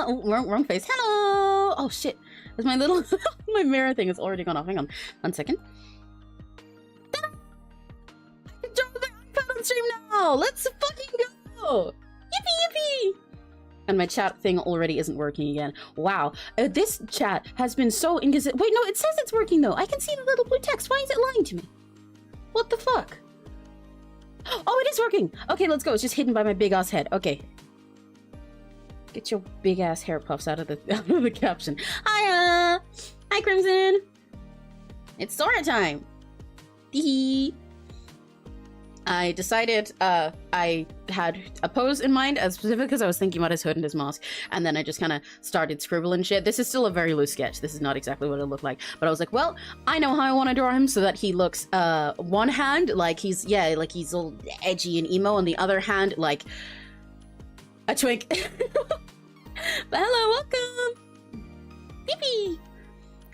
Oh, wrong face. Hello. Oh shit. Is my little my mirror thing is already gone off. Hang on 1 second. I can draw the iPad on stream now. Let's fucking go. Yippee yippee. And my chat thing already isn't working again. Wow. This chat has been so inconsistent. Wait, no, it says it's working though. I can see the little blue text. Why is it lying to me? What the fuck? Oh, it is working. Okay, let's go. It's just hidden by my big ass head. Okay. Get your big ass hair puffs out of the caption. Hiya! Hi, Crimson! It's Sora time! Teehee! I decided I had a pose in mind, as specific because I was thinking about his hood and his mask, and then I just kind of started scribbling shit. This is still a very loose sketch. This is not exactly what it looked like, but I was like, well, I know how I want to draw him so that he looks, one hand, like he's, yeah, like he's all edgy and emo, and the other hand, like a twink. But hello, welcome! Pee-pee!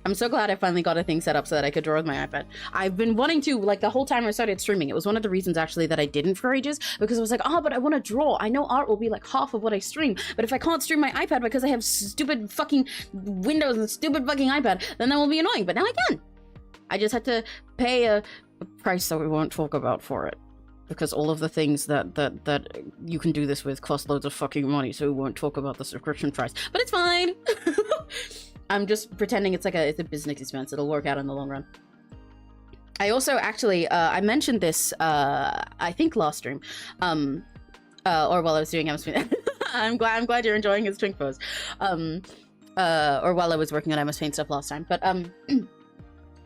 I'm so glad I finally got a thing set up so that I could draw with my iPad. I've been wanting to, like, the whole time I started streaming. It was one of the reasons, actually, that I didn't for ages, because I was like, oh, but I want to draw. I know art will be, like, half of what I stream, but if I can't stream my iPad because I have stupid fucking Windows and stupid fucking iPad, then that will be annoying, but now I can. I just had to pay a price that we won't talk about for it. Because all of the things that you can do this with cost loads of fucking money, so we won't talk about the subscription price. But it's fine! I'm just pretending it's like it's a business expense. It'll work out in the long run. I also actually, I mentioned this, I think last stream, or while I was doing MS Paint. I'm glad you're enjoying his twink pose. Or while I was working on MS Paint stuff last time. But,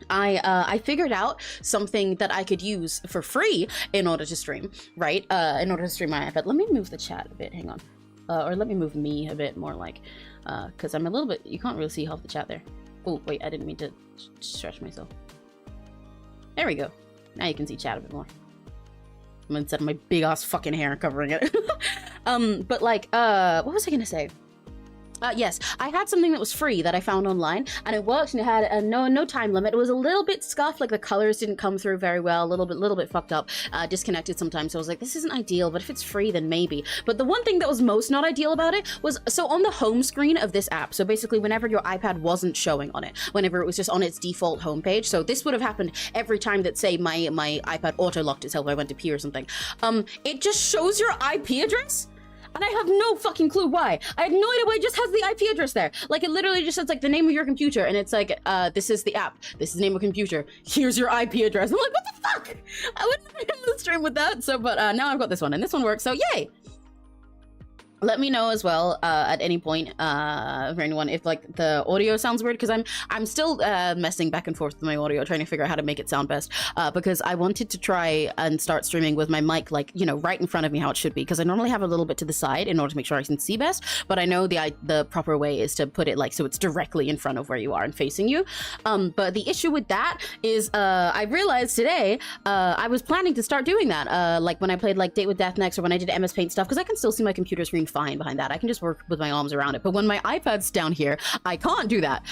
I figured out something that I could use for free in order to stream, right? In order to stream my iPad. Let me move the chat a bit, hang on. Or let me move me a bit more, like, because I'm a little bit, you can't really see half the chat there. Oh, wait, I didn't mean to stretch myself. There we go. Now you can see chat a bit more. Instead of my big ass fucking hair covering it. But like, what was I gonna say? Yes, I had something that was free that I found online, and it worked, and it had no time limit. It was a little bit scuffed, like the colors didn't come through very well, a little bit fucked up, disconnected sometimes. So I was like, this isn't ideal, but if it's free, then maybe. But the one thing that was most not ideal about it was, so on the home screen of this app, so basically whenever your iPad wasn't showing on it, whenever it was just on its default homepage, so this would have happened every time that, say, my iPad auto-locked itself when I went to pee or something, it just shows your IP address. And I have no fucking clue why. I had no idea why it just has the IP address there. Like, it literally just says, like, the name of your computer, and it's like, this is the app. This is the name of computer. Here's your IP address. I'm like, what the fuck? I wouldn't be able to stream with that. So, but now I've got this one, and this one works, so yay! Let me know as well at any point for anyone if like the audio sounds weird, because I'm still messing back and forth with my audio, trying to figure out how to make it sound best, because I wanted to try and start streaming with my mic, like, you know, right in front of me, how it should be, because I normally have a little bit to the side in order to make sure I can see best, but I know the proper way is to put it like so it's directly in front of where you are and facing you. But the issue with that is I realized today I was planning to start doing that, like when I played like Date with Death Next or when I did MS Paint stuff, because I can still see my computer screen fine behind that. I can just work with my arms around it. But when my iPad's down here, I can't do that.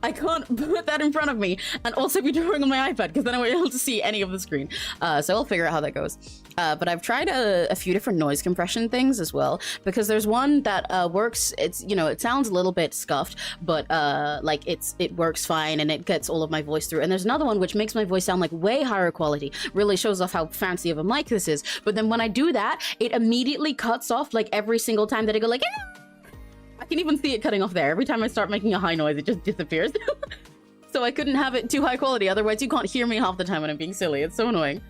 I can't put that in front of me and also be drawing on my iPad, because then I won't be able to see any of the screen. So I'll figure out how that goes. But I've tried a few different noise compression things as well, because there's one that works. It's, you know, it sounds a little bit scuffed, but like it works fine and it gets all of my voice through. And there's another one which makes my voice sound like way higher quality, really shows off how fancy of a mic this is. But then when I do that, it immediately cuts off like every single time that I go like, I can even see it cutting off there. Every time I start making a high noise, it just disappears. So I couldn't have it too high quality, otherwise you can't hear me half the time when I'm being silly. It's so annoying.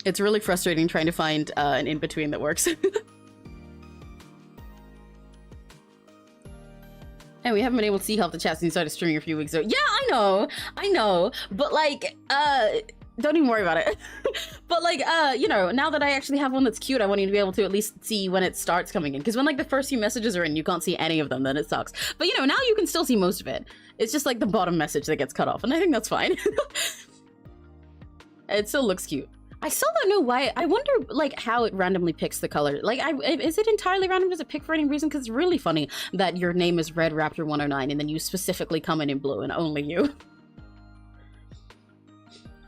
It's really frustrating trying to find an in-between that works. And we haven't been able to see half the chats since you started streaming a few weeks ago. Yeah, I know, but like, don't even worry about it. But like, you know, now that I actually have one that's cute, I want you to be able to at least see when it starts coming in. Because when like the first few messages are in, you can't see any of them, then it sucks. But you know, now you can still see most of it. It's just like the bottom message that gets cut off, and I think that's fine. It still looks cute. I still don't know why. I wonder like how it randomly picks the color. Like, is it entirely random? Does it pick for any reason? Because it's really funny that your name is Red Raptor 109 and then you specifically come in blue and only you.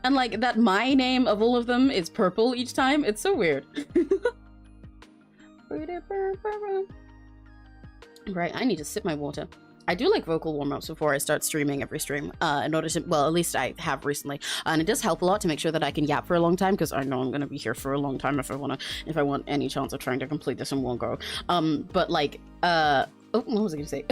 And like that my name of all of them is purple each time. It's so weird. Right, I need to sip my water. I do like vocal warm-ups before I start streaming every stream, in order to, well, at least I have recently, and it does help a lot to make sure that I can yap for a long time, because I know I'm going to be here for a long time if I want any chance of trying to complete this in one go. But like, oh, what was I going to say?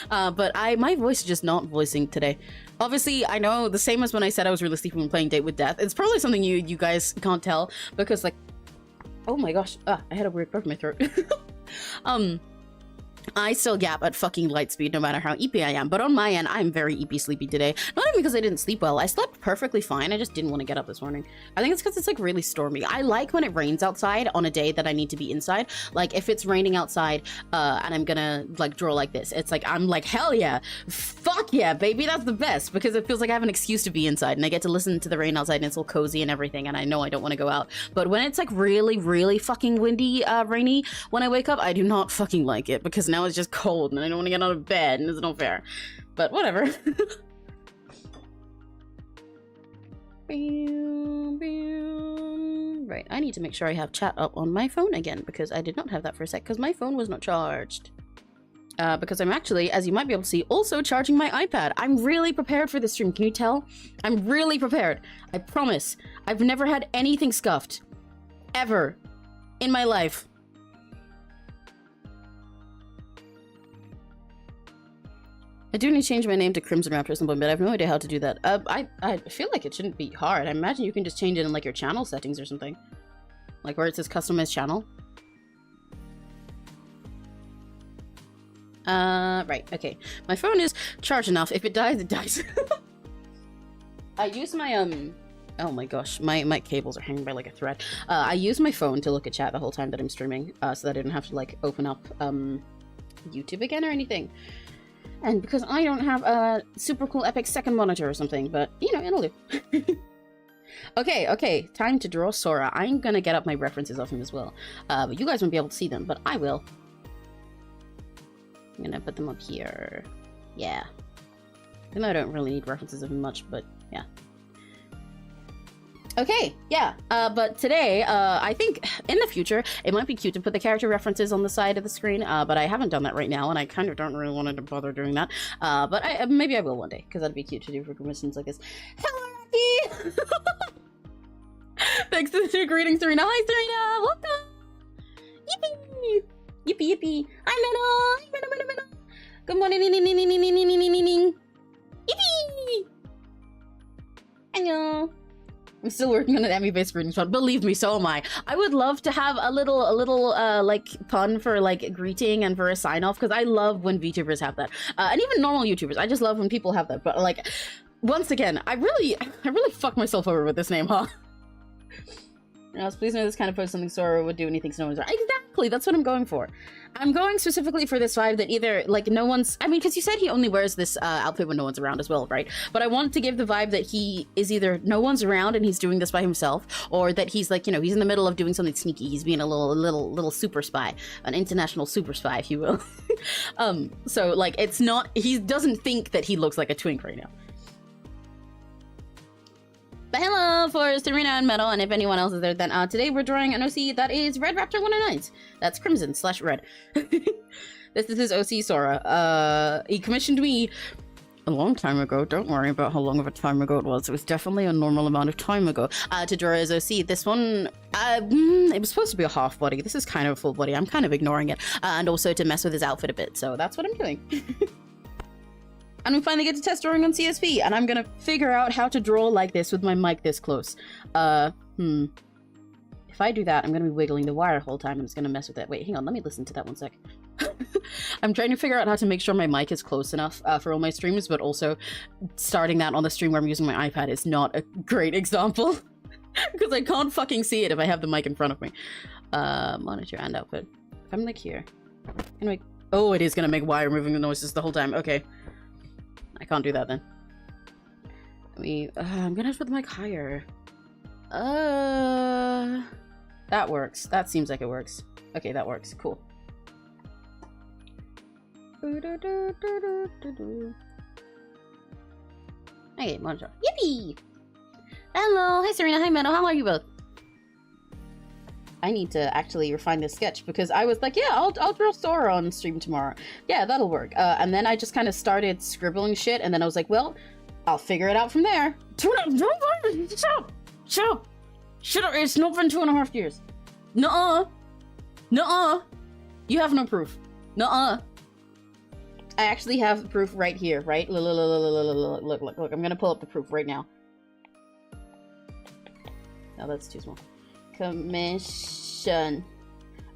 But my voice is just not voicing today. Obviously, I know, the same as when I said I was really sleepy when playing Date with Death. It's probably something you guys can't tell, because like, oh my gosh, I had a weird burp in my throat. I still yap at fucking light speed no matter how eepy I am, but on my end, I'm very eepy sleepy today. Not even because I didn't sleep well. I slept perfectly fine. I just didn't want to get up this morning. I think it's because it's like really stormy. I like when it rains outside on a day that I need to be inside. Like if it's raining outside and I'm gonna like draw like this, it's like, I'm like, hell yeah, fuck yeah, baby, that's the best, because it feels like I have an excuse to be inside and I get to listen to the rain outside and it's all cozy and everything, and I know I don't want to go out. But when it's like really, really fucking windy, rainy, when I wake up, I do not fucking like it, because now it's just cold and I don't want to get out of bed and it's not fair. But whatever. Right, I need to make sure I have chat up on my phone again, because I did not have that for a sec, because my phone was not charged. Because I'm actually, as you might be able to see, also charging my iPad. I'm really prepared for this stream, can you tell? I'm really prepared. I promise. I've never had anything scuffed. Ever. In my life. I do need to change my name to Crimson Raptor or something, but I have no idea how to do that. I feel like it shouldn't be hard. I imagine you can just change it in like your channel settings or something. Like where it says customize channel. Right, okay. My phone is charged enough. If it dies, it dies. I use my, oh my gosh, my cables are hanging by like a thread. I use my phone to look at chat the whole time that I'm streaming, so that I didn't have to like open up, YouTube again or anything. And because I don't have a super cool epic second monitor or something, but you know, it'll do. Okay, time to draw Sora. I'm gonna get up my references of him as well. But you guys won't be able to see them, but I will. I'm gonna put them up here. Yeah. Even though I don't really need references of him much, but yeah. Okay, yeah, but today, I think in the future, it might be cute to put the character references on the side of the screen, but I haven't done that right now, and I kind of don't really want to bother doing that, but maybe I will one day, because that'd be cute to do for permissions like this. Hello, Rocky! Thanks to the two greetings, Serena. Hi, Serena! Welcome! Yippee! Yippee, yippee! Hi, Meadow! Good morning! Yippee! Hello! I'm still working on an Emmy-based greeting spot. Believe me, so am I. I would love to have a little like pun for like greeting and for a sign-off, because I love when VTubers have that, and even normal YouTubers. I just love when people have that. But like, once again, I really fucked myself over with this name, huh? Yes, please know this kind of post something Sora would do anything no one's around. Exactly, that's what I'm going for. I'm going specifically for this vibe that either, like, no one's... I mean, because you said he only wears this outfit when no one's around as well, right? But I want to give the vibe that he is either no one's around and he's doing this by himself, or that he's, like, you know, he's in the middle of doing something sneaky. He's being a little super spy. An international super spy, if you will. So, like, it's not... He doesn't think that he looks like a twink right now. But hello for Serena and Metal, and if anyone else is there, then today we're drawing an OC that is Red Raptor 109. That's Crimson/Red. This is his OC Sora. He commissioned me a long time ago. Don't worry about how long of a time ago it was. It was definitely a normal amount of time ago to draw his OC. This one, it was supposed to be a half body. This is kind of a full body. I'm kind of ignoring it. And also to mess with his outfit a bit. So that's what I'm doing. And we finally get to test drawing on CSP, and I'm gonna figure out how to draw like this with my mic this close. If I do that, I'm gonna be wiggling the wire the whole time, and it's gonna mess with it. Wait, hang on, let me listen to that one sec. I'm trying to figure out how to make sure my mic is close enough for all my streams, but also starting that on the stream where I'm using my iPad is not a great example. Because I can't fucking see it if I have the mic in front of me. Monitor and output. If I'm like here, can I... Oh, it is gonna make wire moving the noises the whole time. Okay. I can't do that then. I'm gonna have to put the mic higher. That works. That seems like it works. Okay, that works. Cool. Okay, monitor. Yippee! Hello! Hi Serena, hi Meadow, how are you both? I need to actually refine this sketch, because I was like, yeah, I'll draw Sora on stream tomorrow. Yeah, that'll work. And then I just kind of started scribbling shit, and then I was like, well, I'll figure it out from there. Shut up! It's not been 2.5 years. Nuh-uh. Nuh-uh. You have no proof. Nuh-uh. I actually have proof right here, right? Look. I'm gonna pull up the proof right now. No, that's too small. Commission.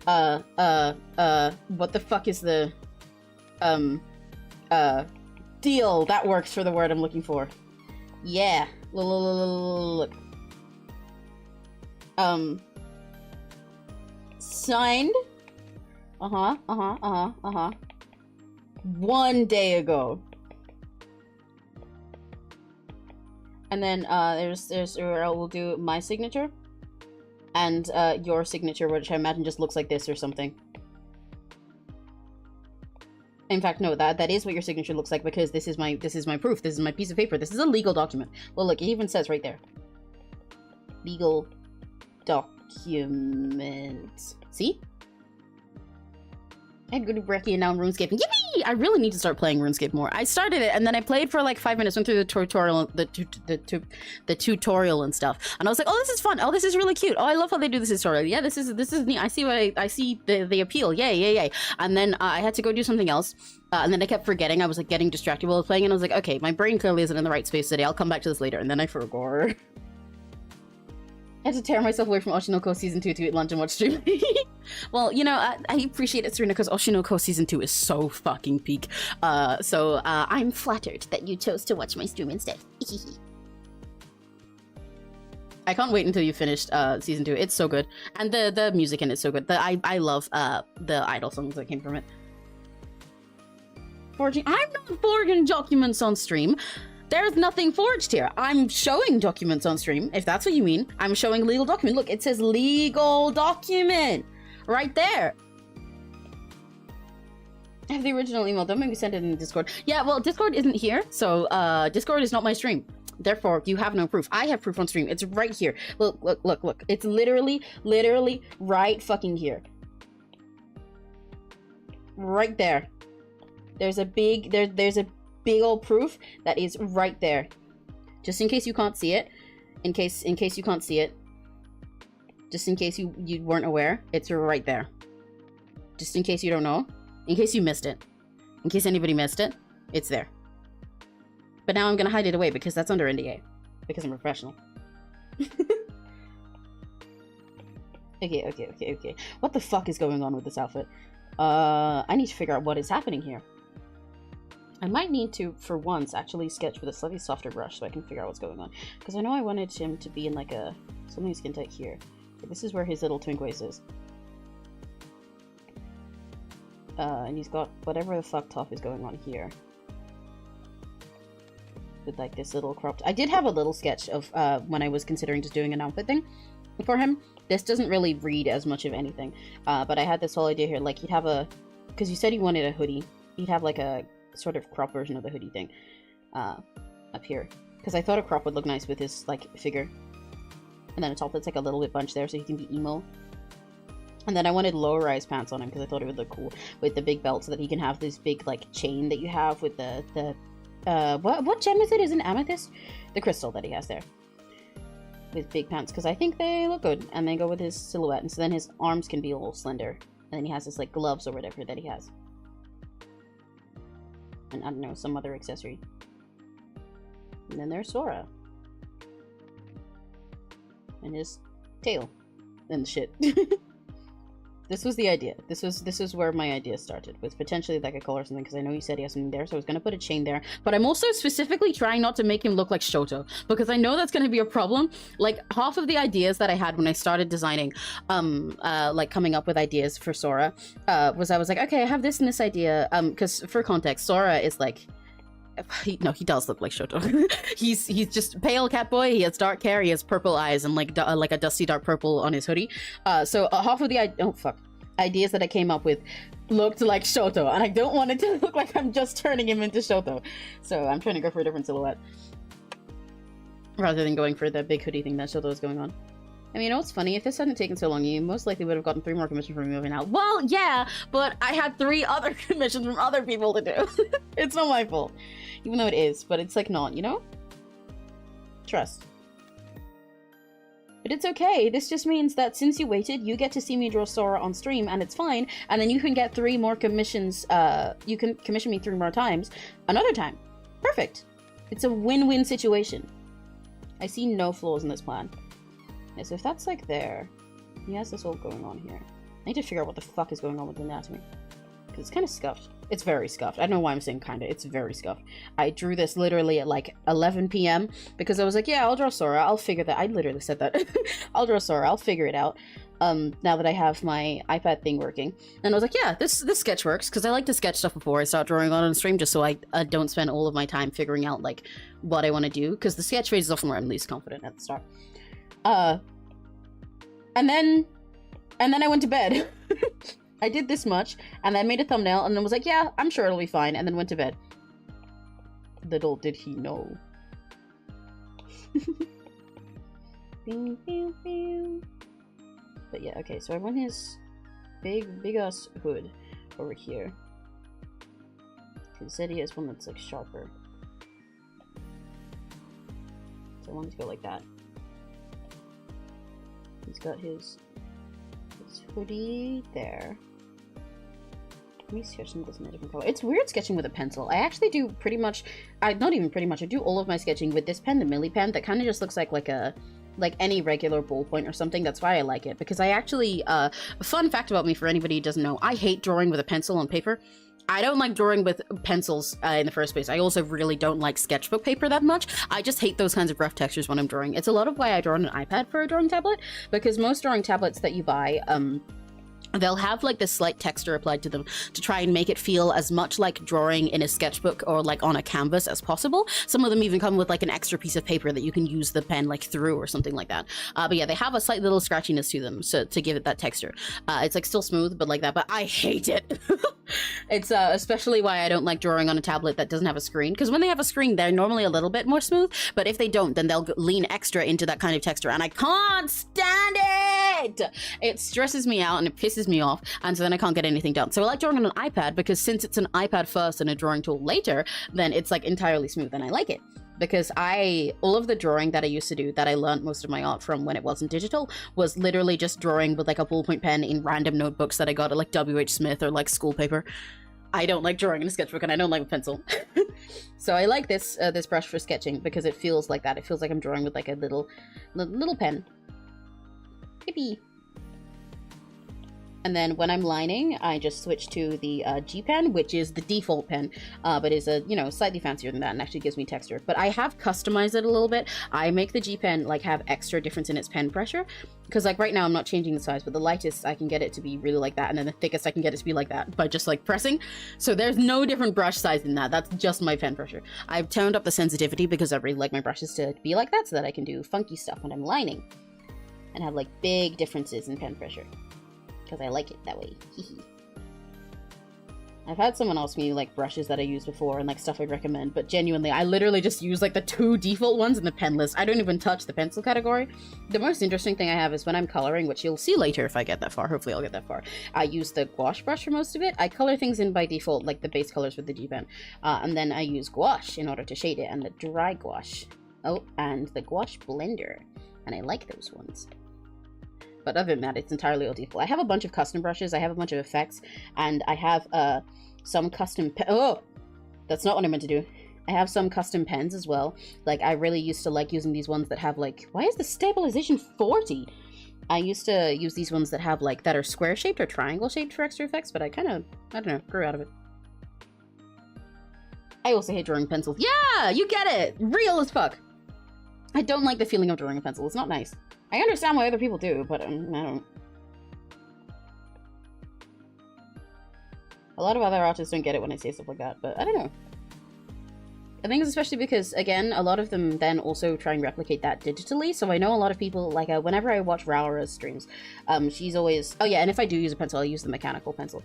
What the fuck is the... deal. That works for the word I'm looking for. Yeah. Look. Signed. 1 day ago. And then we'll do my signature and your signature, which I imagine just looks like this or something. In fact, no, that is what your signature looks like, because this is my proof. This is my piece of paper. This is a legal document. Well, look, it even says right there. Legal document. See? I had to go to Brekkie and now I'm RuneScape. Yippee! I really need to start playing RuneScape more. I started it and then I played for like 5 minutes, went through the tutorial, the tutorial and stuff, and I was like, oh, this is fun. Oh, this is really cute. Oh, I love how they do this tutorial. Yeah, this is neat. I see I see the appeal. Yay. And then I had to go do something else, and then I kept forgetting. I was like getting distracted while I was playing, and I was like, okay, my brain clearly isn't in the right space today. I'll come back to this later. And then I forgot. I had to tear myself away from Oshinoko Season 2 to eat lunch and watch stream. Well, you know, I appreciate it, Serena, because Oshinoko Season 2 is so fucking peak. So I'm flattered that you chose to watch my stream instead. I can't wait until you finished Season 2. It's so good. And the music in it's so good. I love the idol songs that came from it. Forging. I'm not forging documents on stream. There's nothing forged here. I'm showing documents on stream, if that's what you mean. I'm showing legal document. Look, it says legal document right there. I have the original email. Don't make me send it in Discord. Yeah, well, Discord isn't here, so Discord is not my stream. Therefore, you have no proof. I have proof on stream. It's right here. Look. It's literally right fucking here. Right there. There's a big old proof that is right there. Just in case you can't see it. In case you can't see it. Just in case you weren't aware, it's right there. Just in case you don't know. In case you missed it. In case anybody missed it, it's there. But now I'm gonna hide it away because that's under NDA. Because I'm a professional. Okay. What the fuck is going on with this outfit? I need to figure out what is happening here. I might need to, for once, actually sketch with a slightly softer brush so I can figure out what's going on. Because I know I wanted him to be in like a... something skin tight here. Okay, this is where his little twink waist is. And he's got whatever the fuck top is going on here. With like this little cropped... I did have a little sketch of when I was considering just doing an outfit thing for him. This doesn't really read as much of anything. But I had this whole idea here. Like he'd have a... because you said he wanted a hoodie. He'd have like a sort of crop version of the hoodie thing up here, because I thought a crop would look nice with his like figure, and then a top that's like a little bit bunched there so he can be emo. And then I wanted low-rise pants on him because I thought it would look cool with the big belt, so that he can have this big like chain that you have with the what gem is it? Is it an amethyst? The crystal that he has there with big pants, because I think they look good and they go with his silhouette. And so then his arms can be a little slender, and then he has this like gloves or whatever that he has. And I don't know, some other accessory. And then there's Sora. And his tail. And shit. This was the idea. This was where my idea started, with potentially like a collar or something, because I know you said he has something there, so I was gonna put a chain there. But I'm also specifically trying not to make him look like Shoto, because I know that's gonna be a problem. Like half of the ideas that I had when I started designing, like coming up with ideas for Sora, was I was like, okay, I have this and this idea, because for context, Sora is like, he does look like Shoto. he's just pale cat boy. He has dark hair. He has purple eyes and like a dusty dark purple on his hoodie. So half of the ideas that I came up with looked like Shoto, and I don't want it to look like I'm just turning him into Shoto. So I'm trying to go for a different silhouette rather than going for the big hoodie thing that Shoto is going on. I mean, you know what's funny? If this hadn't taken so long, you most likely would have gotten 3 more commissions from me moving out. Well, yeah, but I had 3 other commissions from other people to do. It's not my fault. Even though it is, but it's like not, you know? Trust. But it's okay. This just means that since you waited, you get to see me draw Sora on stream, and it's fine. And then you can get 3 more commissions. You can commission me 3 more times. Another time. Perfect. It's a win-win situation. I see no flaws in this plan. Yeah, so if that's like there, he has this all going on here. I need to figure out what the fuck is going on with the anatomy. Because it's kind of scuffed. It's very scuffed. I don't know why I'm saying kinda. It's very scuffed. I drew this literally at like 11 p.m. because I was like, yeah, I'll draw Sora. I'll figure that. I literally said that. I'll draw Sora. I'll figure it out. Now that I have my iPad thing working. And I was like, yeah, this sketch works, because I like to sketch stuff before I start drawing on stream, just so I don't spend all of my time figuring out like what I want to do, because the sketch phase is often where I'm least confident at the start. And then I went to bed. I did this much, and then made a thumbnail, and then was like, yeah, I'm sure it'll be fine, and then went to bed. Little did he know. But yeah, okay, so I want his big ass hood over here. Because said he has one that's like sharper. So I want it to go like that. He's got his hoodie there. Let me sketch some of this in a different color. It's weird sketching with a pencil. I actually do pretty much, not even pretty much, I do all of my sketching with this pen, the Millie pen, that kind of just looks like any regular ballpoint or something. That's why I like it, because I actually, a fun fact about me for anybody who doesn't know, I hate drawing with a pencil on paper. I don't like drawing with pencils in the first place. I also really don't like sketchbook paper that much. I just hate those kinds of rough textures when I'm drawing. It's a lot of why I draw on an iPad for a drawing tablet, because most drawing tablets that you buy, they'll have like this slight texture applied to them to try and make it feel as much like drawing in a sketchbook or like on a canvas as possible. Some of them even come with like an extra piece of paper that you can use the pen like through or something like that. But yeah, they have a slight little scratchiness to them, so to give it that texture. It's like still smooth, but like that, but I hate it. It's especially why I don't like drawing on a tablet that doesn't have a screen, because when they have a screen, they're normally a little bit more smooth, but if they don't, then they'll lean extra into that kind of texture, and I can't stand it! It stresses me out and it pisses me off, and so then I can't get anything done. So I like drawing on an iPad, because since it's an iPad first and a drawing tool later, then it's like entirely smooth, and I like it. Because all of the drawing that I used to do, that I learned most of my art from when it wasn't digital, was literally just drawing with like a ballpoint pen in random notebooks that I got at like W.H. Smith or like school paper. I don't like drawing in a sketchbook, and I don't like a pencil. So I like this brush for sketching, because it feels like that. It feels like I'm drawing with like a little pen. Yippee. And then when I'm lining, I just switch to the G pen, which is the default pen, but is slightly fancier than that and actually gives me texture. But I have customized it a little bit. I make the G pen like have extra difference in its pen pressure, because like right now I'm not changing the size, but the lightest I can get it to be really like that, and then the thickest I can get it to be like that by just like pressing. So there's no different brush size in that. That's just my pen pressure. I've toned up the sensitivity because I really like my brushes to be like that, so that I can do funky stuff when I'm lining and have like big differences in pen pressure. Because I like it that way. I've had someone ask me like brushes that I used before and like stuff I'd recommend, but genuinely I literally just use like the 2 default ones in the pen list. I don't even touch the pencil category. The most interesting thing I have is when I'm coloring, which you'll see later if I get that far. Hopefully I'll get that far. I use the gouache brush for most of it. I color things in by default, like the base colors with the G pen, and then I use gouache in order to shade it, and the dry gouache. Oh, and the gouache blender, and I like those ones. But other than that, it's entirely all default. I have a bunch of custom brushes, I have a bunch of effects, and I have some custom oh, that's not what I meant to do. I have some custom pens as well. Like, I really used to like using these ones that have like, why is the stabilization 40? I used to use these ones that have like, that are square shaped or triangle shaped for extra effects, but I kind of, I don't know, grew out of it. I also hate drawing pencils. Yeah, you get it! Real as fuck! I don't like the feeling of drawing a pencil. It's not nice. I understand why other people do, but I don't. A lot of other artists don't get it when I say stuff like that, but I don't know. I think it's especially because, again, a lot of them then also try and replicate that digitally, so I know a lot of people, like, whenever I watch Raura's streams, she's always... Oh yeah, and if I do use a pencil, I'll use the mechanical pencil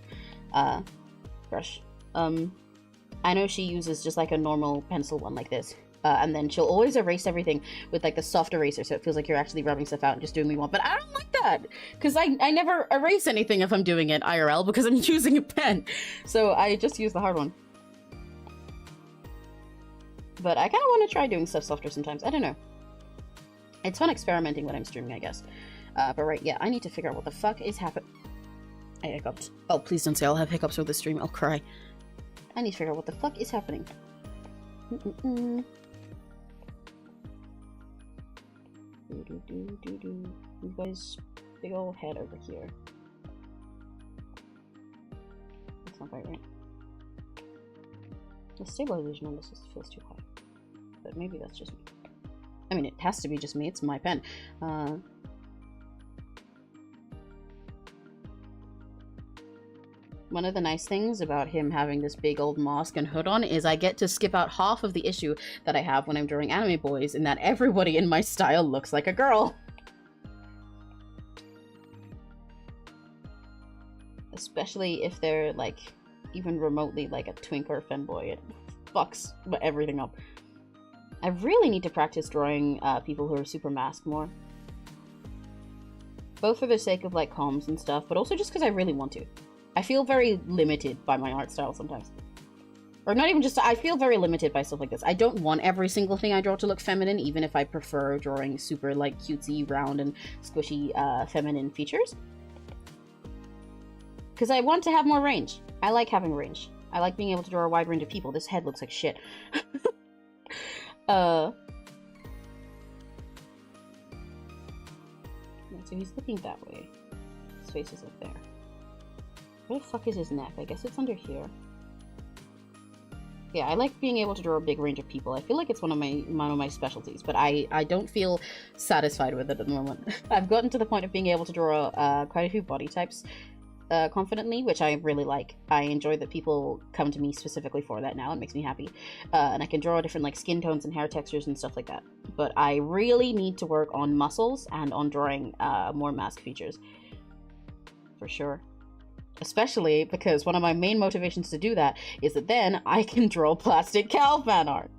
brush. I know she uses just like a normal pencil one like this. and then she'll always erase everything with like the soft eraser, so it feels like you're actually rubbing stuff out and just doing what you want. But I don't like that, because I never erase anything if I'm doing it IRL, because I'm using a pen. So I just use the hard one. But I kind of want to try doing stuff softer sometimes. I don't know. It's fun experimenting when I'm streaming, I guess. But right, yeah, I need to figure out what the fuck is happening. I hiccuped. Oh, please don't say I'll have hiccups with the stream. I'll cry. I need to figure out what the fuck is happening. You guys, big old head over here. That's not quite right. The stabilization on this feels too high. But maybe that's just me. I mean, it has to be just me. It's my pen. One of the nice things about him having this big old mask and hood on is I get to skip out half of the issue that I have when I'm drawing anime boys, in that everybody in my style looks like a girl. Especially if they're, like, even remotely like a twink or a femboy. It fucks everything up. I really need to practice drawing people who are super masked more. Both for the sake of, like, comms and stuff, but also just because I really want to. I feel very limited by my art style sometimes. Or not even just, I feel very limited by stuff like this. I don't want every single thing I draw to look feminine, even if I prefer drawing super, like, cutesy, round, and squishy, feminine features. Because I want to have more range. I like having range. I like being able to draw a wide range of people. This head looks like shit. So he's looking that way. His face is up there. Where the fuck is his neck? I guess it's under here. Yeah, I like being able to draw a big range of people. I feel like it's one of my specialties, but I don't feel satisfied with it at the moment. I've gotten to the point of being able to draw quite a few body types confidently, which I really like. I enjoy that people come to me specifically for that now. It makes me happy. And I can draw different, like, skin tones and hair textures and stuff like that. But I really need to work on muscles and on drawing more mask features. For sure. Especially because one of my main motivations to do that is that then I can draw plastic cow fan art.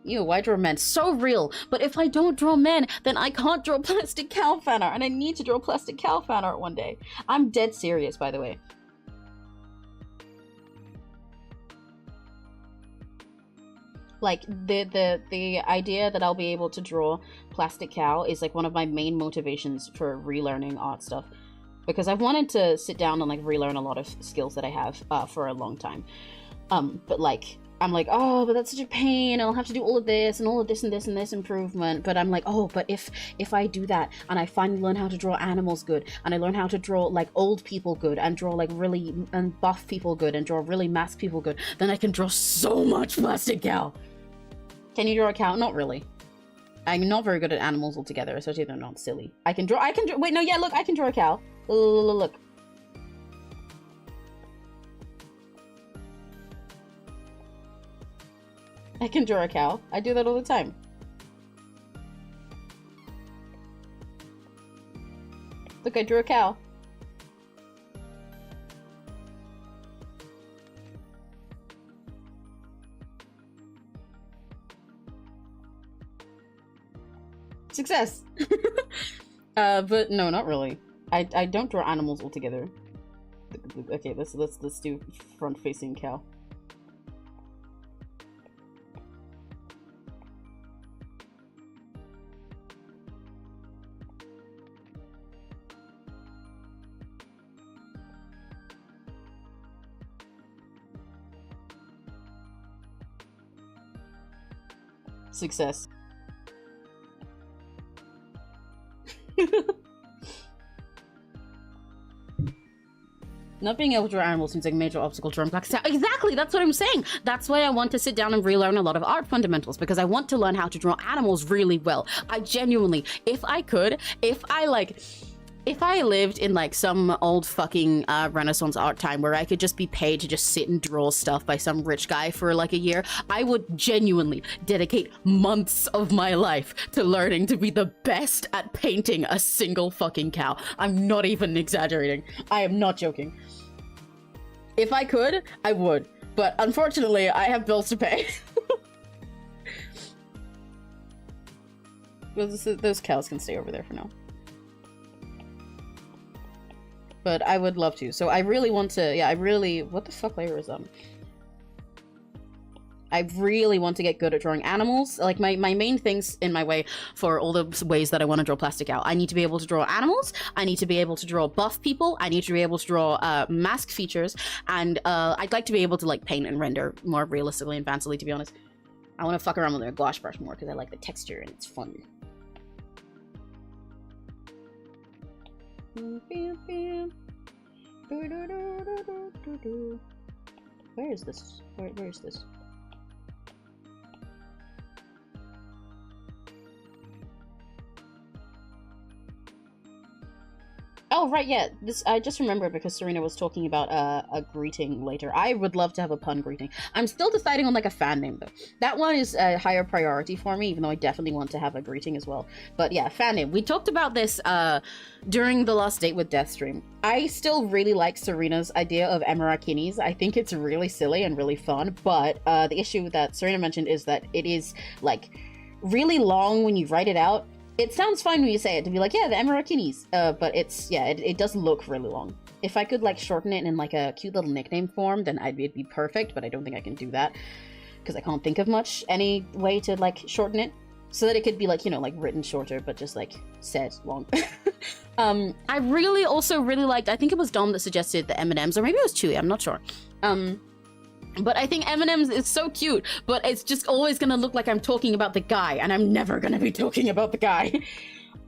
Ew, why draw men? So real. But if I don't draw men, then I can't draw plastic cow fan art, and I need to draw plastic cow fan art one day. I'm dead serious, by the way. Like, the idea that I'll be able to draw plastic cow is, like, one of my main motivations for relearning art stuff. Because I've wanted to sit down and, like, relearn a lot of skills that I have for a long time. But, like, I'm like, oh, but that's such a pain. I'll have to do all of this and all of this and this and this improvement. But I'm like, oh, but if I do that and I finally learn how to draw animals good, and I learn how to draw, like, old people good, and draw, like, really buff people good, and draw really masked people good, then I can draw so much plastic cow. Can you draw a cow? Not really. I'm not very good at animals altogether, especially if they're not silly. I can draw, wait, no, yeah, look, I can draw a cow. Look. I can draw a cow. I do that all the time. Look, I drew a cow. Success! But no, not really. I don't draw animals altogether. Okay, let's do front-facing cow. Success. Not being able to draw animals seems like a major obstacle to drawing plastic cow. Exactly, that's what I'm saying. That's why I want to sit down and relearn a lot of art fundamentals, because I want to learn how to draw animals really well. I genuinely, if I lived in, like, some old fucking Renaissance art time where I could just be paid to just sit and draw stuff by some rich guy for, like, a year, I would genuinely dedicate months of my life to learning to be the best at painting a single fucking cow. I'm not even exaggerating. I am not joking. If I could, I would. But unfortunately, I have bills to pay. those cows can stay over there for now. But I would love to. So I really want to, yeah, what the fuck layer is I really want to get good at drawing animals. Like my main things in my way for all the ways that I want to draw plastic out. I need to be able to draw animals. I need to be able to draw buff people. I need to be able to draw mask features. And I'd like to be able to like paint and render more realistically and fancily, to be honest. I want to fuck around with a gouache brush more because I like the texture and it's fun. Where is this? Where is this? Oh, right, yeah. This I just remembered because Serena was talking about a greeting later. I would love to have a pun greeting. I'm still deciding on like a fan name though. That one is a higher priority for me, even though I definitely want to have a greeting as well. But yeah, fan name. We talked about this during the last Date with Death stream. I still really like Serena's idea of Emirakinis. I think it's really silly and really fun, but the issue that Serena mentioned is that it is like really long when you write it out. It sounds fine when you say it, to be like, yeah, the Emirakinis, but it's, yeah, it does look really long. If I could, like, shorten it in, like, a cute little nickname form, then it'd be perfect, but I don't think I can do that, because I can't think of any way to, like, shorten it, so that it could be, like, you know, like, written shorter, but just, like, said long. I really also really liked, I think it was Dom that suggested the M&Ms, or maybe it was Chewy, I'm not sure. But I think M&M's is so cute, but it's just always gonna look like I'm talking about the guy, and I'm never gonna be talking about the guy.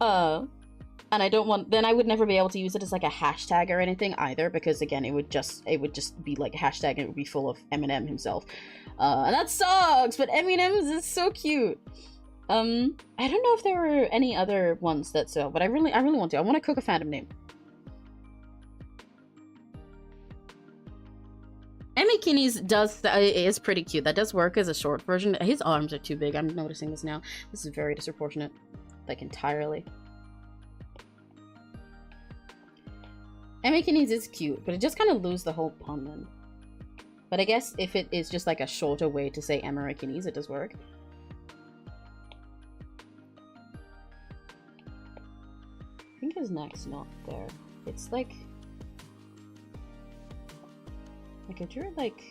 And I don't want, then I would never be able to use it as like a hashtag or anything either, because again, it would just be like a hashtag and it would be full of Eminem himself. And that sucks, but M&M's is so cute. I don't know if there were any other ones that so, but I really want to. I want to cook a fandom name. Emikinis is pretty cute. That does work as a short version. His arms are too big. I'm noticing this now. This is very disproportionate. Like, entirely. Emikinis is cute, but it just kind of loses the whole pun then. But I guess if it is just like a shorter way to say Emirakinis, it does work. I think his neck's not there. It's like I drew it like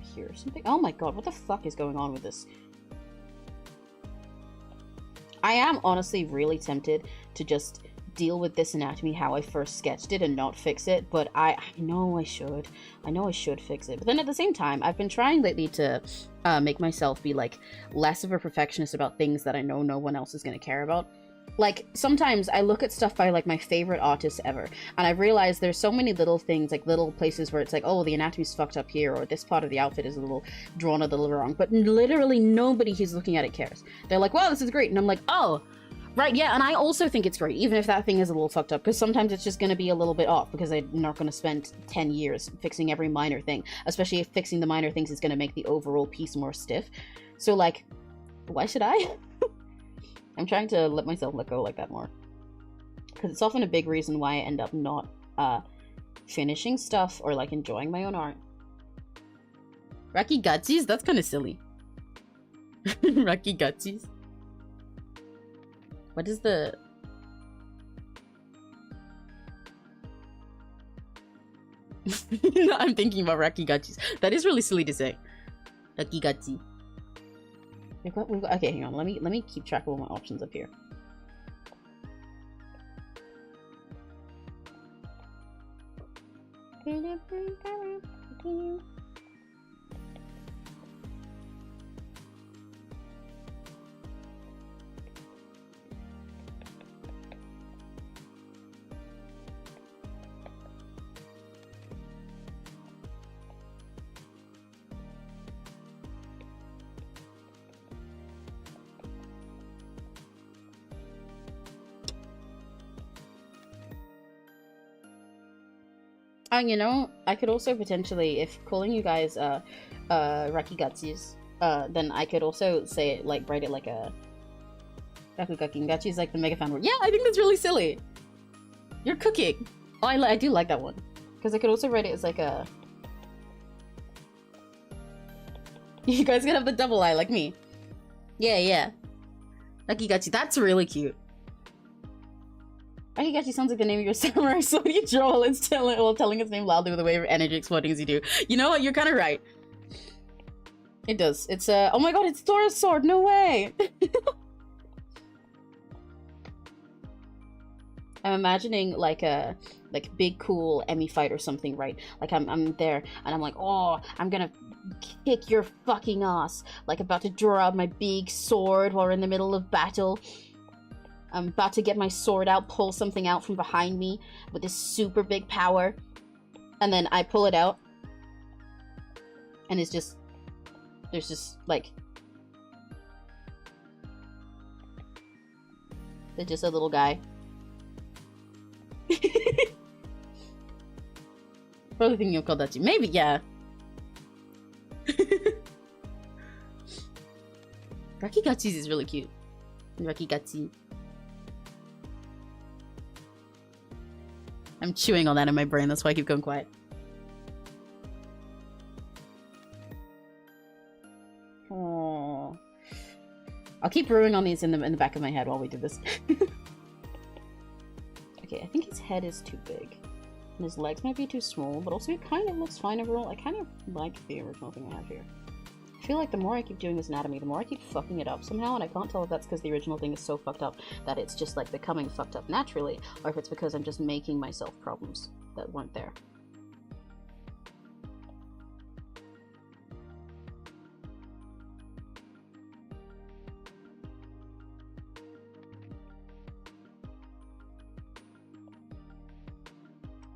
here or something. Oh my god, what the fuck is going on with this? I am honestly really tempted to just deal with this anatomy how I first sketched it and not fix it, but I know I should. I know I should fix it. But then at the same time, I've been trying lately to make myself be like less of a perfectionist about things that I know no one else is going to care about. Like, sometimes I look at stuff by, like, my favorite artists ever, and I realize there's so many little things, like, little places where it's like, oh, the anatomy's fucked up here, or this part of the outfit is drawn a little wrong, but literally nobody who's looking at it cares. They're like, wow, this is great, and I'm like, oh, right, yeah, and I also think it's great, even if that thing is a little fucked up, because sometimes it's just gonna be a little bit off, because I'm not gonna spend 10 years fixing every minor thing, especially if fixing the minor things is gonna make the overall piece more stiff. So, like, why should I? I'm trying to let myself let go like that more. Because it's often a big reason why I end up not finishing stuff or like enjoying my own art. Rocky Gutsies? That's kind of silly. Rocky Gutsies? What is the... I'm thinking about Rocky Gutsies. That is really silly to say. Rocky Gutsi. We've got, okay, hang on. Let me keep track of all my options up here. You know, I could also potentially, if calling you guys Rakigutsis, then I could also say it, like, write it like a Rakugakingachi is like the mega fan word. Yeah, I think that's really silly. You're cooking. Oh, I do like that one. Because I could also write it as like a... You guys can have the double I like me. Yeah, yeah. Rakigachi, that's really cute. Rakigachi sounds like the name of your samurai sword you draw while it's telling its name loudly with a wave of energy exploding as you do. You know what? You're kind of right. It does. It's oh my god, it's Thora's sword. No way. I'm imagining like a big cool Emmy fight or something, right? Like I'm there and I'm like, oh, I'm gonna kick your fucking ass. Like about to draw out my big sword while we're in the middle of battle. I'm about to get my sword out, pull something out from behind me with this super big power. And then I pull it out. And it's just, there's just like, there's just a little guy. Probably thinking of Kodachi. Maybe, yeah. Rakigachi is really cute. Rakigachi. I'm chewing on that in my brain, that's why I keep going quiet. Oh. I'll keep brewing on these in the back of my head while we do this. Okay, I think his head is too big. And his legs might be too small, but also it kind of looks fine overall. I kind of like the original thing I have here. I feel like the more I keep doing this anatomy, the more I keep fucking it up somehow, and I can't tell if that's because the original thing is so fucked up that it's just like becoming fucked up naturally, or if it's because I'm just making myself problems that weren't there.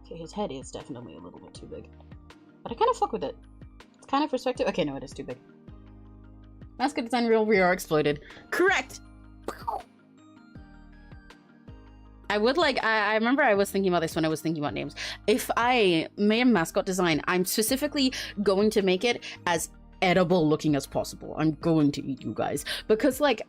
Okay, his head is definitely a little bit too big. But I kind of fuck with it. It's kind of perspective. Okay, no, it is too big. Mascot design real, we are exploited. Correct! I would like, I remember I was thinking about this when I was thinking about names. If I made a mascot design, I'm specifically going to make it as edible looking as possible. I'm going to eat you guys. Because like,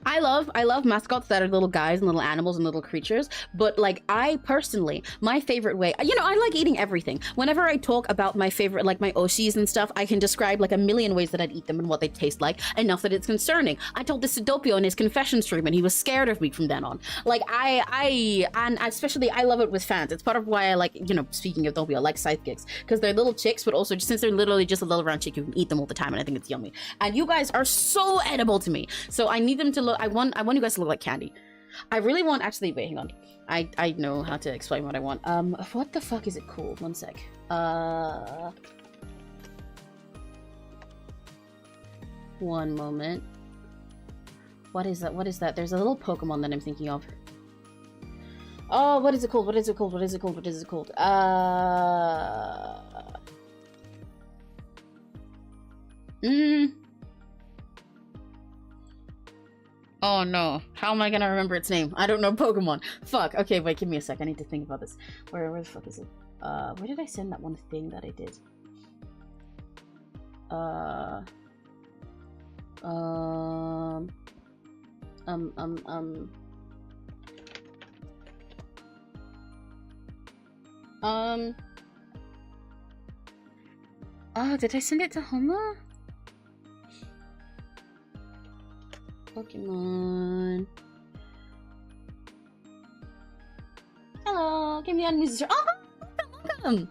I love mascots that are little guys and little animals and little creatures, but like I personally, my favorite way, you know, I like eating everything. Whenever I talk about my favorite, like my oshis and stuff, I can describe like a million ways that I'd eat them and what they taste like, enough that it's concerning. I told this to Doppio in his confession stream and he was scared of me from then on. Like and especially I love it with fans. It's part of why I like, you know, speaking of Doppio, I like sidekicks, because they're little chicks, but also since they're literally just a little round chick, you can eat them all the time and I think it's yummy. And you guys are so edible to me. So I need them to look, I want you guys to look like candy. I really want, actually, wait, hang on. I know how to explain what I want. What the fuck is it called? One sec. One moment. What is that? What is that? There's a little Pokemon that I'm thinking of. Oh, what is it called? What is it called? What is it called? What is it called? Oh no, how am I gonna remember its name? I don't know Pokemon. Fuck, okay, wait, give me a sec, I need to think about this. Where the fuck is it? Where did I send that one thing that I did? Oh, did I send it to Homa? Pokemon. Hello, give me a music. Oh, welcome!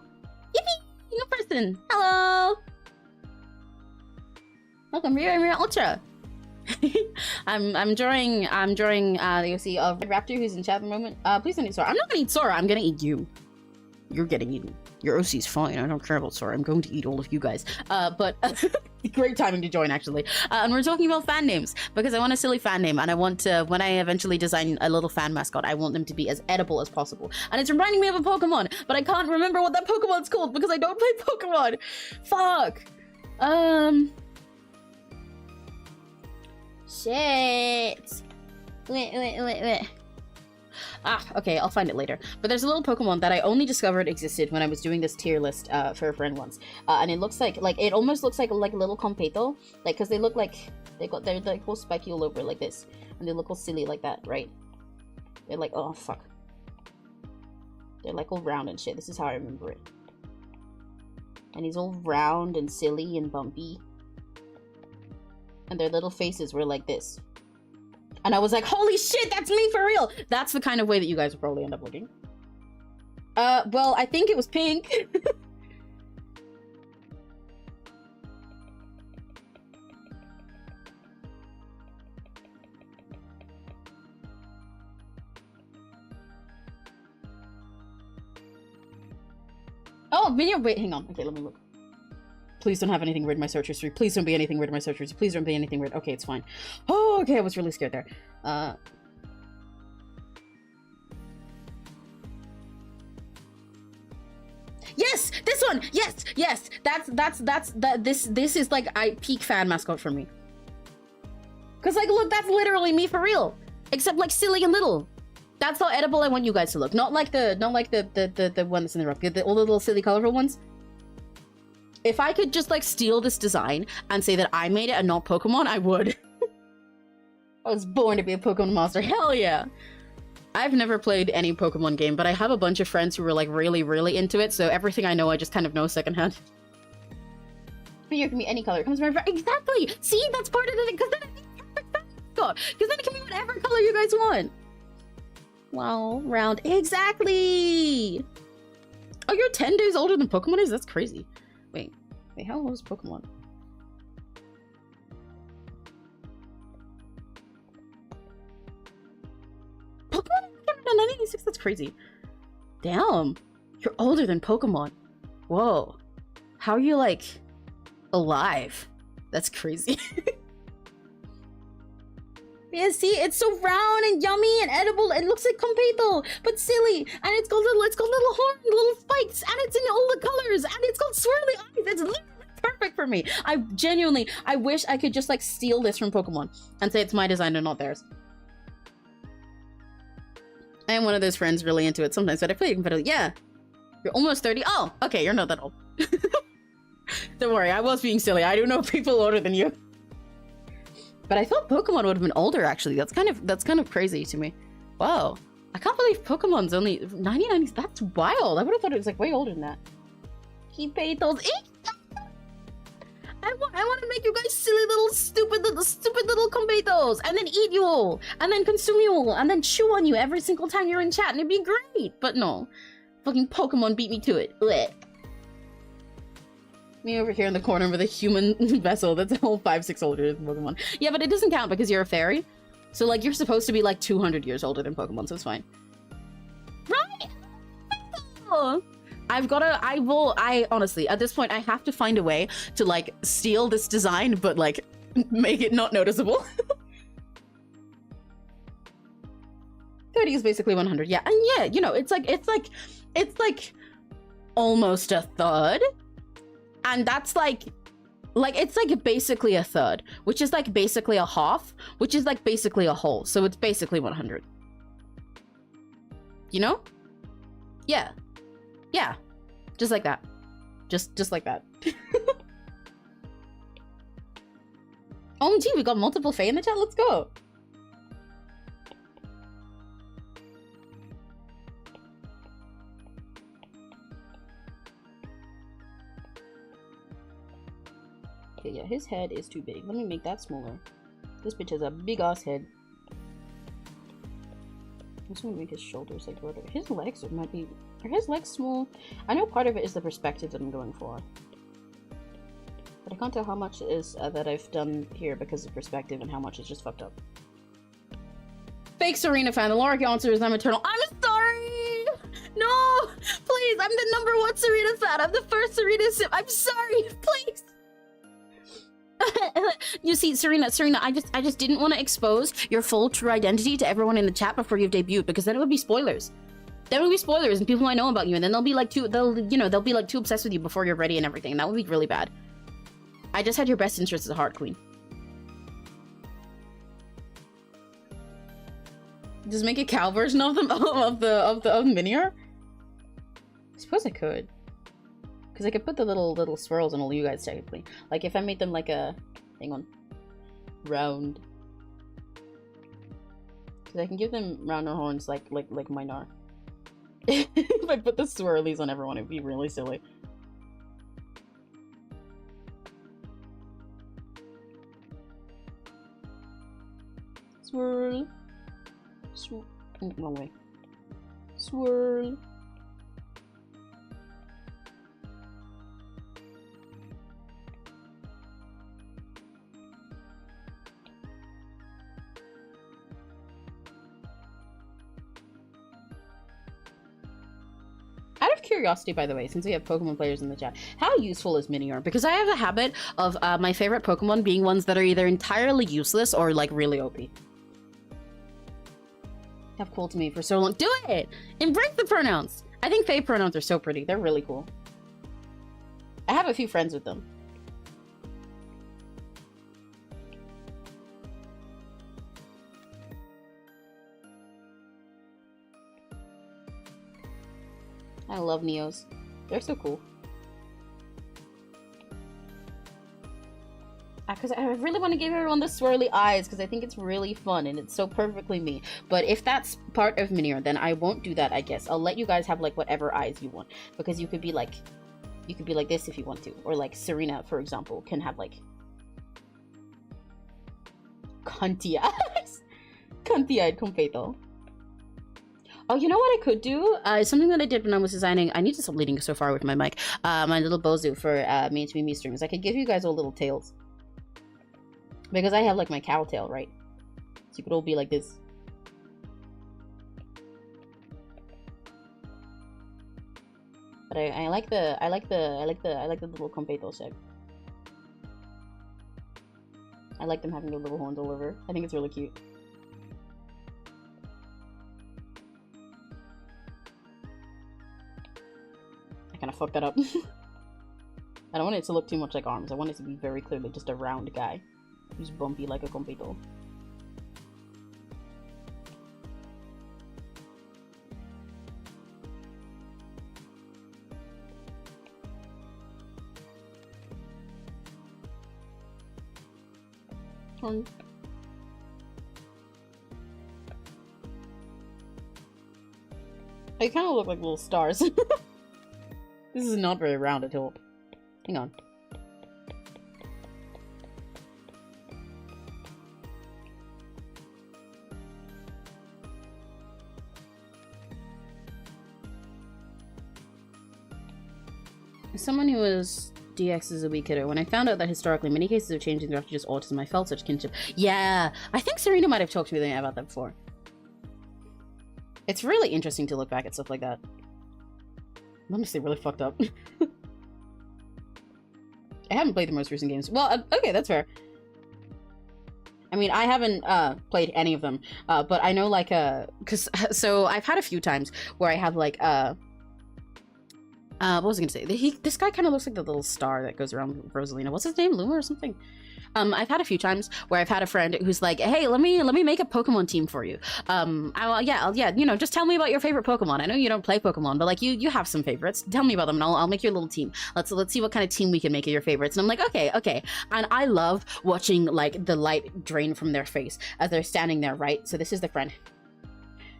Yippee! New person. Hello. Welcome, Rira Ultra. I'm drawing the OC of Red Raptor who's in chat at the moment. Please don't eat Sora. I'm not gonna eat Sora. I'm gonna eat you. You're getting eaten. Your OC's fine. I don't care about Sora. I'm going to eat all of you guys. But great timing to join, actually. And we're talking about fan names because I want a silly fan name, and I want to, when I eventually design a little fan mascot, I want them to be as edible as possible. And it's reminding me of a Pokemon, but I can't remember what that Pokemon's called because I don't play Pokemon. Fuck. Shit. Wait. Ah, okay, I'll find it later. But there's a little Pokemon that I only discovered existed when I was doing this tier list for a friend once. And it looks like it almost looks like a little Competo. Like, because they look like, they're like all spiky all over like this. And they look all silly like that, right? They're like, oh, fuck. They're like all round and shit. This is how I remember it. And he's all round and silly and bumpy. And their little faces were like this. And I was like, holy shit, that's me for real! That's the kind of way that you guys will probably end up looking. Well, I think it was pink. Oh, video, wait, hang on. Okay, let me look. Please don't have anything weird in my search history. Please don't be anything weird in my search history. Please don't be anything weird. Okay, it's fine. Oh, okay, I was really scared there. Yes, this one. Yes, yes. This is like peak fan mascot for me. Cause like, look, that's literally me for real. Except like silly and little. That's how edible I want you guys to look. Not like the one that's in the rough. All the little silly colorful ones. If I could just like steal this design and say that I made it and not Pokemon, I would. I was born to be a Pokemon monster. Hell yeah. I've never played any Pokemon game, but I have a bunch of friends who were like really, really into it. So everything I know, I just kind of know secondhand. You can be any color. It comes from exactly. See, that's part of the thing. Because then it's perfect. Because then it can be whatever color you guys want. Wow, round. Exactly. Oh, you're 10 days older than Pokemon is? That's crazy. Wait, how old is Pokemon? Pokemon came out in 1986? That's crazy. Damn, you're older than Pokemon. Whoa. How are you, like, alive? That's crazy. Yeah, see, it's so round and yummy and edible. It looks like completo, but silly. And it's got little horns, little spikes, and it's in all the colors, and it's got swirly eyes. It's literally perfect for me. I wish I could just like steal this from Pokemon and say it's my design and not theirs. I am one of those friends really into it sometimes, but I play competitively. Yeah, you're almost 30. Oh, okay, you're not that old. Don't worry, I was being silly. I do know people older than you. But I thought Pokemon would have been older, actually. That's kind of crazy to me. Wow. I can't believe Pokemon's only 1990s. That's wild. I would have thought it was like way older than that. He paid those. I want to make you guys silly little stupid little completos and then eat you all and then consume you all and then chew on you every single time you're in chat and it'd be great. But no. Fucking Pokemon beat me to it. Blech. Me over here in the corner with a human vessel that's a whole 5-6 older than Pokemon. Yeah, but it doesn't count because you're a fairy. So, like, you're supposed to be, like, 200 years older than Pokemon, so it's fine. Right? Oh. I honestly, at this point, I have to find a way to, like, steal this design, but, like, make it not noticeable. 30 is basically 100, yeah. And yeah, you know, it's like almost a third. And that's like it's like basically a third, which is like basically a half, which is like basically a whole. So it's basically 100. You know? Yeah. Yeah. Just like that. Just like that. OMG, we got multiple Fae in the chat. Let's go. Okay, yeah, his head is too big. Let me make that smaller. This bitch has a big ass head. I'm just gonna make his shoulders like broader. His legs might be... Are his legs small? I know part of it is the perspective that I'm going for. But I can't tell how much it is that I've done here because of perspective and how much is just fucked up. Fake Serena fan. The Laura answer is I'm eternal. I'm sorry! No! Please, I'm the #1 Serena fan. I'm the first Serena sim. I'm sorry, please! You see, Serena, I just didn't want to expose your full true identity to everyone in the chat before you've debuted, because then it would be spoilers. Then it would be spoilers, and people might know about you, and then they'll be like too obsessed with you before you're ready and everything, and that would be really bad. I just had your best interests at heart, Queen. Just make a cow version of them of Minior? I suppose I could. Because I could put the little swirls on all you guys, technically. Like, if I made them like a... Hang on. Round. Because I can give them rounder horns like mine are. If I put the swirlies on everyone, it'd be really silly. Swirl. Wrong way. Swirl. Out of curiosity, by the way, since we have Pokemon players in the chat, how useful is Minior? Because I have a habit of my favorite Pokemon being ones that are either entirely useless or like really OP. Have cool to me for so long. Do it! Embrace the pronouns! I think fave pronouns are so pretty. They're really cool. I have a few friends with them. I love Neos. They're so cool. Because I really want to give everyone the swirly eyes because I think it's really fun and it's so perfectly me. But if that's part of Minior, then I won't do that, I guess. I'll let you guys have like whatever eyes you want. Because you could be like this if you want to. Or like Serena, for example, can have like cunty eyes. Cunty-eyed completo. Oh, you know what I could do? Something that I did when I was designing. I need to stop leaning so far with my mic. My little bozu for me to be me streams. I could give you guys all little tails. Because I have like my cow tail, right? So you could all be like this. But I like the little completo shape. I like them having their little horns all over. I think it's really cute. I kind of fucked that up. I don't want it to look too much like arms. I want it to be very clearly just a round guy who's bumpy like a completo. Oh, they kind of look like little stars. This is not very round at all. Hang on. As someone who was DX as a wee kiddo, when I found out that historically many cases of changing after just autism, I felt such kinship. Yeah, I think Serena might have talked to me about that before. It's really interesting to look back at stuff like that. I'm honestly really fucked up. I haven't played the most recent games. Well, okay, that's fair. I mean, I haven't played any of them, but I know like so I've had a few times where I have like what was I gonna say? This guy kind of looks like the little star that goes around Rosalina. What's his name? Luma or something? I've had a few times where I've had a friend who's like, hey, let me make a Pokemon team for you. Yeah, you know, just tell me about your favorite Pokemon. I know you don't play Pokemon, but like you have some favorites. Tell me about them and I'll make your little team. Let's see what kind of team we can make of your favorites. And I'm like, okay. And I love watching like the light drain from their face as they're standing there, right? So this is the friend.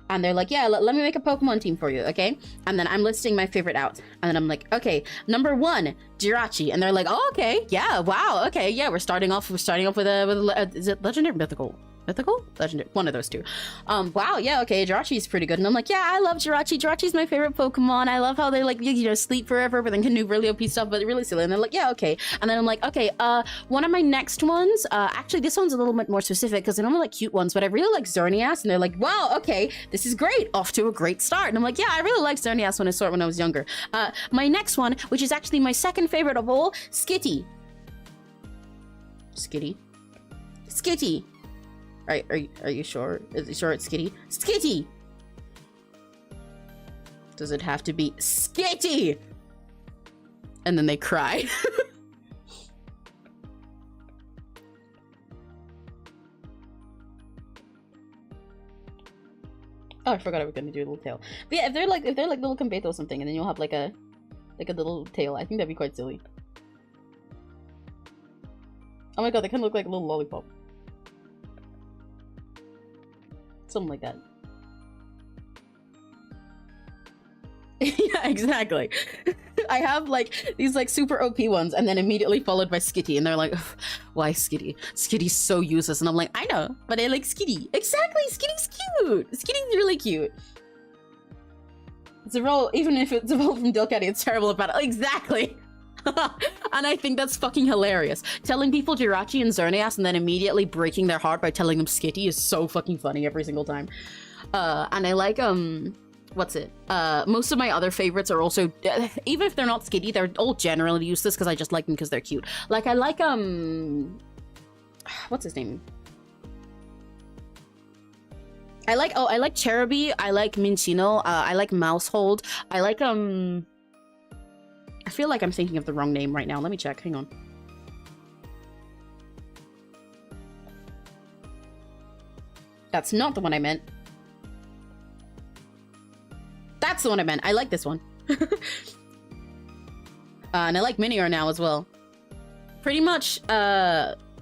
And they're like, yeah, let me make a Pokemon team for you, okay? And then I'm listing my favorite out. And then I'm like, okay, number 1, Jirachi. And they're like, oh, okay, yeah, wow, okay, yeah, we're starting off with a is it legendary, mythical? Mythical? Legendary, one of those two. Wow, yeah, okay, Jirachi's pretty good. And I'm like, yeah, I love Jirachi. Jirachi's my favorite Pokemon. I love how they like, you know, sleep forever, but then can do really OP stuff, but really silly. And they're like, yeah, okay. And then I'm like, okay, one of my next ones, actually this one's a little bit more specific because I don't like cute ones, but I really like Xerneas. And they're like, wow, okay, this is great. Off to a great start. And I'm like, yeah, I really liked Xerneas when I was younger. My next one, which is actually my second favorite of all, Skitty. Skitty. Right, are you sure? Is you sure it's Skitty? Skitty! Does it have to be Skitty? And then they cry. Oh, I forgot I was gonna do a little tail. But yeah, if they're like little Completo or something, and then you'll have like a little tail, I think that'd be quite silly. Oh my god, they kind of look like a little lollipop. Something like that. Yeah, exactly. I have like these like super OP ones and then immediately followed by Skitty, and they're like, why Skitty? Skitty's so useless. And I'm like, I know, but I like Skitty. Exactly, Skitty's cute. Skitty's really cute. It's a role, even if it's a role from Dilcatty, it's terrible about it. Exactly. And I think that's fucking hilarious. Telling people Jirachi and Xerneas and then immediately breaking their heart by telling them Skitty is so fucking funny every single time. And I like, what's it? Most of my other favorites are also, even if they're not Skitty, they're all generally useless because I just like them because they're cute. Like, I like, what's his name? I like Cherubi, I like Minchino, I like Mousehold, I like, I feel like I'm thinking of the wrong name right now. Let me check. Hang on. That's not the one I meant. That's the one I meant. I like this one. And I like Minior now as well. Pretty much,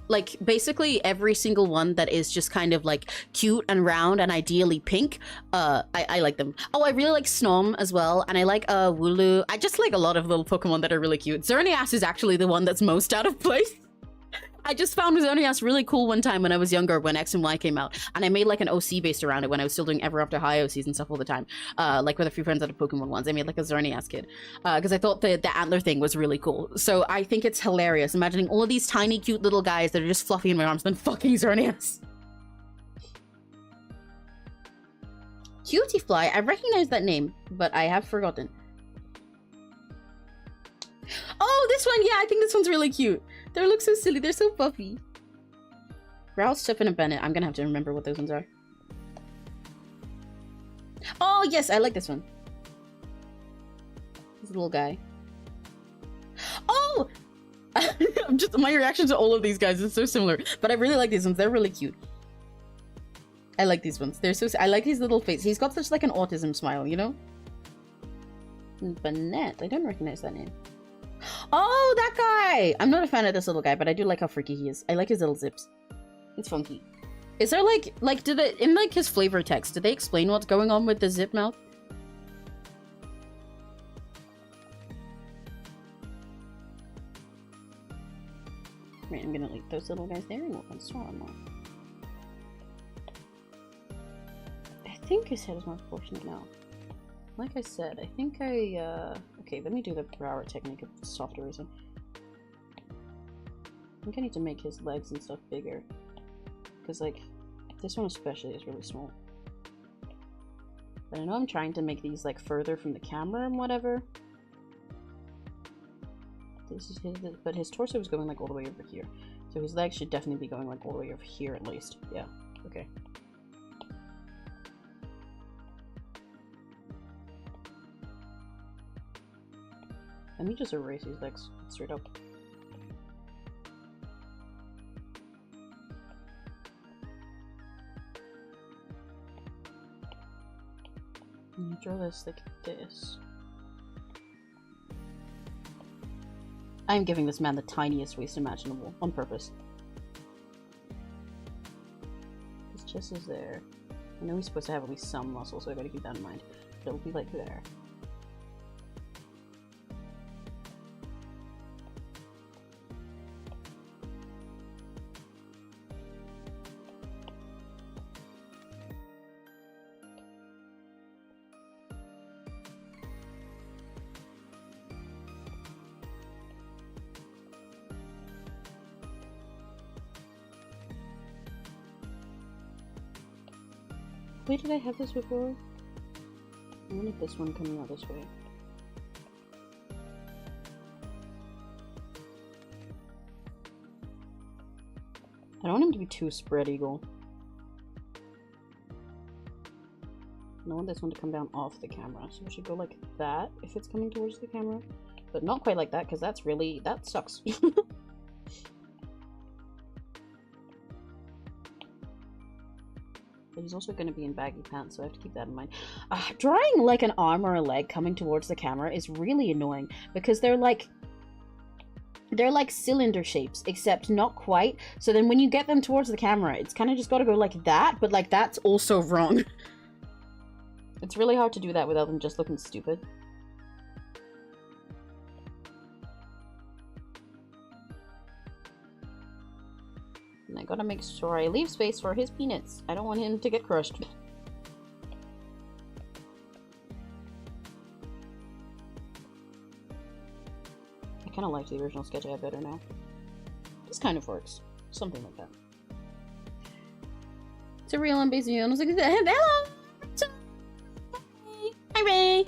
like, basically every single one that is just kind of, like, cute and round and ideally pink, I like them. Oh, I really like Snom as well, and I like, Wooloo. I just like a lot of little Pokemon that are really cute. Xerneas is actually the one that's most out of place. I just found Xerneas really cool one time when I was younger, when X and Y came out, and I made, like, an OC based around it when I was still doing Ever After High OCs and stuff all the time, like, with a few friends that had Pokemon ones. I made, like, a Xerneas kid, because I thought the antler thing was really cool. So I think it's hilarious, imagining all of these tiny, cute little guys that are just fluffy in my arms, then fucking Xerneas. Cutiefly, I recognize that name, but I have forgotten. Oh, this one, yeah, I think this one's really cute. They look so silly, they're so puffy. Rouse, Stiffin, and Bennett. I'm gonna have to remember what those ones are. Oh, yes, I like this one. This little guy. Oh! Just my reaction to all of these guys is so similar, but I really like these ones. They're really cute. I like these ones. They're so... I like his little face. He's got such like an autism smile, you know? Bennett. I don't recognize that name. Oh, that guy! I'm not a fan of this little guy, but I do like how freaky he is. I like his little zips. It's funky. Is there like, did it, in like his flavor text, did they explain what's going on with the zip mouth? Right, I'm gonna leave those little guys there and we'll install them more. I think his head is more proportionate now. Like I said, I think okay, let me do the per hour technique of soft erosion. I think I need to make his legs and stuff bigger. Because, like, this one especially is really small. But I know I'm trying to make these, like, further from the camera and whatever. This is his, but his torso is going, like, all the way over here. So his legs should definitely be going, like, all the way over here at least. Yeah, okay. Let me just erase these legs straight up. Let me draw this like this. I'm giving this man the tiniest waist imaginable, on purpose. His chest is there. I know he's supposed to have at least some muscle, so I gotta keep that in mind. But it'll be like there. Wait, did I have this before? I wanted this one coming out this way. I don't want him to be too spread eagle. I want this one to come down off the camera, so we should go like that if it's coming towards the camera. But not quite like that, because that's really... that sucks. But he's also going to be in baggy pants, so I have to keep that in mind. Drawing like an arm or a leg coming towards the camera is really annoying, because they're like cylinder shapes, except not quite. So then when you get them towards the camera, it's kind of just got to go like that, but like that's also wrong. It's really hard to do that without them just looking stupid. I gotta make sure I leave space for his peanuts. I don't want him to get crushed. I kind of like the original sketch I have better now. This kind of works. Something like that. It's a real and basic. Hello! Hi, Ray!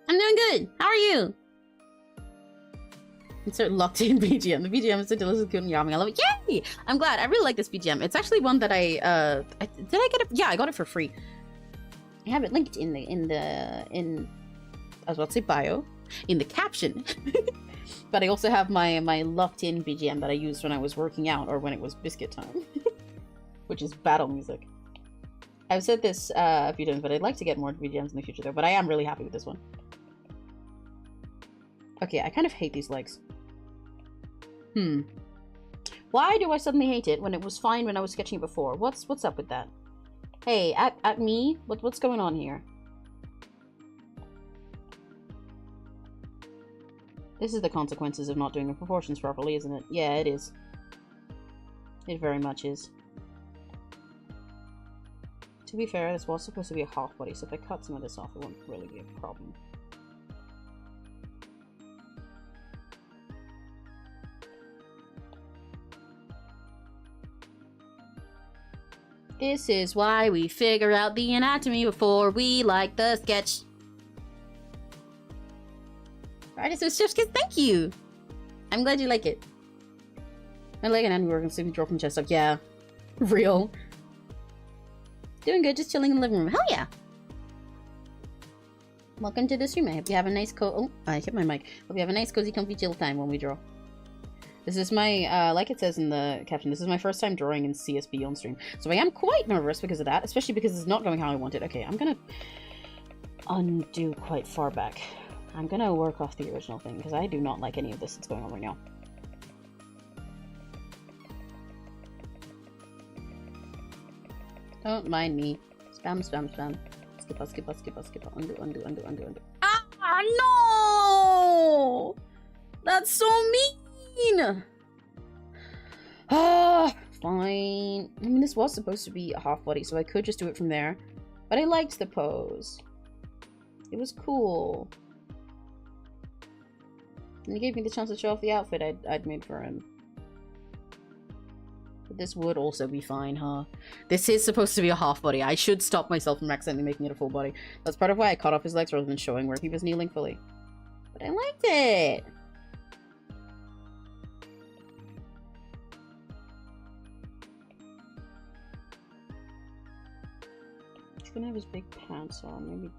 I'm doing good! How are you? Insert locked in BGM. The BGM is so delicious, good and yummy. I love it. Yay! I'm glad. I really like this BGM. It's actually one that did I get it? Yeah, I got it for free. I have it linked in I was about to say bio, in the caption. But I also have my locked in BGM that I used when I was working out or when it was biscuit time. Which is battle music. I've said this a few times, but I'd like to get more BGMs in the future though, but I am really happy with this one. Okay, I kind of hate these legs. Why do I suddenly hate it when it was fine when I was sketching it before? What's up with that? Hey, at me? What's going on here? This is the consequences of not doing the proportions properly, isn't it? Yeah, it is. It very much is. To be fair, this was supposed to be a half body, so if I cut some of this off, it won't really be a problem. This is why we figure out the anatomy before we like the sketch. Alright, so Chef's Kiss, thank you! I'm glad you like it. My leg and anatomy work and sleeping draw from chest up. Yeah. Real. Doing good, just chilling in the living room. Hell yeah! Welcome to the stream. I hope you have a nice oh, I hit my mic. Hope you have a nice cozy comfy chill time when we draw. This is my, like it says in the caption, this is my first time drawing in CSP on stream. So I am quite nervous because of that, especially because it's not going how I want it. Okay, I'm gonna undo quite far back. I'm gonna work off the original thing because I do not like any of this that's going on right now. Don't mind me. Spam, spam, spam. Skip, skip, skip, skip. Undo, undo, undo, undo, undo. Ah, no! That's so mean! Ah, fine. I mean, this was supposed to be a half body, so I could just do it from there. But I liked the pose. It was cool. And he gave me the chance to show off the outfit I'd made for him. But this would also be fine, huh? This is supposed to be a half body. I should stop myself from accidentally making it a full body. That's part of why I cut off his legs rather than showing where he was kneeling fully. But I liked it! He's gonna have his big pants on. Maybe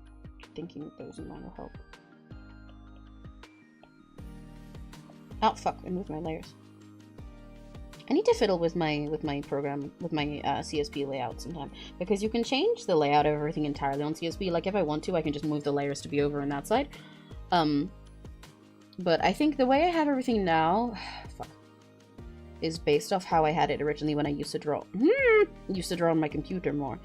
thinking that those in mine will help. Oh fuck! I moved my layers. I need to fiddle with my program, with my CSP layout sometime, because you can change the layout of everything entirely on CSP. Like if I want to, I can just move the layers to be over on that side. But I think the way I have everything now, fuck, is based off how I had it originally when I used to draw. Used to draw on my computer more.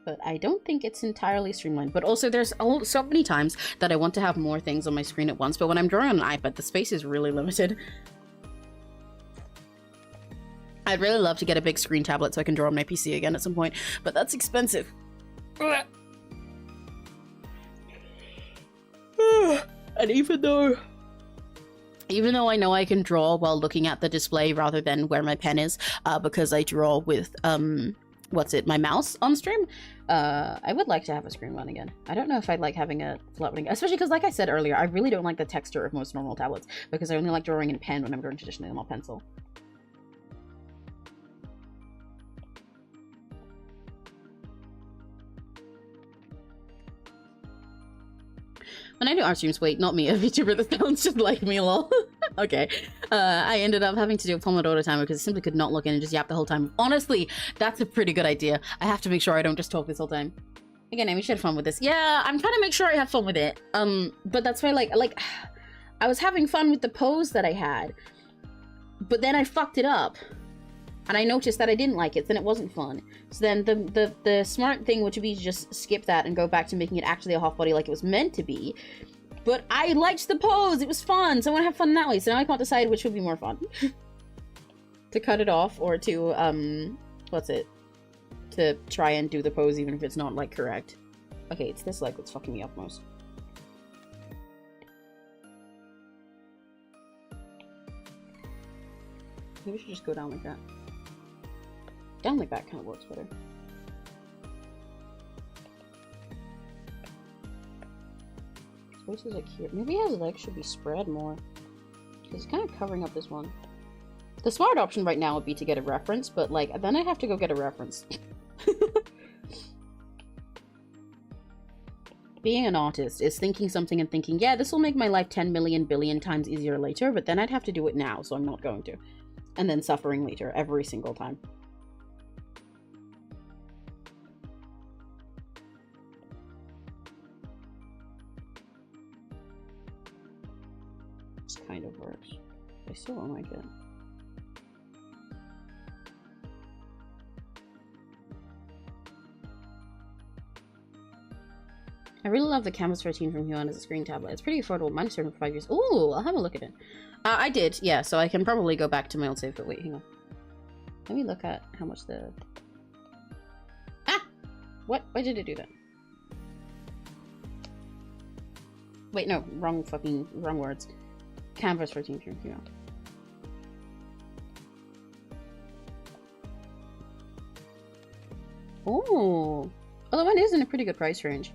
But I don't think it's entirely streamlined. But also there's so many times that I want to have more things on my screen at once, but when I'm drawing on an iPad, the space is really limited. I'd really love to get a big screen tablet so I can draw on my PC again at some point, but that's expensive. And even though I know I can draw while looking at the display rather than where my pen is, because I draw with, my mouse on stream, I would like to have a screen one again. I don't know if I'd like having a flat one again, especially because, like I said earlier, I really don't like the texture of most normal tablets, because I only like drawing in pen when I'm drawing traditionally on a pencil. When I do art streams, wait, not me, a VTuber that sounds just like me, lol. Okay. I ended up having to do a Pomodoro timer because I simply could not look in and just yap the whole time. Honestly, that's a pretty good idea. I have to make sure I don't just talk this whole time. Again, Amy, you should have fun with this. Yeah, I'm trying to make sure I have fun with it. But that's why, like, I was having fun with the pose that I had, but then I fucked it up. And I noticed that I didn't like it, then it wasn't fun. So then the smart thing would be to just skip that and go back to making it actually a half body like it was meant to be. But I liked the pose. It was fun. So I want to have fun that way. So now I can't decide which would be more fun. To cut it off or to, what's it? To try and do the pose even if it's not, like, correct. Okay, it's this leg that's fucking me up most. Maybe we should just go down like that. Down like that kind of works better. This is like here. Maybe his legs should be spread more. Because it's kind of covering up this one. The smart option right now would be to get a reference, but like, then I'd have to go get a reference. Being an artist is thinking something and thinking, yeah, this will make my life 10 million billion times easier later, but then I'd have to do it now, so I'm not going to. And then suffering later, every single time. This kind of works. I still don't like it. I really love the Canvas 13 from Huon as a screen tablet. It's pretty affordable. Mine is certain for 5 years. Ooh, I'll have a look at it. I did, yeah, so I can probably go back to my old save, but wait, hang on. Let me look at how much the... Ah! What? Why did it do that? Wait, no, wrong words. Canvas 13 from Huon. Ooh! Although mine is in a pretty good price range.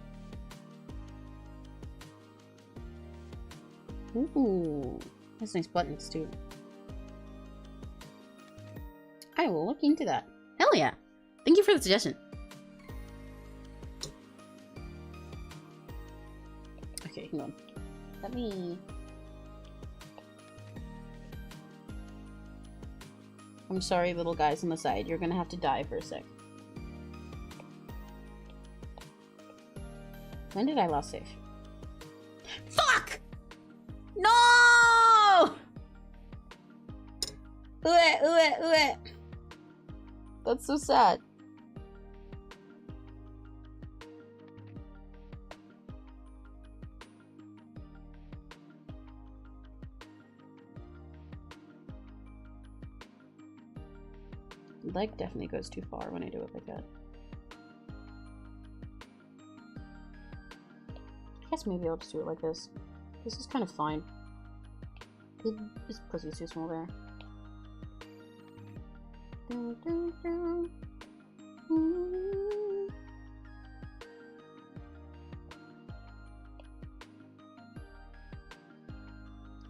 Ooh, that's nice buttons too. I will look into that. Hell yeah! Thank you for the suggestion. Okay, hang on. Let me... I'm sorry, little guys on the side. You're gonna have to die for a sec. When did I last save? Fuck! No! Ooh. That's so sad. Leg definitely goes too far when I do it like that. I guess maybe I'll just do it like this. This is kind of fine. This pussy's too small there.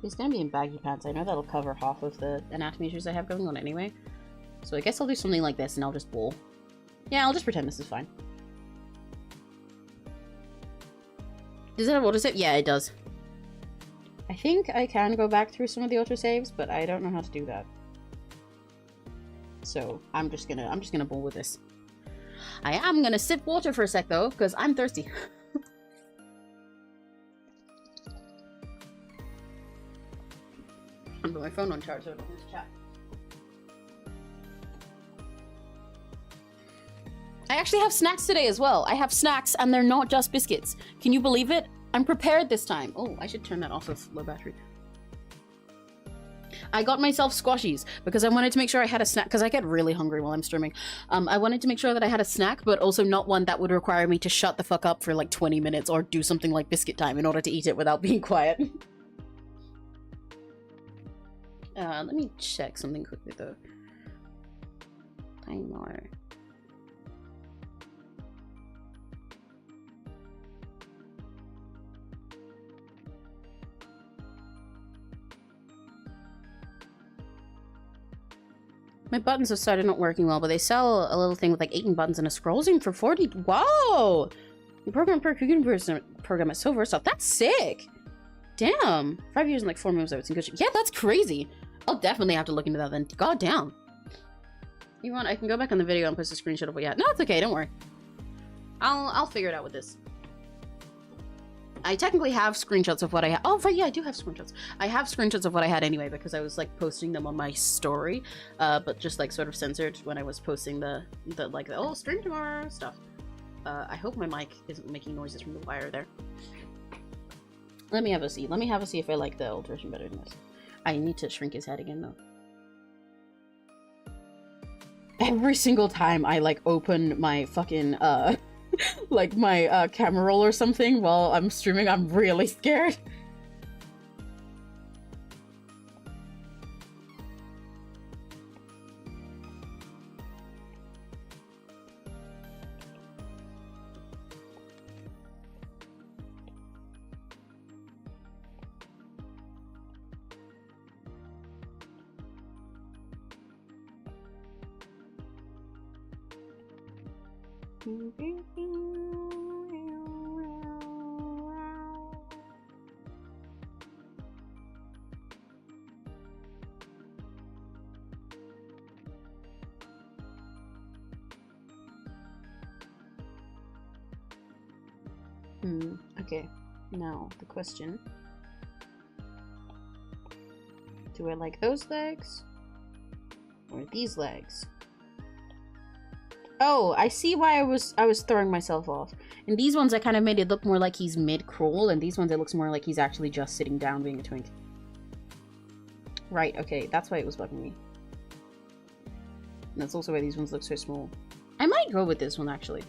He's gonna be in baggy pants. I know that'll cover half of the anatomy issues I have going on anyway. So I guess I'll do something like this and I'll just bowl. Yeah, I'll just pretend this is fine. Does it have autosave? Yeah, it does. I think I can go back through some of the autosaves, but I don't know how to do that. So I'm just gonna bowl with this. I am gonna sip water for a sec though, because I'm thirsty. I'm put my phone on charge so I don't lose chat. I actually have snacks today as well. I have snacks and they're not just biscuits. Can you believe it? I'm prepared this time. Oh, I should turn that off of low battery. I got myself squashies because I wanted to make sure I had a snack because I get really hungry while I'm streaming. I wanted to make sure that I had a snack, but also not one that would require me to shut the fuck up for like 20 minutes or do something like biscuit time in order to eat it without being quiet. Let me check something quickly though. Timer. My buttons have started not working well, but they sell a little thing with like 18 buttons and a scroll zoom for 40. Whoa! The program per program is so versatile. That's sick! Damn! 5 years and like 4 moves, I would think. Yeah, that's crazy! I'll definitely have to look into that then. God damn. You want? I can go back on the video and post a screenshot of what you had. No, it's okay, don't worry. I'll figure it out with this. I technically have screenshots of what I had. Oh, right, yeah, I do have screenshots. I have screenshots of what I had anyway because I was like posting them on my story, but just like sort of censored when I was posting the oh, stream tomorrow stuff. I hope my mic isn't making noises from the wire there. Let me have a see. Let me have a see if I like the old version better than this. I need to shrink his head again though. Every single time I like open my fucking like my camera roll or something while I'm streaming, I'm really scared. Okay, now the question. Do I like those legs? Or these legs? Oh, I see why I was throwing myself off. And these ones I kind of made it look more like he's mid-crawl, and these ones it looks more like he's actually just sitting down being a twink. Right, okay, that's why it was bugging me. And that's also why these ones look so small. I might go with this one, actually.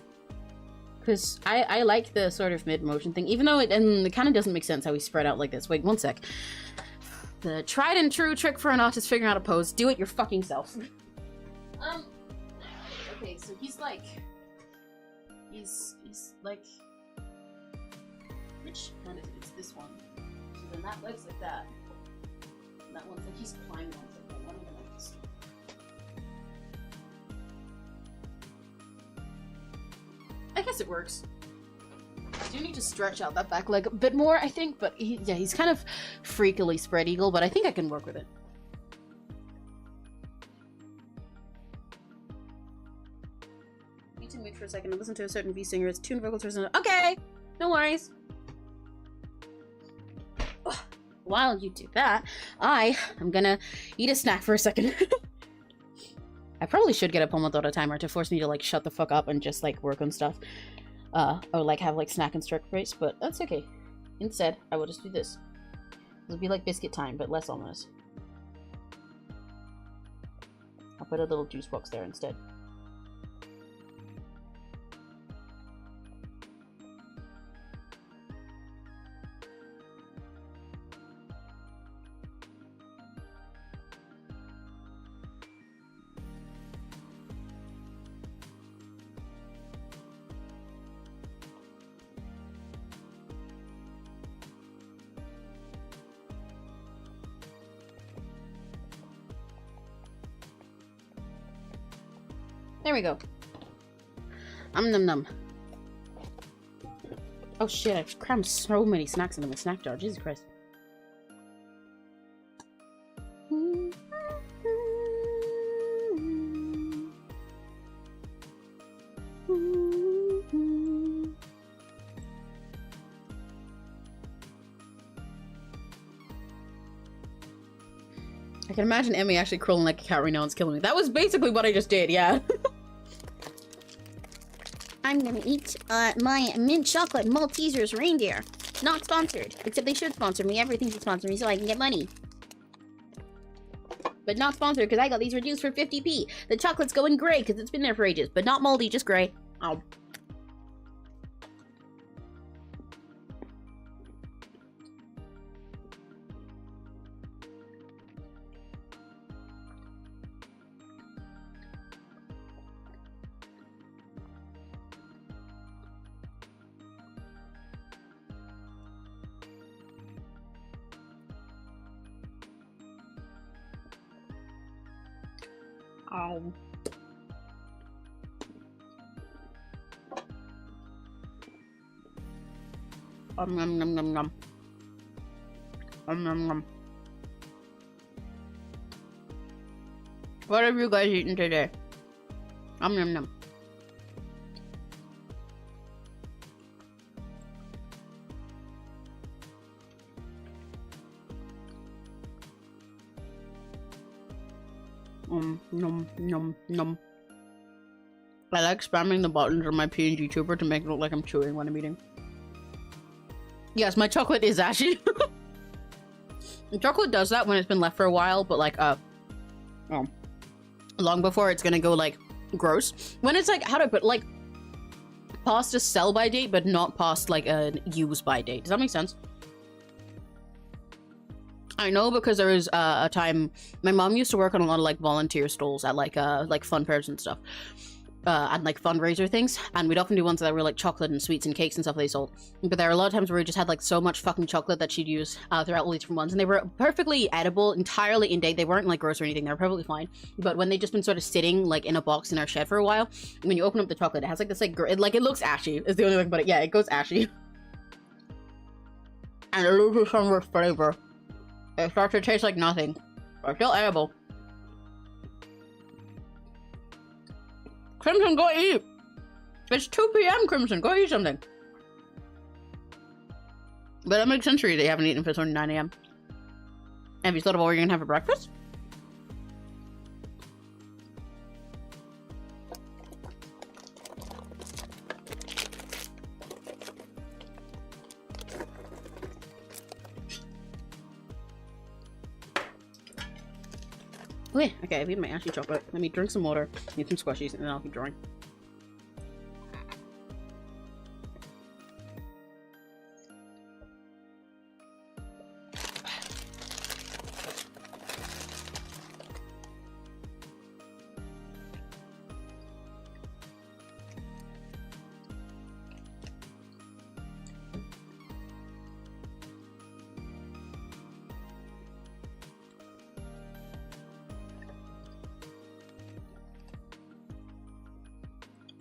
Because I like the sort of mid-motion thing, even though it kind of doesn't make sense how we spread out like this. Wait, one sec. The tried and true trick for an artist figuring out a pose. Do it your fucking self. Okay, so he's like... He's like... Which one is it? It's this one. So then that leg's like that. And that one's like he's climbing on something. One of them like this. I guess it works. I do need to stretch out that back leg a bit more, I think, but yeah, he's kind of freakily spread eagle, but I think I can work with it. Need to mute for a second and listen to a certain V singer. It's tuned vocals or something. Okay! No worries. While you do that, I am gonna eat a snack for a second. I probably should get a Pomodoro timer to force me to like shut the fuck up and just like work on stuff. Or like have like snack and stroke breaks, but that's okay. Instead, I will just do this. It'll be like biscuit time, but less ominous. I'll put a little juice box there instead. There we go. Num num. Oh shit, I've crammed so many snacks into my snack jar. Jesus Christ. I can imagine Emmy actually crawling like a cat right now and killing me. That was basically what I just did, yeah. I'm gonna eat my mint chocolate Maltesers reindeer. Not sponsored, except they should sponsor me. Everything should sponsor me so I can get money. But not sponsored because I got these reduced for 50p. The chocolate's going gray because it's been there for ages, but not moldy, just gray. Oh. Oh. Nom nom nom nom. Nom nom. What have you guys eaten today? Nom nom nom. Nom nom nom. I like spamming the buttons on my PNGTUBER to make it look like I'm chewing when I'm eating. Yes, my chocolate is ashy. Chocolate does that when it's been left for a while, but like, long before it's gonna go like gross. When it's like, how do I put, like, past a sell by date, but not past like a use by date. Does that make sense? I know because there was a time my mom used to work on a lot of like volunteer stalls at like fun fairs and stuff, and like fundraiser things, and we'd often do ones that were like chocolate and sweets and cakes and stuff they sold. But there were a lot of times where we just had like so much fucking chocolate that she'd use throughout all these different ones, and they were perfectly edible, entirely in date. They weren't like gross or anything. They were perfectly fine. But when they just been sort of sitting like in a box in our shed for a while, when you open up the chocolate, it has like this like it looks ashy. Is the only way I can put it. Yeah, it goes ashy, and it loses some of its flavor. It starts to taste like nothing, but still edible. Crimson, go eat! It's 2 p.m. Crimson, go eat something. But that makes sense for you that you haven't eaten if it's only 9 a.m. Have you thought about what you're gonna have for breakfast? Okay, I've eaten my ashy chocolate. Let me drink some water, eat some squishies, and then I'll keep drawing.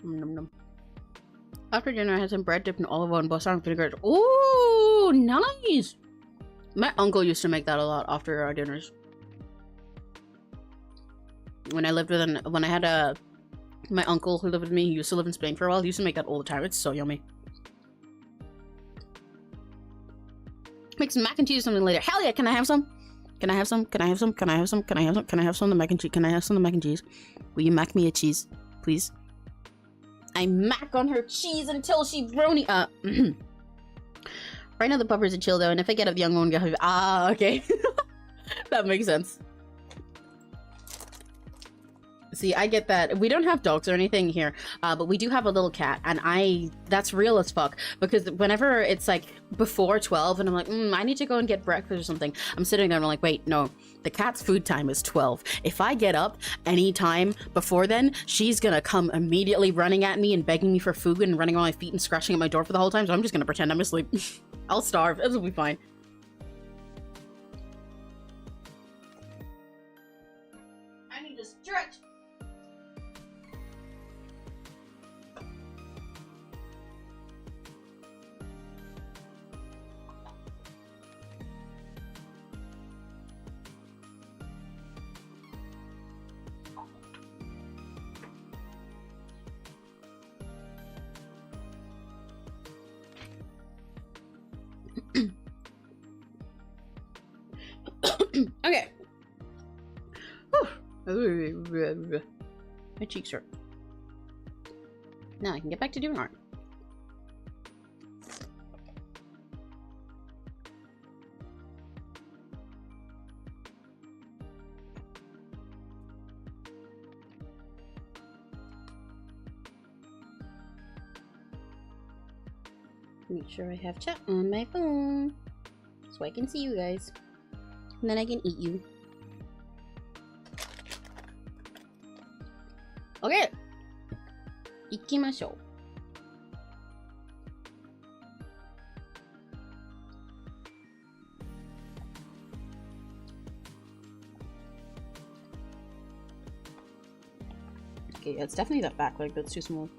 Nom, nom. After dinner, I had some bread dipped in olive oil and balsamic vinegar. Ooh, nice! My uncle used to make that a lot after our dinners. When I lived with when I had my uncle who lived with me, he used to live in Spain for a while. He used to make that all the time. It's so yummy. Make some mac and cheese or something later. Hell yeah! Can I have some? Can I have some? Can I have some? Can I have some? Can I have some? Can I have some of the mac and cheese? Can I have some of the mac and cheese? Will you mac me a cheese, please? I mac on her cheese until she brony. Right now the puppers are chill though, and if I get up, the young one go. Ah, okay, that makes sense. See, I get that. We don't have dogs or anything here, but we do have a little cat, and that's real as fuck, because whenever it's like before 12 and I'm like, I need to go and get breakfast or something, I'm sitting there and I'm like, wait, no, the cat's food time is 12. If I get up any time before then, she's gonna come immediately running at me and begging me for food and running on my feet and scratching at my door for the whole time, so I'm just gonna pretend I'm asleep. I'll starve. It'll be fine. I need to stretch. Okay. My cheeks hurt. Now I can get back to doing art. Make sure I have chat on my phone so I can see you guys. And then I can eat you. Okay. Ikimashou. Okay, it's definitely that back leg that's too small.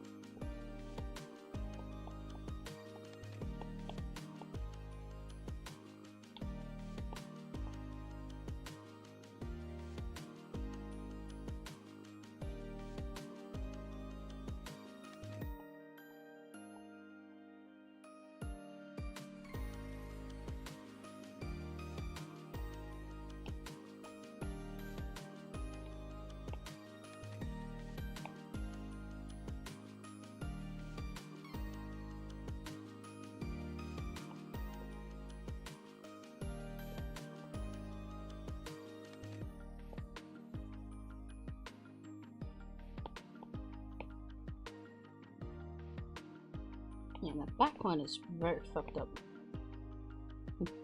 And the back one is very fucked up.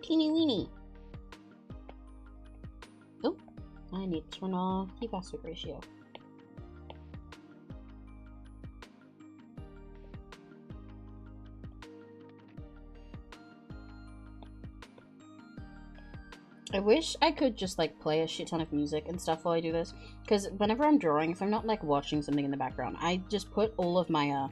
Teeny weeny. Oh, I need to turn off the aspect ratio. I wish I could just like play a shit ton of music and stuff while I do this, because whenever I'm drawing, if I'm not like watching something in the background, I just put all of my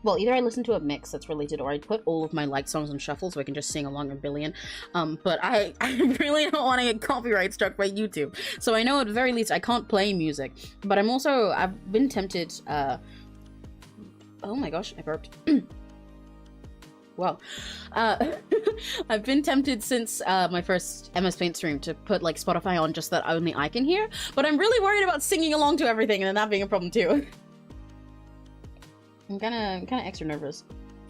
well, either I listen to a mix that's related, or I put all of my liked songs on shuffle so I can just sing along a billion. But I really don't want to get copyright struck by YouTube, so I know at the very least I can't play music. But I've been tempted. Oh my gosh, I burped. Well, I've been tempted since my first MS Paint stream to put like Spotify on just that only I can hear, but I'm really worried about singing along to everything and then that being a problem too. I'm kind of extra nervous.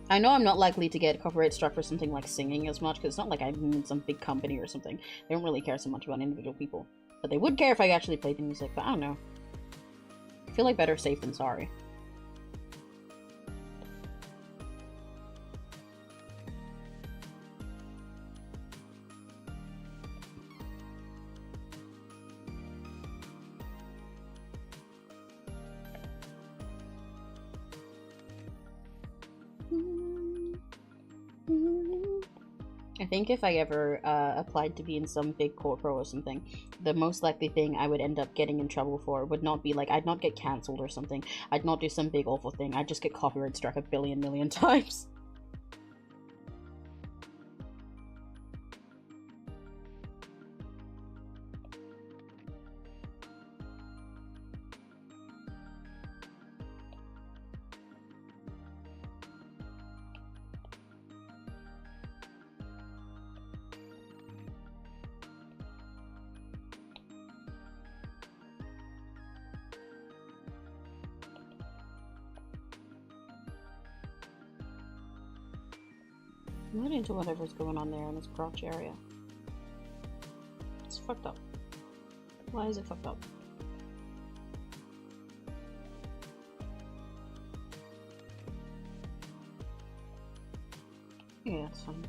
I know I'm not likely to get copyright struck for something like singing as much, because it's not like I'm in some big company or something. They don't really care so much about individual people, but they would care if I actually played the music. But I don't know. I feel like better safe than sorry. I think if I ever applied to be in some big corporate or something, the most likely thing I would end up getting in trouble for would not be like, I'd not get cancelled or something. I'd not do some big awful thing. I'd just get copyright struck a billion million times. I'm not into whatever's going on there in this crotch area. It's fucked up. Why is it fucked up? Yeah, that's fine.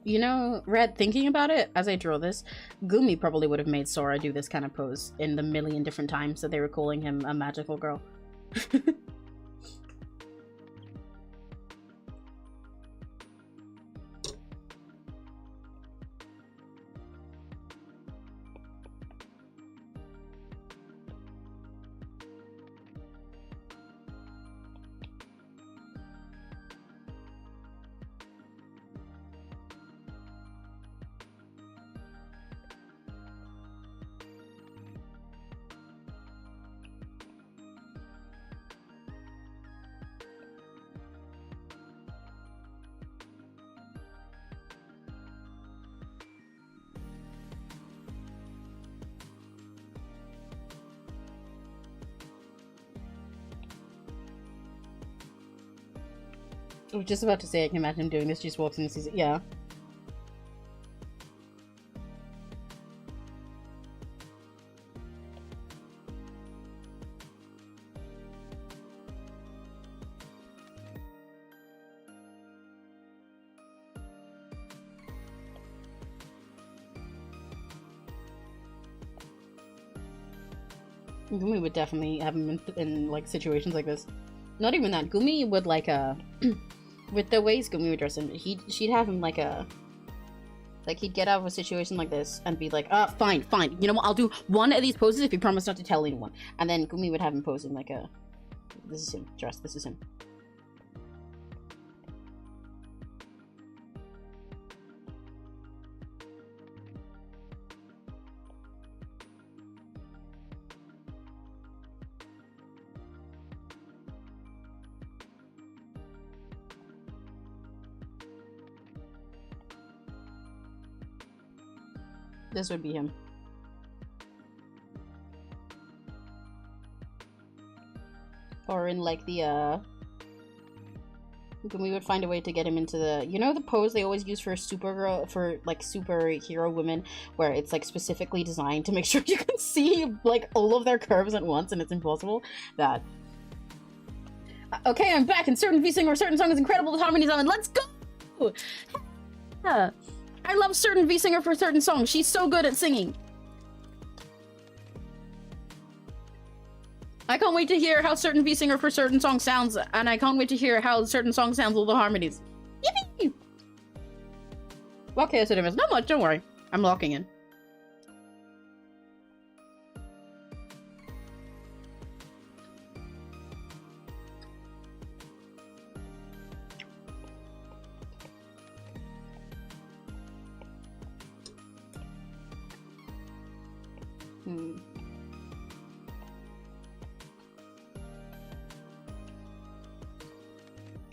You know, Red, thinking about it, as I draw this, Gumi probably would have made Sora do this kind of pose in the million different times that they were calling him a magical girl. I was just about to say, I can imagine him doing this, just walks in and sees it. Yeah. Gumi would definitely have him in like situations like this. Not even that. Gumi would like with the ways Gumi would dress him, she'd have him like he'd get out of a situation like this and be like, fine, you know what, I'll do one of these poses if you promise not to tell anyone. And then Gumi would have him posing like this is him, dress, this is him. This would be him. Or in like the then we would find a way to get him into the, you know, the pose they always use for Supergirl, for like superhero women, where it's like specifically designed to make sure you can see like all of their curves at once and it's impossible. That. Okay, I'm back, and certain V-Singer or certain song is incredible with harmonies on it. Let's go! Yeah. I love certain V-Singer for certain songs. She's so good at singing. I can't wait to hear how certain V-Singer for certain song sounds, and I can't wait to hear how certain song sounds with the harmonies. Yippee! What chaos it is? Not much, don't worry. I'm locking in.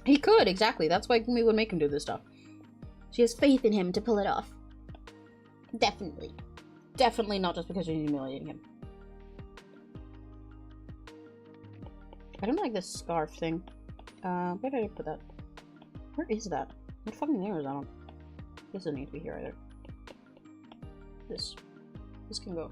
He could, exactly. That's why we would make him do this stuff. She has faith in him to pull it off. Definitely. Definitely not just because she's humiliating him. I don't like this scarf thing. Where did I put that? Where is that? What fucking layer is that on? This doesn't need to be here either. This can go.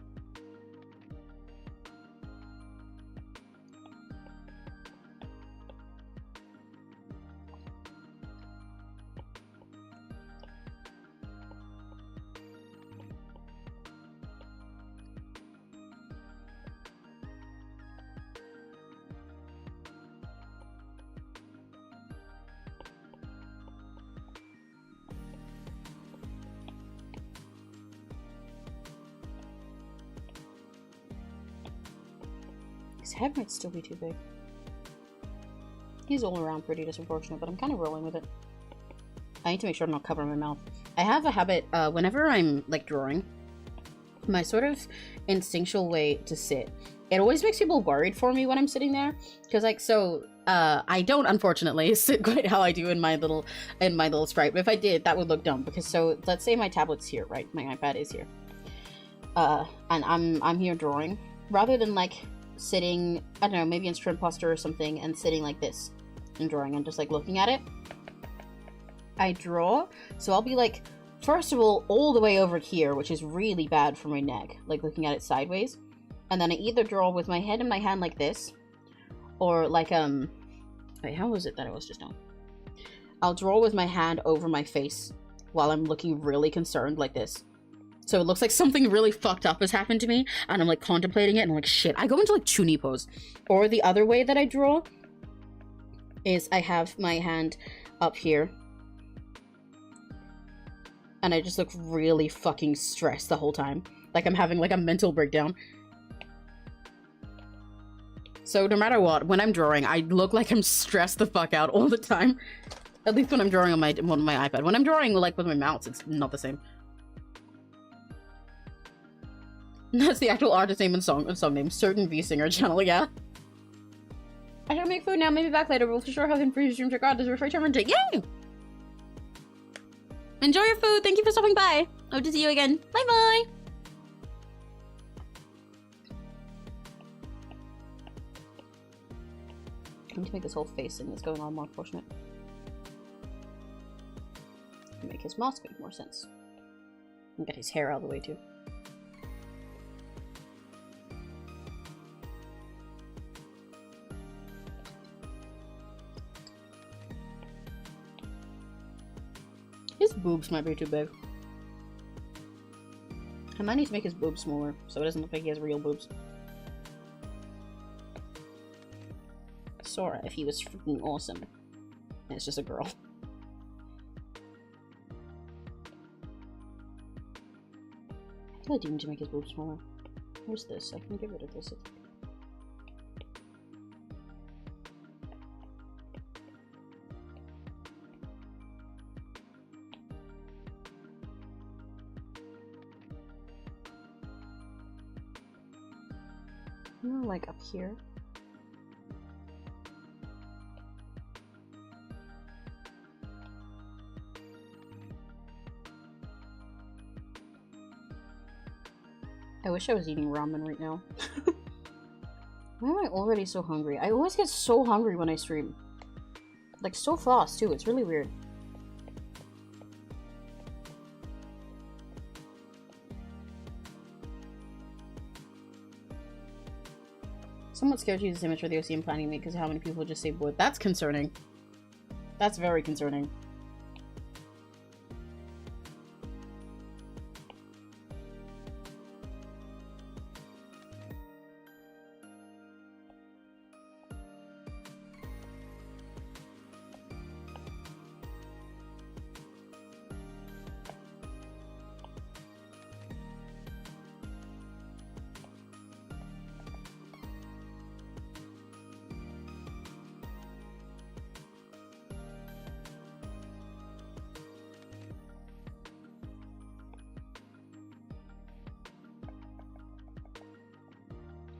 His head might still be too big. He's all around pretty unfortunate, but I'm kind of rolling with it. I need to make sure I'm not covering my mouth. I have a habit, whenever I'm, like, drawing, my sort of instinctual way to sit, it always makes people worried for me when I'm sitting there. Because, like, so, I don't, unfortunately, sit quite how I do in my little sprite. But if I did, that would look dumb. Because, so, let's say my tablet's here, right? My iPad is here. And I'm here drawing. Rather than, like, sitting, I don't know, maybe in sprint posture or something, and sitting like this and drawing and just like looking at it, I draw. So I'll be like, first of all the way over here, which is really bad for my neck, like looking at it sideways, and then I either draw with my head in my hand like this, or like wait, how was it that I was just on? I'll draw with my hand over my face while I'm looking really concerned like this. So it looks like something really fucked up has happened to me, and I'm like contemplating it, and I'm like, shit. I go into like chuni pose. Or the other way that I draw is I have my hand up here, and I just look really fucking stressed the whole time. Like I'm having like a mental breakdown. So no matter what, when I'm drawing, I look like I'm stressed the fuck out all the time. At least when I'm drawing on my iPad. When I'm drawing like with my mouse, it's not the same. That's the actual artist name and song name. Certain V-Singer channel, yeah. I should make food now, maybe back later. We'll for sure have him free stream check out. There's a free time to yay! Enjoy your food. Thank you for stopping by. Hope to see you again. Bye bye. I need to make this whole face thing that's going on more proportionate. Make his mask make more sense. And get his hair out of the way too. His boobs might be too big. I might need to make his boobs smaller so it doesn't look like he has real boobs. Sora, if he was freaking awesome. And it's just a girl. I feel like I need to make his boobs smaller. Where's this? I can get rid of this. More like up here. I wish I was eating ramen right now. Why am I already so hungry? I always get so hungry when I stream. Like, so fast, too. It's really weird. Somewhat scared to use this image for the OC I'm planning to make because how many people just say wood. That's concerning. That's very concerning.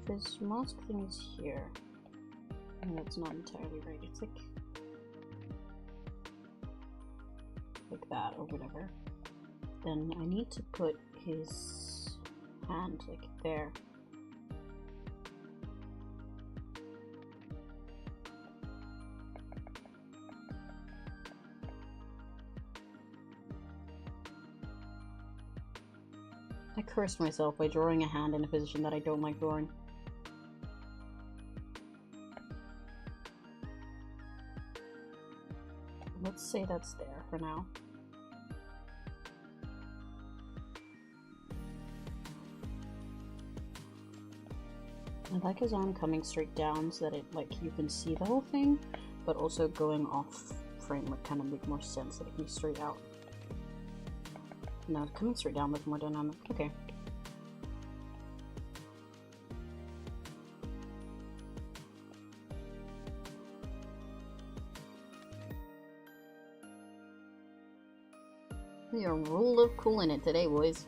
This mask thing is here. And that's not entirely right. It's like that or whatever. Then I need to put his hand like there. I cursed myself by drawing a hand in a position that I don't like drawing. Let's say that's there for now. I like his arm coming straight down so that it, like, you can see the whole thing, but also going off frame would kind of make more sense that it can be straight out. No, coming straight down looks more dynamic. Okay. We are rule of cool in it today, boys.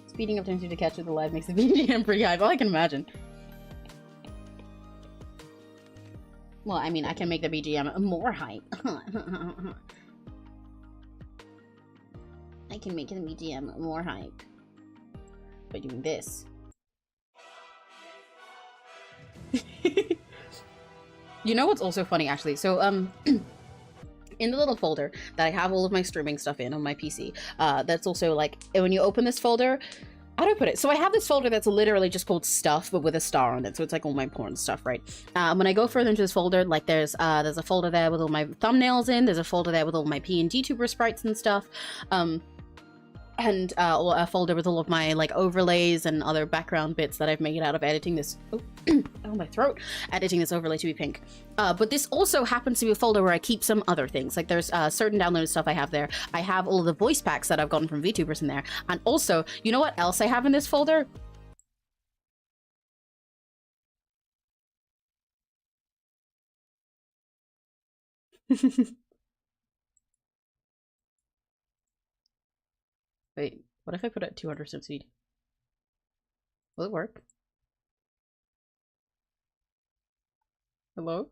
Speeding up time to catch with the live makes the VGEN pretty high, but I can imagine. Well, I mean, I can make the BGM more hype. I can make the BGM more hype by doing this. You know what's also funny, actually? So, in the little folder that I have all of my streaming stuff in on my PC, that's also like, when you open this folder, how do I put it? So I have this folder that's literally just called stuff, but with a star on it. So it's like all my porn stuff, right? When I go further into this folder, like there's a folder there with all my thumbnails in, there's a folder there with all my PNGTUBER sprites and stuff. And a folder with all of my like overlays and other background bits that I've made out of editing this oh my throat, editing this overlay to be pink. But this also happens to be a folder where I keep some other things. Like there's certain downloaded stuff I have there. I have all of the voice packs that I've gotten from VTubers in there. And also, you know what else I have in this folder? Wait, what if I put it at 200% speed? Will it work? Hello?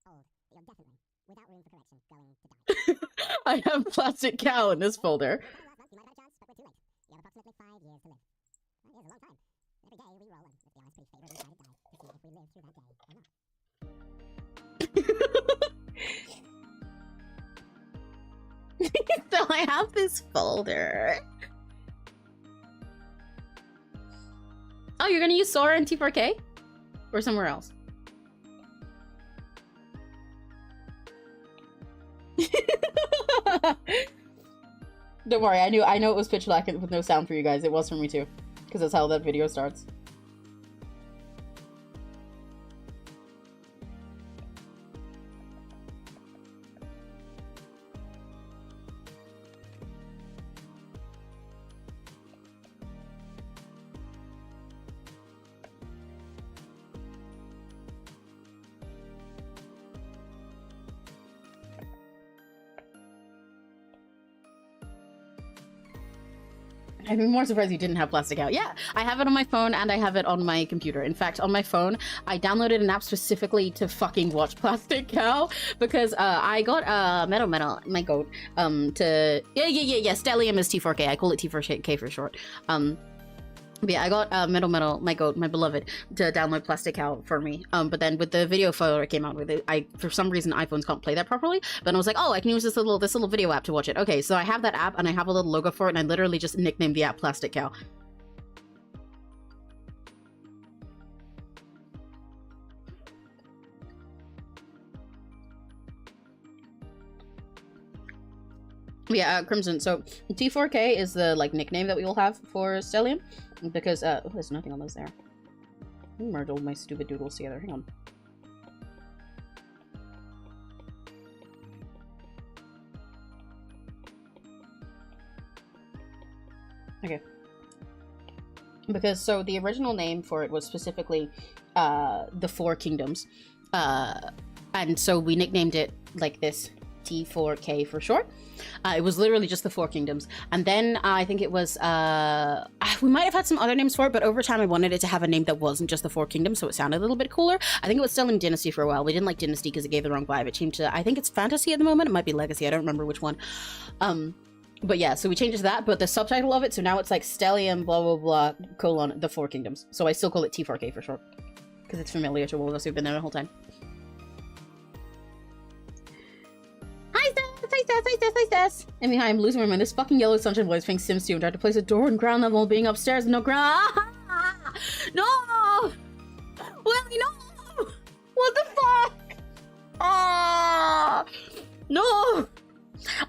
You're definitely, without room for correction, going to die. I have Plastic Cow in this folder. You might have had a chance, but we're too late. You have approximately 5 years to live. 5 years is a long time. Every day we roll and, let's be honest, pretty favorably try to die to see if we live through that day or not. So I have this folder. Oh, you're gonna use Sora and T4K? Or somewhere else? Don't worry, I know it was pitch black with no sound for you guys. It was for me too. Because that's how that video starts. I'd be more surprised you didn't have Plastic Cow. Yeah, I have it on my phone and I have it on my computer. In fact, on my phone, I downloaded an app specifically to fucking watch Plastic Cow because I got Metal, my goat, to yeah. Stellium is T4K. I call it T4K for short. But yeah, I got Metal, my goat, my beloved, to download Plastic Cow for me. But then with the video photo it came out with it, for some reason iPhones can't play that properly. But I was like, oh, I can use this little video app to watch it. Okay, so I have that app and I have a little logo for it, and I literally just nicknamed the app Plastic Cow. Yeah, Crimson. So T4K is the like nickname that we will have for Stellium, because there's nothing on those there. Let me merge all my stupid doodles together. Hang on. Okay. Because so the original name for it was specifically the Four Kingdoms, and so we nicknamed it like this, T4K for short. It was literally just the Four Kingdoms, and then I think it was we might have had some other names for it, but over time I wanted it to have a name that wasn't just the Four Kingdoms, so it sounded a little bit cooler. I think it was still in Dynasty for a while. We didn't like Dynasty because it gave the wrong vibe. It changed to, I think it's Fantasy at the moment. It might be Legacy. I don't remember which one. But yeah, so we changed it to that, but the subtitle of it, so now it's like Stellium blah blah blah colon the Four Kingdoms. So I still call it T4K for short because it's familiar to all of us who've been there the whole time. Hi, Stas! I mean, hi, I'm losing my mind. This fucking Yellow Sunshine boy is playing Sims 2 and tried to place a door on ground level being upstairs. No ground. No! Willie, no! What the fuck? Ah! No!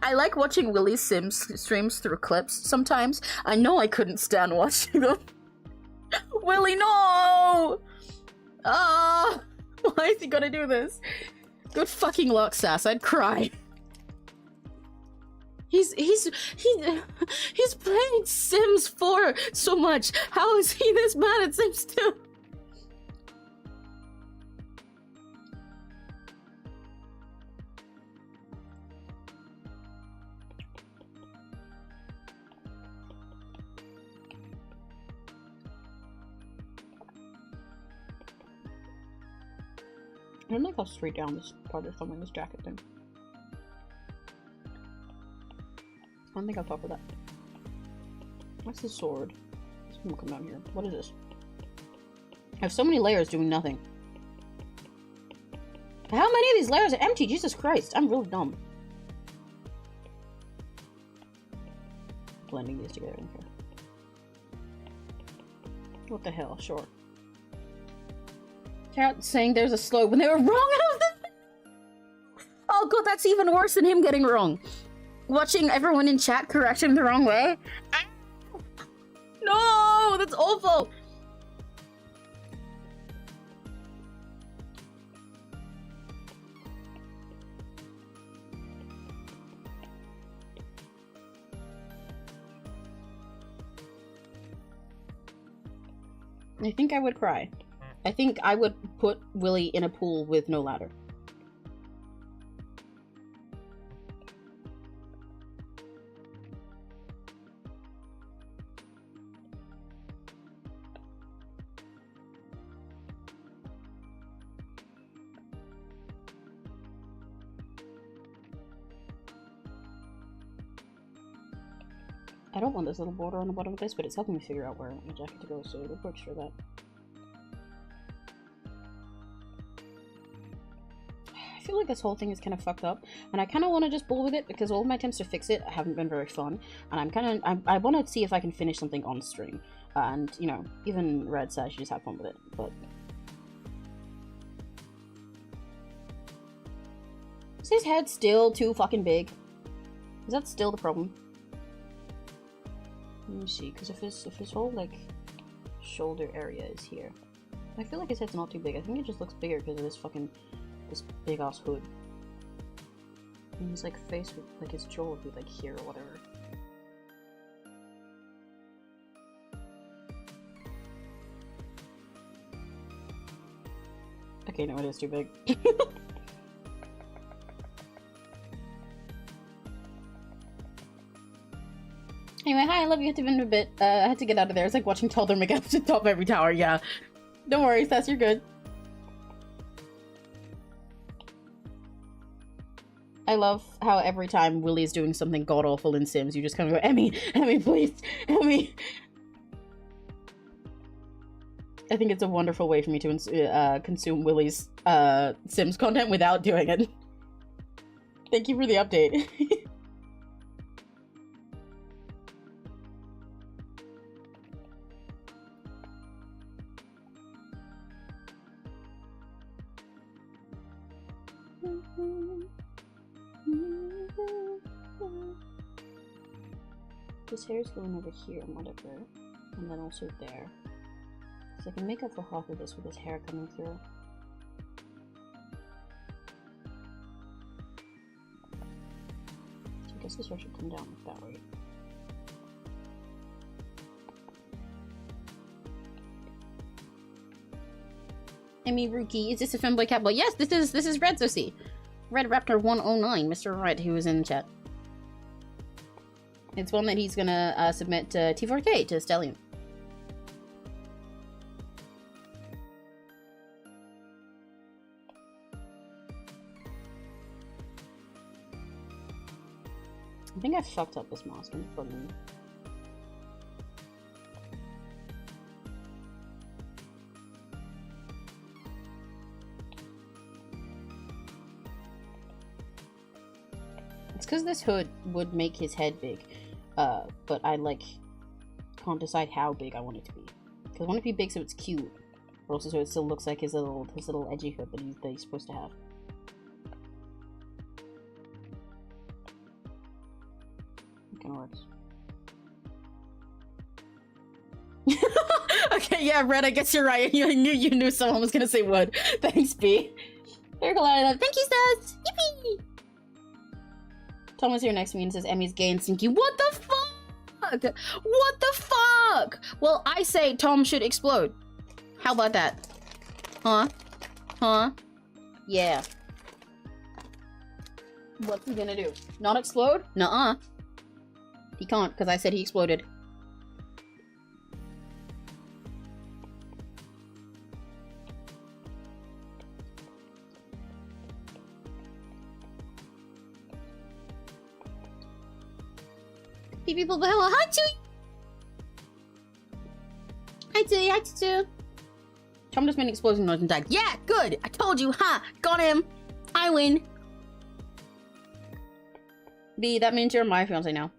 I like watching Willie's Sims streams through clips sometimes. I know I couldn't stand watching them. Willie, no! Ah! Why is he gonna do this? Good fucking luck, Sass. I'd cry. He's playing Sims 4 so much. How is he this bad at Sims 2? I don't like how straight down this part is filming this jacket thing. I don't think I'll talk about that. What's the sword? This one will come down here. What is this? I have so many layers doing nothing. How many of these layers are empty? Jesus Christ, I'm really dumb. Blending these together in here. What the hell? Sure. Chat saying there's a slow when they were wrong. Oh god, that's even worse than him getting wrong. Watching everyone in chat correct him the wrong way. No, that's awful. I think I would cry. I think I would put Willie in a pool with no ladder. I don't want this little border on the bottom of this, but it's helping me figure out where I want my jacket to go, so it'll work for that. I feel like this whole thing is kind of fucked up, and I kind of want to just bull with it because all of my attempts to fix it haven't been very fun, and I want to see if I can finish something on stream, and, you know, even Red says she just have fun with it, but... Is his head still too fucking big? Is that still the problem? Let me see, because if his whole, like, shoulder area is here. I feel like his head's not too big. I think it just looks bigger because of this fucking, this big-ass hood. And his, like, face would, like, his jaw would be, like, here or whatever. Okay, no, it is too big. Anyway, hi, I love you. Had to been a bit. I had to get out of there. It's like watching Toddler make up to top every tower. Yeah. Don't worry, Sass, you're good. I love how every time Willie's doing something god-awful in Sims, you just kind of go, Emmy, please, Emmy. I think it's a wonderful way for me to consume Willie's Sims content without doing it. Thank you for the update. This hair is going over here, whatever, and then also there. So I can make up for half of this with his hair coming through. So I guess this hair should come down like that, right? Emmy Rookie, is this a femboy cat? Well, yes, this is Red Zosie. Red Raptor 109, Mr. Red, who was in the chat. It's one that he's gonna submit to T4K, to Stellium. I think I fucked up this mask. I'm fucking... It's because this hood would make his head big. But I, like, can't decide how big I want it to be. Because I want it to be big so it's cute. But also so it still looks like his little edgy hood that he's supposed to have. It kinda works. Okay, yeah, Red, I guess you're right. You knew someone was gonna say wood. Thanks, B. Thank you, Stas! Yippee! Tom was here next to me and says Emmy's gay and stinky. What the fuck? What the fuck? Well, I say Tom should explode. How about that? Huh? Huh? Yeah. What's he gonna do? Not explode? Nuh-uh. He can't, because I said he exploded. People, hello, hi Chewy! Hi Chewy, hi Chewy! Tom just made an explosion noise and died. Yeah, good! I told you, ha! Got him! I win! B, that means you're my fiance now.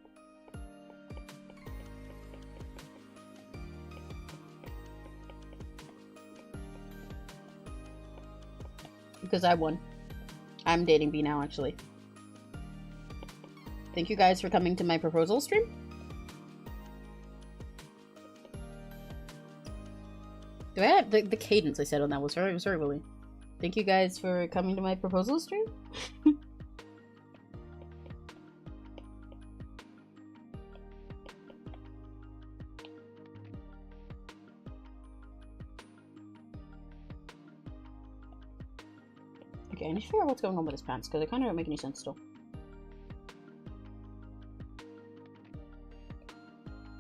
Because I won. I'm dating B now, actually. Thank you guys for coming to my proposal stream. Do I have the cadence I said on that was very Willie. Thank you guys for coming to my proposal stream. Okay, I need to figure out what's going on with his pants because they kind of don't make any sense still.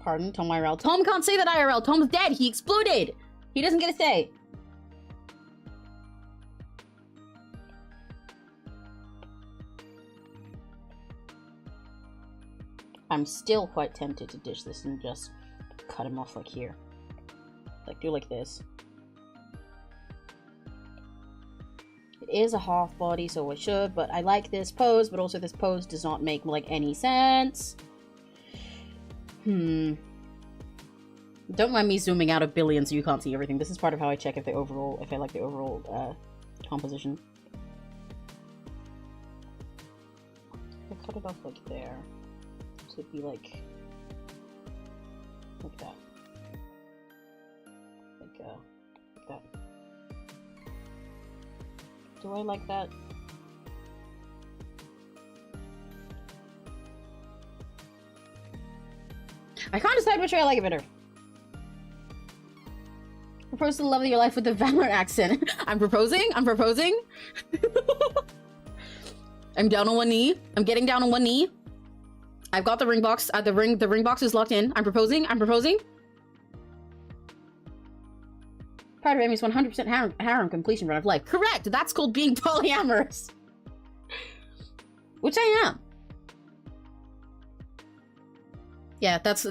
Pardon, Tom IRL. Tom can't say that IRL. Tom's dead. He exploded. He doesn't get a say. I'm still quite tempted to dish this and just cut him off like here. Like, do like this. It is a half body, so I should, but I like this pose, but also this pose does not make, like, any sense. Don't mind me zooming out a billion so you can't see everything. This is part of how I check if I like the overall composition. I cut it off like there. So it'd be like that. Like that. Do I like that? I can't decide which way I like it better. Propose to the love of your life with the Valor accent. I'm proposing. I'm down on one knee. I'm getting down on one knee. I've got the ring box. The ring box is locked in. I'm proposing. I'm proposing. Part of Amy's 100% harem completion run of life. Correct. That's called being polyamorous. Which I am. Yeah, that's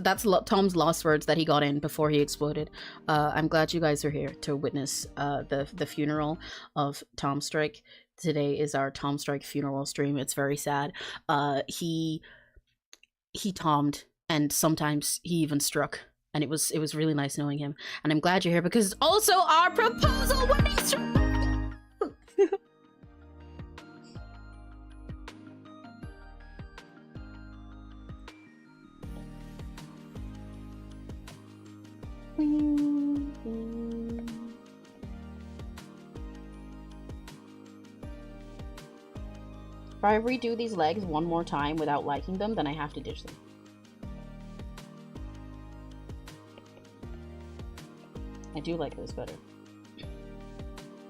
Tom's last words that he got in before he exploded. I'm glad you guys are here to witness the funeral of Tom Strike. Today is our Tom Strike funeral stream. It's very sad. He tommed, and sometimes he even struck. And it was really nice knowing him. And I'm glad you're here because it's also our proposal winning stream. If I redo these legs one more time without liking them, then I have to ditch them. I do like this better.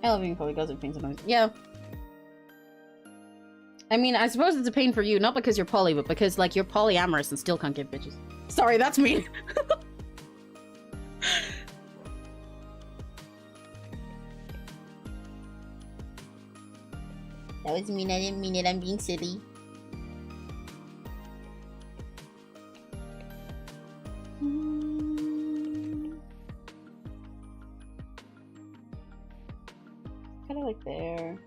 I love being poly, goes pain sometimes. Yeah. I mean, I suppose it's a pain for you, not because you're poly, but because, like, you're polyamorous and still can't get bitches. Sorry, that's mean. That was mean, I didn't mean it, I'm being silly. Kinda like there.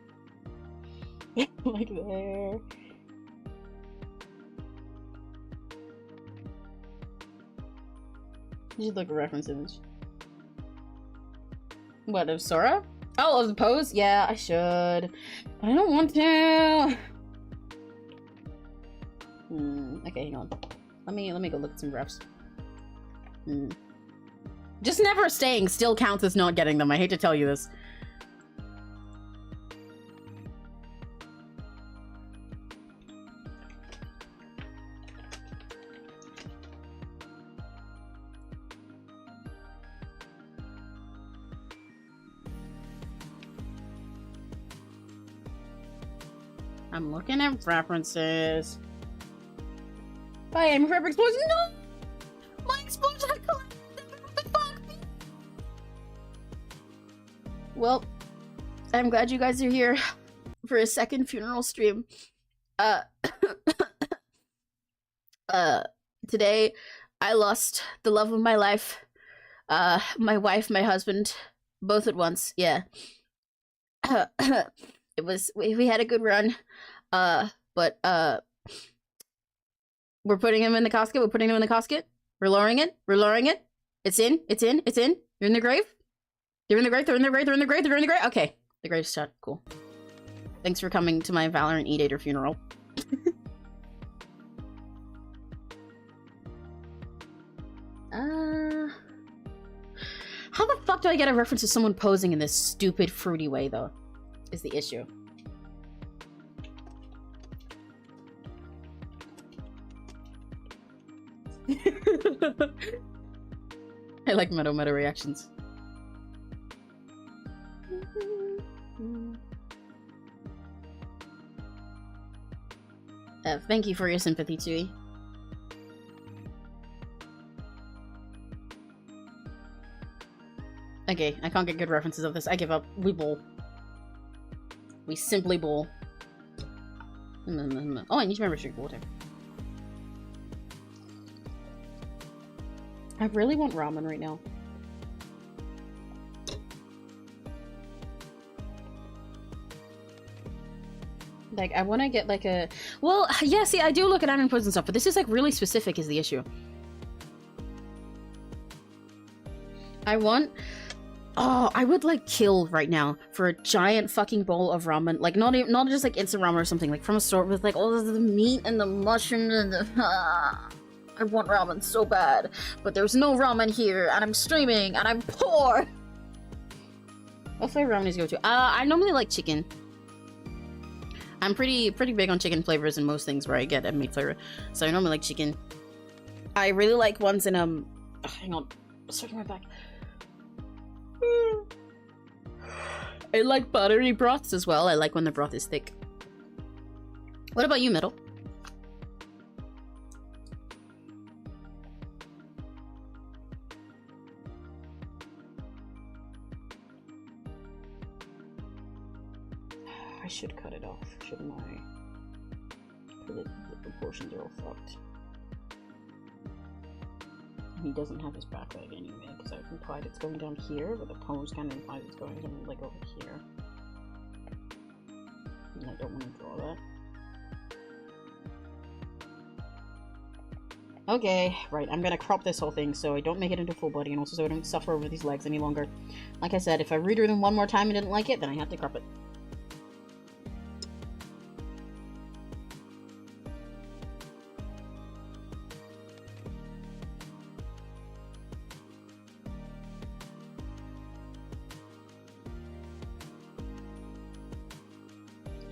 Like there. You should look at reference image. What, of Sora? Oh, of the pose? Yeah, I should. But I don't want to. Okay, hang on. Let me go look at some refs. Just never staying still counts as not getting them. I hate to tell you this. I'm looking at references. I am forever explosion. No! My explosion! What the fuck? Well, I'm glad you guys are here for a second funeral stream. Today I lost the love of my life. My wife, my husband, both at once. Yeah. It was, we had a good run, but we're putting him in the casket. We're putting him in the casket. We're lowering it. We're lowering it. It's in. It's in. It's in. You're in the grave. They're in the grave. They're in the grave. They're in the grave. They're in the grave. Okay, the grave's shut. Cool. Thanks for coming to my Valorant Eat-Ater funeral. How the fuck do I get a reference to someone posing in this stupid fruity way, though? Is the issue. I like meta reactions. Thank you for your sympathy, Chewie. Okay, I can't get good references of this. I give up. We bowl. We simply bowl. Oh, I need to remember to drink water. I really want ramen right now. Like, I want to get like a... Well, yeah, see, I do look at anime posts and stuff, but this is like really specific is the issue. I want... Oh, I would like kill right now for a giant fucking bowl of ramen. Like, not just like instant ramen or something, like from a store with like all of the meat and the mushrooms and the... I want ramen so bad, but there's no ramen here, and I'm streaming, and I'm poor! What flavor ramen do you go to? I normally like chicken. I'm pretty big on chicken flavors in most things where I get a meat flavor, so I normally like chicken. I really like ones in, hang on, stretching my back. I like buttery broths as well. I like when the broth is thick. What about you, Middle? I should cut it off, shouldn't I? Because the proportions are all fucked. He doesn't have his back leg anyway, because I've implied it's going down here, but the pose kind of implies it's going something like over here. And I don't want to draw that. Okay, right, I'm gonna crop this whole thing so I don't make it into full body, and also so I don't suffer over these legs any longer. Like I said, if I redo them one more time and didn't like it, then I have to crop it.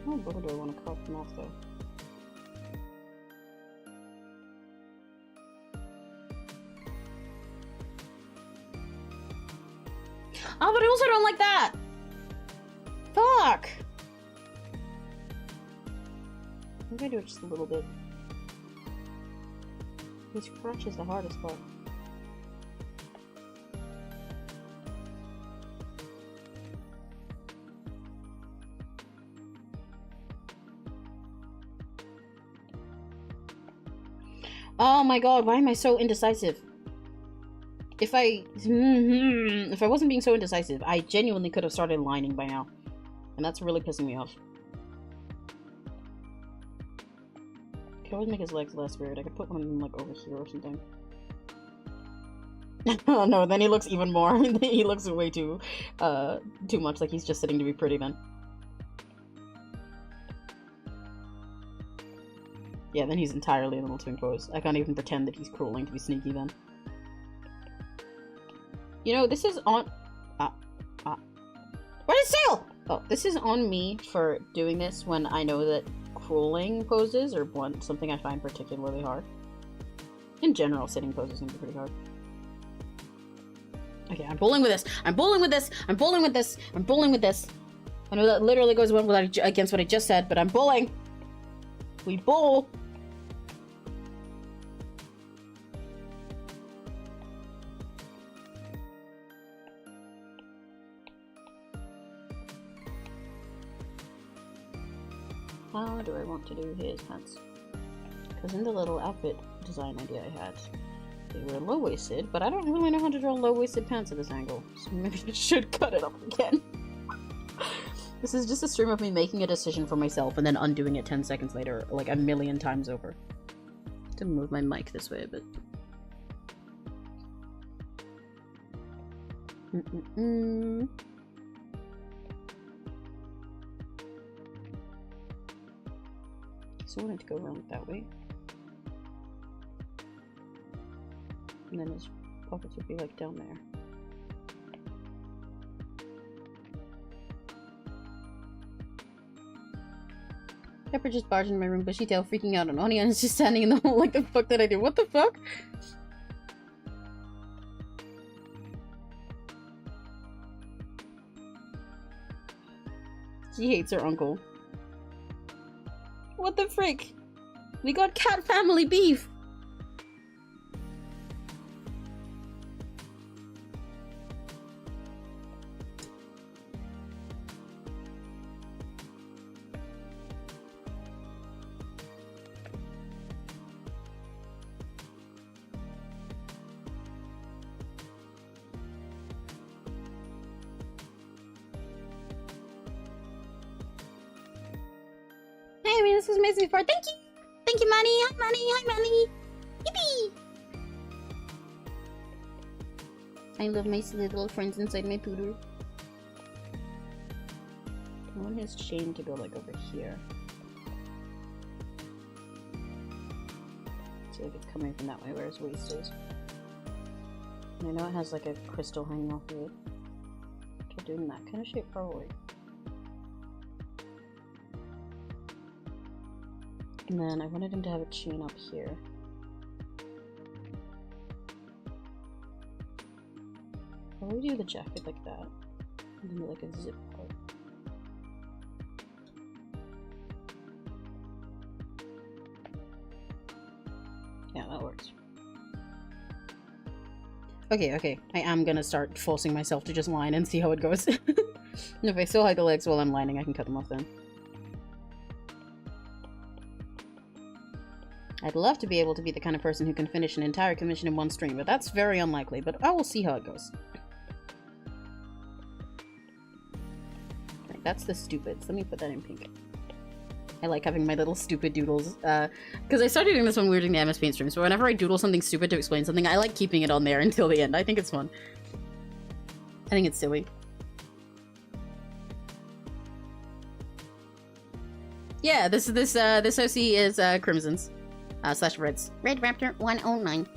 Oh, where do I want to crop them off, though? Oh, but I also don't like that! Fuck! I'm gonna do it just a little bit. This crotch is the hardest part. Oh my god, why am I so indecisive? If I wasn't being so indecisive, I genuinely could have started lining by now. And that's really pissing me off. I could always make his legs less weird. I could put one of them like over here or something. Oh no, then he looks even more. He looks way too much like he's just sitting to be pretty then. Yeah, then he's entirely in a little twin pose. I can't even pretend that he's crawling to be sneaky then. You know, this is on... Where did sail? Oh, this is on me for doing this when I know that crawling poses are something I find particularly hard. In general, sitting poses can be pretty hard. Okay, I'm bowling with this. I'm bowling with this. I'm bowling with this. I'm bowling with this. I know that literally goes against what I just said, but I'm bowling. We bowl. How do I want to do his pants? Because in the little outfit design idea I had, they were low-waisted, but I don't really know how to draw low-waisted pants at this angle, so maybe I should cut it off again. This is just a stream of me making a decision for myself and then undoing it 10 seconds later, like a million times over. To move my mic this way a bit. So I wanted to go around that way. And then his pockets would be like down there. Pepper just barged in my room, bushy tail freaking out, and Onion is just standing in the hole like, the fuck did I do? What the fuck? She hates her uncle. What the frick? We got cat family beef! This was amazing for. Thank you! Thank you, Money! Hi, Money! Hi, Money! Yippee! I love my silly little friends inside my pooter. I want his chain to go like over here. So like it's coming from that way where his waist is. And I know it has like a crystal hanging off of it. Try doing that kind of shape probably. And then I wanted him to have a chain up here. Probably do the jacket like that. And then do like a zip part. Yeah, that works. Okay. I am gonna start forcing myself to just line and see how it goes. And if I still hide the legs while I'm lining, I can cut them off then. I'd love to be able to be the kind of person who can finish an entire commission in one stream, but that's very unlikely, but I will see how it goes. Right, that's the stupids. Let me put that in pink. I like having my little stupid doodles, because I started doing this when we were doing the MS Paint stream, so whenever I doodle something stupid to explain something, I like keeping it on there until the end. I think it's fun. I think it's silly. Yeah, this OC is Crimson's slash Reds. Red Raptor 109.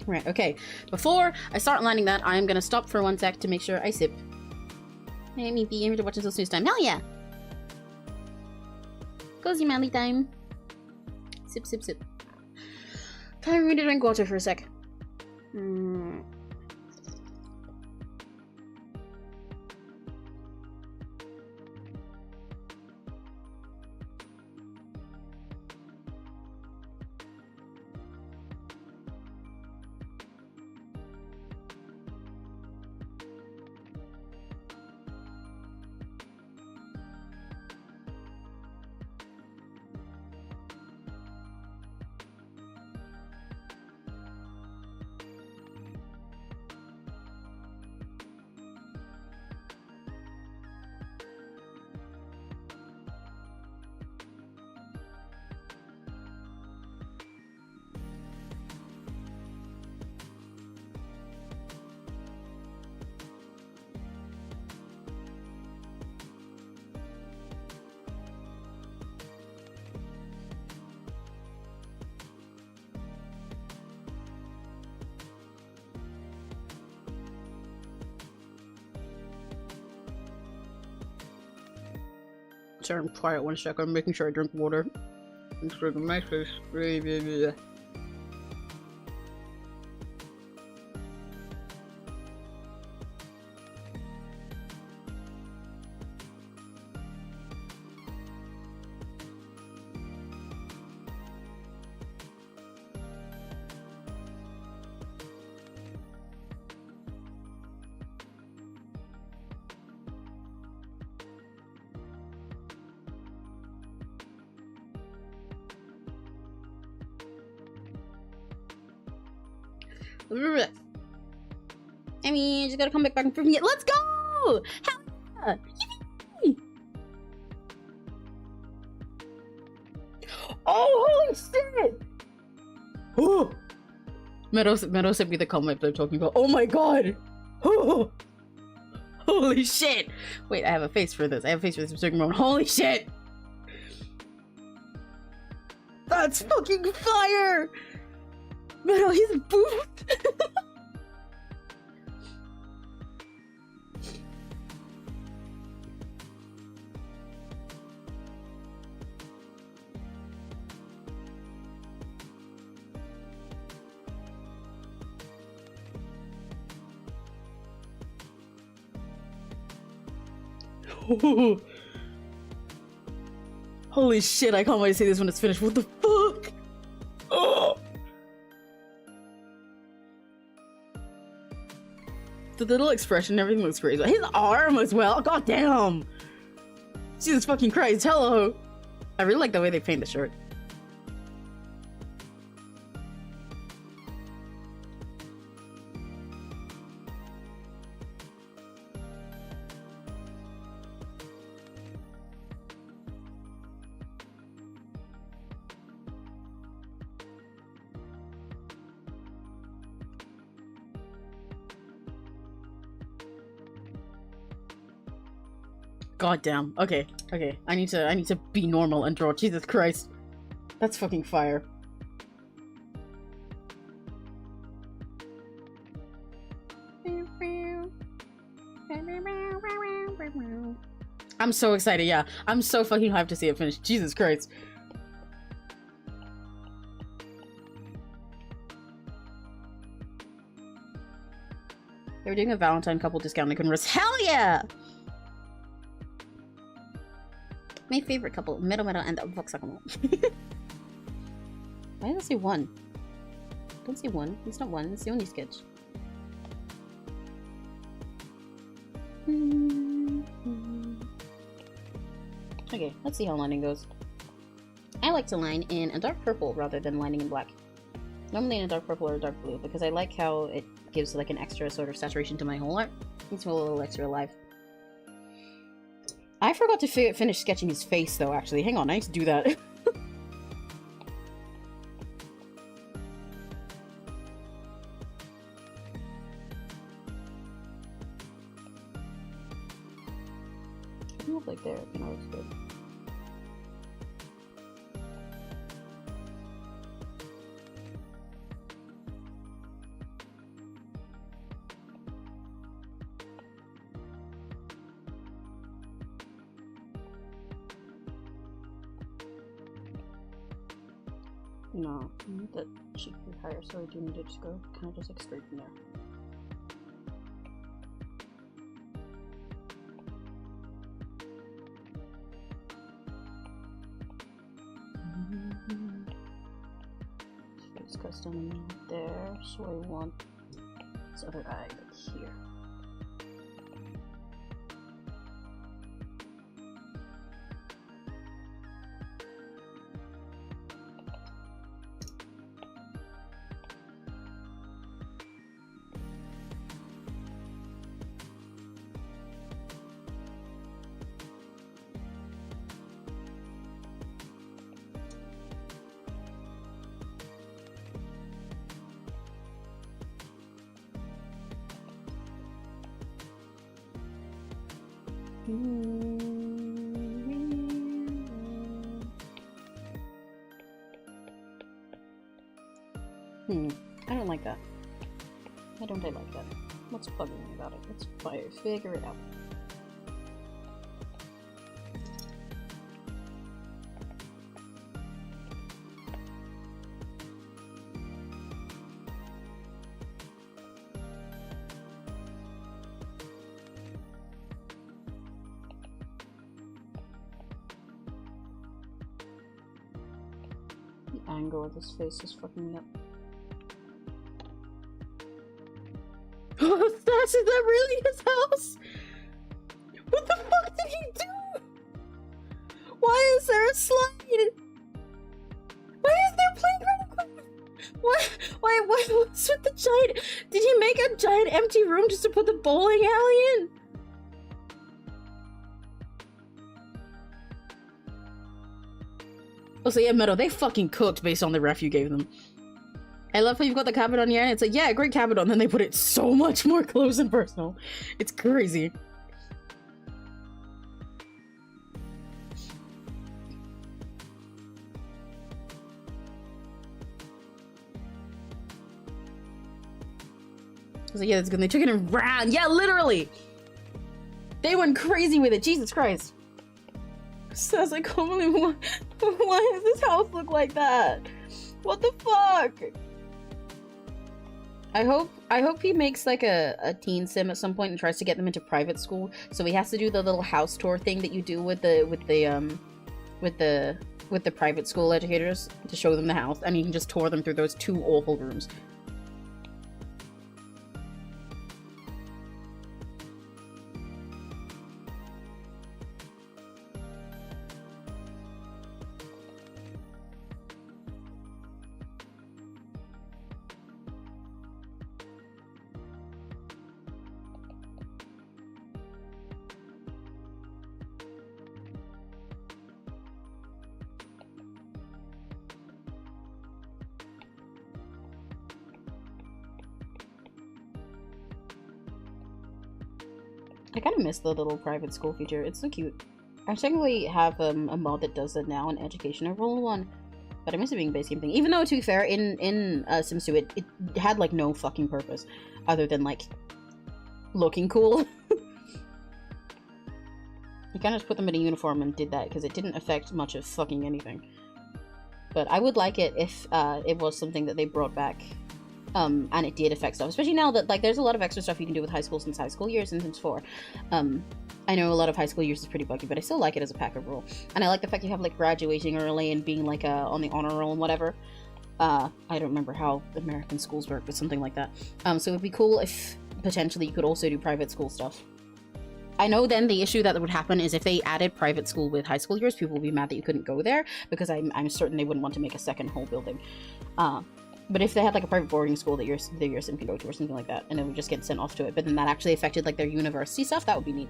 Right, okay. Before I start lining that, I am gonna stop for 1 sec to make sure I sip. Hey, me be here to watch until snooze time. Hell yeah! Cozy manly time. Sip, sip, sip. Time for me to drink water for a sec. Sorry, I'm quiet 1 sec. I'm making sure I drink water. I'm drinking my face. I mean, you just gotta come back and forget. Let's go! Hell yeah! Yippee! Oh, holy shit! Oh! Meadow sent me the comment they're talking about. Oh my god! Oh! Holy shit! Wait, I have a face for this. I have a face for this particular moment. Holy shit! That's fucking fire! Meadow, he's boofed! Holy shit, I can't wait to see this when it's finished. What the fuck? Oh! The little expression and everything looks great. His arm as well. God damn. Jesus fucking Christ. Hello. I really like the way they paint the shirt. God damn. Okay, okay. I need to be normal and draw. Jesus Christ. That's fucking fire. I'm so excited, yeah. I'm so fucking hyped to see it finish. Jesus Christ. They were doing a Valentine couple discount. They couldn't risk. Hell yeah! My favorite couple, Meadow and Voxacomo. Why did I say 1? Don't say one. It's not one. It's the only sketch. Okay, let's see how lining goes. I like to line in a dark purple rather than lining in black. Normally in a dark purple or a dark blue, because I like how it gives like an extra sort of saturation to my whole art. Makes me a little extra alive. I forgot to finish sketching his face though, actually. Hang on, I need to do that. Look like there, it kind of looks good. No, I need that cheek a bit higher, so I do need to just go kind of just like straight from there. Face custom there, so I want this other eye here. I don't like that. Why don't I like that? What's bugging me about it? Let's figure it out. The angle of his face is fucking me up. Is that really his house? What the fuck did he do? Why is there a slide? Why is there playground equipment? What's with the giant? Did he make a giant empty room just to put the bowling alley in? Oh, so yeah, Meadow, they fucking cooked based on the ref you gave them. I love how you've got the cabin on here and it's like, yeah, great cabin on, then they put it so much more close and personal. It's crazy. I was like, yeah, that's good. They took it around. Yeah, literally. They went crazy with it. Jesus Christ. So I was like, holy, why does this house look like that? What the fuck? I hope he makes like a teen sim at some point and tries to get them into private school. So he has to do the little house tour thing that you do with the private school educators to show them the house, and you can just tour them through those two awful rooms. I kind of miss the little private school feature. It's so cute. I technically have a mod that does it now in education. I roll one, but I miss it being a base game thing. Even though, to be fair, in Sims 2, it had like no fucking purpose other than like looking cool. You kind of just put them in a uniform and did that because it didn't affect much of fucking anything. But I would like it if it was something that they brought back. And it did affect stuff, especially now that like there's a lot of extra stuff you can do with high school since high school years and Sims 4. I know a lot of high school years is pretty buggy, but I still like it as a pack of rule. And I like the fact you have like graduating early and being like on the honor roll and whatever. I don't remember how American schools work, but something like that. So it would be cool if potentially you could also do private school stuff. I know then the issue that would happen is if they added private school with high school years, people would be mad that you couldn't go there, because I'm certain they wouldn't want to make a second whole building. But if they had like a private boarding school that your sim can go to or something like that, and it would just get sent off to it, but then that actually affected like their university stuff, that would be neat.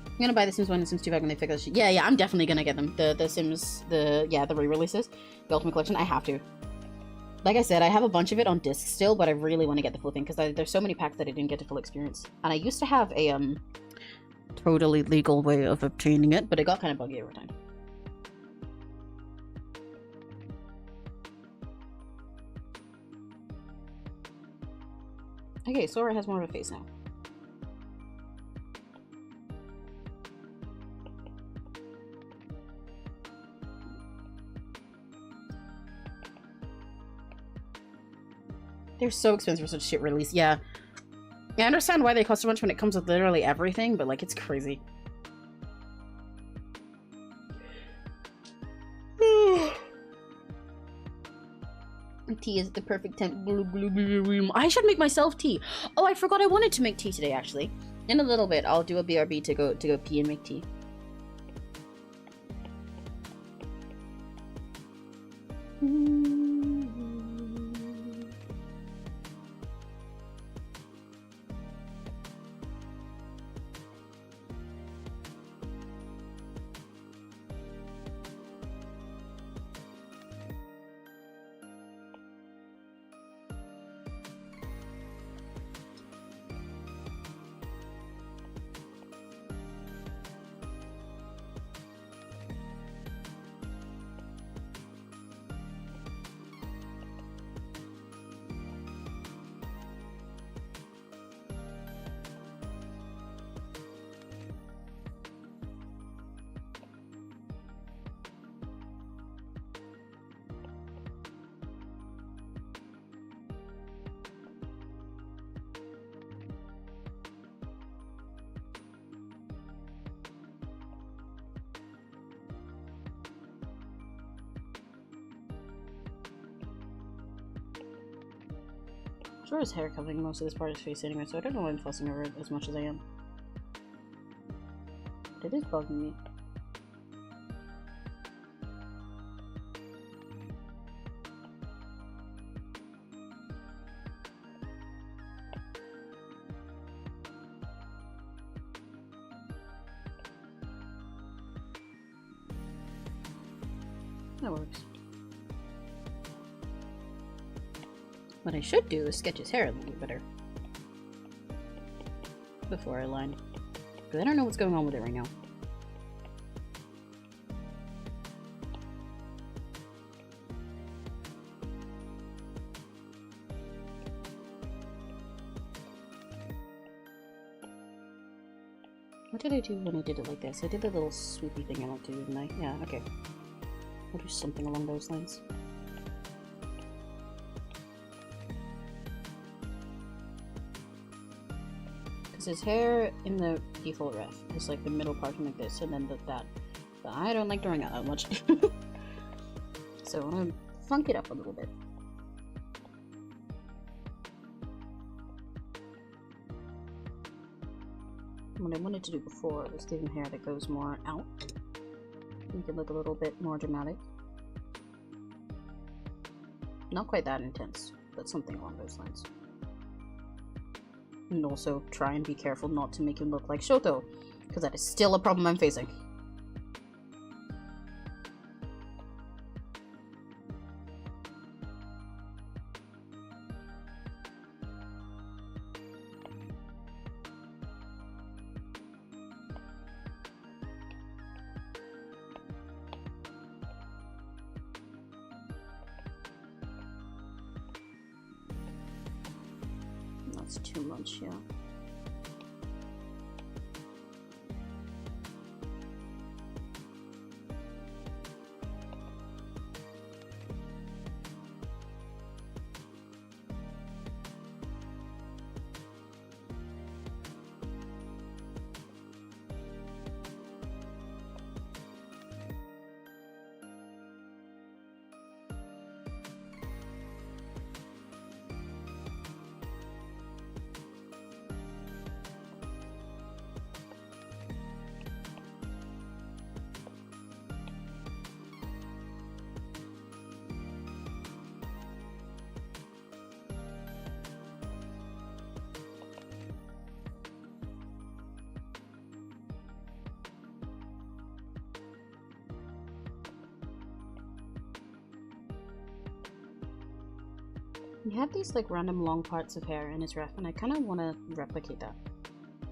I'm gonna buy the Sims 1 and Sims 2 back when they fix that shit. Yeah, I'm definitely gonna get them. The Sims, the re-releases, the Ultimate Collection, I have to. Like I said, I have a bunch of it on disc still, but I really want to get the full thing, because there's so many packs that I didn't get to full experience. And I used to have a, totally legal way of obtaining it, but it got kind of buggy over time. Okay, Sora has more of a face now. They're so expensive for such shit release. Yeah. I understand why they cost so much when it comes with literally everything, but like, it's crazy. Tea is the perfect temp. I should make myself tea. Oh, I forgot I wanted to make tea today, actually. In a little bit, I'll do a BRB to go pee and make tea. Sure, his hair covering most of this part of his face anyway, so I don't know why I'm fussing over it as much as I am. But it is bugging me. That works. What I should do is sketch his hair a little better before I line, because I don't know what's going on with it right now. What did I do when I did it like this? I did the little swoopy thing I like to do, didn't I? Yeah, okay. I'll do something along those lines. His hair in the default ref is like the middle part like this, and then that. But I don't like drawing out that much. So I'm gonna funk it up a little bit. What I wanted to do before was give him hair that goes more out. Make it look a little bit more dramatic. Not quite that intense, but something along those lines. And also try and be careful not to make him look like Shoto, because that is still a problem I'm facing. That's too much, yeah. He had these like random long parts of hair in his ref, and I kind of want to replicate that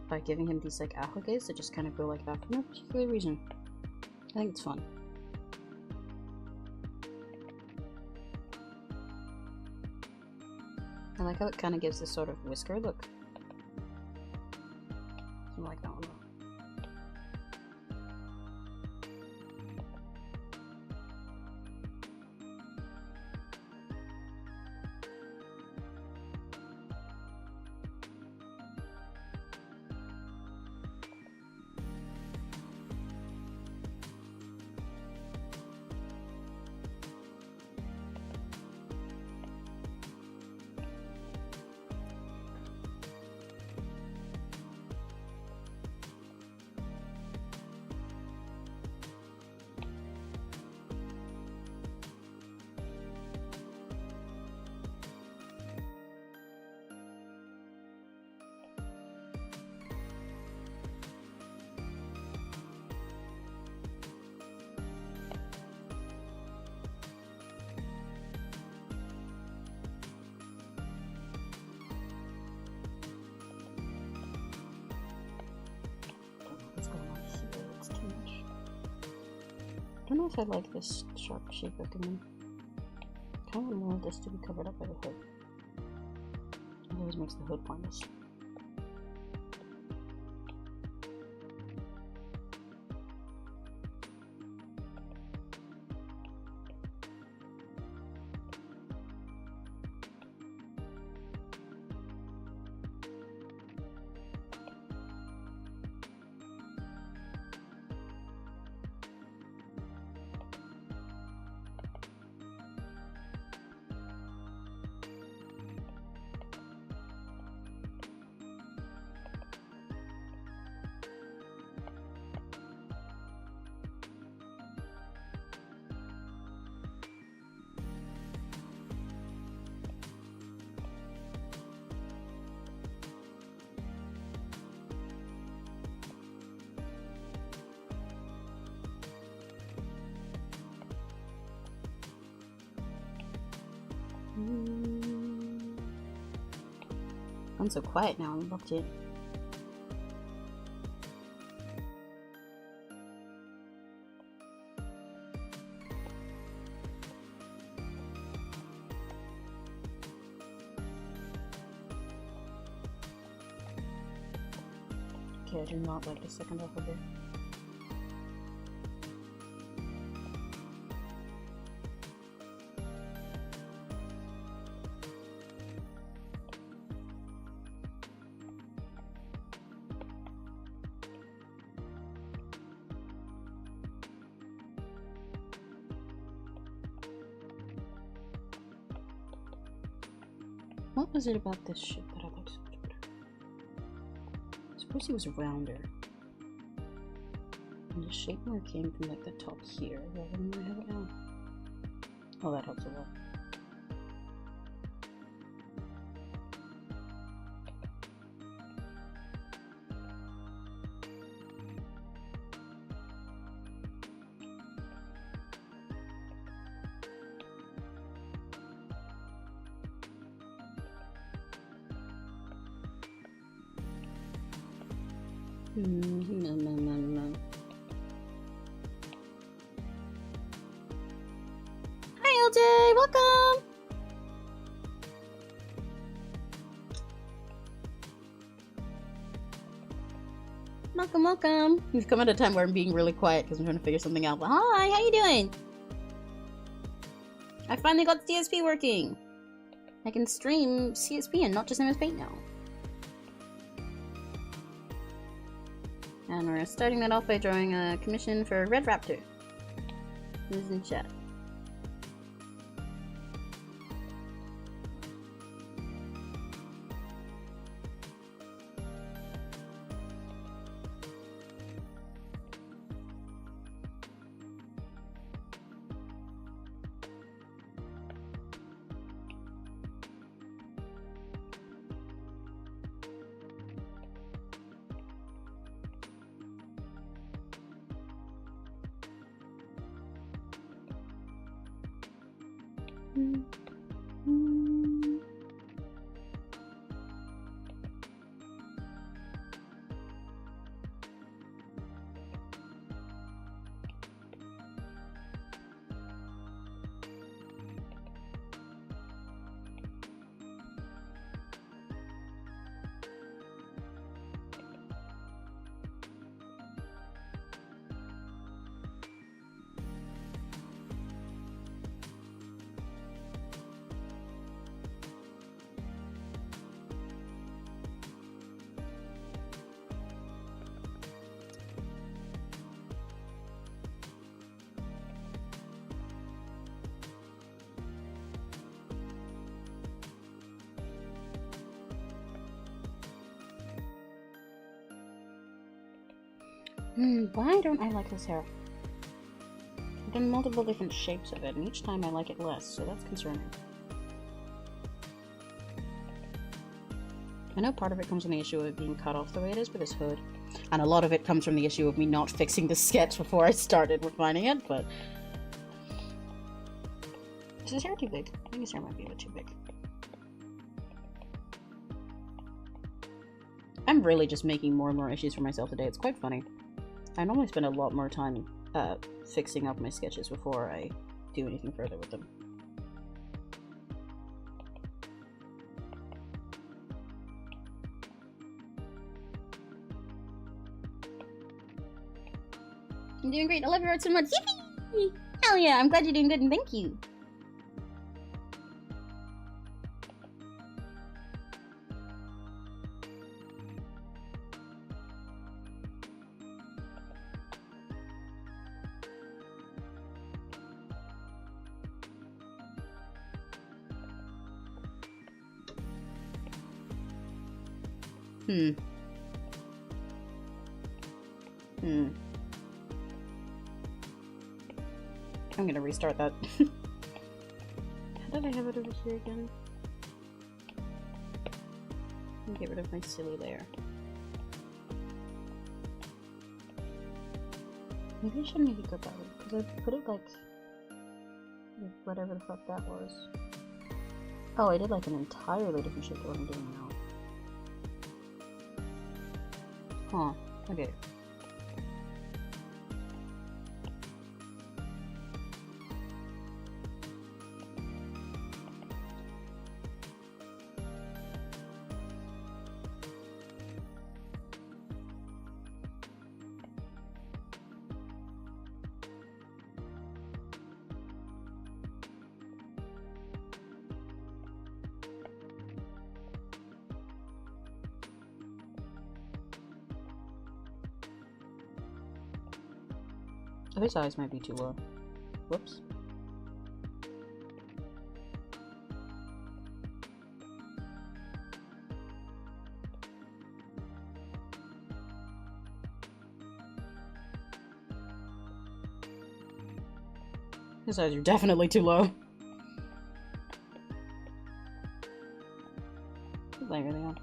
by giving him these like appliques that just kind of go like that for no particular reason. I think it's fun. I like how it kind of gives this sort of whisker look. I like that one. I don't know if I like this sharp shape of him. I kind of want more of this to be covered up by the hood. It always makes the hood pointless. I'm so quiet now, I'm locked in. Okay, I do not like the second alphabet. What was it about this shit that I liked so much better? I suppose he was rounder. And the shape more came from like the top here rather than where I have it now. Oh, that helps a lot. Hi LJ, welcome! Welcome, welcome. We've come at a time where I'm being really quiet because I'm trying to figure something out. But hi, how you doing? I finally got CSP working. I can stream CSP and not just MS Paint now. And we're starting that off by drawing a commission for Red Raptor. Who's in chat? Why don't I like this hair? I've done multiple different shapes of it, and each time I like it less, so that's concerning. I know part of it comes from the issue of it being cut off the way it is with this hood, and a lot of it comes from the issue of me not fixing the sketch before I started refining it, but... Is his hair too big? I think his hair might be a bit too big. I'm really just making more and more issues for myself today. It's quite funny. I normally spend a lot more time fixing up my sketches before I do anything further with them. I'm doing great. I love your art so much. Yippee! Hell yeah! I'm glad you're doing good and thank you. I'm gonna restart that. How did I have it over here again? Get rid of my silly layer. Maybe I shouldn't make it go that way, because I put it like whatever the fuck that was. Oh, I did like an entirely different shape to what I'm doing now. Huh, okay. His eyes might be too low. Whoops. His eyes are definitely too low. Is that really on?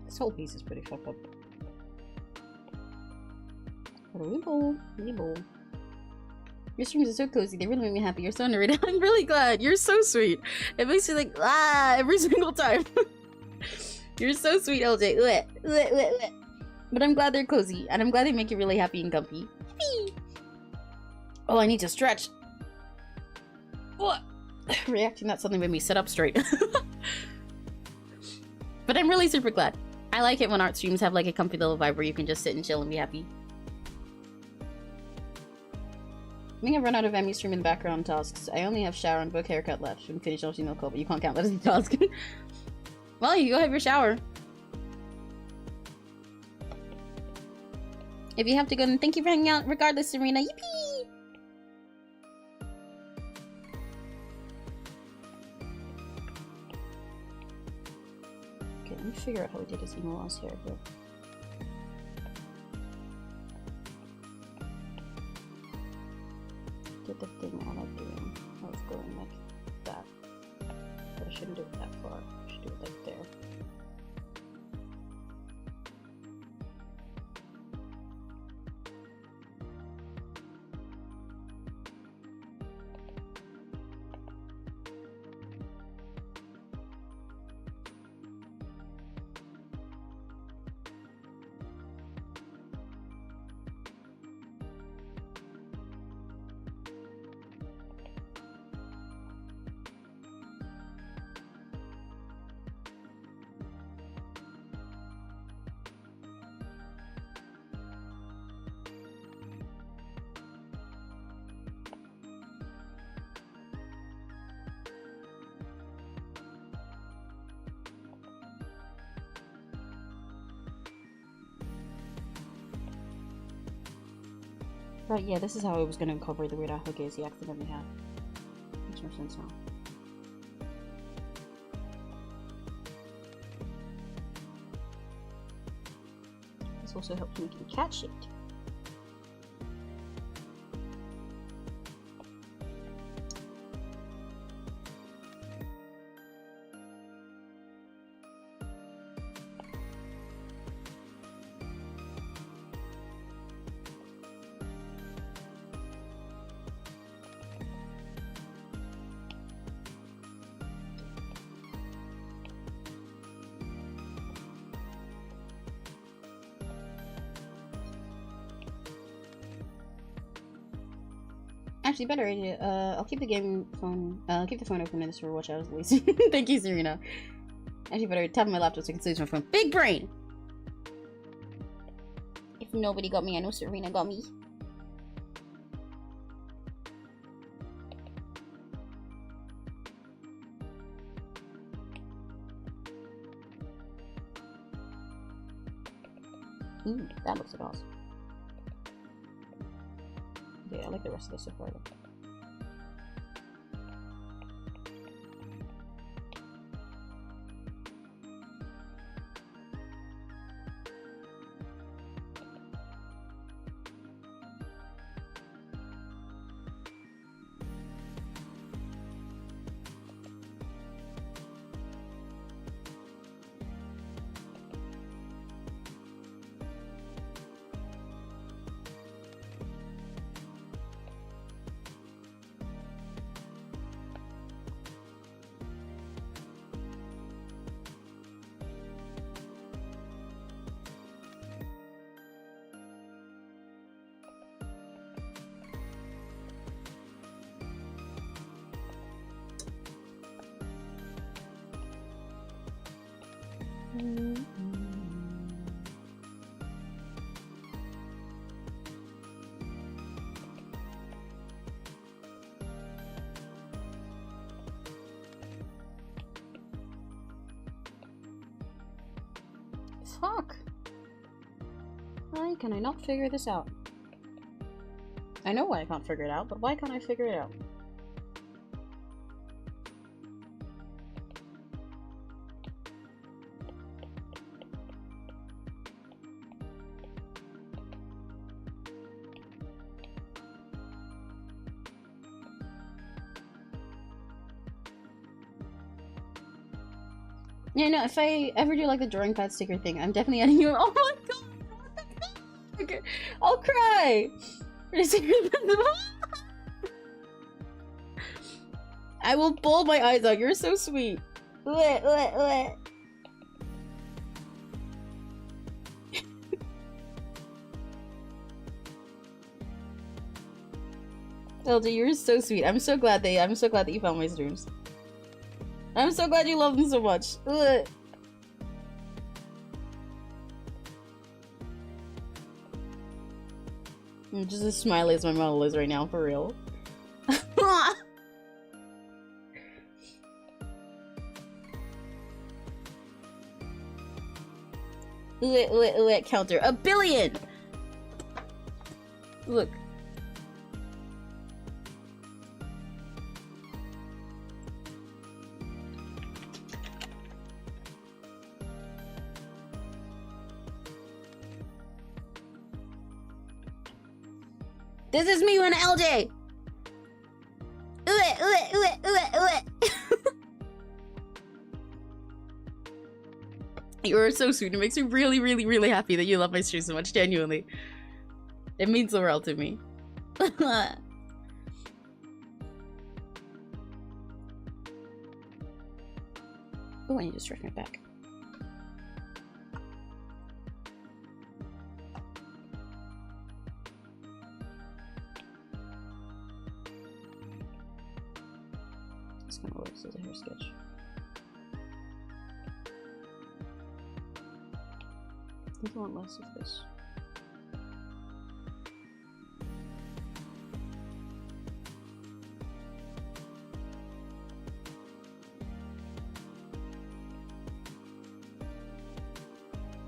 This whole piece is pretty fucked up. Your streams are so cozy. They really make me happy. You're so underrated. I'm really glad. You're so sweet. It makes me like, every single time. You're so sweet, LJ. But I'm glad they're cozy. And I'm glad they make you really happy and comfy. Oh, I need to stretch. Reacting that suddenly made me sit up straight. But I'm really super glad. I like it when art streams have like a comfy little vibe where you can just sit and chill and be happy. I think I've run out of MU stream in the background tasks. I only have shower and book haircut left and finish all email call, but you can't count that as a task. Well, you go have your shower. If you have to go, then thank you for hanging out regardless, Serena. Yippee! Okay, let me figure out how we did his email loss here. But... the thing I like doing. I was going like that. But I shouldn't do it that far. I should do it like there. Right, yeah, this is how I was gonna incorporate the weird Apple gaze he accidentally had. Makes more sense now. This also helps make it cat shaped. Actually, better idea. I'll keep the keep the phone open in this for watch hours at least. Thank you, Serena. Actually, better tap on my laptop so I can switch my phone. Big brain! If nobody got me, I know Serena got me. Ooh, that looks like awesome. Yeah, I like the rest of this so far though. Fuck! Why can I not figure this out? I know why I can't figure it out, but why can't I figure it out? Yeah, no, if I ever do like the drawing pad sticker thing, I'm definitely adding you. Oh my god! What the fuck? I'll cry! I will bawl my eyes out. You're so sweet. LJ, you're so sweet. I'm so glad that you found my streams. I'm so glad you love them so much. Ugh. I'm just as smiley as my model is right now, for real. Counter 1 billion! Look. This is me when LJ! You're so sweet. It makes me really, really, really happy that you love my stream so much. Genuinely, it means the world to me. Oh, I need to stretch my back. This kind of works as a hair sketch. I think I want less of this.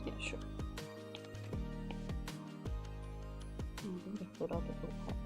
Yeah, sure. I'm going to put out the whole part.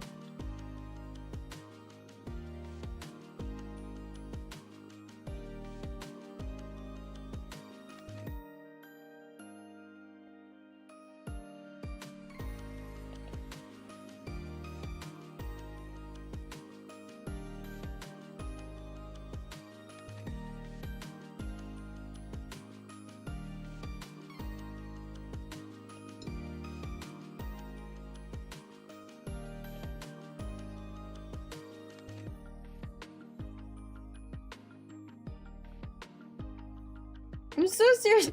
I'm so serious.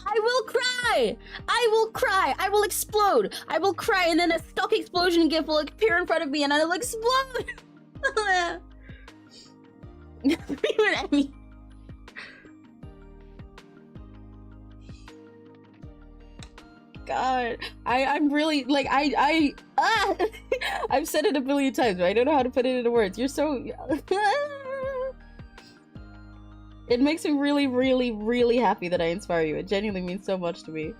I will cry! I will cry! I will explode! I will cry, and then a stock explosion gif will appear in front of me and I'll explode! I mean... God, I'm really, like, I've said it a billion times, but I don't know how to put it into words. You're so... It makes me really, really, really happy that I inspire you. It genuinely means so much to me.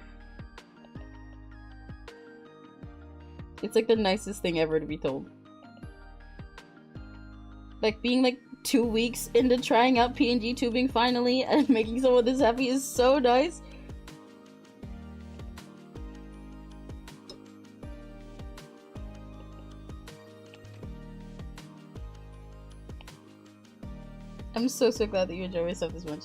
It's like the nicest thing ever to be told. Like, being like 2 weeks into trying out PNG tubing finally and making someone this happy is so nice. I'm so glad that you enjoy myself this much.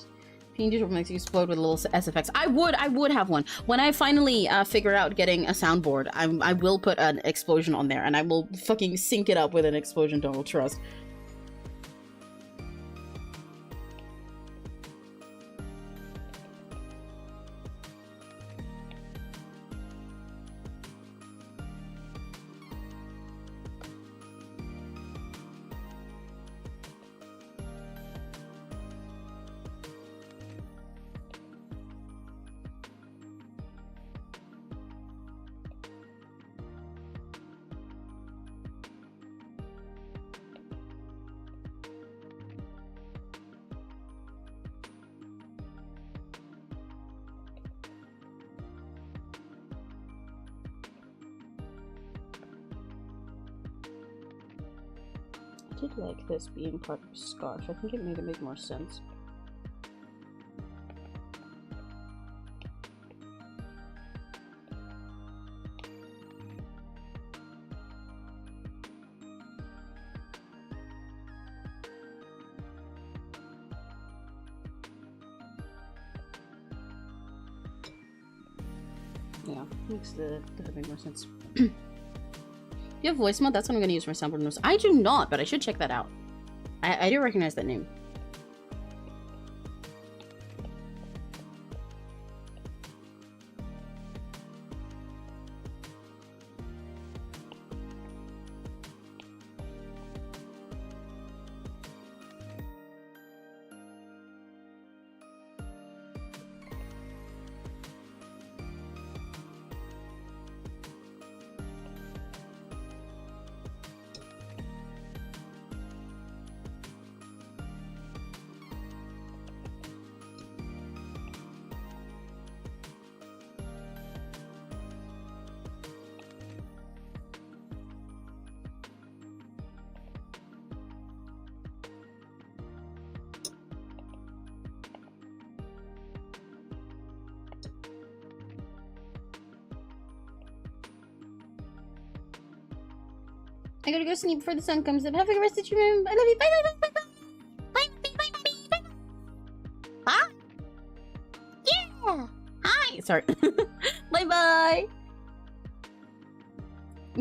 PNG makes you explode with little SFX. I would have one. When I finally figure out getting a soundboard, I will put an explosion on there and I will fucking sync it up with an explosion, don't trust. I did like this being part of scarf. I think it made it make more sense. Yeah, makes the make more sense. You have voice mod? That's what I'm gonna use for my soundboard notes. I do not, but I should check that out. I do recognize that name. I gotta go sleep before the sun comes up. Have a good rest of your room. I love you. Bye bye bye bye bye. Bye bye bye bye bye. Huh? Yeah. Hi. Sorry. Bye bye.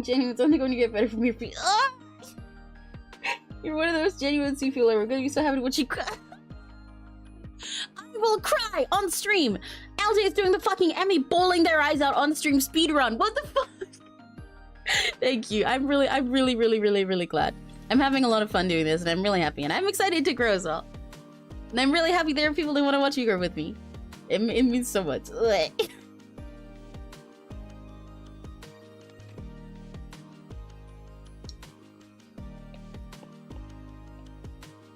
Jenny, it's only going to get better from your feet. Oh! You're one of the most genuine sweet people ever. I'm gonna be so happy when she cry. I will cry on stream. LJ is doing the fucking Emmy, bawling their eyes out on stream speedrun. What the fuck? Thank you. I'm really glad. I'm having a lot of fun doing this, and I'm really happy, and I'm excited to grow as well. And I'm really happy there are people that want to watch you grow with me. It means so much.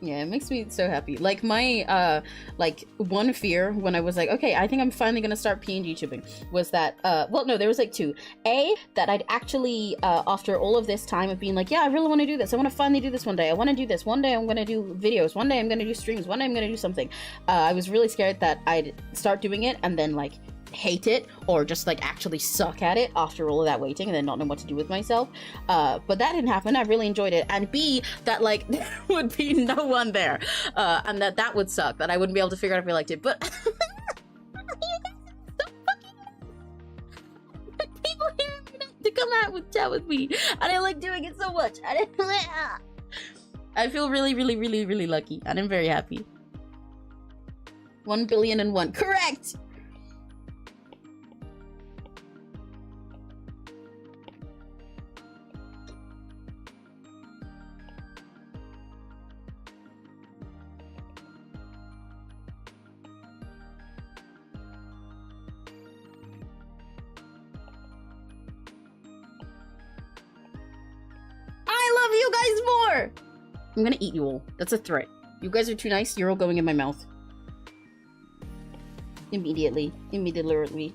Yeah, it makes me so happy. Like my like one fear when I was like, okay, I think I'm finally gonna start PNG tubing was that well no, there was like two. A, that I'd actually after all of this time of being like, yeah, I really want to do this. I want to finally do this one day. I want to do this. One day I'm gonna do videos. One day I'm gonna do streams. One day I'm gonna do something. I was really scared that I'd start doing it and then like hate it or just like actually suck at it after all of that waiting and then not know what to do with myself, but that didn't happen. I really enjoyed it. And B, that like there would be no one there, and that would suck, that I wouldn't be able to figure out if I liked it. But people here to come out with chat with me, and I like doing it so much. I feel really lucky, and I'm very happy. 1,000,000,001 correct. I love you guys more! I'm gonna eat you all. That's a threat. You guys are too nice. You're all going in my mouth. Immediately. Immediately.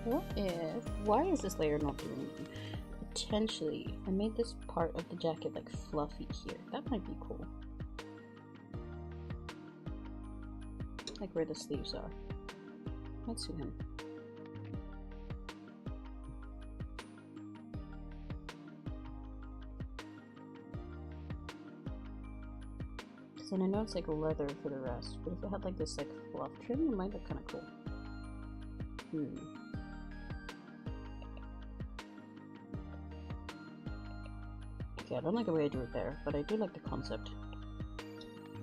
What if... Why is this layer not doing anything? Potentially, I made this part of the jacket like fluffy here. That might be cool. Like where the sleeves are. Let's see him. Because then I know it's like leather for the rest, but if it had like this like fluff trim, it might look kind of cool. Okay, I don't like the way I do it there, but I do like the concept.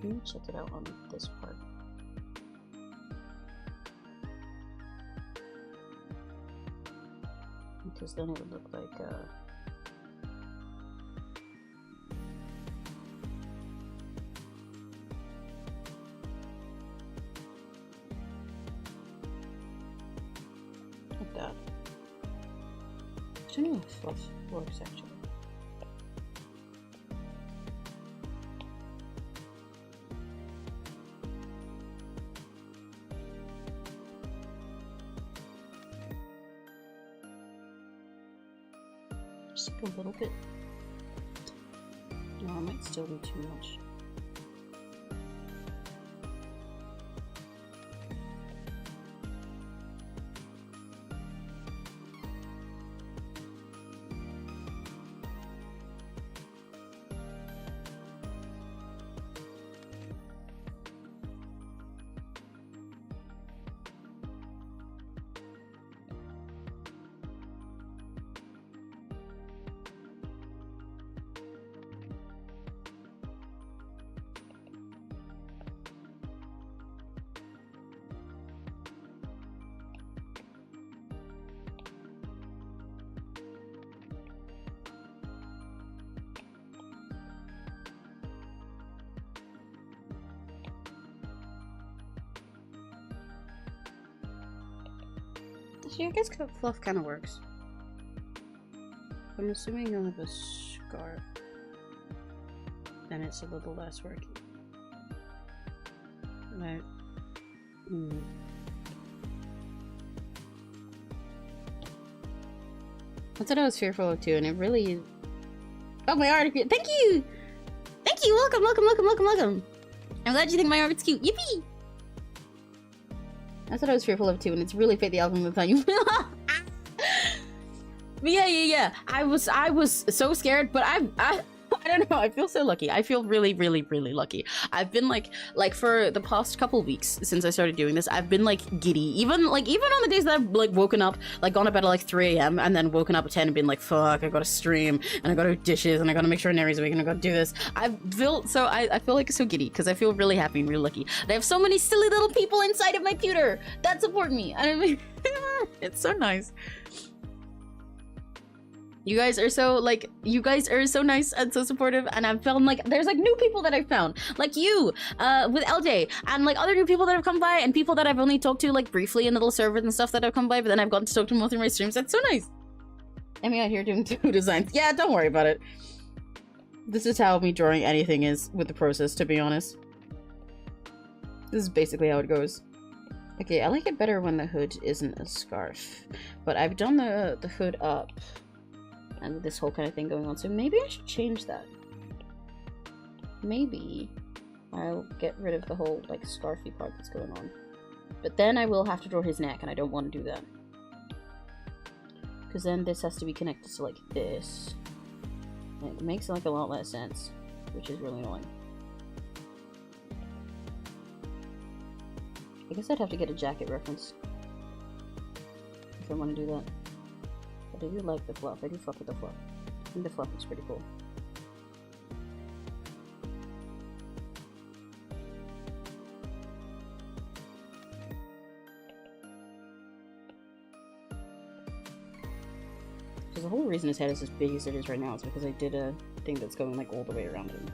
Let me check it out on this part. Because then it would look like like that. I don't know if fluff works actually. Just a little bit. No, it might still be too much. Actually, I guess fluff kind of works. I'm assuming you'll have a scarf. Then it's a little less worky. Right. That's what I was fearful of too, and it really... Oh, my art! Thank you! Thank you! Welcome, welcome, welcome, welcome, welcome! I'm glad you think my art's cute. Yippee! That's what I was fearful of too, and it's really fit the album of the time. But yeah. I was so scared, but I don't know. I feel so lucky. I feel really, really, really lucky. I've been like for the past couple weeks since I started doing this, I've been like giddy. Even on the days that I've like woken up, like gone to bed at like 3 a.m. and then woken up at 10 and been like, fuck, I gotta stream and I gotta do dishes and I gotta make sure Neri's awake and I gotta do this. I feel like so giddy because I feel really happy and really lucky. And I have so many silly little people inside of my pewter that support me. And I mean, it's so nice. You guys are so nice and so supportive, and I've found like there's like new people that I've found, like you, with LJ, and like other new people that have come by, and people that I've only talked to like briefly in little servers and stuff that have come by, but then I've gotten to talk to them all through my streams. That's so nice. I'm out here doing 2 designs. Yeah, don't worry about it. This is how me drawing anything is with the process, to be honest. This is basically how it goes. Okay, I like it better when the hood isn't a scarf, but I've done the hood up. And this whole kind of thing going on, so maybe I should change that. Maybe I'll get rid of the whole like scarfy part that's going on, but then I will have to draw his neck, and I don't want to do that because then this has to be connected to like this, and it makes like a lot less sense, which is really annoying. I guess I'd have to get a jacket reference if I want to do that. I do like the fluff. I do fuck with the fluff. I think the fluff is pretty cool. Because the whole reason his head is as big as it is right now is because I did a thing that's going like all the way around him.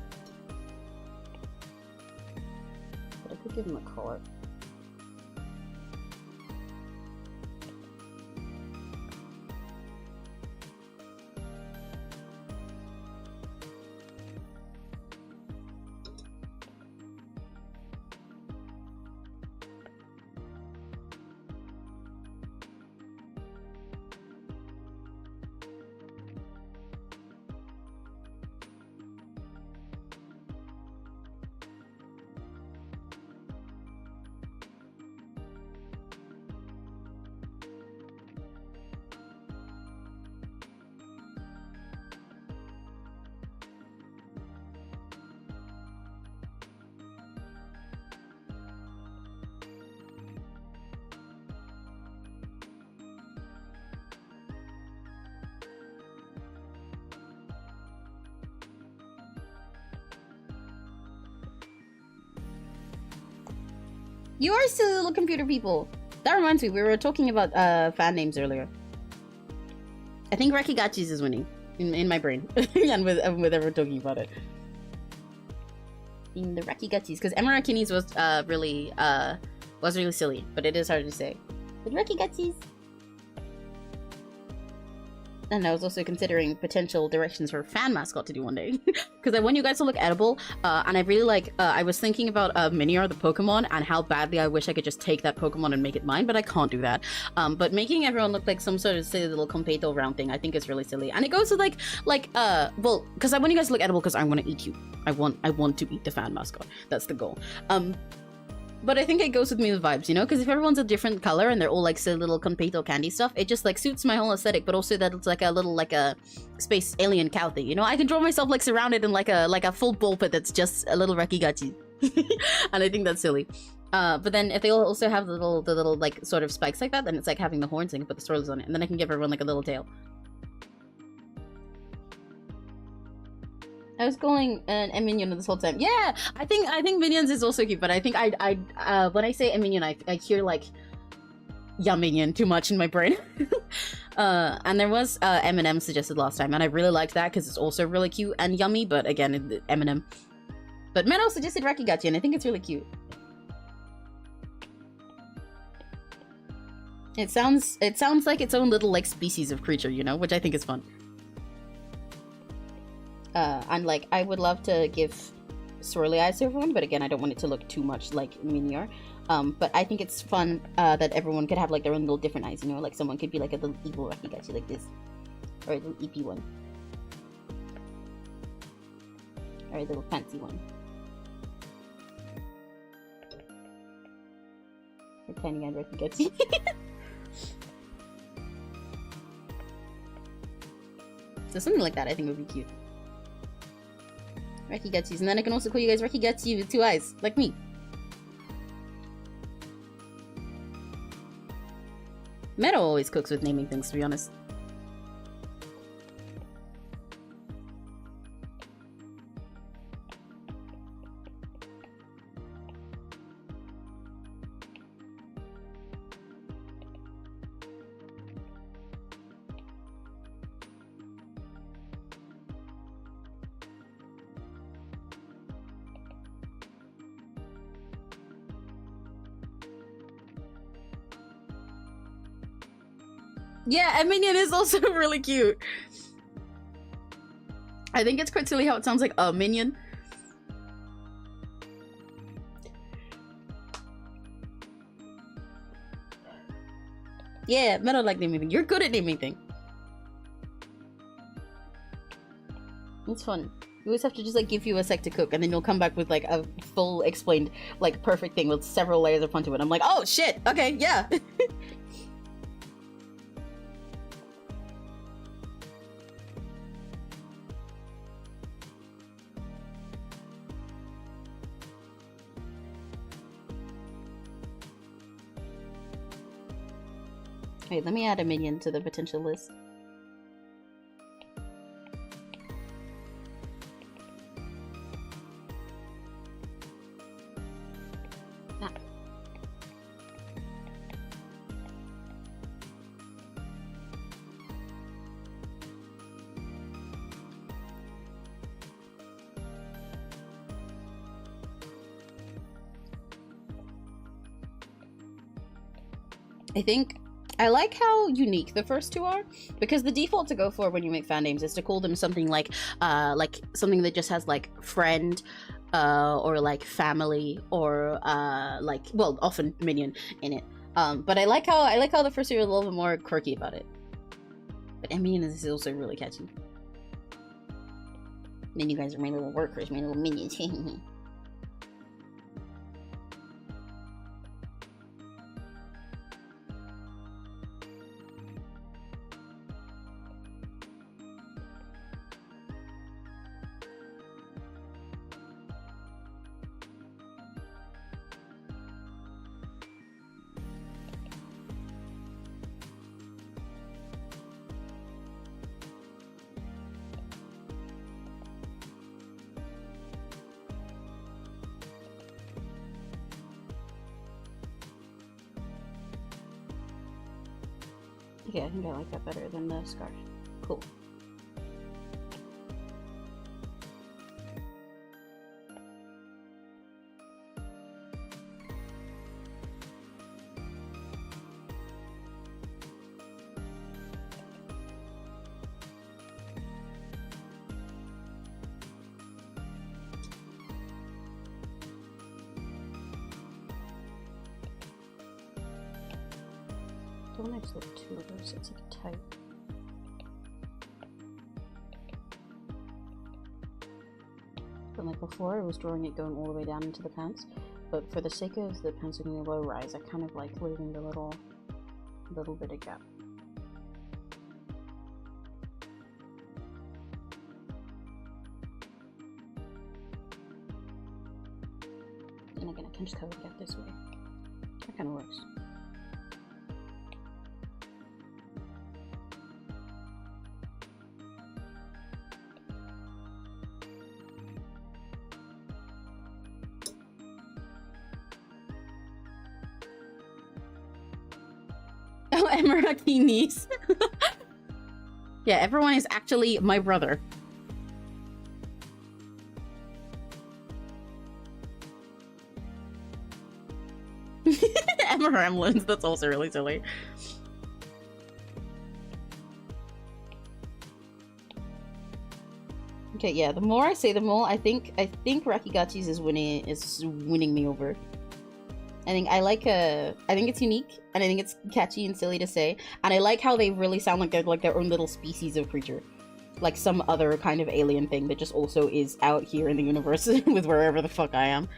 But I could give him a collar. You are silly little computer people. That reminds me, we were talking about fan names earlier. I think Rakigachis is winning in my brain, and with everyone talking about it. In the Rakigachis, because Emirakinis was really silly, but it is hard to say. But Rakigachis. And I was also considering potential directions for a fan mascot to do one day. Because I want you guys to look edible. And I really like, I was thinking about Minior, the Pokemon, and how badly I wish I could just take that Pokemon and make it mine, but I can't do that. But making everyone look like some sort of silly little Competo round thing, I think is really silly. And it goes with well, because I want you guys to look edible because I want to eat you. I want to eat the fan mascot. That's the goal. But I think it goes with me with vibes, you know? Because if everyone's a different color and they're all like silly little Competo candy stuff, it just like suits my whole aesthetic, but also that it's like a little like a space alien cow thing, you know? I can draw myself like surrounded in like a full ball pit that's just a little Rakigachi. And I think that's silly. But then if they also have the little like sort of spikes like that, then it's like having the horns and I can put the swirls on it, and then I can give everyone like a little tail. I was calling an minion this whole time. Yeah, I think minions is also cute, but I think I when I say a minion, I hear like minion too much in my brain. And there was M&M suggested last time, and I really liked that because it's also really cute and yummy. But again, M&M. But Meadow suggested Rakigachi, and I think it's really cute. It sounds like its own little like species of creature, you know, which I think is fun. And like I would love to give swirly eyes to everyone, but again, I don't want it to look too much like Minior. But I think it's fun that everyone could have like their own little different eyes, you know, like someone could be like a little evil Rakigachi like this, or a little EP one, or a little fancy one. A tiny eyed Rakigachi. So something like that I think would be cute. Rakigachis, and then I can also call you guys Rakigachi with 2 eyes, like me. Meadow always cooks with naming things, to be honest. Yeah, and Minion is also really cute. I think it's quite silly how it sounds like a minion. Yeah, Meadow like naming things. You're good at naming things. It's fun. You always have to just like give you a sec to cook, and then you'll come back with like a full explained, like perfect thing with several layers of fun to it. I'm like, oh shit, okay, yeah. Wait, let me add a minion to the potential list. Ah. I like how unique the first 2 are, because the default to go for when you make fan names is to call them something like something that just has like friend, or like family, or like, well, often minion in it. But I like how the first 2 are a little bit more quirky about it. But minion is also really catchy. Then you guys are my little workers, my little minions. Okay, I think I like that better than the scarf. Cool. Don't I just look 2 of those? It's like tight. But like before, I was drawing it going all the way down into the pants, but for the sake of the pants being a low rise, I kind of like leaving the little bit of gap. And again, I can just cover the gap this way. That kind of works. Oh, Emirati niece. Yeah, everyone is actually my brother. Emmeremlins. That's also really silly. Okay, yeah, the more I say, the more I think Rakigachi's is winning me over. I think it's unique, and I think it's catchy and silly to say, and I like how they really sound like they're like their own little species of creature. Like some other kind of alien thing that just also is out here in the universe with wherever the fuck I am.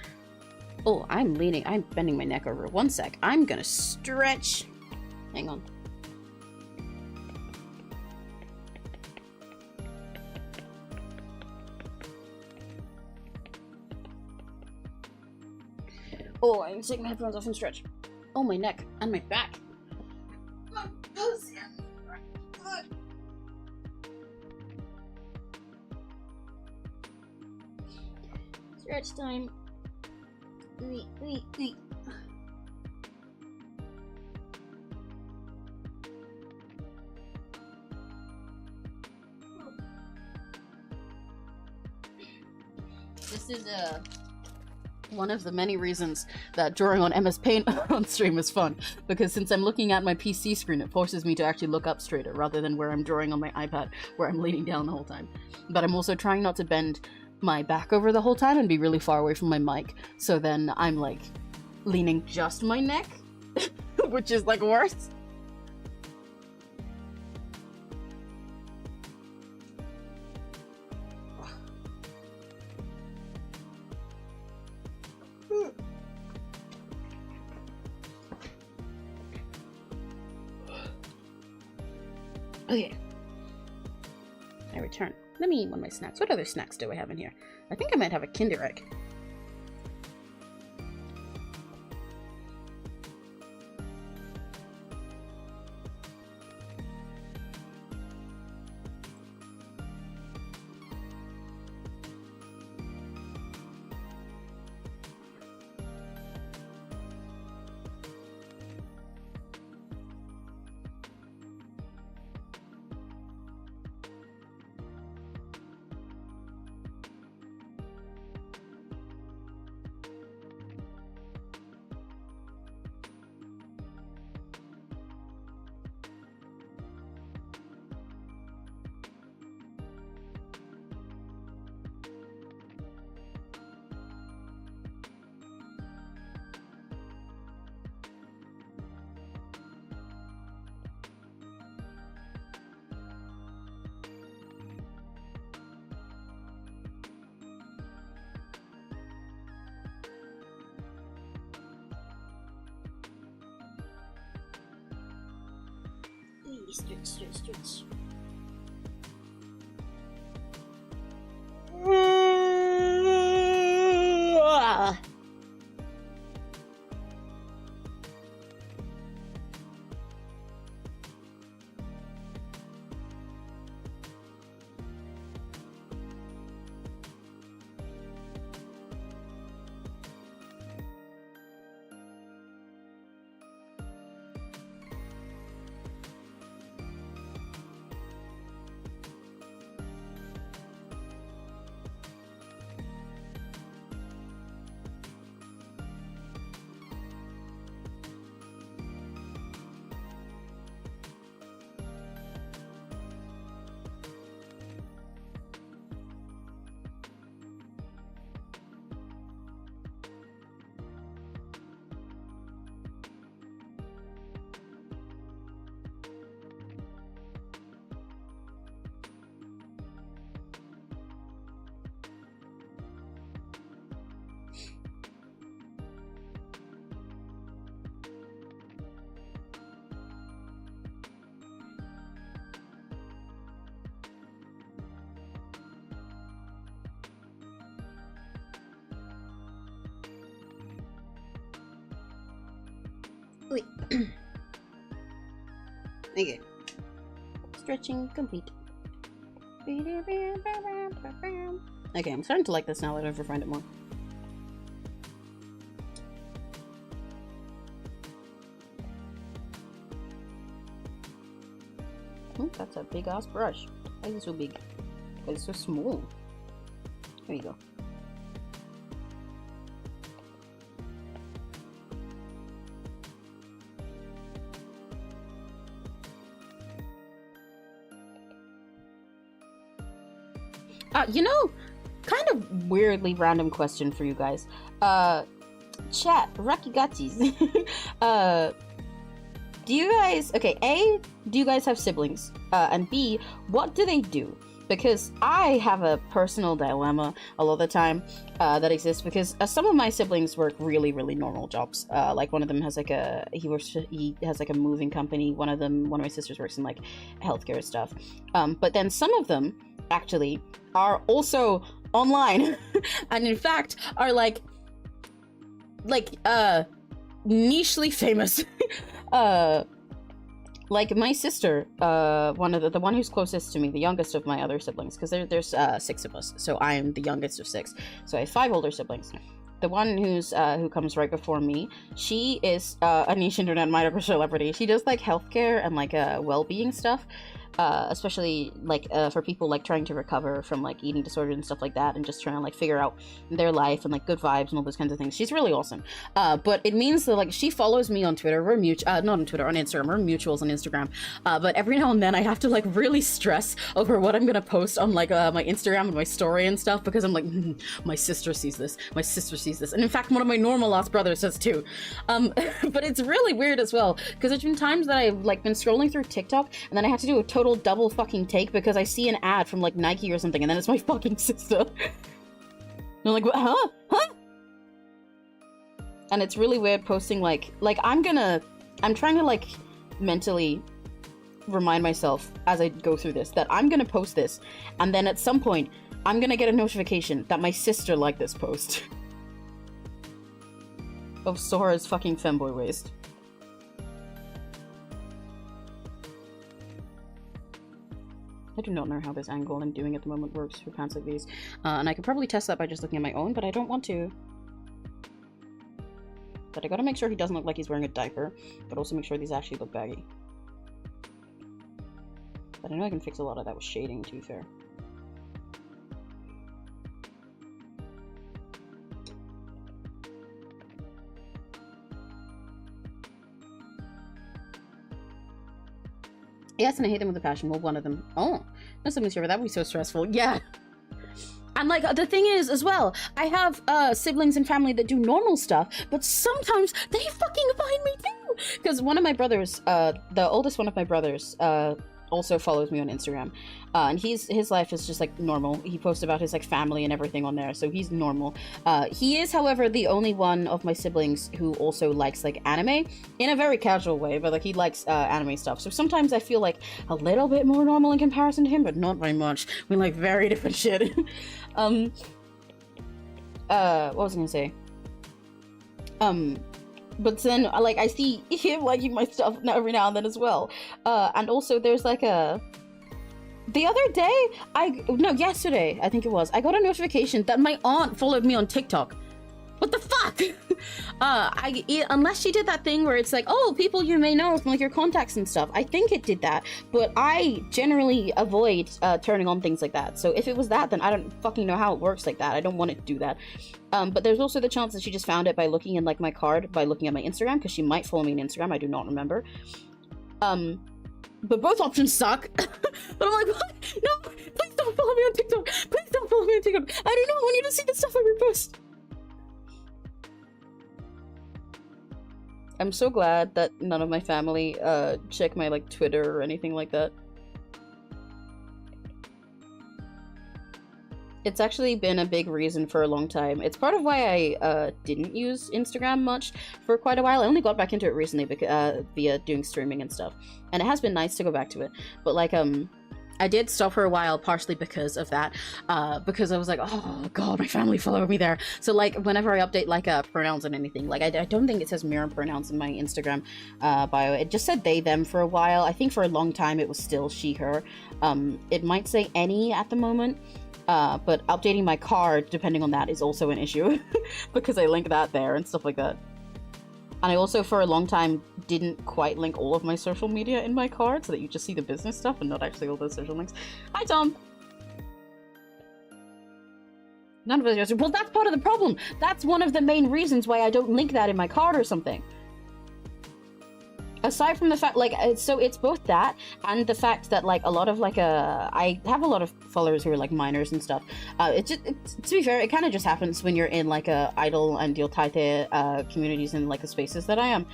Oh, I'm bending my neck over. One sec. I'm gonna stretch. Hang on. Oh, I'm taking my headphones off and stretch. Oh, my neck and my back. My pussy. Stretch time. This is one of the many reasons that drawing on MS Paint on stream is fun, because since I'm looking at my PC screen, it forces me to actually look up straighter rather than where I'm drawing on my iPad, where I'm leaning down the whole time. But I'm also trying not to bend my back over the whole time and be really far away from my mic, so then I'm like leaning just my neck, which is like worse. Okay. I return. Let me eat one of my snacks. What other snacks do I have in here? I think I might have a Kinder Egg. Stretch. Wait. Okay. Stretching complete. Okay, I'm starting to like this now that I've refined it more. Ooh, that's a big ass brush. Why is it so big? Why is it so small? There you go. You know, kind of weirdly random question for you guys. Chat, Rakigatis. Do you guys, okay, A, do you guys have siblings? And B, what do they do? Because I have a personal dilemma a lot of the time that exists because some of my siblings work really, really normal jobs. Like one of them has like he has like a moving company. One of my sisters works in like healthcare stuff. But then some of them actually are also online and in fact are like nichely famous. Like my sister, the one who's closest to me, the youngest of my other siblings, because there's 6 of us, so I am the youngest of 6. So I have 5 older siblings. The one who comes right before me, she is a niche internet micro celebrity. She does like healthcare and like well-being stuff. Especially like for people like trying to recover from like eating disorders and stuff like that, and just trying to like figure out their life and like good vibes and all those kinds of things. She's really awesome. But it means that like she follows me on Twitter. We're not on Twitter, on Instagram. We're mutuals on Instagram. But every now and then I have to like really stress over what I'm gonna post on like my Instagram and my story and stuff, because I'm like, my sister sees this. My sister sees this. And in fact, one of my normal ass brothers does too. But it's really weird as well, because there's been times that I've like been scrolling through TikTok and then I have to do a total double fucking take because I see an ad from like Nike or something and then it's my fucking sister. And I'm like, huh? And it's really weird posting like I'm trying to like mentally remind myself as I go through this that I'm gonna post this, and then at some point I'm gonna get a notification that my sister liked this post of Sora's fucking femboy waist. I do not know how this angle I'm doing at the moment works for pants like these. And I could probably test that by just looking at my own, but I don't want to. But I gotta make sure he doesn't look like he's wearing a diaper, but also make sure these actually look baggy. But I know I can fix a lot of that with shading, to be fair. Yes, and I hate them with a passion. Well, one of them. Oh, no, something's here. That would be so stressful. Yeah. And like the thing is as well, I have siblings and family that do normal stuff, but sometimes they fucking find me too. Because one of my brothers, the oldest one of my brothers, also follows me on Instagram, and his life is just like normal. He posts about his like family and everything on there, so he's normal. He is, however, the only one of my siblings who also likes like anime in a very casual way, but like he likes anime stuff. So sometimes I feel like a little bit more normal in comparison to him, but not very much. We like very different shit. What was I gonna say? But then, like, I see him liking my stuff every now and then as well. And also, there's like the other day, yesterday, I think it was, I got a notification that my aunt followed me on TikTok. What the fuck? Unless she did that thing where it's like, oh, people you may know from like your contacts and stuff. I think it did that, but I generally avoid turning on things like that. So if it was that, then I don't fucking know how it works like that. I don't want it to do that. But there's also the chance that she just found it by looking in like my card, by looking at my Instagram, because she might follow me on Instagram. I do not remember. But both options suck. But I'm like, what? No, please don't follow me on TikTok. Please don't follow me on TikTok. I do not want you to see the stuff I repost. I'm so glad that none of my family check my like Twitter or anything like that. It's actually been a big reason for a long time. It's part of why I didn't use Instagram much for quite a while. I only got back into it recently because via doing streaming and stuff, and it has been nice to go back to it. But like I did stop for a while, partially because of that, because I was like, oh god, my family followed me there. So like whenever I update like pronouns and anything, like I don't think it says mirror pronouns in my Instagram bio. It just said they, them for a while. I think for a long time it was still she, her. It might say any at the moment, but updating my card, depending on that, is also an issue because I link that there and stuff like that. And I also, for a long time, didn't quite link all of my social media in my card so that you just see the business stuff and not actually all those social links. Hi, Tom! None of us. Well, that's part of the problem. That's one of the main reasons why I don't link that in my card or something. aside from the fact, like, so it's both that and the fact that, like, a lot of, like, I have a lot of followers who are, like, minors and stuff. To be fair, it kind of just happens when you're in, like, a idol and Yotaite communities and, like, the spaces that I am.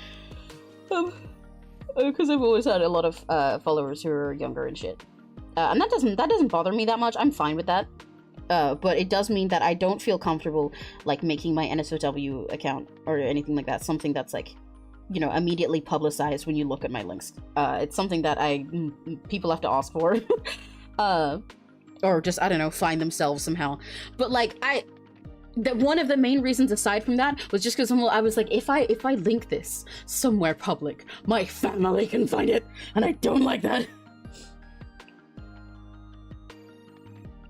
Because I've always had a lot of followers who are younger and shit. And that doesn't bother me that much. I'm fine with that. But it does mean that I don't feel comfortable, like, making my NSFW account or anything like that something that's, like, you know, immediately publicized when you look at my links. It's something that people have to ask for. Or just, I don't know, find themselves somehow. But, like, one of the main reasons aside from that was just because I was like, if I link this somewhere public, my family can find it, and I don't like that.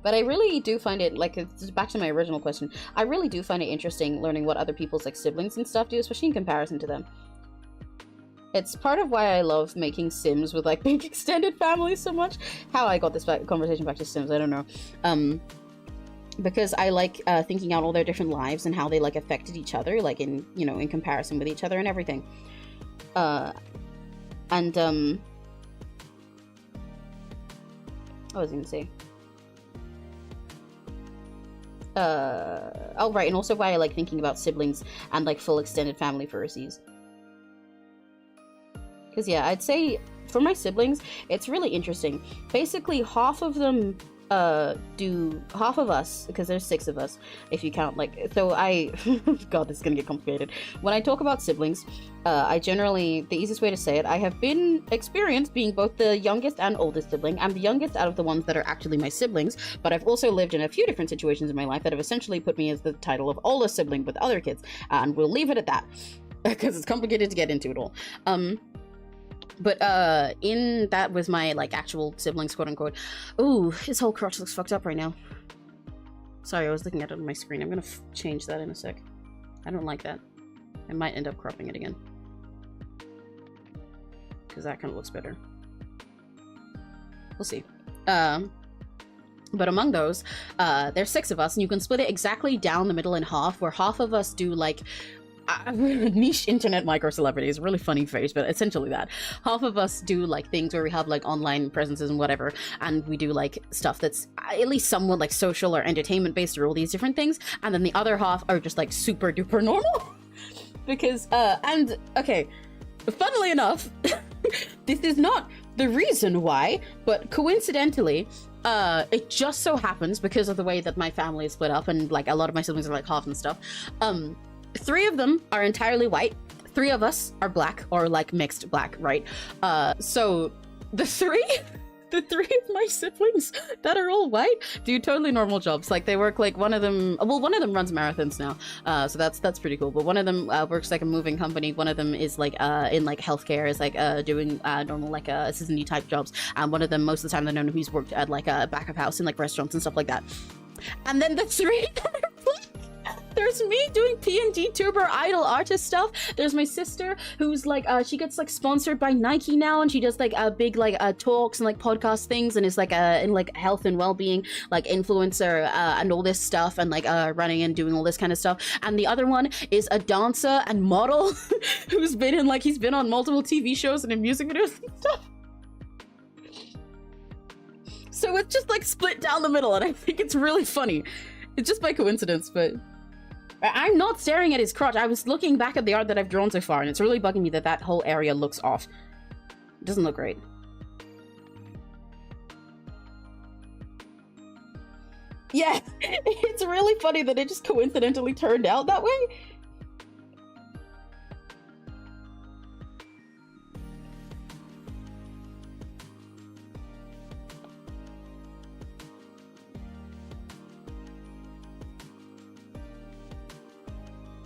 But I really do find it, like, back to my original question, I really do find it interesting learning what other people's, like, siblings and stuff do, especially in comparison to them. It's part of why I love making Sims with, like, big extended families so much. How I got this conversation back to Sims, I don't know. Because I like thinking out all their different lives and how they, like, affected each other, like, in, you know, in comparison with each other and everything. What was I gonna say? Oh, right, and also why I like thinking about siblings and, like, full extended family for overseas. Because, yeah, I'd say for my siblings, it's really interesting. Basically, half of them half of us, because there's 6 of us, if you count, like, so God, this is gonna get complicated. When I talk about siblings, I generally, the easiest way to say it, I have been experienced being both the youngest and oldest sibling. I'm the youngest out of the ones that are actually my siblings, but I've also lived in a few different situations in my life that have essentially put me as the title of oldest sibling with other kids, and we'll leave it at that, because it's complicated to get into it all. But in that was my, like, actual siblings, quote unquote. Ooh, his whole crotch looks fucked up right now. Sorry, I was looking at it on my screen. I'm gonna change that in a sec. I don't like that. I might end up cropping it again, because that kind of looks better. We'll see. But among those, there's 6 of us, and you can split it exactly down the middle in half, where half of us do, like, niche internet micro celebrities, really funny phrase, but essentially that. Half of us do, like, things where we have, like, online presences and whatever, and we do, like, stuff that's at least somewhat, like, social or entertainment based or all these different things, and then the other half are just, like, super duper normal. Because, and, okay, funnily enough, this is not the reason why, but coincidentally, it just so happens, because of the way that my family is split up, and, like, a lot of my siblings are, like, half and stuff, 3 of them are entirely white, 3 of us are black, or, like, mixed black, right? So the three of my siblings that are all white do totally normal jobs. Like, they work, like, one of them runs marathons now, so that's pretty cool, but one of them works, like, a moving company, one of them is, like, in, like, healthcare, is, like, doing normal, like, assistant type jobs, and one of them, most of the time, I know he's worked at, like, a back of house in, like, restaurants and stuff like that. And then the 3 that are black, there's me doing PNGTUBER idol artist stuff. There's my sister who's, like, she gets, like, sponsored by Nike now, and she does, like, big, like, talks and, like, podcast things, and is, like, in, like, health and well-being, like, influencer, and all this stuff, and, like, running and doing all this kind of stuff. And the other one is a dancer and model who's been in, like, he's been on multiple TV shows and in music videos and stuff. So it's just, like, split down the middle, and I think it's really funny. It's just by coincidence, but I'm not staring at his crotch. I was looking back at the art that I've drawn so far, and it's really bugging me that that whole area looks off. It doesn't look great. Yeah, it's really funny that it just coincidentally turned out that way.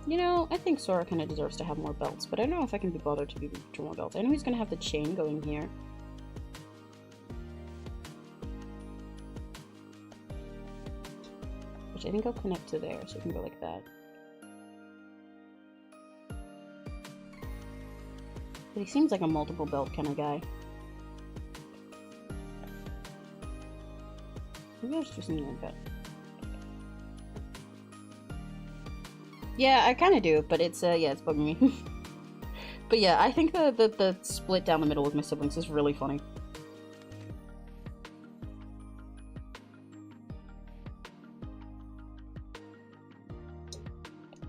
You know, I think Sora kind of deserves to have more belts, but I don't know if I can be bothered to do more belts. I know he's gonna have the chain going here. Which I think I'll connect to there, so it can go like that. But he seems like a multiple belt kind of guy. Maybe I'll just do something like that. Yeah, I kind of do, but it's, yeah, it's bugging me. But yeah, I think the split down the middle with my siblings is really funny.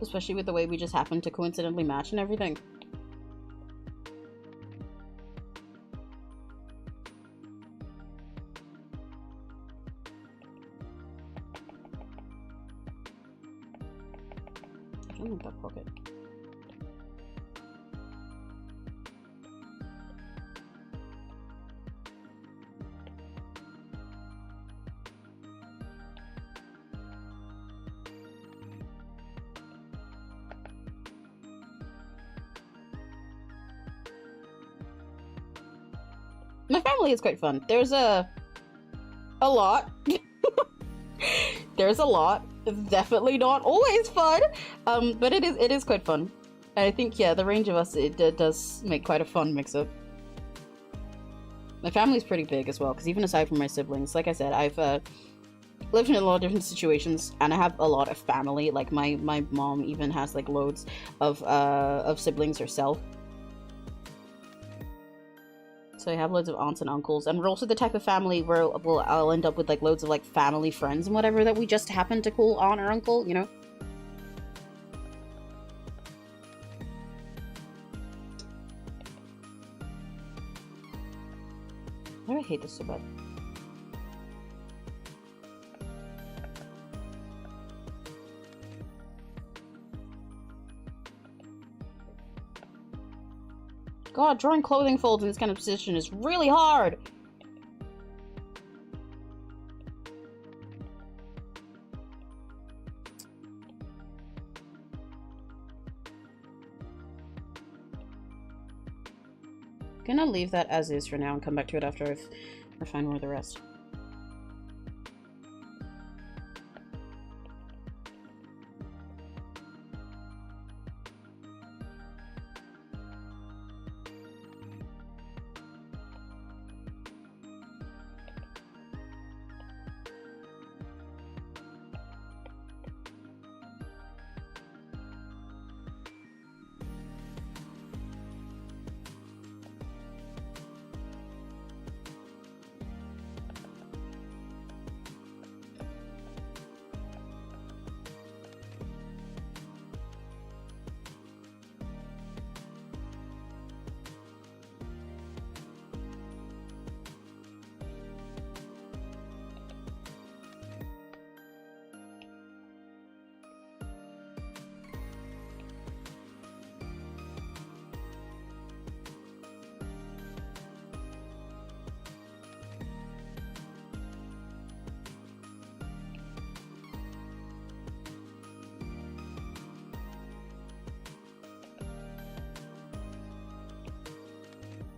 Especially with the way we just happen to coincidentally match and everything. I don't need that pocket. My family is quite fun. There's a lot. There's a lot. It's definitely not always fun, but it is quite fun. And I think, yeah, the range of us, it does make quite a fun mix-up. My family's pretty big as well, because even aside from my siblings, like I said, I've lived in a lot of different situations, and I have a lot of family. Like my mom even has like loads of siblings herself. So I have loads of aunts and uncles, and we're also the type of family where I'll end up with like loads of like family friends and whatever that we just happen to call aunt or uncle, you know? Why do I hate this so bad? God, drawing clothing folds in this kind of position is really hard! Gonna leave that as is for now and come back to it after I've refined more of the rest.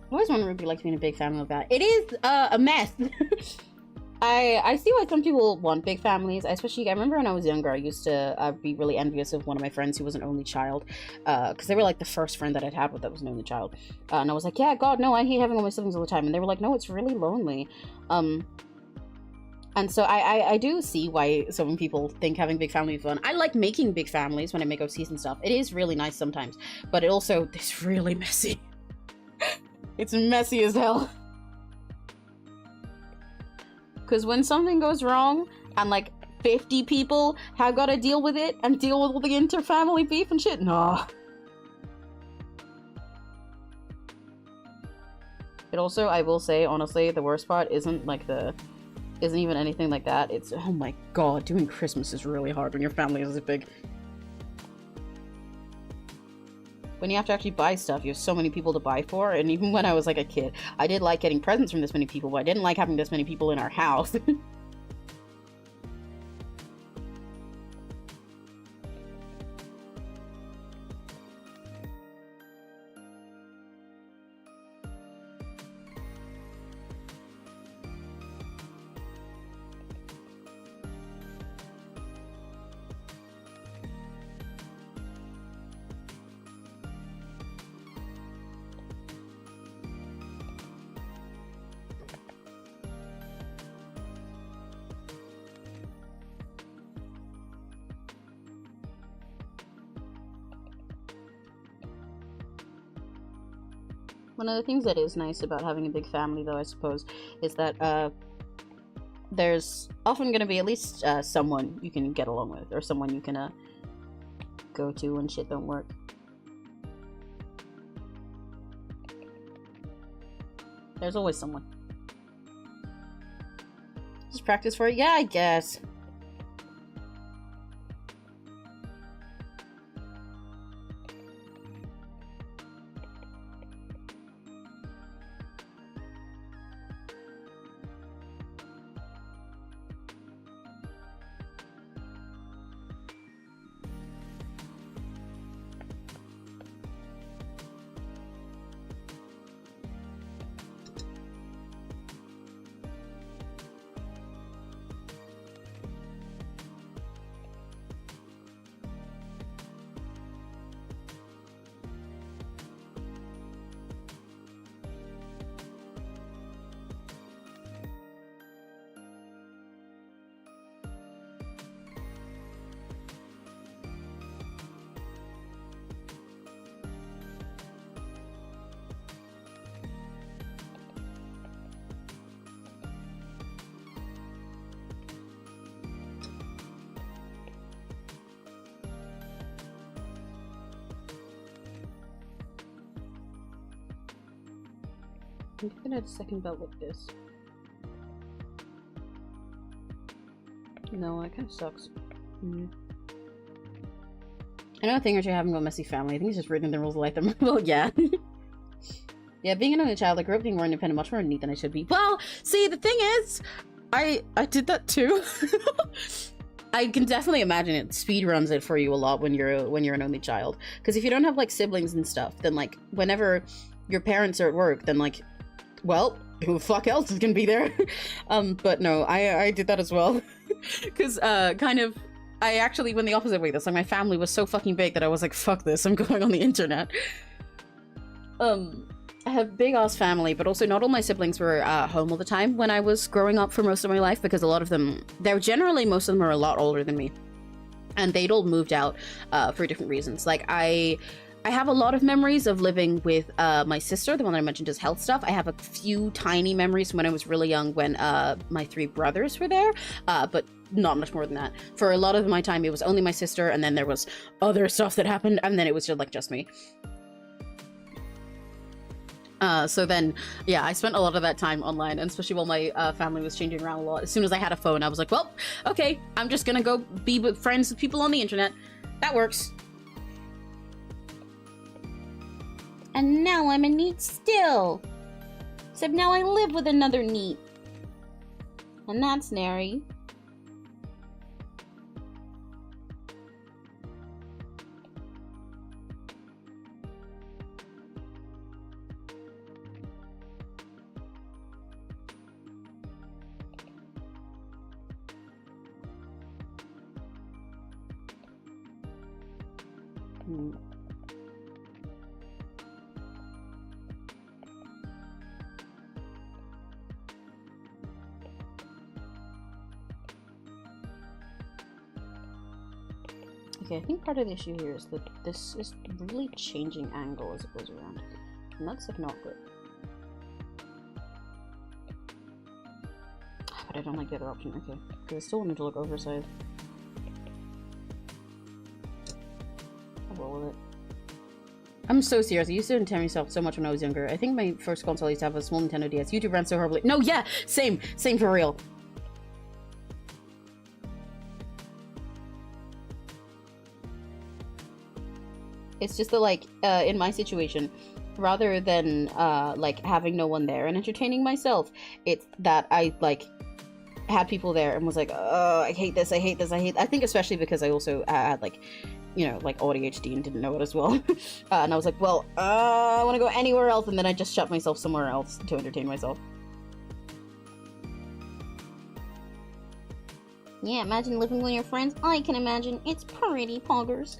I always wondered what it'd be like to be in a big family like that. It is a mess. I see why some people want big families, especially I remember when I was younger, I used to be really envious of one of my friends who was an only child, because they were like the first friend that I'd had with that was an only child, and I was like, yeah, God, no, I hate having all my siblings all the time, and they were like, no, it's really lonely, and so I do see why some people think having big family is fun. I like making big families when I make OCs and stuff. It is really nice sometimes, but it also is really messy. It's messy as hell. Because when something goes wrong and like 50 people have got to deal with it and deal with all the inter-family beef and shit, nah. It also, I will say, honestly, the worst part isn't even anything like that. It's, oh my God, doing Christmas is really hard when your family is this big. When you have to actually buy stuff, you have so many people to buy for, and even when I was like a kid, I did like getting presents from this many people, but I didn't like having this many people in our house. One of the things that is nice about having a big family, though, I suppose, is that there's often going to be at least someone you can get along with, or someone you can go to when shit don't work. There's always someone. Just practice for it? Yeah, I guess. I'm gonna add a second belt like this. No, that kind of sucks. I know a thing or two having a messy family. I think it's just written in the rules of life. Well, yeah. Yeah, being an only child, I grew up being more independent, much more neat than I should be. Well, see, the thing is, I did that too. I can definitely imagine it speedruns it for you a lot when you're an only child. Because if you don't have like siblings and stuff, then like whenever your parents are at work, then like, well, who the fuck else is gonna be there? But no, I did that as well. Because kind of, I actually went the opposite way. This like my family was so fucking big that I was like, fuck this, I'm going on the internet. I have a big ass family, but also not all my siblings were home all the time when I was growing up for most of my life, because a lot of them, most of them are a lot older than me, and they'd all moved out for different reasons. Like I have a lot of memories of living with my sister, the one that I mentioned does health stuff. I have a few tiny memories from when I was really young when my 3 brothers were there, but not much more than that. For a lot of my time, it was only my sister, and then there was other stuff that happened, and then it was just like just me. So then, yeah, I spent a lot of that time online, and especially while my family was changing around a lot. As soon as I had a phone, I was like, well, okay, I'm just gonna go be with friends with people on the internet. That works. And now I'm a neat still. Except now I live with another neat. And that's nary. Okay, I think part of the issue here is that this is really changing angle as it goes around. And that's like not good. But I don't like the other option, okay. Because I still want it to look oversized. I'll roll with it. I'm so serious. I used to Nintendo myself so much when I was younger. I think my first console I used to have a small Nintendo DS. YouTube ran so horribly. No, yeah! Same for real. It's just that, like, in my situation, rather than, like, having no one there and entertaining myself, it's that I, like, had people there and was like, oh, I hate this, I hate this, I hate... I think especially because I also had, like, you know, like, ADHD and didn't know it as well. And I was like, well, I want to go anywhere else, and then I just shut myself somewhere else to entertain myself. Yeah, imagine living with your friends. I can imagine. It's pretty poggers.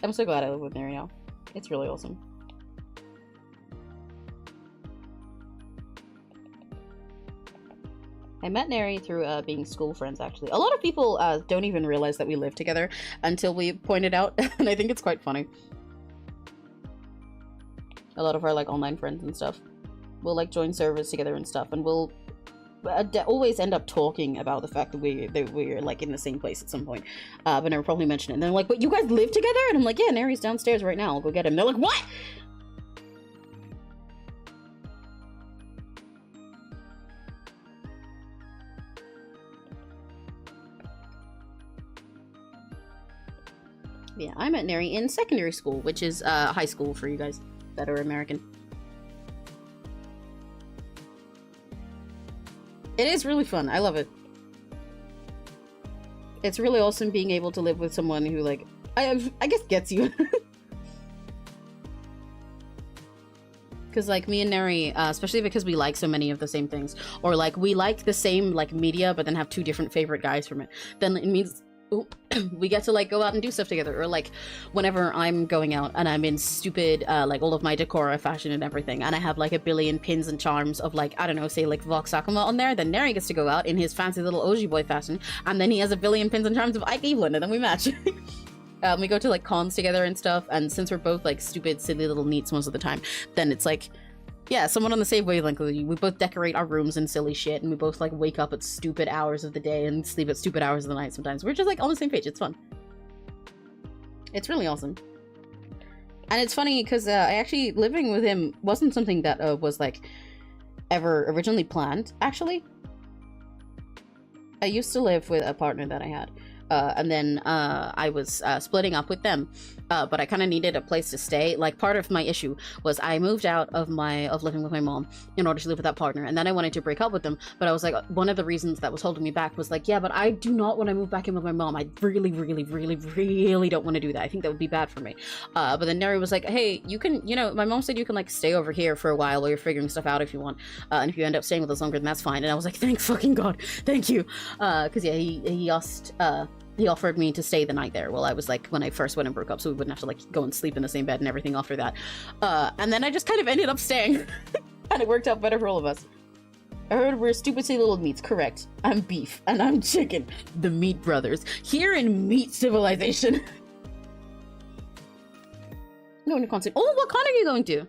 I'm so glad I live with Mary now. It's really awesome. I met Neri through being school friends, actually. A lot of people don't even realize that we live together until we point it out, and I think it's quite funny. a lot of our like online friends and stuff. We'll like join servers together and stuff, and we'll always end up talking about the fact that we're like in the same place at some point, but never probably mention it. And they're like, "But you guys live together?" And I'm like, "Yeah, Neri's downstairs right now. I'll go get him." They're like, "What?" Yeah, I met Neri in secondary school, which is high school for you guys that are American. It is really fun. I love it. It's really awesome being able to live with someone who, like, I guess gets you. Because, like, me and Neri, especially because we like so many of the same things, or, like, we like the same, like, media, but then have two different favorite guys from it, then it means we get to like go out and do stuff together. Or like whenever I'm going out and I'm in stupid like all of my decora fashion and everything, and I have like a billion pins and charms of like, I don't know, say like Vox Akuma on there, then Neri gets to go out in his fancy little Oji boy fashion, and then he has a billion pins and charms of Ike Evelyn, and then we match. We go to like cons together and stuff, and since we're both like stupid silly little neats most of the time, then it's like, yeah, someone on the same wavelength. We both decorate our rooms and silly shit, and we both like wake up at stupid hours of the day and sleep at stupid hours of the night sometimes. We're just like on the same page. It's fun. It's really awesome. And it's funny because I actually, living with him wasn't something that was like ever originally planned, actually. I used to live with a partner that I had. And then I was splitting up with them, but I kind of needed a place to stay. Like, part of my issue was I moved out of living with my mom in order to live with that partner, and then I wanted to break up with them, but I was like, one of the reasons that was holding me back was like, yeah, but I do not want to move back in with my mom. I really, really, really, really don't want to do that. I think that would be bad for me. But then Neri was like, hey, you can, you know, my mom said you can like stay over here for a while while you're figuring stuff out if you want, and if you end up staying with us longer, then that's fine. And I was like, thank fucking God, thank you, because yeah, he offered me to stay the night there while I was like, when I first went and broke up, so we wouldn't have to like go and sleep in the same bed and everything after that. And then I just kind of ended up staying, and it worked out better for all of us. I heard we're stupid silly little meats. Correct. I'm beef and I'm chicken. The Meat Brothers here in meat civilization. Going to concert. Oh, what con are you going to?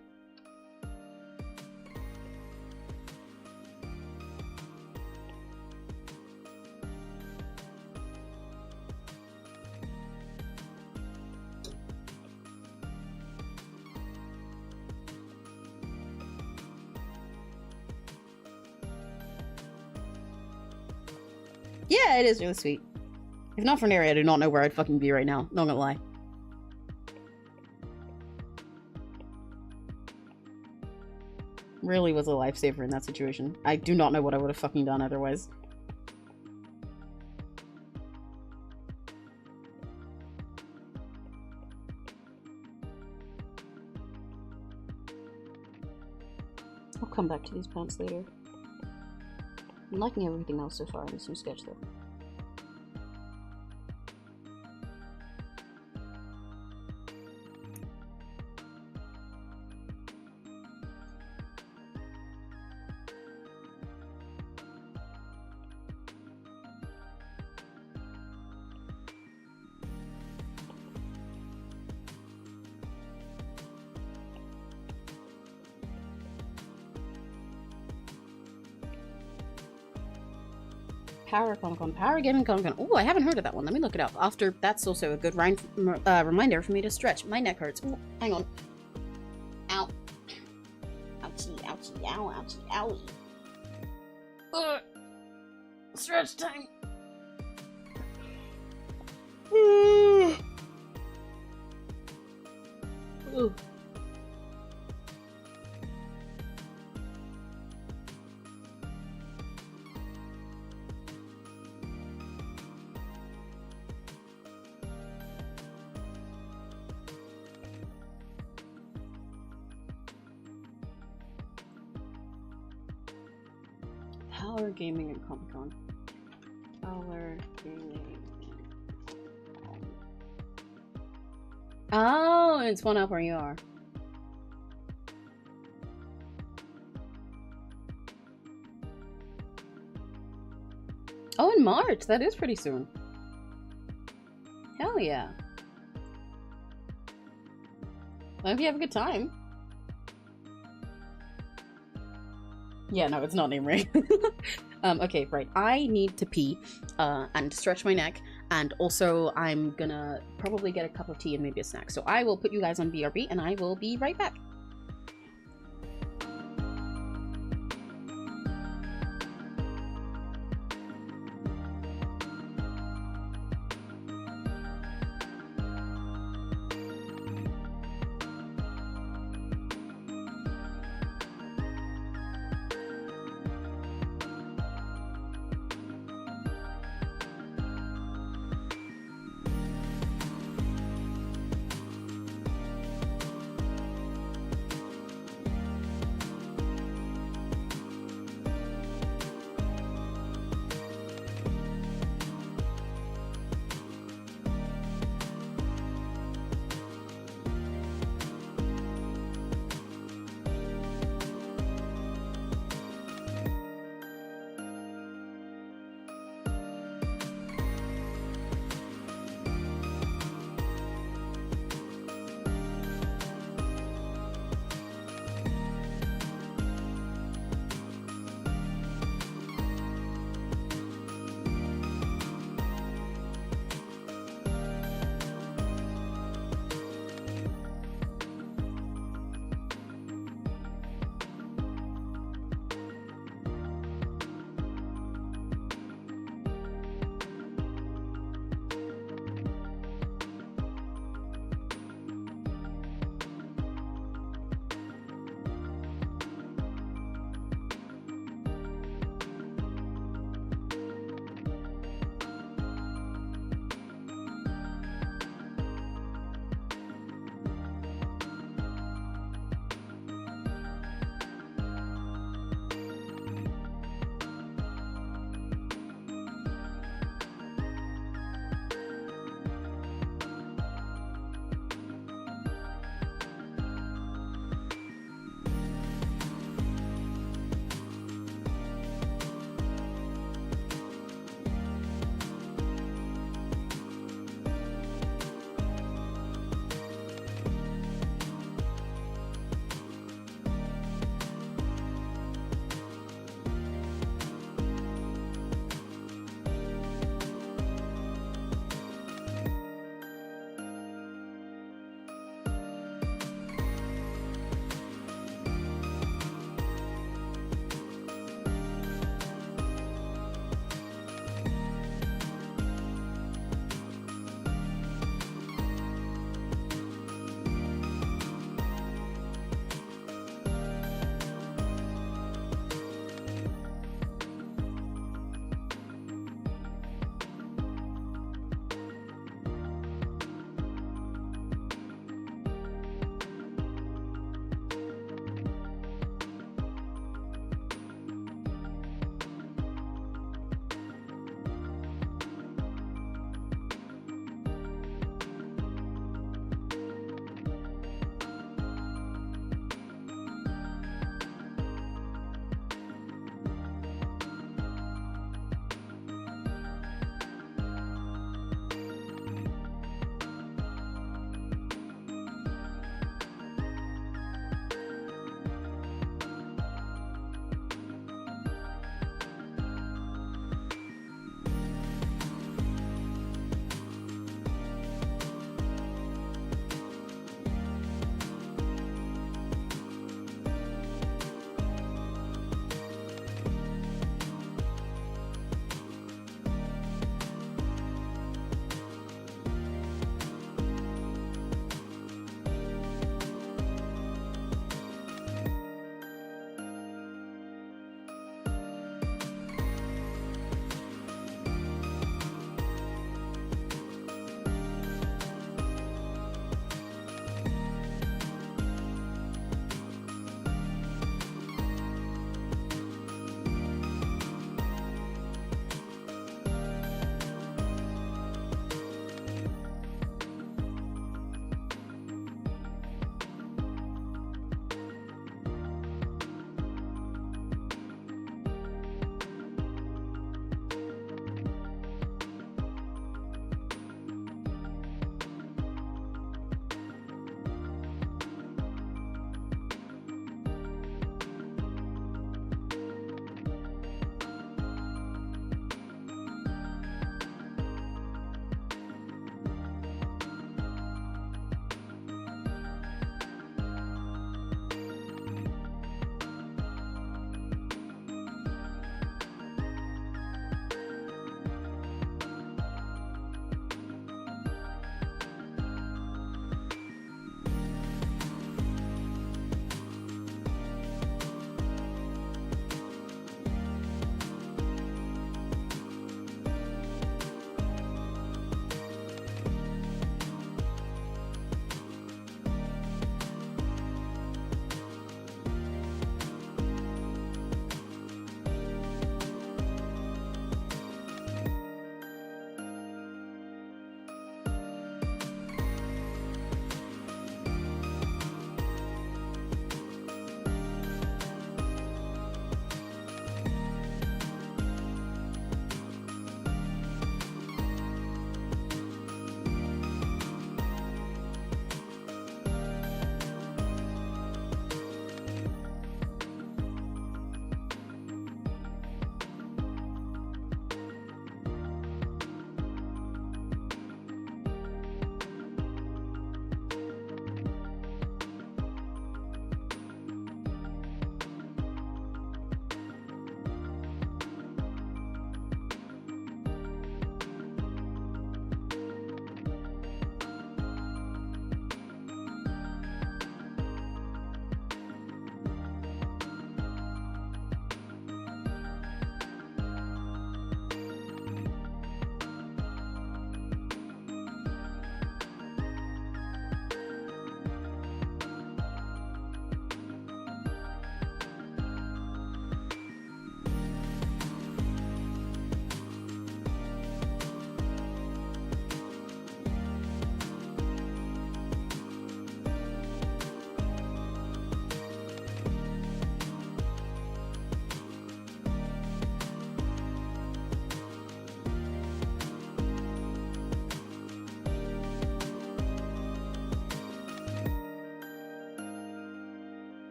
Yeah, it is really sweet. If not for Neri, I do not know where I'd fucking be right now. Not gonna lie. Really was a lifesaver in that situation. I do not know what I would have fucking done otherwise. I'll come back to these plants later. I'm liking everything else so far in this new sketch, though. Power Gaming Con. Oh, I haven't heard of that one. Let me look it up. After, that's also a good reminder for me to stretch. My neck hurts. Ooh, hang on. Ow. Ouchie, ouchie, ow, ouchie, owie. Stretch time. Ooh. Power Gaming and Comic-Con. Power Gaming. Oh, it's one up where you are. Oh, in March. That is pretty soon. Hell yeah. I hope you have a good time. Yeah, no, it's not name ring. Okay, right. I need to pee and stretch my neck, and also I'm gonna probably get a cup of tea and maybe a snack. So I will put you guys on BRB, and I will be right back.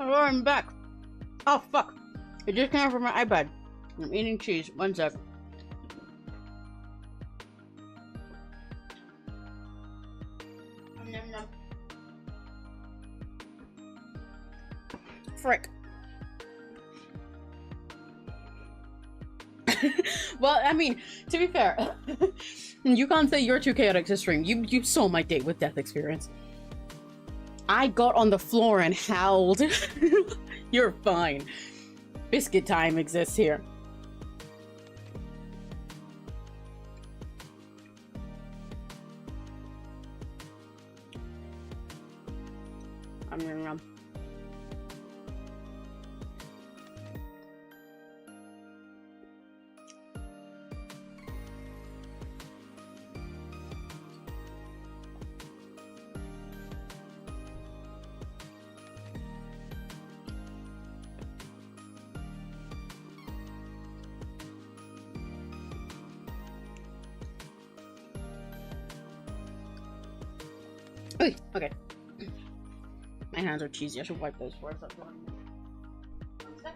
Oh, I'm back. Oh, fuck. It just came out from my iPad. I'm eating cheese. One sec. Nom, nom. Frick. Well, I mean, to be fair, you can't say you're too chaotic to stream. You saw my date with death experience. I got on the floor and howled. You're fine. Biscuit time exists here. I'm Oy, okay. My hands are cheesy. I should wipe those before I start doing them. One sec.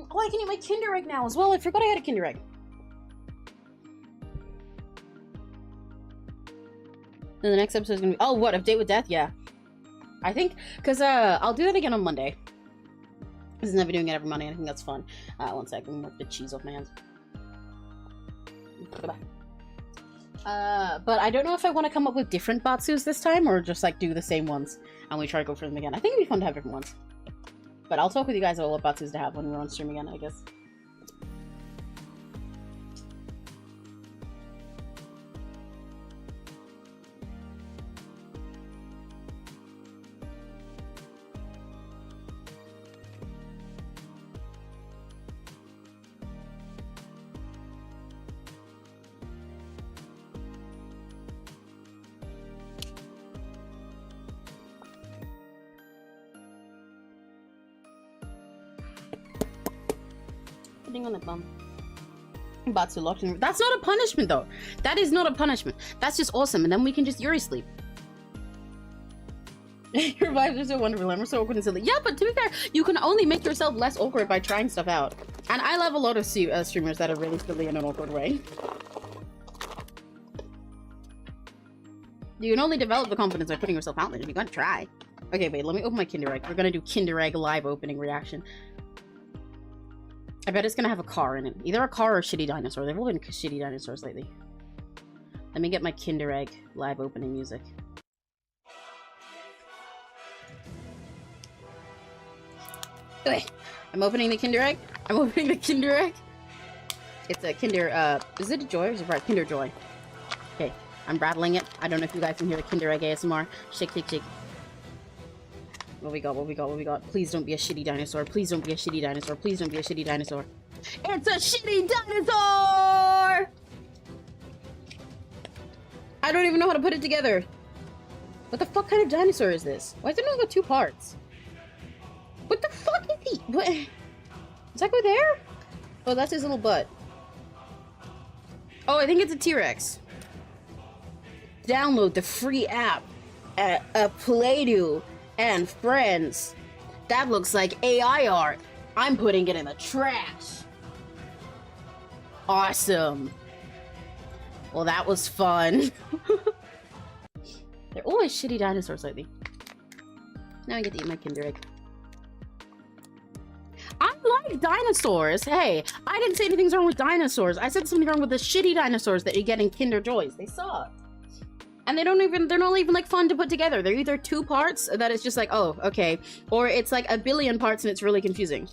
Oh, I can eat my Kinder Egg now as well. I forgot I had a Kinder Egg. Then the next episode is gonna be, oh, what, a date with death? Yeah. I think, because I'll do that again on Monday. Because I'm never doing it every Monday, and I think that's fun. One sec, I'm gonna work the cheese off my hands. Goodbye. But I don't know if I want to come up with different Batsus this time, or just, like, do the same ones, and we try to go for them again. I think it'd be fun to have different ones. But I'll talk with you guys about what Batsus to have when we're on stream again, I guess. On the bum. Batsu locked in. That's not a punishment though. That is not a punishment. That's just awesome. And then we can just Yuri sleep. Your vibes are so wonderful. I'm so awkward and silly. Yeah, but to be fair, you can only make yourself less awkward by trying stuff out. And I love a lot of streamers that are really silly in an awkward way. You can only develop the confidence by putting yourself out there. You gotta try. Okay, wait. Let me open my Kinder Egg. We're gonna do Kinder Egg live opening reaction. I bet it's gonna have a car in it. Either a car or a shitty dinosaur. They've all been shitty dinosaurs lately. Let me get my Kinder Egg live opening music. Okay, I'm opening the Kinder Egg. I'm opening the Kinder Egg. It's a Kinder, is it a Joy or is it right? Kinder Joy. Okay, I'm rattling it. I don't know if you guys can hear the Kinder Egg ASMR. Shake, shake, shake. What we got? What we got? What we got? Please don't be a shitty dinosaur. Please don't be a shitty dinosaur. Please don't be a shitty dinosaur. It's a shitty dinosaur! I don't even know how to put it together. What the fuck kind of dinosaur is this? Why is it only got 2 parts? What the fuck is he? What? Does that go there? Oh, that's his little butt. Oh, I think it's a T-Rex. Download the free app at Play-Doh and Friends. That looks like AI art. I'm putting it in the trash. Awesome. Well, that was fun. They're always shitty dinosaurs lately. Now I get to eat my Kinder Egg. I like dinosaurs. Hey, I didn't say anything's wrong with dinosaurs. I said something wrong with the shitty dinosaurs that you get in Kinder Joys. They suck. And they're not even like fun to put together. They're either 2 parts that it's just like, oh, okay. Or it's like a billion parts and it's really confusing.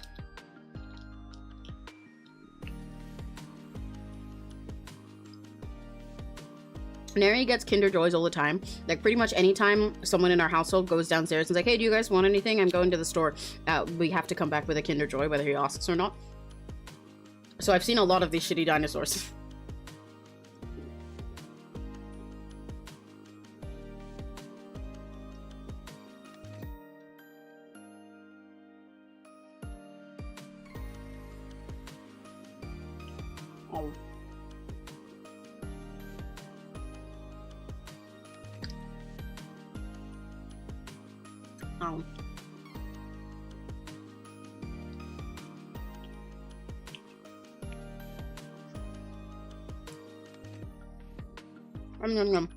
Neri gets Kinder Joys all the time. Like pretty much anytime someone in our household goes downstairs and is like, hey, do you guys want anything? I'm going to the store. We have to come back with a Kinder Joy, whether he asks or not. So I've seen a lot of these shitty dinosaurs. Oh. Nom nom.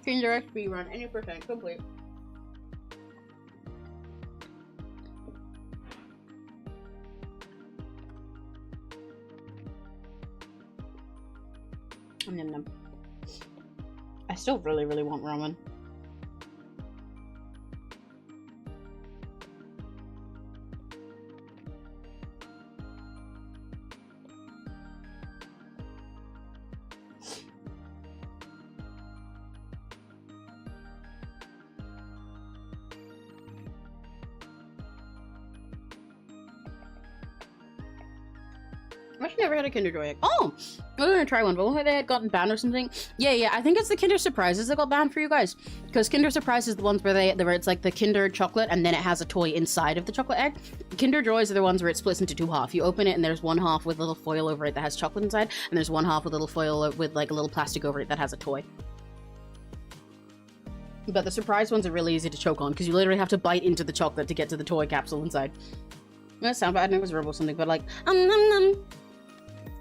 Kinder XP run, any percent complete. Nom nom. I still really want ramen. I've actually never had a Kinder Joy egg. Oh! I was gonna try one, but what if they had gotten banned or something? Yeah, I think it's the Kinder Surprises that got banned for you guys. Because Kinder Surprises are the ones where it's like the Kinder chocolate and then it has a toy inside of the chocolate egg. Kinder Joys are the ones where it splits into two halves. You open it and there's one half with a little foil over it that has chocolate inside, and there's one half with a little foil with like a little plastic over it that has a toy. But the surprise ones are really easy to choke on because you literally have to bite into the chocolate to get to the toy capsule inside. That sound bad. I know it was Robo something, but like num num.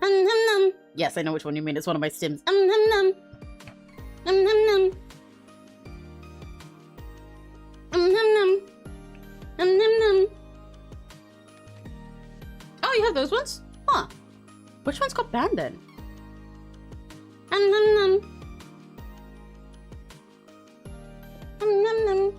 Num num. Yes, I know which one you mean. It's one of my stims. Num num. Num num. Num num. Num num. Oh, you have those ones? Huh. Which ones got banned then? Num num. Num num.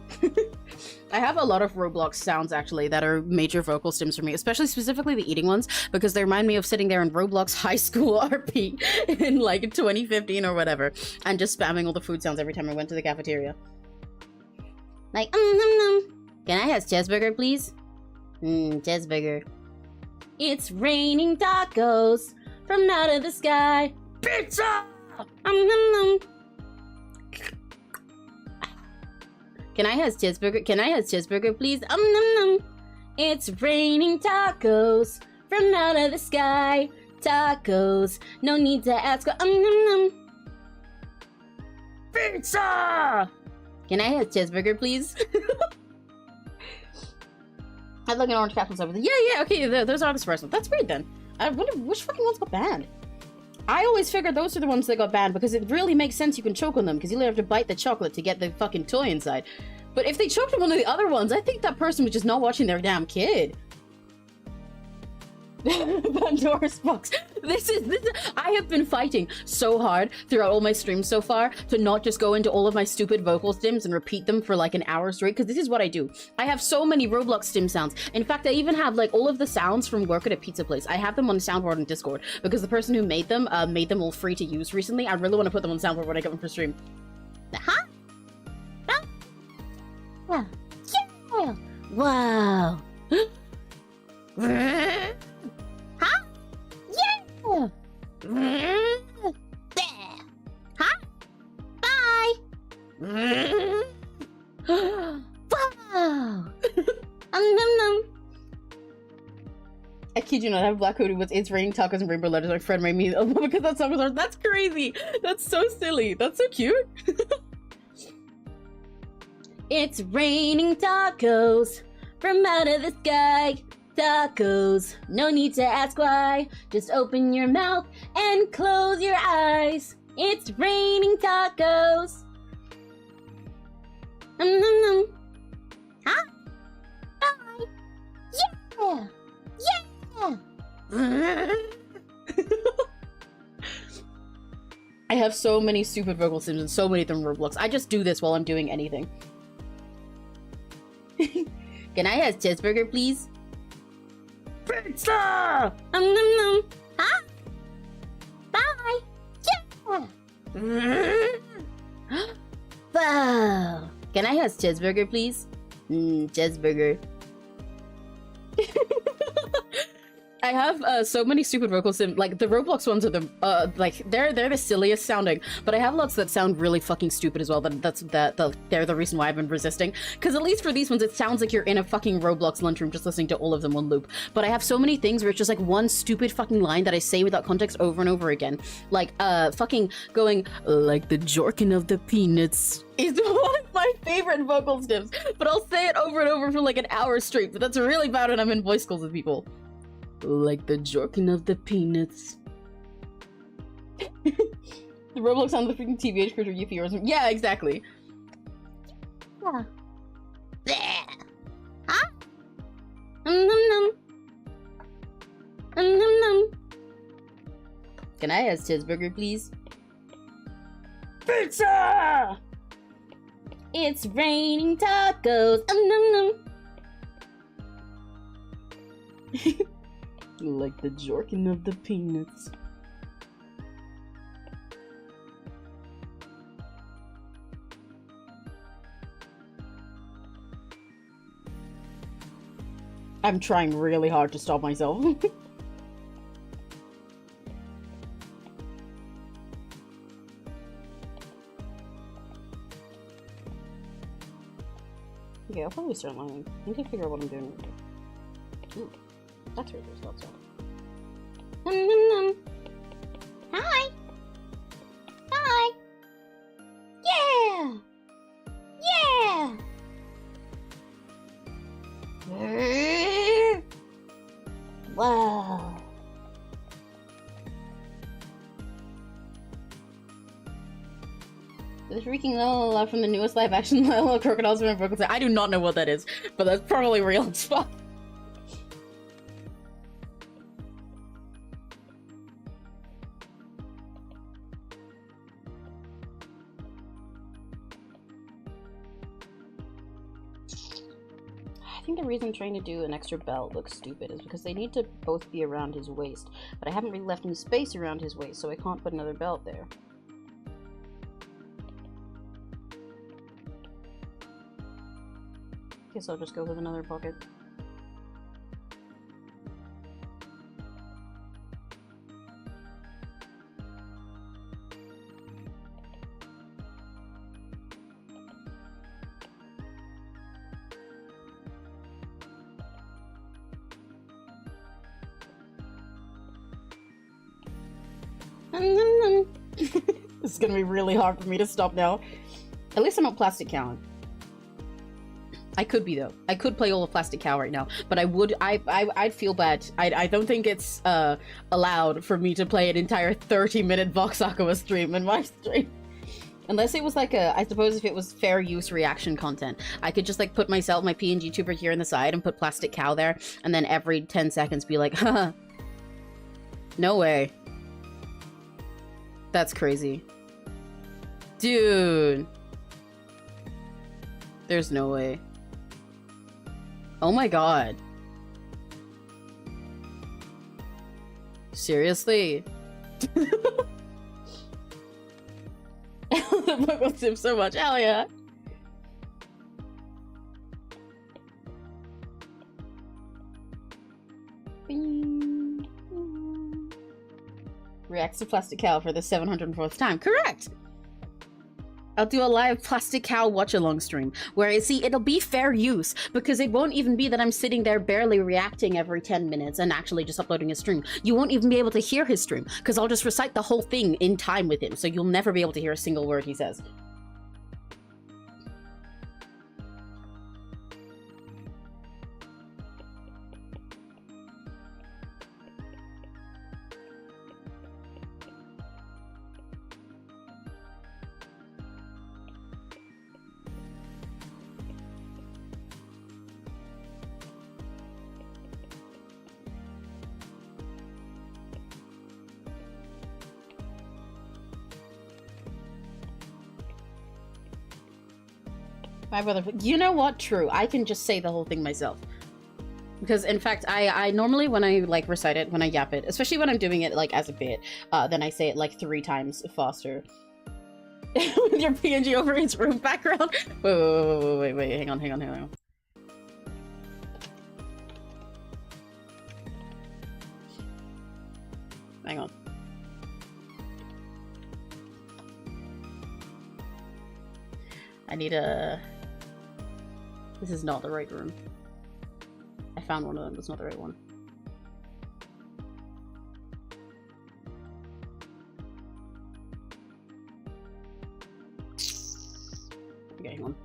I have a lot of Roblox sounds actually that are major vocal stims for me, especially specifically the eating ones, because they remind me of sitting there in Roblox high school RP in like 2015 or whatever, and just spamming all the food sounds every time I went to the cafeteria. Like, num num. Can I have cheeseburger, please? Cheeseburger. It's raining tacos from out of the sky. Pizza! Num num. Can I have cheeseburger? Can I have cheeseburger, please? Num num. It's raining tacos from out of the sky. Tacos. No need to ask. Num num. Pizza. Can I have cheeseburger, please? I had like an orange capsule over there. Yeah. Okay, those are the surprise ones. That's weird then. I wonder which fucking ones got banned. I always figured those are the ones that got banned because it really makes sense you can choke on them because you literally have to bite the chocolate to get the fucking toy inside. But if they choked on one of the other ones, I think that person was just not watching their damn kid. Pandora's box. This is I have been fighting so hard throughout all my streams so far to not just go into all of my stupid vocal stims and repeat them for like an hour straight, because this is what I do. I have so many Roblox stim sounds. In fact, I even have like all of the sounds from work at a pizza place. I have them on soundboard and Discord because the person who made them all free to use recently. I really want to put them on soundboard when I get them for stream. Huh? Yeah. Wow. Huh? Yeah. There. Huh? Bye. Wow. Num. I kid you not, I have a black hoodie with "It's raining tacos and rainbow letters." My friend made me because that song was ours. That's crazy. That's so silly. That's so cute. It's raining tacos from out of the sky. Tacos, no need to ask why. Just open your mouth and close your eyes. It's raining tacos. Huh? Bye. Yeah. I have so many stupid vocal sims and so many of them Roblox. I just do this while I'm doing anything. Can I have cheeseburger, please? Pizza! Num. Huh? Bye. Yeah. Wow. Can I have cheeseburger, please? Cheeseburger. I have so many stupid vocal sim. Like the Roblox ones are the like they're the silliest sounding, but I have lots that sound really fucking stupid as well. They're the reason why I've been resisting. Because at least for these ones, it sounds like you're in a fucking Roblox lunchroom just listening to all of them on loop. But I have so many things where it's just like one stupid fucking line that I say without context over and over again. Like fucking going like the jorkin of the peanuts is one of my favorite vocal stims. But I'll say it over and over for like an hour straight. But that's really bad when I'm in voice calls with people. Like the jorkin of the peanuts. The Roblox sound of the freaking TBH creature Eupheism. Yeah, exactly. Yeah. Huh? Can I have cheeseburger, please? Pizza! It's raining tacos. Like the jorkin of the peanuts. I'm trying really hard to stop myself. Okay, I'll probably start lying. I need to figure out what I'm doing. Ooh, that's where there's lots of. Hi! Hi! Yeah! Yeah! Wow. The freaking la la la from the newest live action La La Crocodiles from Broken. I do not know what that is, but that's probably real as fuck. I think the reason trying to do an extra belt looks stupid is because they need to both be around his waist, but I haven't really left any space around his waist, so I can't put another belt there. Guess I'll just go with another pocket. This is gonna be really hard for me to stop now. At least I'm not plastic cowing. I could be though. I could play all of Plastic Cow right now, but I'd feel bad. I don't think it's allowed for me to play an entire 30-minute Vox Aqua stream in my stream. Unless it was like I suppose if it was fair use reaction content, I could just like put myself, my PNGTuber here on the side and put Plastic Cow there, and then every 10 seconds be like, haha. No way. That's crazy. Dude. There's no way. Oh my god. Seriously? The book wants him so much. Hell yeah. Reacts to Plastic Cow for the 704th time. Correct! I'll do a live Plastic Cow watch-along stream, where I see it'll be fair use, because it won't even be that I'm sitting there barely reacting every 10 minutes and actually just uploading a stream. You won't even be able to hear his stream, because I'll just recite the whole thing in time with him, so you'll never be able to hear a single word he says. My brother, you know what? True. I can just say the whole thing myself. Because in fact, I normally when I like recite it, when I yap it, especially when I'm doing it like as a bit, then I say it like 3 times faster. With your PNG over its room background. Wait, hang on. I need a... This is not the right room. I found one of them, that's not the right one. Okay, hang on.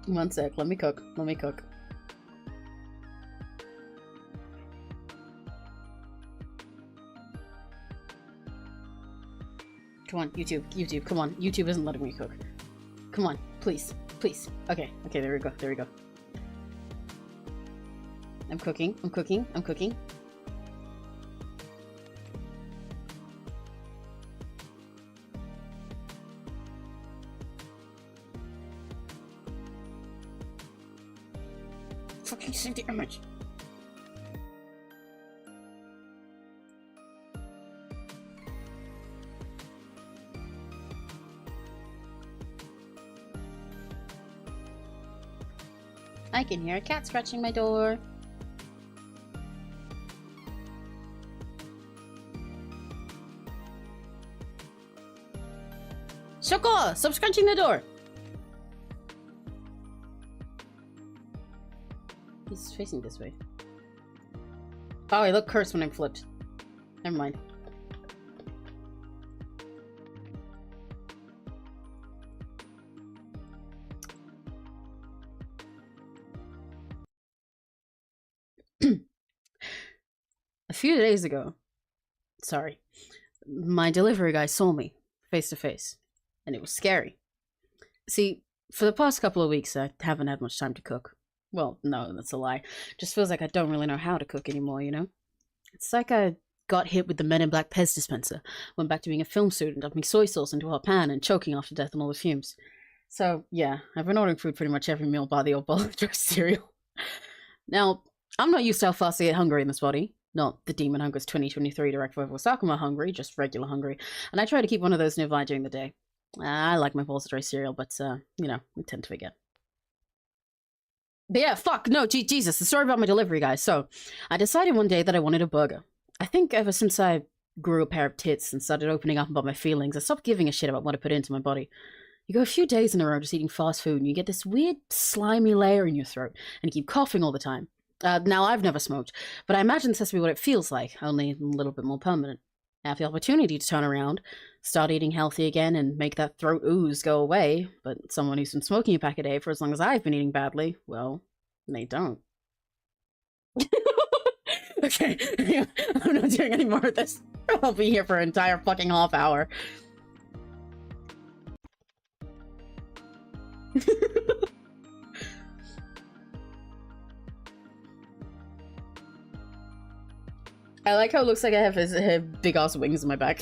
One sec, let me cook. Let me cook. Come on, YouTube, YouTube, come on. YouTube isn't letting me cook. Come on, please, please. Okay, okay, there we go, there we go. I'm cooking, I'm cooking, I'm cooking. Fucking save the image. I can hear a cat scratching my door. Shoko! Stop scratching the door! He's facing this way. Oh, I look cursed when I'm flipped. Never mind. A few days ago, sorry, my delivery guy saw me face to face, and it was scary. See, for the past couple of weeks, I haven't had much time to cook. Well, no, that's a lie. Just feels like I don't really know how to cook anymore, you know? It's like I got hit with the Men in Black Pez dispenser, went back to being a film student, dumping soy sauce into a hot pan and choking after death on all the fumes. So, yeah, I've been ordering food pretty much every meal bar the old bowl of dry cereal. Now, I'm not used to how fast I get hungry in this body. Not the Demon Hunger 2023 Direct Revival Sakuma hungry, just regular hungry. And I try to keep one of those nearby during the day. I like my bowls of dry cereal, but, you know, I tend to forget. But yeah, fuck, no, Jesus, the story about my delivery guy. So, I decided one day that I wanted a burger. I think ever since I grew a pair of tits and started opening up about my feelings, I stopped giving a shit about what I put into my body. You go a few days in a row just eating fast food, and you get this weird, slimy layer in your throat, and you keep coughing all the time. Now, I've never smoked, but I imagine this has to be what it feels like, only a little bit more permanent. I have the opportunity to turn around, start eating healthy again, and make that throat ooze go away, but someone who's been smoking a pack a day for as long as I've been eating badly, well, they don't. Okay, I'm not doing any more of this. I'll be here for an entire fucking half hour. I like how it looks like I have his big ass wings on my back.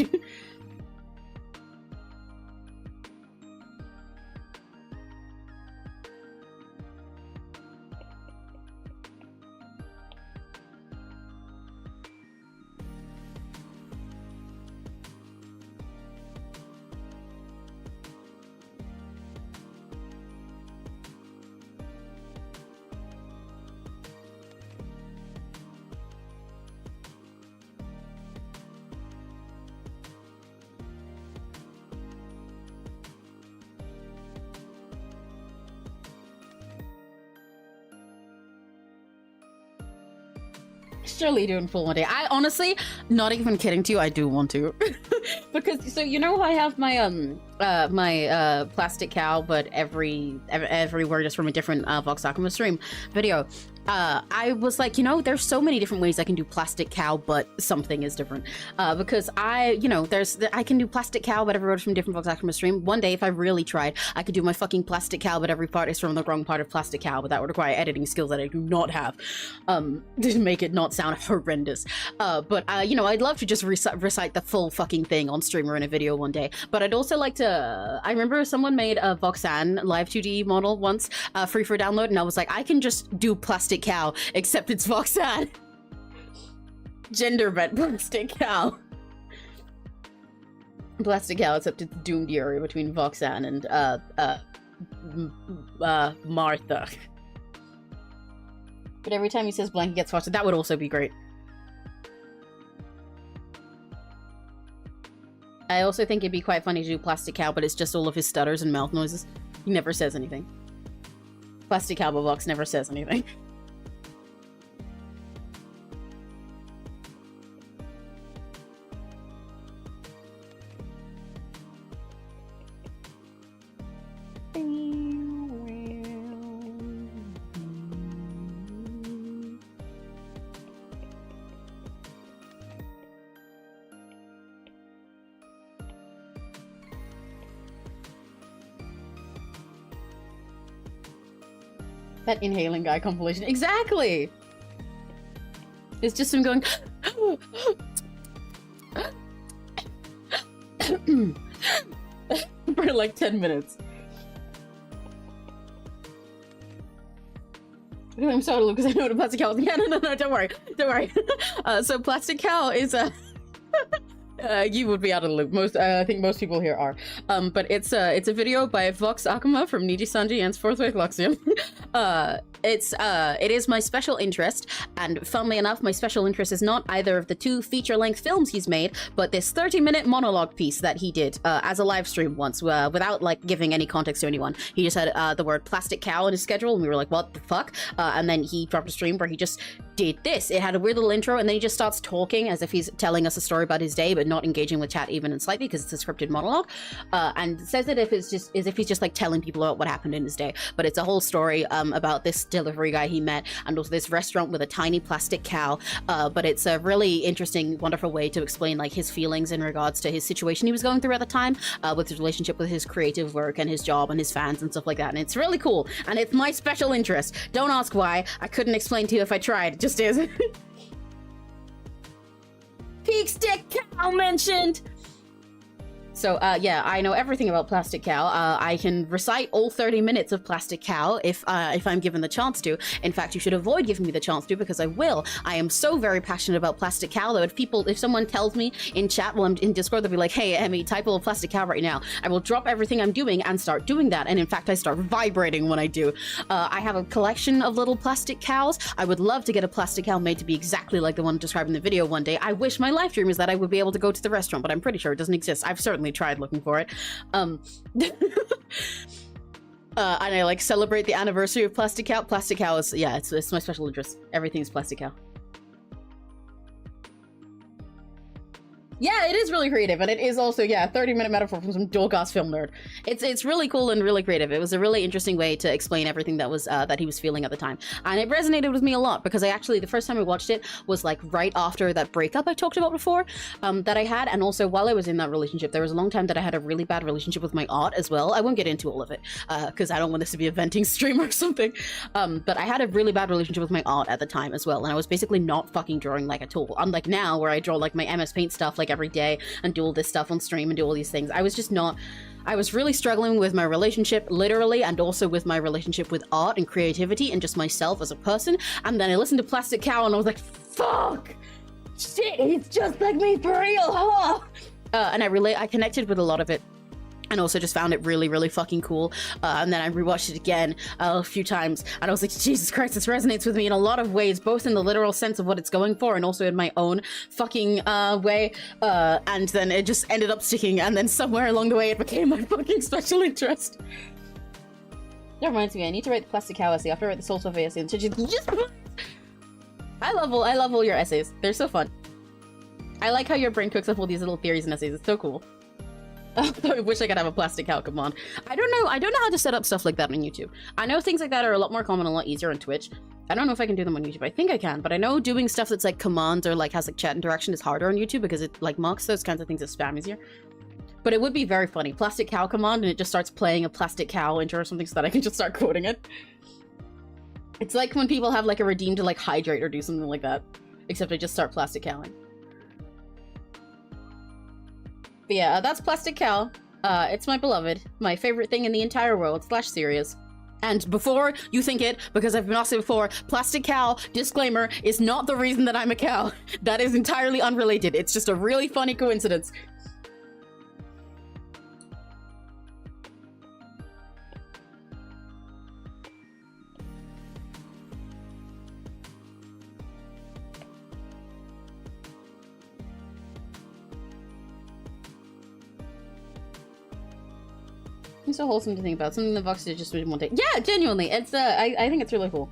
Surely doing full one day. I honestly, not even kidding to you, I do want to. Because, so you know I have my plastic cow, but every word is from a different Vox Sakuma stream video. I was like, you know, there's so many different ways I can do plastic cow, but something is different. Because I can do plastic cow, but every word is from different Vox Sakuma stream. One day, if I really tried, I could do my fucking plastic cow, but every part is from the wrong part of plastic cow, but that would require editing skills that I do not have, to make it not sound horrendous. But you know, I'd love to just recite the full fucking thing on stream or in a video one day, but I'd also like to I remember someone made a Voxan live 2D model once, free for download, and I was like, I can just do Plastic Cow, except it's Voxan. Gender bent Plastic Cow. Plastic Cow, except it's doomed area between Voxan and Martha. But every time he says blanket gets fostered, that would also be great. I also think it'd be quite funny to do Plastic Cow, but it's just all of his stutters and mouth noises. He never says anything. Plastic Cow Vox never says anything. That inhaling guy compilation. Exactly! It's just him going... for like 10 minutes. I'm sorry, Luke, because I know what a Plastic Cow is. Yeah, no, don't worry. Don't worry. So Plastic Cow is a... you would be out of the loop. I think most people here are. But it's a video by Vox Akuma from Niji Sanji and Forthright Luxium. It is my special interest, and funnily enough, my special interest is not either of the 2 feature-length films he's made, but this 30-minute monologue piece that he did as a live stream once, without like giving any context to anyone. He just had the word Plastic Cow in his schedule, and we were like, what the fuck? And then he dropped a stream where he just did this. It had a weird little intro, and then he just starts talking as if he's telling us a story about his day, but not engaging with chat even and slightly because it's a scripted monologue, and says it as if he's just like telling people about what happened in his day. But it's a whole story about this delivery guy he met, and also this restaurant with a tiny plastic cow. But it's a really interesting, wonderful way to explain like his feelings in regards to his situation he was going through at the time, with his relationship with his creative work and his job and his fans and stuff like that. And it's really cool, and it's my special interest. Don't ask why. I couldn't explain to you if I tried. It just is. Peak Stick Cow mentioned! So, yeah, I know everything about Plastic Cow. I can recite all 30 minutes of Plastic Cow if I'm given the chance to. In fact, you should avoid giving me the chance to, because I will. I am so very passionate about Plastic Cow, though. If someone tells me in chat while I'm in Discord, they'll be like, hey, Emmy, type a little Plastic Cow right now. I will drop everything I'm doing and start doing that. And in fact, I start vibrating when I do. I have a collection of little plastic cows. I would love to get a Plastic Cow made to be exactly like the one described in the video one day. I wish my live dream is that I would be able to go to the restaurant, but I'm pretty sure it doesn't exist. I've certainly tried looking for it. And I like celebrate the anniversary of Plastic Cow. Plastic Cow is, yeah, it's my special interest. Everything's Plastic Cow. Yeah, it is really creative, and it is also, yeah, a 30-minute metaphor from some dork-ass film nerd. It's really cool and really creative. It was a really interesting way to explain everything that was that he was feeling at the time, and it resonated with me a lot because I actually, the first time I watched it was like right after that breakup I talked about before, that I had, and also while I was in that relationship, there was a long time that I had a really bad relationship with my art as well. I won't get into all of it because I don't want this to be a venting stream or something, but I had a really bad relationship with my art at the time as well, and I was basically not fucking drawing like at all. Unlike now, where I draw like my MS Paint stuff like every day and do all this stuff on stream and do all these things. I was just not, I was really struggling with my relationship literally, and also with my relationship with art and creativity and just myself as a person. And then I listened to Plastic Cow and I was like, fuck, shit, it's just like me for real, huh? And I connected with a lot of it, and also just found it really, really fucking cool. And then I rewatched it again a few times, and I was like, Jesus Christ, this resonates with me in a lot of ways, both in the literal sense of what it's going for, and also in my own fucking way. And then it just ended up sticking, and then somewhere along the way it became my fucking special interest. That reminds me, I need to write the Plastic Cow essay. I have to write the Soul Survey essay, and so just I love all your essays. They're so fun. I like how your brain cooks up all these little theories and essays. It's so cool. I wish I could have a Plastic Cow command. I don't know how to set up stuff like that on YouTube. I know things like that are a lot more common, a lot easier on Twitch. I don't know if I can do them on YouTube. I think I can, but I know doing stuff that's like commands or like has like chat interaction is harder on YouTube because it like marks those kinds of things as spam easier. But it would be very funny. Plastic Cow command, and it just starts playing a Plastic Cow intro or something so that I can just start quoting it. It's like when people have like a redeem to like hydrate or do something like that. Except I just start Plastic Cowing. But yeah, that's Plastic Cow. It's my beloved, my favorite thing in the entire world, / series. And before you think it, because I've been asked it before, plastic cow, disclaimer, is not the reason that I'm a cow. That is entirely unrelated. It's just a really funny coincidence. It's so wholesome to think about. Something that Vox did just one day. Yeah, genuinely. It's I think it's really cool.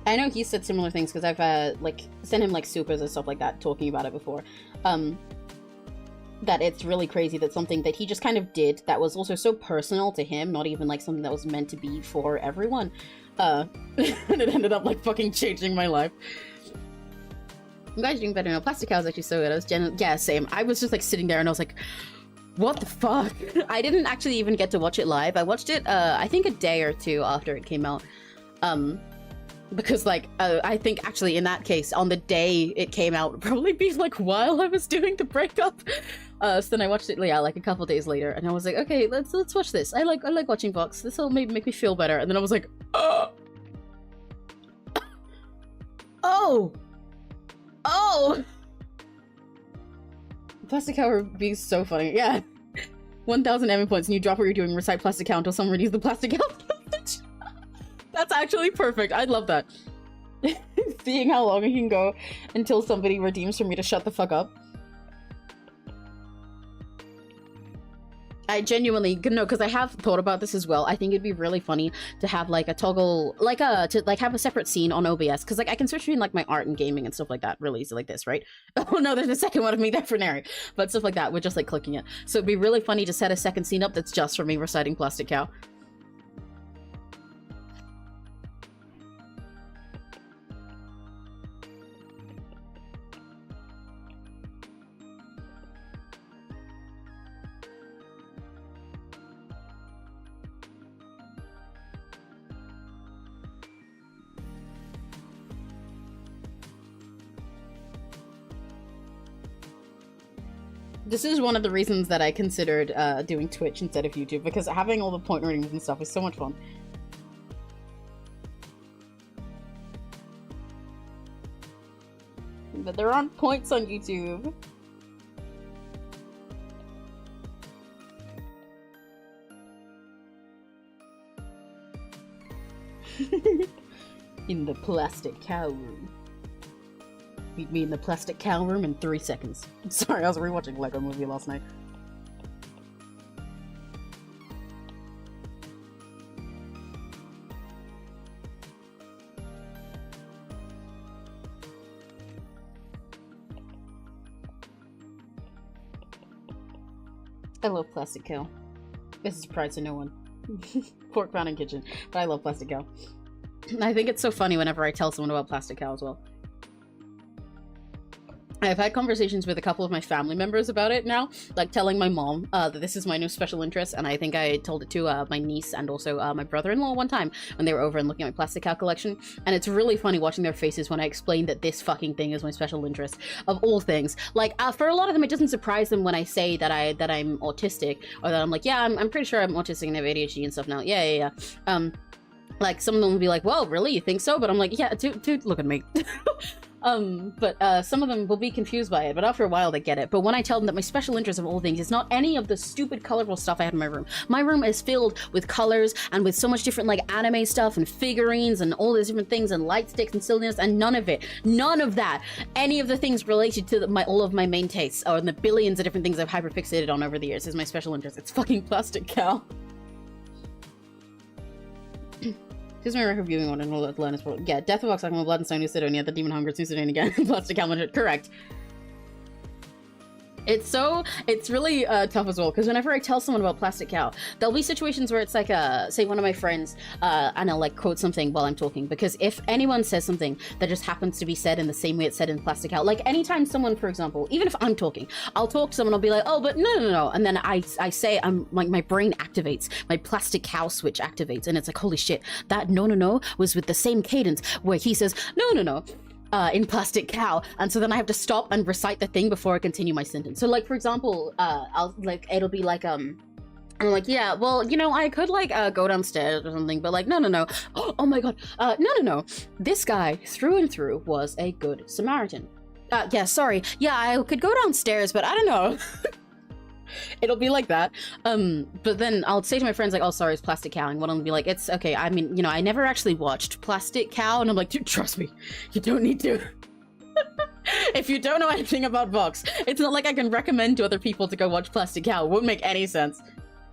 I know he said similar things because I've like sent him like supers and stuff like that talking about it before. That it's really crazy that something that he just kind of did that was also so personal to him, not even like something that was meant to be for everyone. And it ended up like fucking changing my life. You guys are doing better now. Plastic Cow is actually so good. I was yeah, same. I was just like sitting there and I was like, what the fuck? I didn't actually even get to watch it live. I watched it, I think a day or two after it came out. Because like, I think actually in that case, on the day it came out, probably be like while I was doing the breakup. So then I watched it, yeah, like a couple days later, and I was like, okay, let's watch this. I like watching Vox. This will make me feel better. And then I was like, oh, oh. Plastic Cow would be so funny. Yeah. 1,000 Emmy points and you drop what you're doing, recite Plastic Cow until someone reads the Plastic Cow message. That's actually perfect. I'd love that. Seeing how long it can go until somebody redeems for me to shut the fuck up. I genuinely, no, because I have thought about this as well. I think it'd be really funny to have like a toggle, like to like have a separate scene on OBS, because like I can switch between like my art and gaming and stuff like that really easy like this, right? Oh no, there's a second one of me there for Nary, but stuff like that with just like clicking it. So it'd be really funny to set a second scene up that's just for me reciting Plastic Cow. This is one of the reasons that I considered doing Twitch instead of YouTube, because having all the point readings and stuff is so much fun. But there aren't points on YouTube. In the Plastic Cow room. Meet me in the Plastic Cow room in 3 seconds. Sorry, I was rewatching Lego Movie last night. I love Plastic Cow. This is a surprise to no one. Pork Pounding Kitchen. But I love Plastic Cow. I think it's so funny whenever I tell someone about Plastic Cow as well. I've had conversations with a couple of my family members about it now, like telling my mom that this is my new special interest, and I think I told it to my niece and also my brother-in-law one time when they were over and looking at my Plastic Cow collection, and it's really funny watching their faces when I explain that this fucking thing is my special interest of all things. Like, for a lot of them, it doesn't surprise them when I say that I'm autistic, or that I'm like, yeah, I'm pretty sure I'm autistic and have ADHD and stuff now. Yeah. Like, some of them will be like, well, really? You think so? But I'm like, yeah, dude, look at me. But some of them will be confused by it, but after a while they get it. But when I tell them that my special interest of all things is not any of the stupid colorful stuff I have in my room. My room is filled with colors and with so much different like anime stuff and figurines and all these different things and light sticks and silliness, and none of that, any of the things related to all of my main tastes or the billions of different things I've hyperfixated on over the years is my special interest. It's fucking Plastic Cow. Here's my record viewing one and all that learn is for. Yeah, Death of Oxagon, Blood and Stone, New Sidonia, The Demon Hunger, New Sidonia again, Plastic Cow, correct. It's really tough as well, because whenever I tell someone about Plastic Cow, there'll be situations where it's like, say one of my friends, and I'll like quote something while I'm talking, because if anyone says something that just happens to be said in the same way it's said in Plastic Cow, like anytime someone, for example, even if I'm talking, I'll talk to someone, I'll be like, oh, but no, and then I say, I'm like, my brain activates, my Plastic Cow switch activates, and it's like, holy shit, that no was with the same cadence where he says, no, in Plastic Cow, and so then I have to stop and recite the thing before I continue my sentence. So like, for example, it'll be like I'm like, yeah, well, you know, I could like go downstairs or something, but like, no, no, no. Oh my god. No, no, no. This guy through and through was a good Samaritan. Yeah, sorry. Yeah, I could go downstairs, but I don't know. It'll be like that. But then I'll say to my friends like, oh, sorry, it's Plastic Cow. And one of them will be like, it's okay. I mean, you know, I never actually watched Plastic Cow. And I'm like, dude, trust me, you don't need to. If you don't know anything about Vox, it's not like I can recommend to other people to go watch Plastic Cow. It wouldn't make any sense.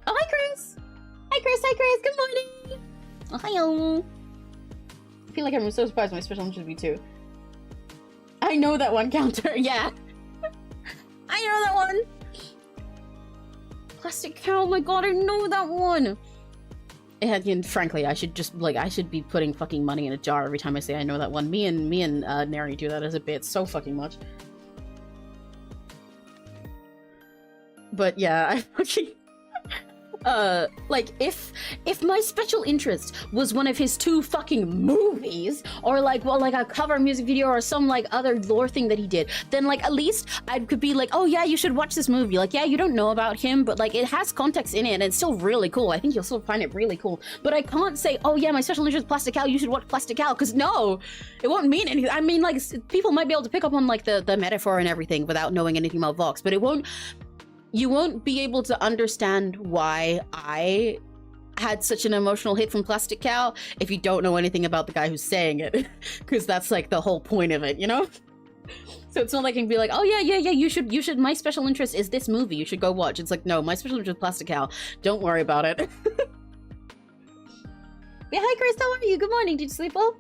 Oh, hi, Chris. Hi, Chris. Hi, Chris. Good morning. Oh, hi-yo. I feel like I'm so surprised my special interest be too. I know that one counter. Yeah. I know that one. Plastic Cow. Oh my god, I know that one. And frankly, I should just like I should be putting fucking money in a jar every time I say I know that one. Me and Neri do that as a bit so fucking much. But yeah, I fucking like if my special interest was one of his 2 fucking movies, or like, well, like a cover music video or some like other lore thing that he did, then like at least I could be like, oh yeah, you should watch this movie. Like, yeah, you don't know about him, but like it has context in it and it's still really cool. I think you'll still find it really cool. But I can't say, oh yeah, my special interest is Plastic Cow, you should watch Plastic Cow, because no, it won't mean anything. I mean, like, people might be able to pick up on like the metaphor and everything without knowing anything about Vox, but you won't be able to understand why I had such an emotional hit from Plastic Cow if you don't know anything about the guy who's saying it. Because that's like the whole point of it, you know? So it's not like I can be like, oh yeah, you should, my special interest is this movie, you should go watch. It's like, no, my special interest is Plastic Cow. Don't worry about it. Yeah, hi Chris, how are you? Good morning, did you sleep well?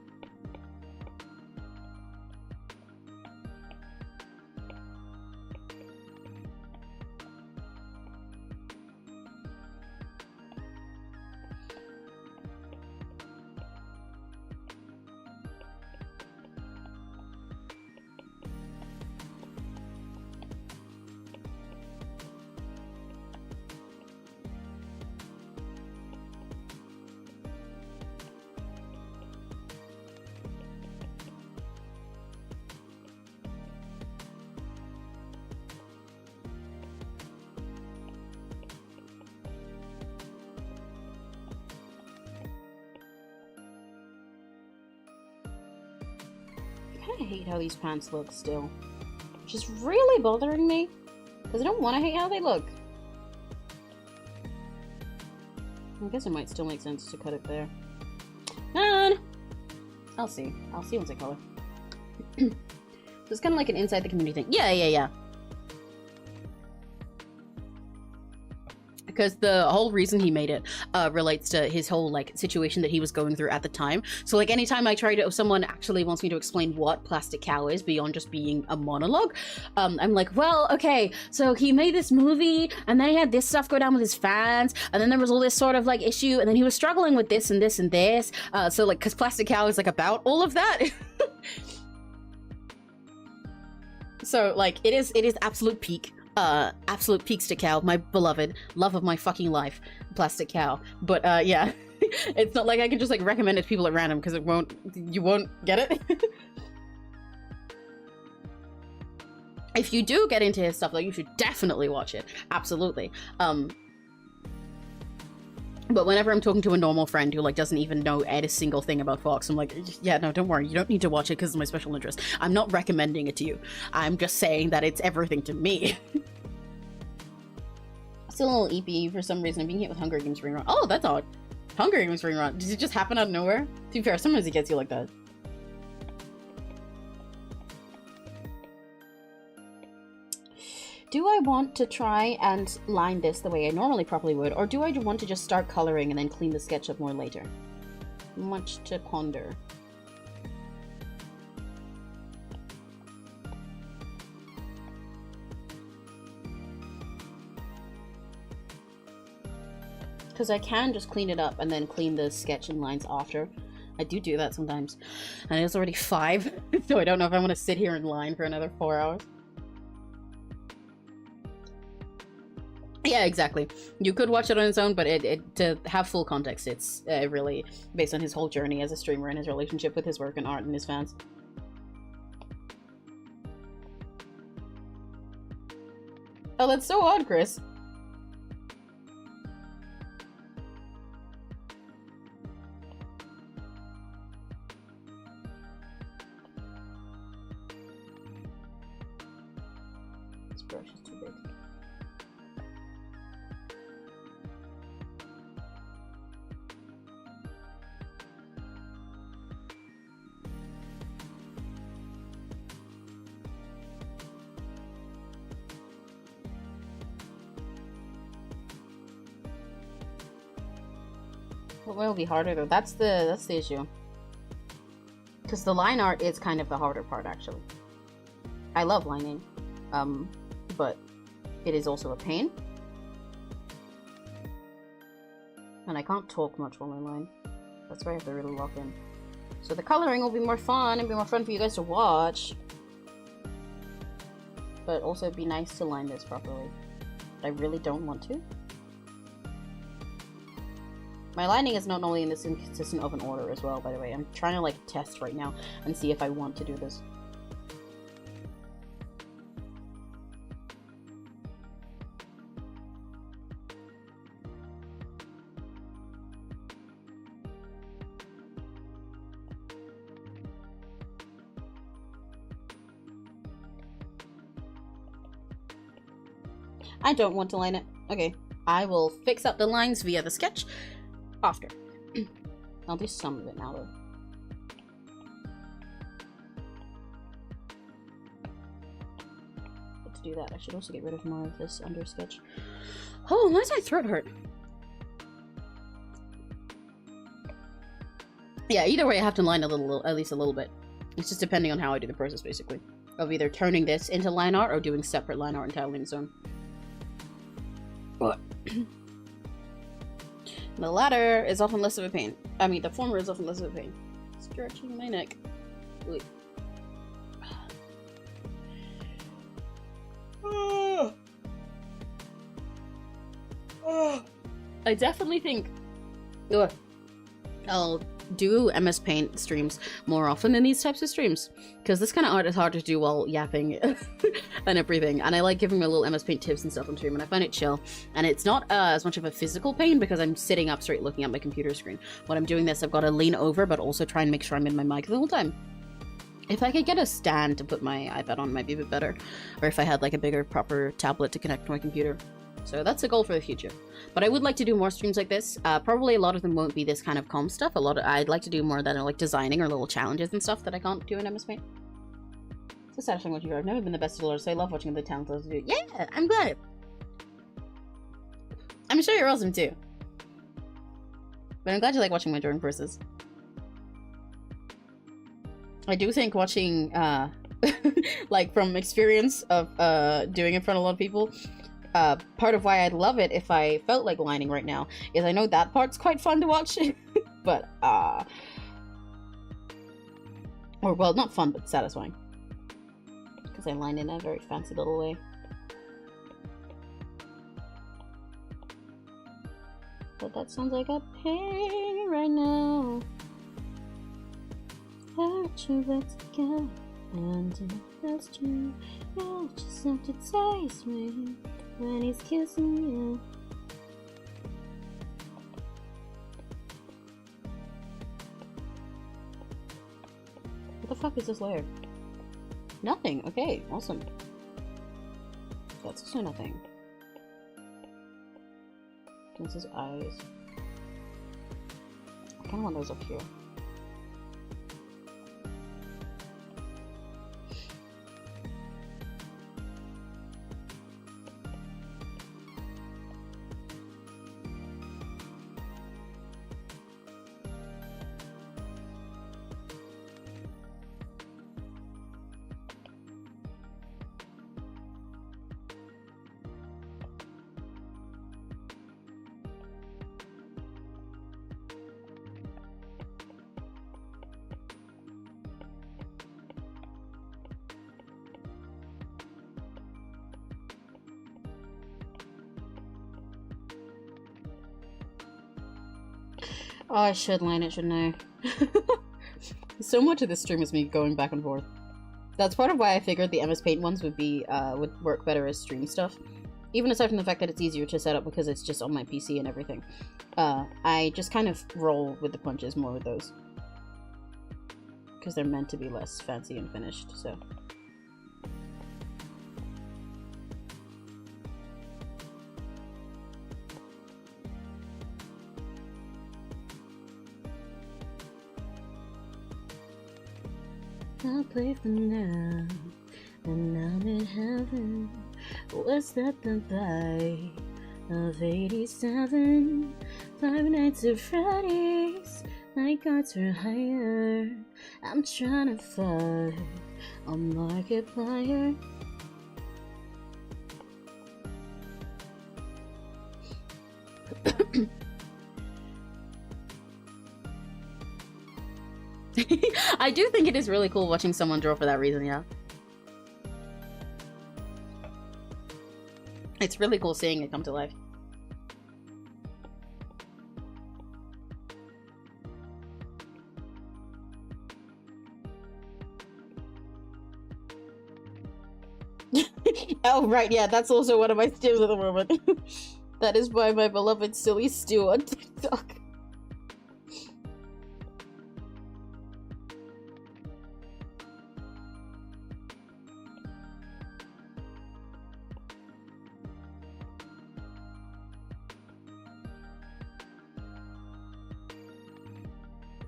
I hate how these pants look still, which is really bothering me because I don't want to hate how they look. I guess it might still make sense to cut it there. And I'll see once I color. So it's kind of like an inside the community thing. Yeah. Because the whole reason he made it relates to his whole like situation that he was going through at the time. So like anytime I try to, if someone actually wants me to explain what Plastic Cow is beyond just being a monologue, I'm like, well, okay, so he made this movie and then he had this stuff go down with his fans and then there was all this sort of like issue and then he was struggling with this and this and this. So like, because Plastic Cow is like about all of that. So like, it is absolute peak. Absolute peaks to Cow, my beloved, love of my fucking life, Plastic Cow. But yeah, it's not like I can just like recommend it to people at random because you won't get it. If you do get into his stuff though, you should definitely watch it. Absolutely. But whenever I'm talking to a normal friend who like doesn't even know a single thing about Fox, I'm like, yeah, no, don't worry, you don't need to watch it because of my special interest. I'm not recommending it to you. I'm just saying that it's everything to me. Still a little EP for some reason. I'm being hit with Hunger Games ring run. Oh, that's odd. Hunger Games ring run. Did it just happen out of nowhere? To be fair, sometimes it gets you like that. Do I want to try and line this the way I normally probably would, or do I want to just start coloring and then clean the sketch up more later? Much to ponder. Because I can just clean it up and then clean the sketch and lines after. I do that sometimes. And it's already 5, so I don't know if I want to sit here in line for another 4 hours. Yeah, exactly. You could watch it on its own, but to have full context, it's really based on his whole journey as a streamer and his relationship with his work and art and his fans. Oh, that's so odd, Chris. This brush is too big. What will be harder though? That's the issue. Because the line art is kind of the harder part, actually. I love lining, but it is also a pain. And I can't talk much while I line. That's why I have to really lock in. So the coloring will be more fun and be more fun for you guys to watch. But also it'd be nice to line this properly. But I really don't want to. My lining is not only in this inconsistent of an order as well, by the way. I'm trying to like test right now and see if I want to do this. I don't want to line it. Okay, I will fix up the lines via the sketch after. I'll do some of it now though. But to do that, I should also get rid of more of this under sketch. Oh, why does my throat hurt? Yeah, either way I have to line a little, at least a little bit. It's just depending on how I do the process basically. Of either turning this into line art or doing separate line art entirely on its own. But the latter is often less of a pain. I mean, the former is often less of a pain. Stretching my neck. Wait. I definitely think I'll do MS Paint streams more often than these types of streams, because this kind of art is hard to do while yapping and everything, and I like giving my little MS Paint tips and stuff on stream, and I find it chill, and it's not as much of a physical pain because I'm sitting up straight looking at my computer screen. When I'm doing this, I've got to lean over but also try and make sure I'm in my mic the whole time. If I could get a stand to put my iPad on, it might be a bit better, or if I had like a bigger proper tablet to connect to my computer. So that's a goal for the future. But I would like to do more streams like this. Probably a lot of them won't be this kind of calm stuff. I'd like to do more that are like designing or little challenges and stuff that I can't do in MS Paint. It's a satisfying watching you. I've never been the best at artist, so I love watching the talented do. Yeah, I'm glad. I'm sure you're awesome too. But I'm glad you like watching my drawing process. I do think watching, like from experience of doing it in front of a lot of people, part of why I'd love it if I felt like lining right now is I know that part's quite fun to watch, but, or well, not fun, but satisfying. Because I line in a very fancy little way. But that sounds like a pain right now. Hurt you, but again, and that's true. You just have to taste me when he's kissing you. What the fuck is this layer? Nothing. Okay, awesome. That's also nothing. This is eyes. I kind of want those up here. Oh, I should line it, shouldn't I? So much of this stream is me going back and forth. That's part of why I figured the MS Paint ones would be would work better as stream stuff. Even aside from the fact that it's easier to set up because it's just on my PC and everything. I just kind of roll with the punches more with those. Because they're meant to be less fancy and finished, so. I play for now, and I'm in heaven. Was that the buy of 87? 5 nights at Freddy's, night guards are higher. I'm trying to fuck a Markiplier. I do think it is really cool watching someone draw for that reason, yeah. It's really cool seeing it come to life. Oh, right, yeah, that's also one of my stews at the moment. That is by my beloved silly stew on TikTok.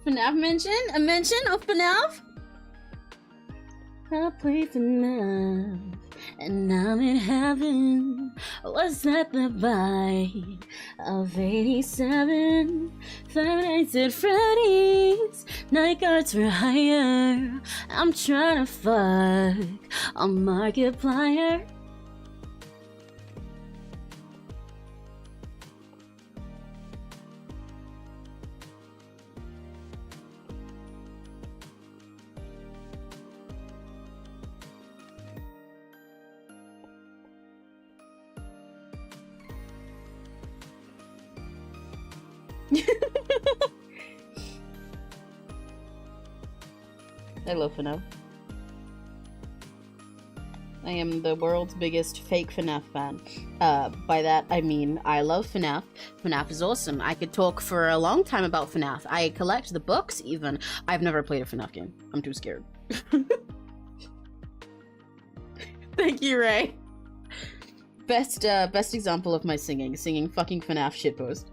FNAF mention? A mention of FNAF? I play FNAF, and I'm in heaven. Was that the bite of 87? 5 nights at Freddy's, night guards were higher. I'm trying to fuck a Markiplier. I love FNAF. I am the world's biggest fake FNAF fan. By that I mean I love FNAF. FNAF is awesome. I could talk for a long time about FNAF. I collect the books even. I've never played a FNAF game. I'm too scared. Thank you, Ray. Best example of my singing fucking FNAF shitpost.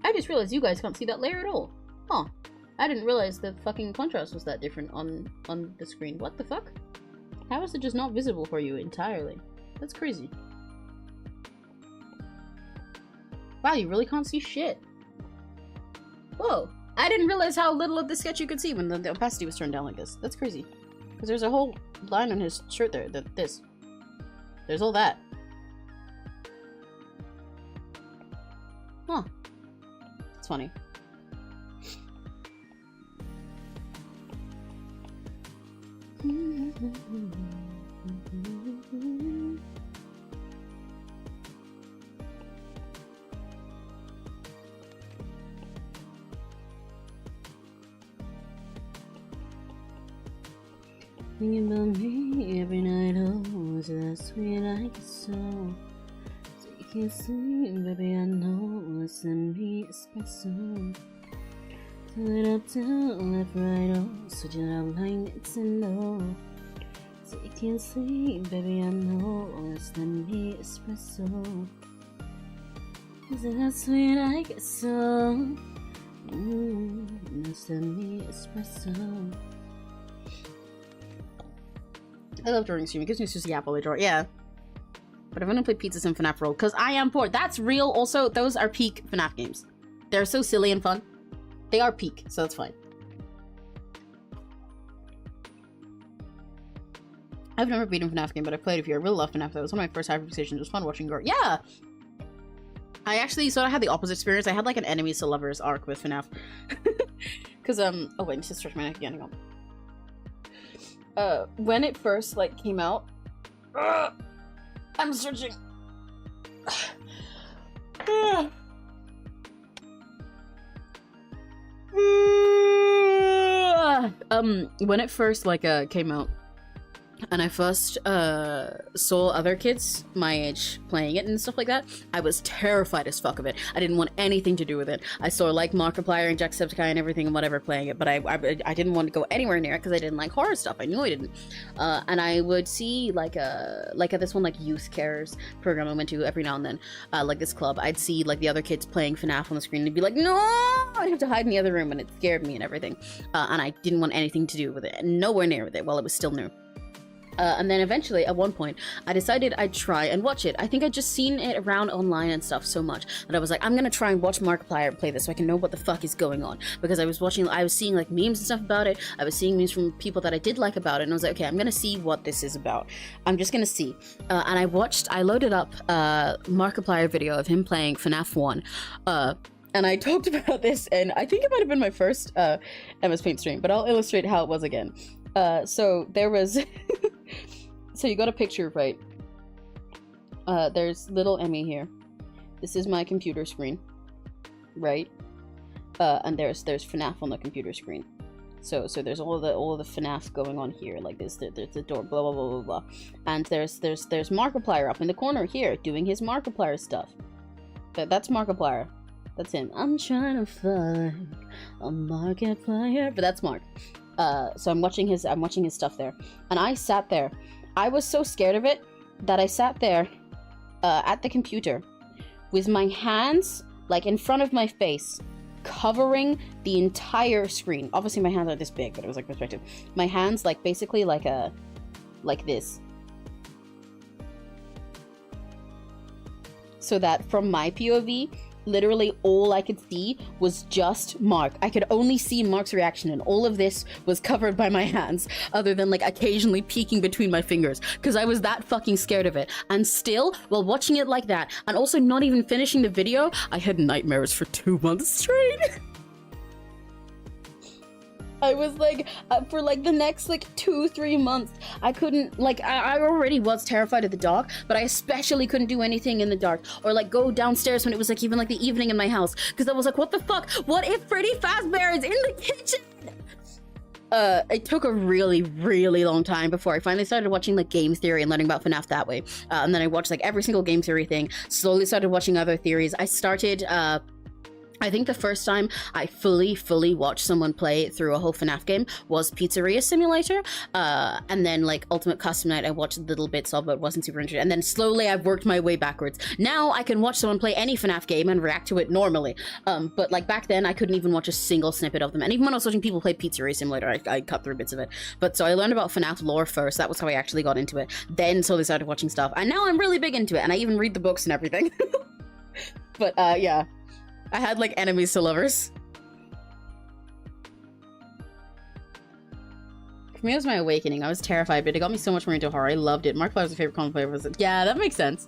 I just realized you guys can't see that layer at all. Huh. I didn't realize the fucking contrast was that different on the screen. What the fuck? How is it just not visible for you entirely? That's crazy. Wow, you really can't see shit. Whoa. I didn't realize how little of the sketch you could see when the opacity was turned down like this. That's crazy. Because there's a whole line on his shirt there. There's all that. Huh. It's funny. Thinking about me every night, oh, is that sweet I get so. So you can't sleep, baby, I know, send me espresso. Turn it up, down, left, right, oh, switch it up like it's a no. So you can't sleep, baby, I know, send me espresso. Is that sweet I get so. Send me espresso. I love drawing stream. It gives me just a yap while I draw. Yeah. But I've only played Pizza Sim FNAF Roll because I am poor. That's real. Also, those are peak FNAF games. They're so silly and fun. They are peak, so that's fine. I've never beaten a FNAF game, but I played a few. I really love FNAF. That was one of my first hyperfixations. It was fun watching gore. Yeah! I actually sort of had the opposite experience. I had like an enemies to lovers arc with FNAF. Because, oh wait, I need to stretch my neck again. Hang on. When it first, like, came out... I'm searching. When it first, like, came out, and I first saw other kids my age playing it and stuff like that, I was terrified as fuck of it. I didn't want anything to do with it. I saw like Markiplier and Jacksepticeye and everything and whatever playing it, but I didn't want to go anywhere near it because I didn't like horror stuff. I knew I didn't. And I would see like this one like youth cares program I went to every now and then, like this club. I'd see like the other kids playing FNAF on the screen and be like, no! I'd have to hide in the other room, and it scared me and everything. And I didn't want anything to do with it, nowhere near with it while it was still new. And then eventually, at one point, I decided I'd try and watch it. I think I'd just seen it around online and stuff so much that I was like, I'm gonna try and watch Markiplier play this so I can know what the fuck is going on. Because I was seeing like memes and stuff about it. I was seeing memes from people that I did like about it, and I was like, okay, I'm gonna see what this is about. I'm just gonna see. And I loaded up a Markiplier video of him playing FNAF 1. And I talked about this, and I think it might have been my first MS Paint stream, but I'll illustrate how it was again. So there was... So you got a picture, right? There's little Emmy here. This is my computer screen, right? And there's FNAF on the computer screen. So there's all of the FNAF going on here, like this. There's the door, blah blah blah blah blah, and there's Markiplier up in the corner here doing his Markiplier stuff. That's Markiplier. That's him. I'm trying to find a Markiplier, but that's Mark. So I'm watching his stuff there, and I sat there. I was so scared of it that I sat there at the computer with my hands like in front of my face, covering the entire screen. Obviously my hands aren't this big, but it was like perspective. My hands like basically like this. So that from my POV, literally all I could see was just Mark. I could only see Mark's reaction, and all of this was covered by my hands, other than like occasionally peeking between my fingers, because I was that fucking scared of it. And still, while watching it like that, and also not even finishing the video, I had nightmares for 2 months straight. I was like, for like the next like 2-3 months, I couldn't, like, I already was terrified of the dark, but I especially couldn't do anything in the dark, or like go downstairs when it was like even like the evening in my house, because I was like, what the fuck? What if Freddy Fazbear is in the kitchen? It took a really, really long time before I finally started watching like game theory and learning about FNAF that way. And then I watched like every single game theory thing, slowly started watching other theories. I started, I think the first time I fully watched someone play through a whole FNAF game was Pizzeria Simulator, and then like Ultimate Custom Night I watched little bits of, but wasn't super interested, and then slowly I've worked my way backwards. Now I can watch someone play any FNAF game and react to it normally, but like back then I couldn't even watch a single snippet of them, and even when I was watching people play Pizzeria Simulator, I cut through bits of it. But so I learned about FNAF lore first, that was how I actually got into it, then slowly started watching stuff, and now I'm really big into it, and I even read the books and everything. But yeah. I had like enemies to lovers. For me, it was my awakening. I was terrified, but it got me so much more into horror. I loved it. Markiplier was my favorite comic book. Yeah, that makes sense.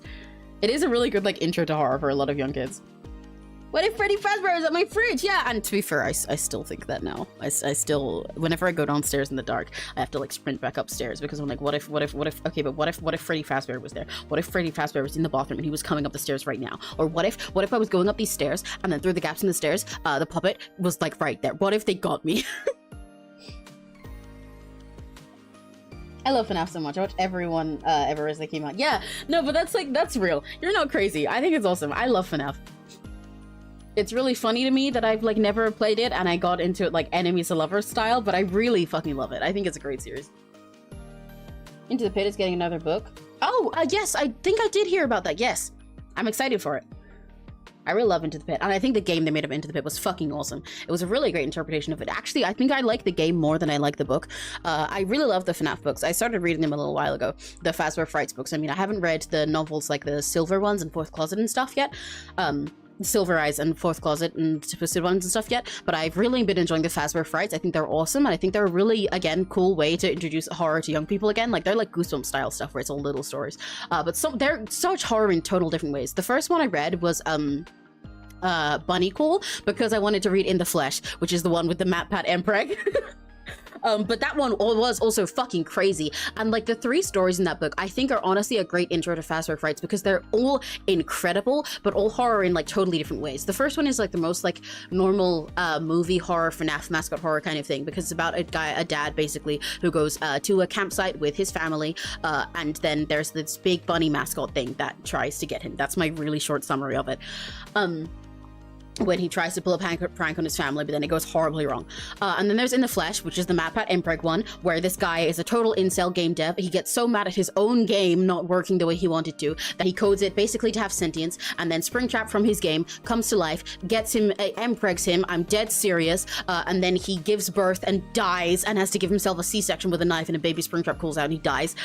It is a really good like intro to horror for a lot of young kids. What if Freddy Fazbear is at my fridge? Yeah, and to be fair, I still think that now. I still, whenever I go downstairs in the dark, I have to like sprint back upstairs because I'm like, what if, okay, but what if Freddy Fazbear was there? What if Freddy Fazbear was in the bathroom and he was coming up the stairs right now? Or what if I was going up these stairs and then through the gaps in the stairs, the puppet was like right there? What if they got me? I love FNAF so much. I watch everyone ever as they came out. Yeah, no, but that's real. You're not crazy. I think it's awesome. I love FNAF. It's really funny to me that I've like never played it and I got into it like enemies to lovers style, but I really fucking love it. I think it's a great series. Into the Pit is getting another book. Oh, yes, I think I did hear about that. Yes, I'm excited for it. I really love Into the Pit, and I think the game they made of Into the Pit was fucking awesome. It was a really great interpretation of it. Actually, I think I like the game more than I like the book. I really love the FNAF books. I started reading them a little while ago, the Fazbear Frights books. I mean, I haven't read the novels like the Silver ones and Fourth Closet and stuff yet. Silver Eyes and Fourth Closet and Twisted Ones and stuff yet, but I've really been enjoying the Fazbear Frights. I think they're awesome, and I think they're a really, again, cool way to introduce horror to young people again. Like, they're like Goosebumps style stuff where it's all little stories, but they're such horror in total different ways. The first one I read was Bunny Cool, because I wanted to read In the Flesh, which is the one with the MatPat Empreg. But that one was also fucking crazy. And like the 3 stories in that book, I think are honestly a great intro to fast work rights because they're all incredible, but all horror in like totally different ways. The first one is like the most like normal movie horror, FNAF mascot horror kind of thing, because it's about a dad basically who goes to a campsite with his family, and then there's this big bunny mascot thing that tries to get him. That's my really short summary of it. When he tries to pull a prank on his family, but then it goes horribly wrong. And then there's In the Flesh, which is the MatPat Impreg one, where this guy is a total incel game dev. He gets so mad at his own game not working the way he wanted to, that he codes it basically to have sentience, and then Springtrap from his game comes to life, gets him, Impregs him, I'm dead serious, and then he gives birth and dies, and has to give himself a C-section with a knife, and a baby Springtrap cools out and he dies.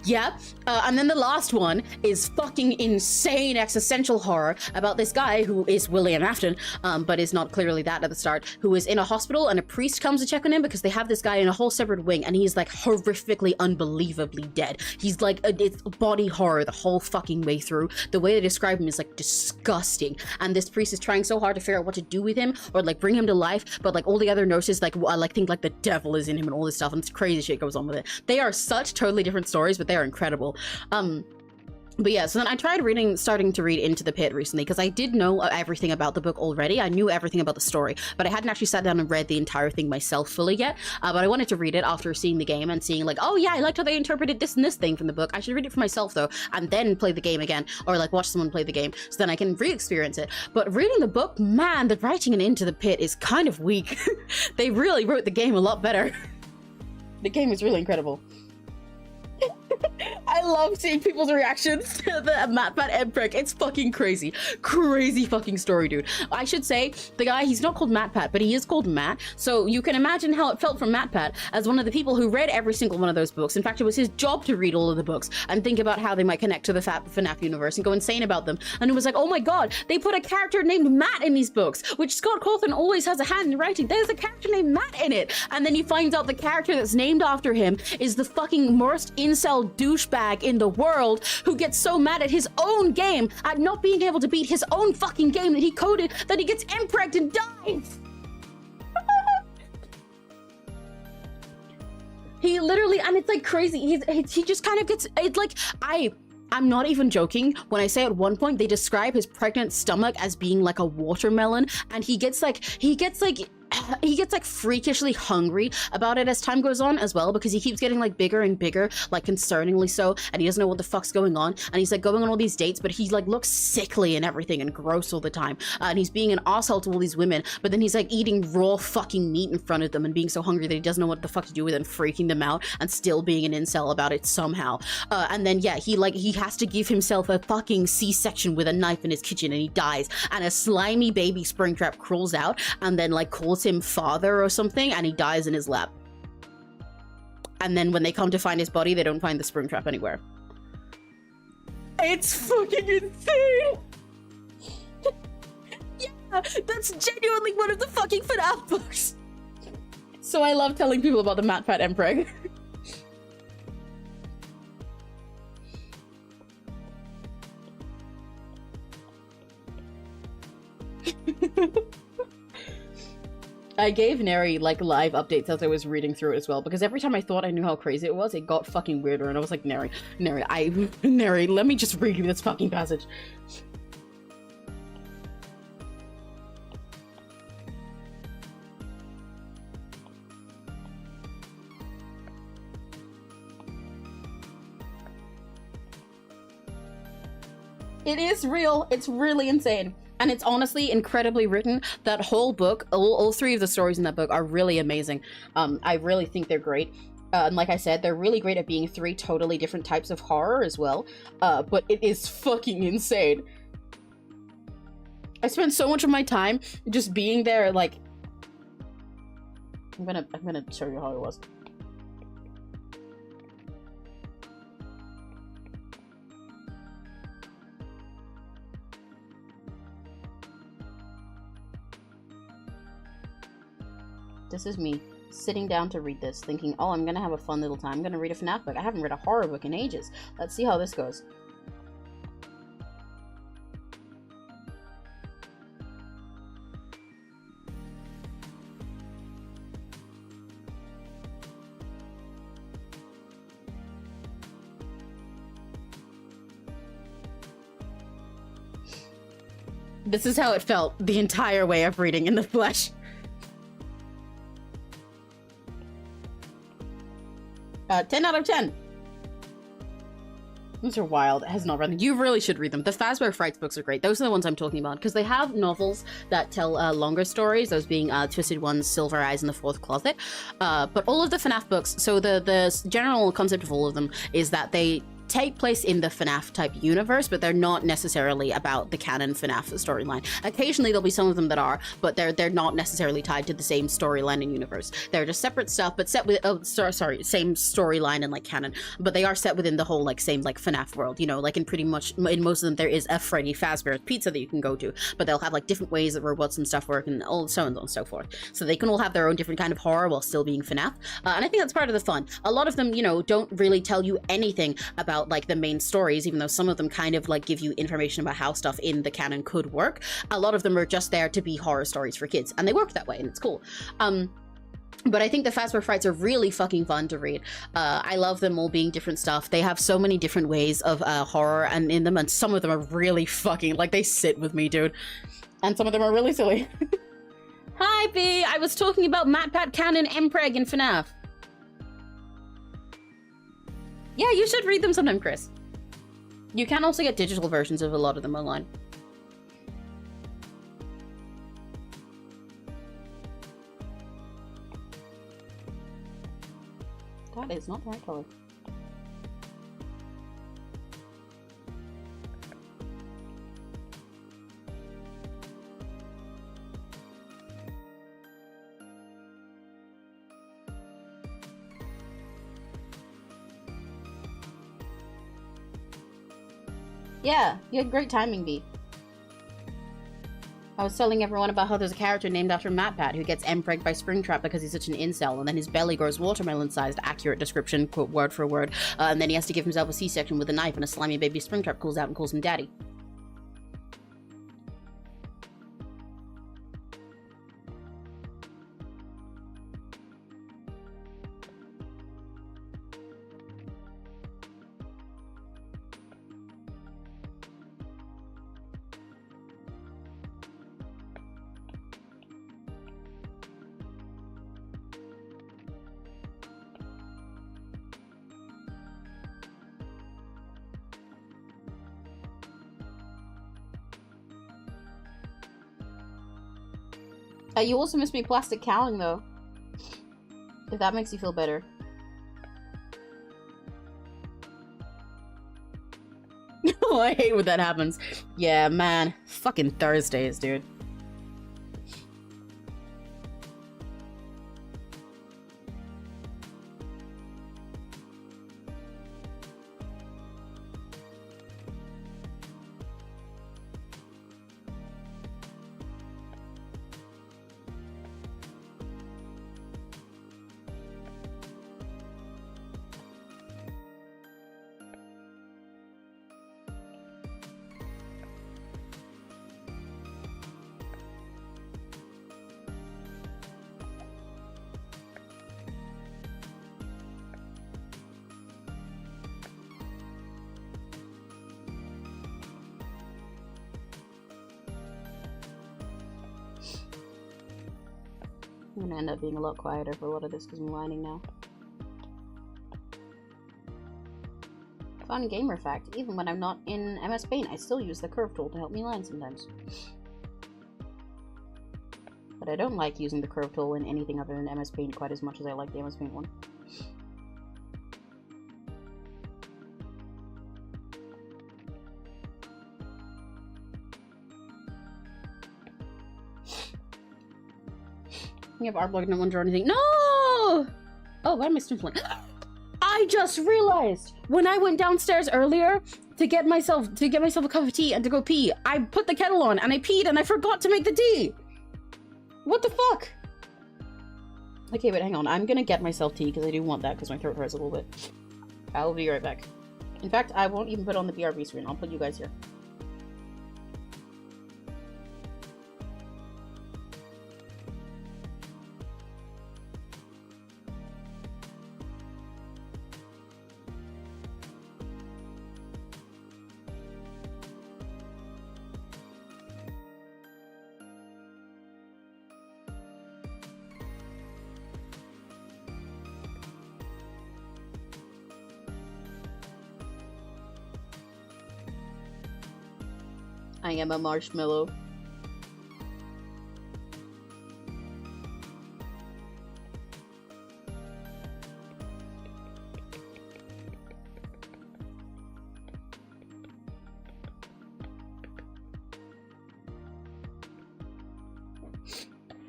Yeah. And then the last one is fucking insane existential horror about this guy who is William Afton, but is not clearly that at the start, who is in a hospital and a priest comes to check on him because they have this guy in a whole separate wing and he's like horrifically, unbelievably dead. He's like, it's body horror the whole fucking way through. The way they describe him is like disgusting. And this priest is trying so hard to figure out what to do with him or like bring him to life, but like all the other nurses like think like the devil is in him and all this stuff, and it's crazy shit goes on with it. They are such totally different stories, but they are incredible. But yeah, so then I tried starting to read Into the Pit recently because I did know everything about the book already. I knew everything about the story, but I hadn't actually sat down and read the entire thing myself fully yet. But I wanted to read it after seeing the game and seeing like, oh yeah, I liked how they interpreted this and this thing from the book. I should read it for myself though, and then play the game again, or like watch someone play the game, so then I can re-experience it. But reading the book, man, the writing in Into the Pit is kind of weak. They really wrote the game a lot better. The game is really incredible. I love seeing people's reactions to the MatPat Impreg. It's fucking crazy. Crazy fucking story, dude. I should say, the guy, he's not called MatPat, but he is called Matt. So you can imagine how it felt for MatPat as one of the people who read every single one of those books. In fact, it was his job to read all of the books and think about how they might connect to the FNAF universe and go insane about them. And it was like, oh my god, they put a character named Matt in these books, which Scott Cawthon always has a hand in writing. There's a character named Matt in it. And then he finds out the character that's named after him is the fucking worst incel douchebag in the world who gets so mad at his own game at not being able to beat his own fucking game that he coded that he gets impregged and dies. He literally, and it's like crazy, he just kind of gets, it's like, I'm not even joking when I say at one point they describe his pregnant stomach as being like a watermelon, and he gets like freakishly hungry about it as time goes on as well, because he keeps getting like bigger and bigger, like concerningly so, and he doesn't know what the fuck's going on, and he's like going on all these dates, but he like looks sickly and everything and gross all the time, and he's being an asshole to all these women, but then he's like eating raw fucking meat in front of them and being so hungry that he doesn't know what the fuck to do with it and freaking them out and still being an incel about it somehow. And then yeah, he has to give himself a fucking C-section with a knife in his kitchen and he dies, and a slimy baby Springtrap crawls out and then like calls him father or something, and he dies in his lap. And then when they come to find his body, they don't find the Springtrap anywhere. It's fucking insane! Yeah, that's genuinely one of the fucking FNAF books! So I love telling people about the MatPat Impreg. I gave Neri like live updates as I was reading through it as well, because every time I thought I knew how crazy it was, it got fucking weirder, and I was like, Neri, let me just read you this fucking passage. It is real. It's really insane. And it's honestly incredibly written. That whole book, all 3 of the stories in that book are really amazing. I really think they're great. And like I said, they're really great at being 3 totally different types of horror as well. But it is fucking insane. I spent so much of my time just being there, like... I'm gonna show you how it was. This is me sitting down to read this, thinking, oh, I'm gonna have a fun little time. I'm gonna read a FNAF book. I haven't read a horror book in ages. Let's see how this goes. This is how it felt the entire way of reading in the flesh. 10 out of 10. These are wild. It has not read them. You really should read them. The Fazbear Frights books are great. Those are the ones I'm talking about because they have novels that tell longer stories, those being Twisted Ones, Silver Eyes, and The Fourth Closet. But all of the FNAF books, so the general concept of all of them is that they take place in the FNAF type universe, but they're not necessarily about the canon FNAF storyline. Occasionally there'll be some of them that are, but they're not necessarily tied to the same storyline and universe. They're just separate stuff, but set with same storyline and like canon, but they are set within the whole like same like FNAF world. You know, like in most of them there is a Freddy Fazbear's Pizza that you can go to, but they'll have like different ways that robots and stuff work and all so on and so forth. So they can all have their own different kind of horror while still being FNAF, and I think that's part of the fun. A lot of them, you know, don't really tell you anything about like the main stories, even though some of them kind of like give you information about how stuff in the canon could work. A lot of them are just there to be horror stories for kids, and they work that way, and it's cool. But I think the Fazbear Frights are really fucking fun to read. I love them all being different stuff. They have so many different ways of horror and in them, and some of them are really fucking, like, they sit with me, dude. And some of them are really silly. Hi, B! I was talking about MatPat Canon Mpreg in FNAF. Yeah, you should read them sometime, Chris. You can also get digital versions of a lot of them online. That is not the right color. Yeah, you had great timing, B. I was telling everyone about how there's a character named after MatPat who gets empregged by Springtrap because he's such an incel, and then his belly grows watermelon-sized, accurate description, quote, word for word, and then he has to give himself a C-section with a knife, and a slimy baby Springtrap calls out and calls him daddy. You also missed me plastic cowling, though. If that makes you feel better. Oh, I hate when that happens. Yeah, man. Fucking Thursdays, dude. I'm gonna end up being a lot quieter for a lot of this because I'm whining now. Fun gamer fact, even when I'm not in MS Paint, I still use the curve tool to help me line sometimes. But I don't like using the curve tool in anything other than MS Paint quite as much as I like the MS Paint one. You have Arbor no one draw anything. No! Oh, why am I sniffling? I just realized when I went downstairs earlier to get myself a cup of tea and to go pee, I put the kettle on and I peed and I forgot to make the tea. What the fuck? Okay, but hang on. I'm gonna get myself tea because I do want that because my throat hurts a little bit. I'll be right back. In fact, I won't even put on the BRB screen. I'll put you guys here. I am a marshmallow.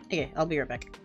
Okay, I'll be right back.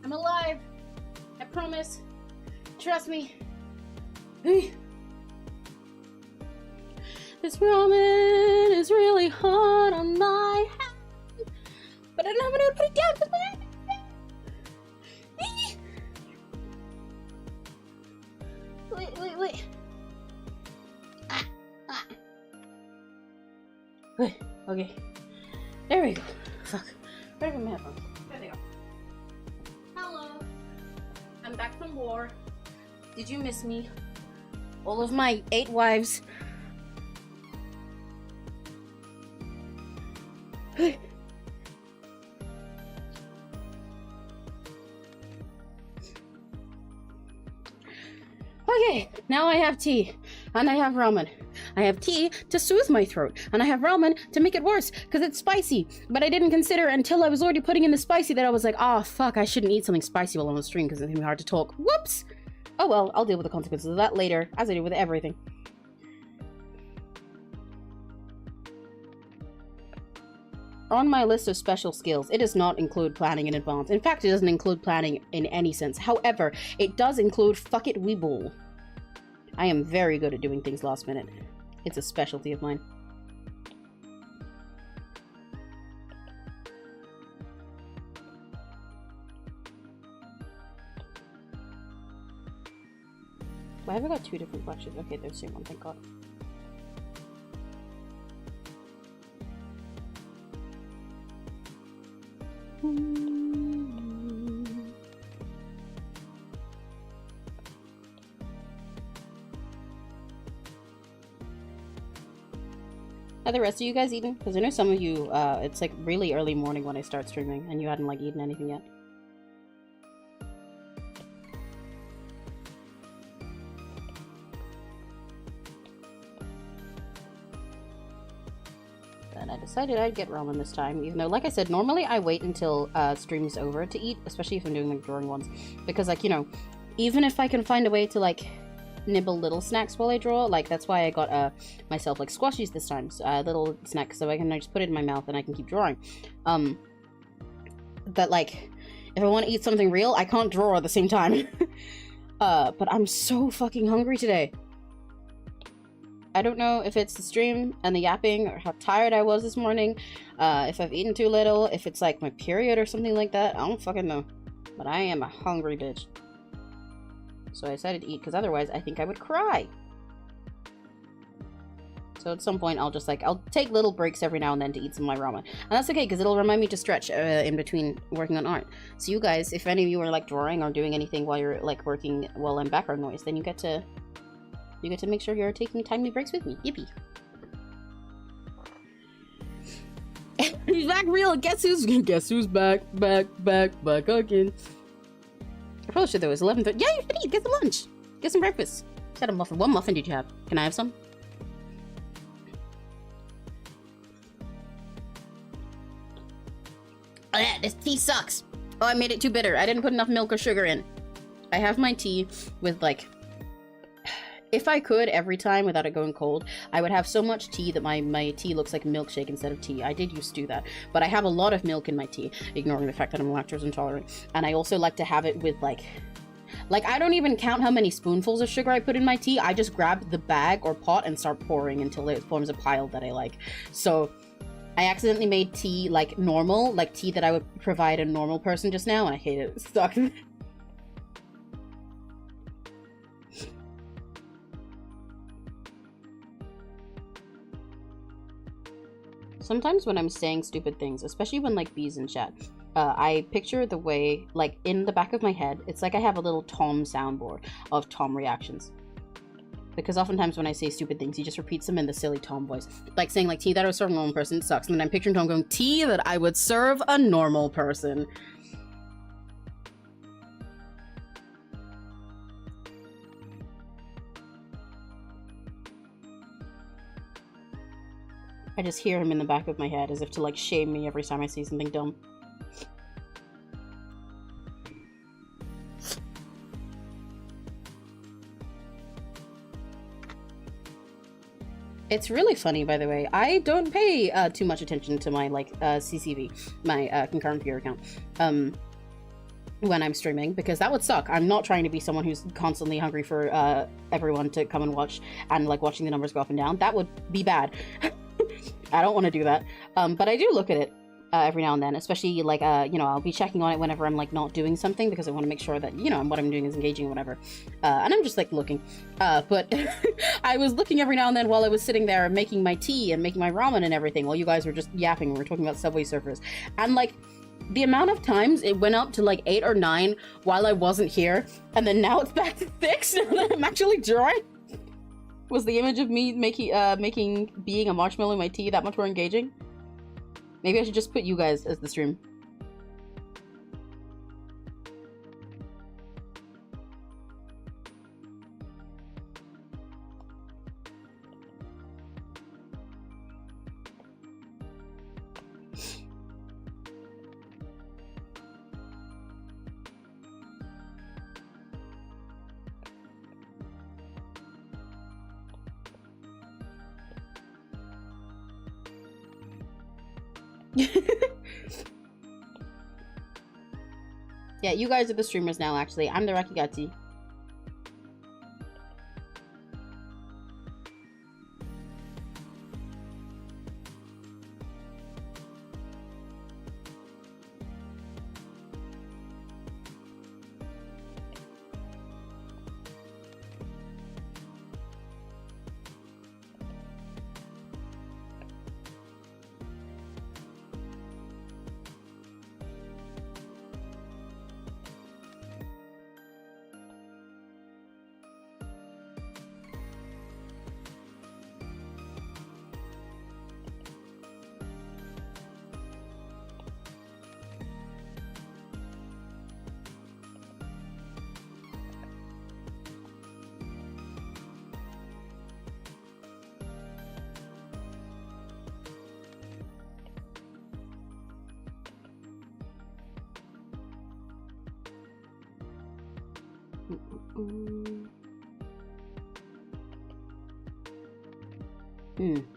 I'm alive. I promise. Trust me. This ramen is really hard on my hand, but I don't have enough to put it down because my wait. Wait. Okay. There we go. Fuck. Where are my headphones? There they are. Hello. I'm back from war. Did you miss me? All of my 8 wives. Okay, now I have tea, and I have ramen. I have tea to soothe my throat, and I have ramen to make it worse, because it's spicy. But I didn't consider until I was already putting in the spicy that I was like, oh fuck, I shouldn't eat something spicy while on the stream, because it's gonna be hard to talk. Whoops! Oh well, I'll deal with the consequences of that later, as I do with everything. On my list of special skills, it does not include planning in advance. In fact, it doesn't include planning in any sense. However, it does include fuck it, we ball. I am very good at doing things last minute. It's a specialty of mine. Why have I got 2 different collections? Okay, there's the same one, thank god. Are the rest of you guys eating? Because I know some of you, it's like really early morning when I start streaming, and you hadn't like eaten anything yet. Then I decided I'd get ramen this time, even though, like I said, normally I wait until stream's over to eat, especially if I'm doing like drawing ones, because like, you know, even if I can find a way to like nibble little snacks while I draw, like that's why I got myself like squashies this time, so, little snacks, so I can just put it in my mouth and I can keep drawing. But like, if I want to eat something real, I can't draw at the same time. But I'm so fucking hungry today. I don't know if it's the stream and the yapping or how tired I was this morning, if I've eaten too little, if it's like my period or something like that, I don't fucking know. But I am a hungry bitch. So I decided to eat, because otherwise I think I would cry. So at some point I'll just like, I'll take little breaks every now and then to eat some of my ramen. And that's okay, because it'll remind me to stretch in between working on art. So you guys, if any of you are like drawing or doing anything while you're like working while in background noise, then you get to make sure you're taking timely breaks with me. Yippee. He's back real. Guess who's back again. I probably should though. It's 11:30. Yeah, you should eat. Get some lunch. Get some breakfast. Just had a muffin. What muffin did you have? Can I have some? Oh yeah, this tea sucks. Oh, I made it too bitter. I didn't put enough milk or sugar in. I have my tea with like, if I could every time without it going cold, I would have so much tea that my tea looks like a milkshake instead of tea. I did used to do that, but I have a lot of milk in my tea, ignoring the fact that I'm lactose intolerant. And I also like to have it with like I don't even count how many spoonfuls of sugar I put in my tea. I just grab the bag or pot and start pouring until it forms a pile that I like. So I accidentally made tea like normal, like tea that I would provide a normal person just now, and I hate it. It sucks. Sometimes when I'm saying stupid things, especially when like B's in chat, I picture the way, like in the back of my head, it's like I have a little Tom soundboard of Tom reactions. Because oftentimes when I say stupid things, he just repeats them in the silly Tom voice. Like saying like, tea that I would serve a normal person sucks. And then I'm picturing Tom going, tea that I would serve a normal person. I just hear him in the back of my head as if to like shame me every time I see something dumb. It's really funny, by the way. I don't pay too much attention to my like CCV, my concurrent viewer account. when I'm streaming, because that would suck. I'm not trying to be someone who's constantly hungry for everyone to come and watch, and like watching the numbers go up and down. That would be bad. I don't want to do that. But I do look at it every now and then, especially like, you know, I'll be checking on it whenever I'm like not doing something, because I want to make sure that, you know, what I'm doing is engaging or whatever. And I'm just like looking. But I was looking every now and then while I was sitting there making my tea and making my ramen and everything, while you guys were just yapping. We were talking about Subway Surfers. And like, the amount of times it went up to like 8 or 9 while I wasn't here, and then now it's back to 6 now that I'm actually drawing. Was the image of me making being a marshmallow in my tea that much more engaging? Maybe I should just put you guys as the stream. Yeah, you guys are the streamers now, actually. I'm the Rakigati.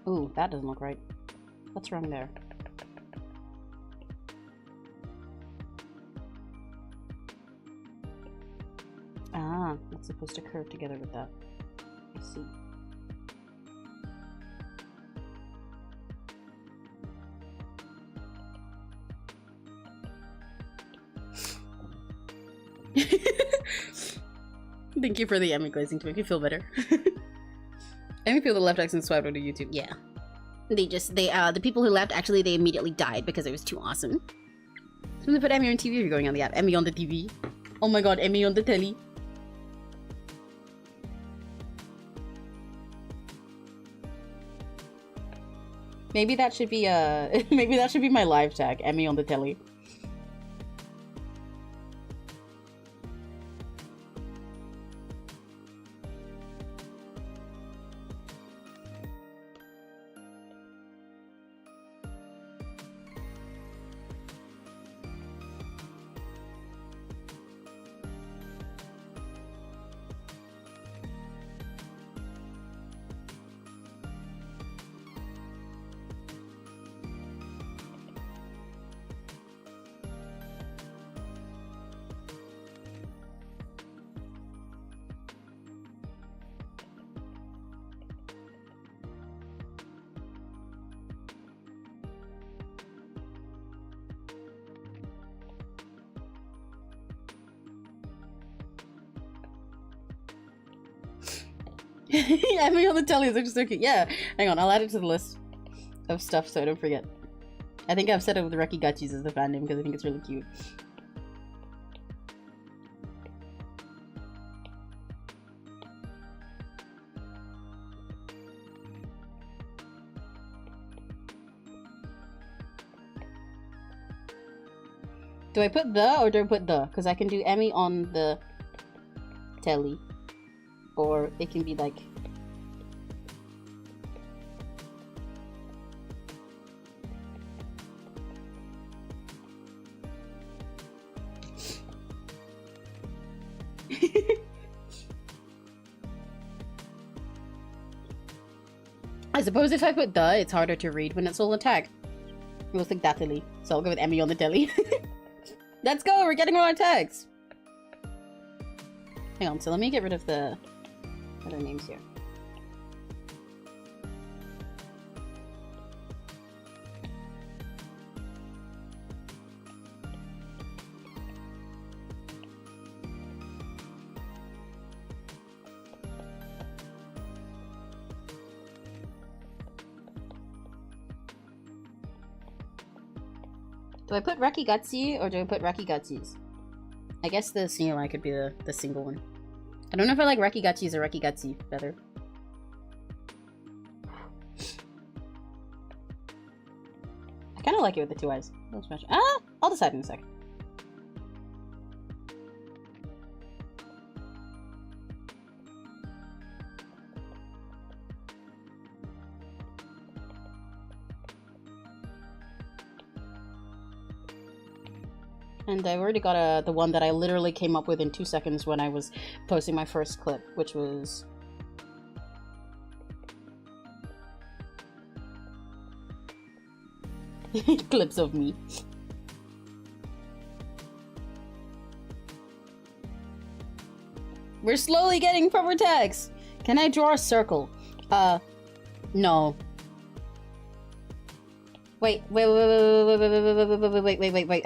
Ooh, that doesn't look right. What's wrong there? Ah, it's supposed to curve together with that. I see. Thank you for the Emmy glazing to make me feel better. Emmy people that left accent swiped onto YouTube. Yeah. The people who left, actually, they immediately died because it was too awesome. So they put Emmy on TV if you're going on the app. Emmy on the TV. Oh my god, Emmy on the telly. Maybe that should be maybe that should be my live tag, Emmy on the telly. Emmy on the telly is just okay. Yeah, hang on, I'll add it to the list of stuff so I don't forget. I think I've set it with Rakigachis as the fan name because I think it's really cute. Do I put the or do I put the? Because I can do Emmy on the telly. Or it can be like... I suppose if I put the, it's harder to read when it's all a tag. It looks like that telly. So I'll go with Emmy on the telly. Let's go! We're getting more tags! Hang on, so let me get rid of the other names here. Do I put Raki Gutsy or do I put Raki Gutsies? I guess the CLI could be the single one. I don't know if I like Raki Gutsies or Raki Gutsy better. I kind of like it with the two eyes. I'll decide in a sec. And I've already got the one that I literally came up with in 2 seconds when I was posting my first clip, which was... clips of me. We're slowly getting proper tags! Can I draw a circle? No. Wait. Are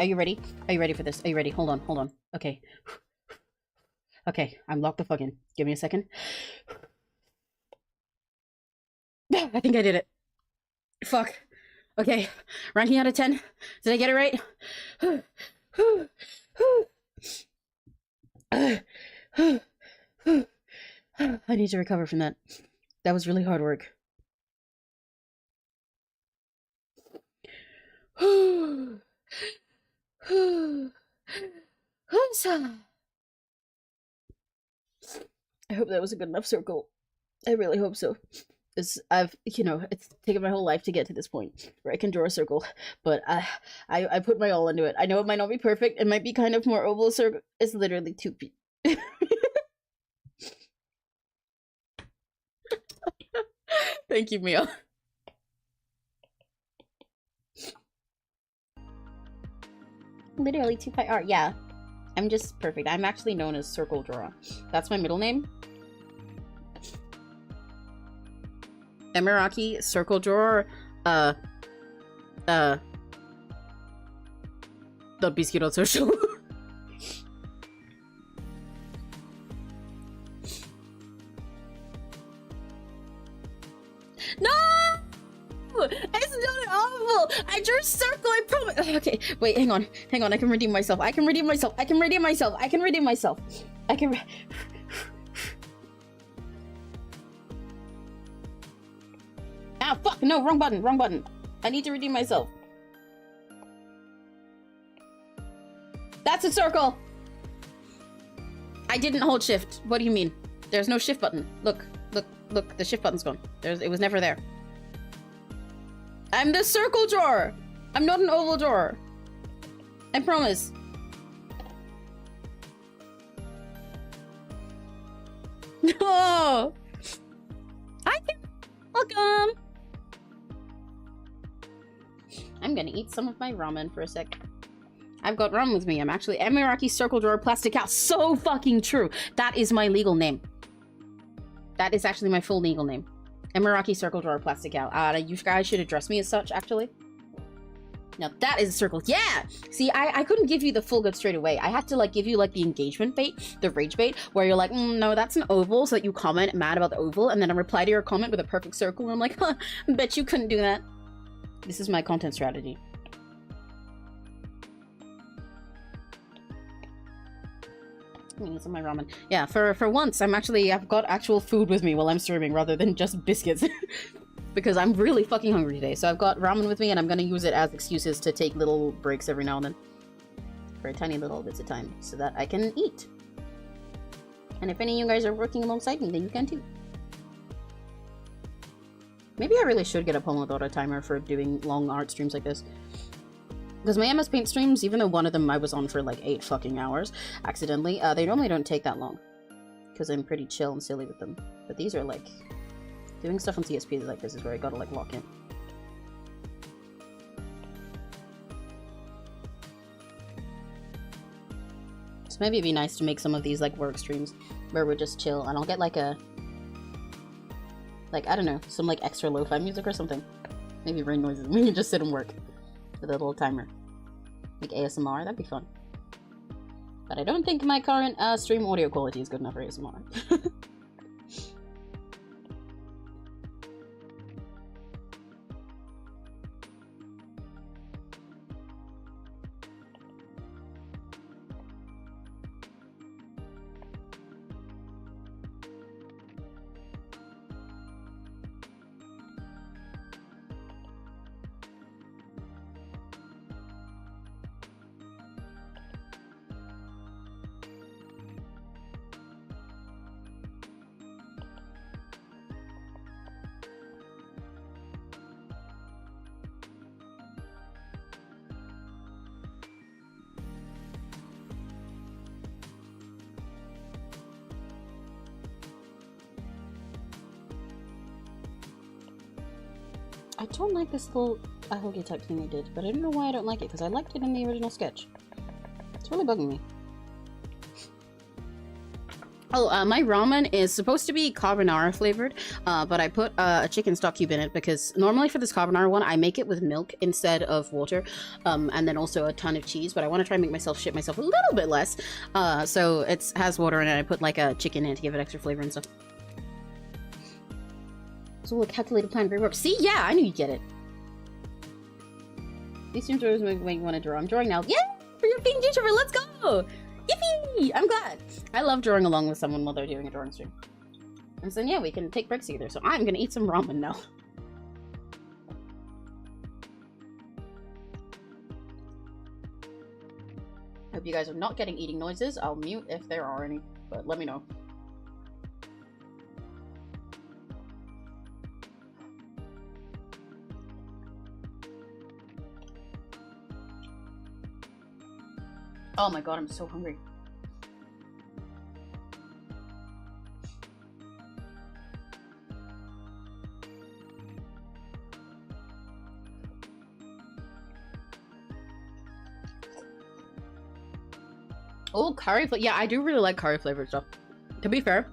you ready? Are you ready for this? Are you ready? Hold on. Okay. Okay, I'm locked the fuck in. Give me a second. I think I did it. Fuck. Okay. Ranking out of 10. Did I get it right? I need to recover from that. That was really hard work. I hope that was a good enough circle. I really hope so. It's taken my whole life to get to this point where I can draw a circle, but I put my all into it. I know it might not be perfect. It might be kind of more oval circle. It's literally 2 feet. Thank you, Mia. Literally 2 pi r. Yeah, I'm just perfect. I'm actually known as Circle Drawer. That's my middle name. Emiraki Circle Drawer. .bsk.social. No! It's not awful! I drew a circle, I promise! Okay, wait, hang on. I can redeem myself. I can Ah, fuck! No, wrong button. I need to redeem myself. That's a circle! I didn't hold shift. What do you mean? There's no shift button. Look, the shift button's gone. It was never there. I'm the circle drawer! I'm not an oval drawer. I promise. No! Hi, welcome! I'm gonna eat some of my ramen for a sec. I've got ramen with me. I'm actually Emiraki Circle Drawer Plastic Cow. So fucking true. That is my legal name. That is actually my full legal name. Emiraki Circle Drawer Plastic Cow. You guys should address me as such, actually. Now that is a circle. Yeah! See, I couldn't give you the full good straight away. I had to, like, give you, like, the engagement bait, the rage bait, where you're like, no, that's an oval, so that you comment mad about the oval, and then I reply to your comment with a perfect circle, and I'm like, huh, bet you couldn't do that. This is my content strategy. Some of my ramen. Yeah, for once, I've got actual food with me while I'm streaming rather than just biscuits. Because I'm really fucking hungry today. So I've got ramen with me and I'm gonna use it as excuses to take little breaks every now and then. For a tiny little bits of time, so that I can eat. And if any of you guys are working alongside me, then you can too. Maybe I really should get a Pomodoro timer for doing long art streams like this. Because my MS Paint streams, even though one of them I was on for like 8 fucking hours, accidentally, they normally don't take that long. Because I'm pretty chill and silly with them. But these are like... Doing stuff on CSP like this is where I gotta like lock in. So maybe it'd be nice to make some of these like work streams where we just chill, and I'll get like a, I don't know, some like extra lo-fi music or something. Maybe rain noises. We can just sit and work with a little timer. Like ASMR, that'd be fun. But I don't think my current stream audio quality is good enough for ASMR. I don't like this little ahoge type thing they did, but I don't know why I don't like it, because I liked it in the original sketch. It's really bugging me. Oh, my ramen is supposed to be carbonara flavored, but I put a chicken stock cube in it because normally for this carbonara one, I make it with milk instead of water, and then also a ton of cheese, but I want to try and make myself shit myself a little bit less, so it has water in it. I put like a chicken in it to give it extra flavor and stuff. So a calculated plan, great work. See, yeah, I knew you'd get it. These streams always make me want to draw. I'm drawing now. Yeah, for your PNGTUBER, let's go! Yippee! I'm glad. I love drawing along with someone while they're doing a drawing stream. And so yeah, we can take breaks together. So I'm gonna eat some ramen now. Hope you guys are not getting eating noises. I'll mute if there are any, but let me know. Oh my god, I'm so hungry. Oh, curry flavor. Yeah, I do really like curry flavored stuff. To be fair,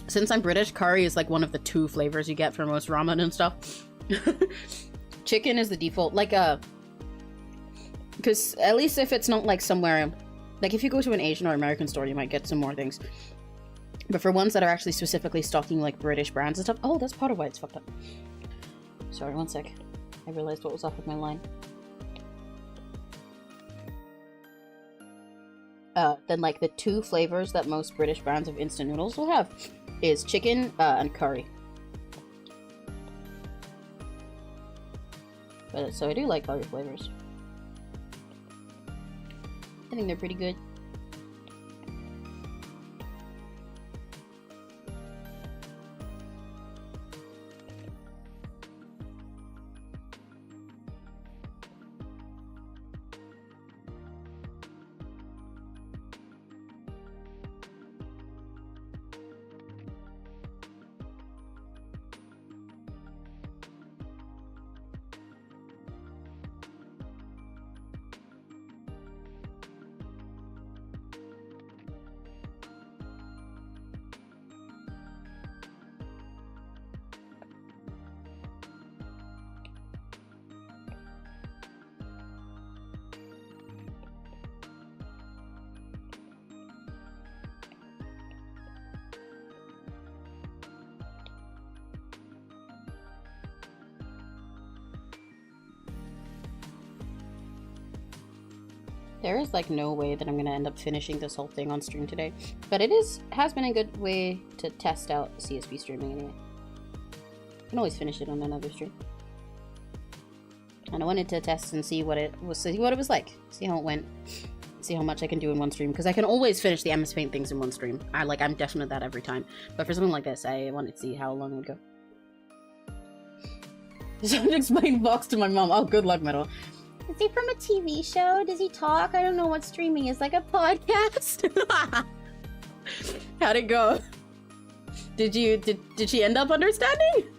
since I'm British, curry is like one of the 2 flavors you get for most ramen and stuff. Chicken is the default. Like, because at least if it's not like somewhere, like if you go to an Asian or American store, you might get some more things. But for ones that are actually specifically stocking like British brands and stuff, oh, that's part of why it's fucked up. Sorry, one sec. I realized what was off with my line. Then like the 2 flavors that most British brands of instant noodles will have is chicken and curry. But so I do like curry flavors. I think they're pretty good. There is like no way that I'm gonna end up finishing this whole thing on stream today, but it has been a good way to test out CSP streaming anyway. I can always finish it on another stream. And I wanted to test and see what it was like, see how it went, see how much I can do in one stream, because I can always finish the MS Paint things in one stream. I'm definite at that every time, but for something like this, I wanted to see how long it would go. Someone explain Vox to my mom. Oh, good luck, Metal. Is he from a TV show? Does he talk? I don't know what streaming is. Like a podcast? How'd it go? Did she end up understanding?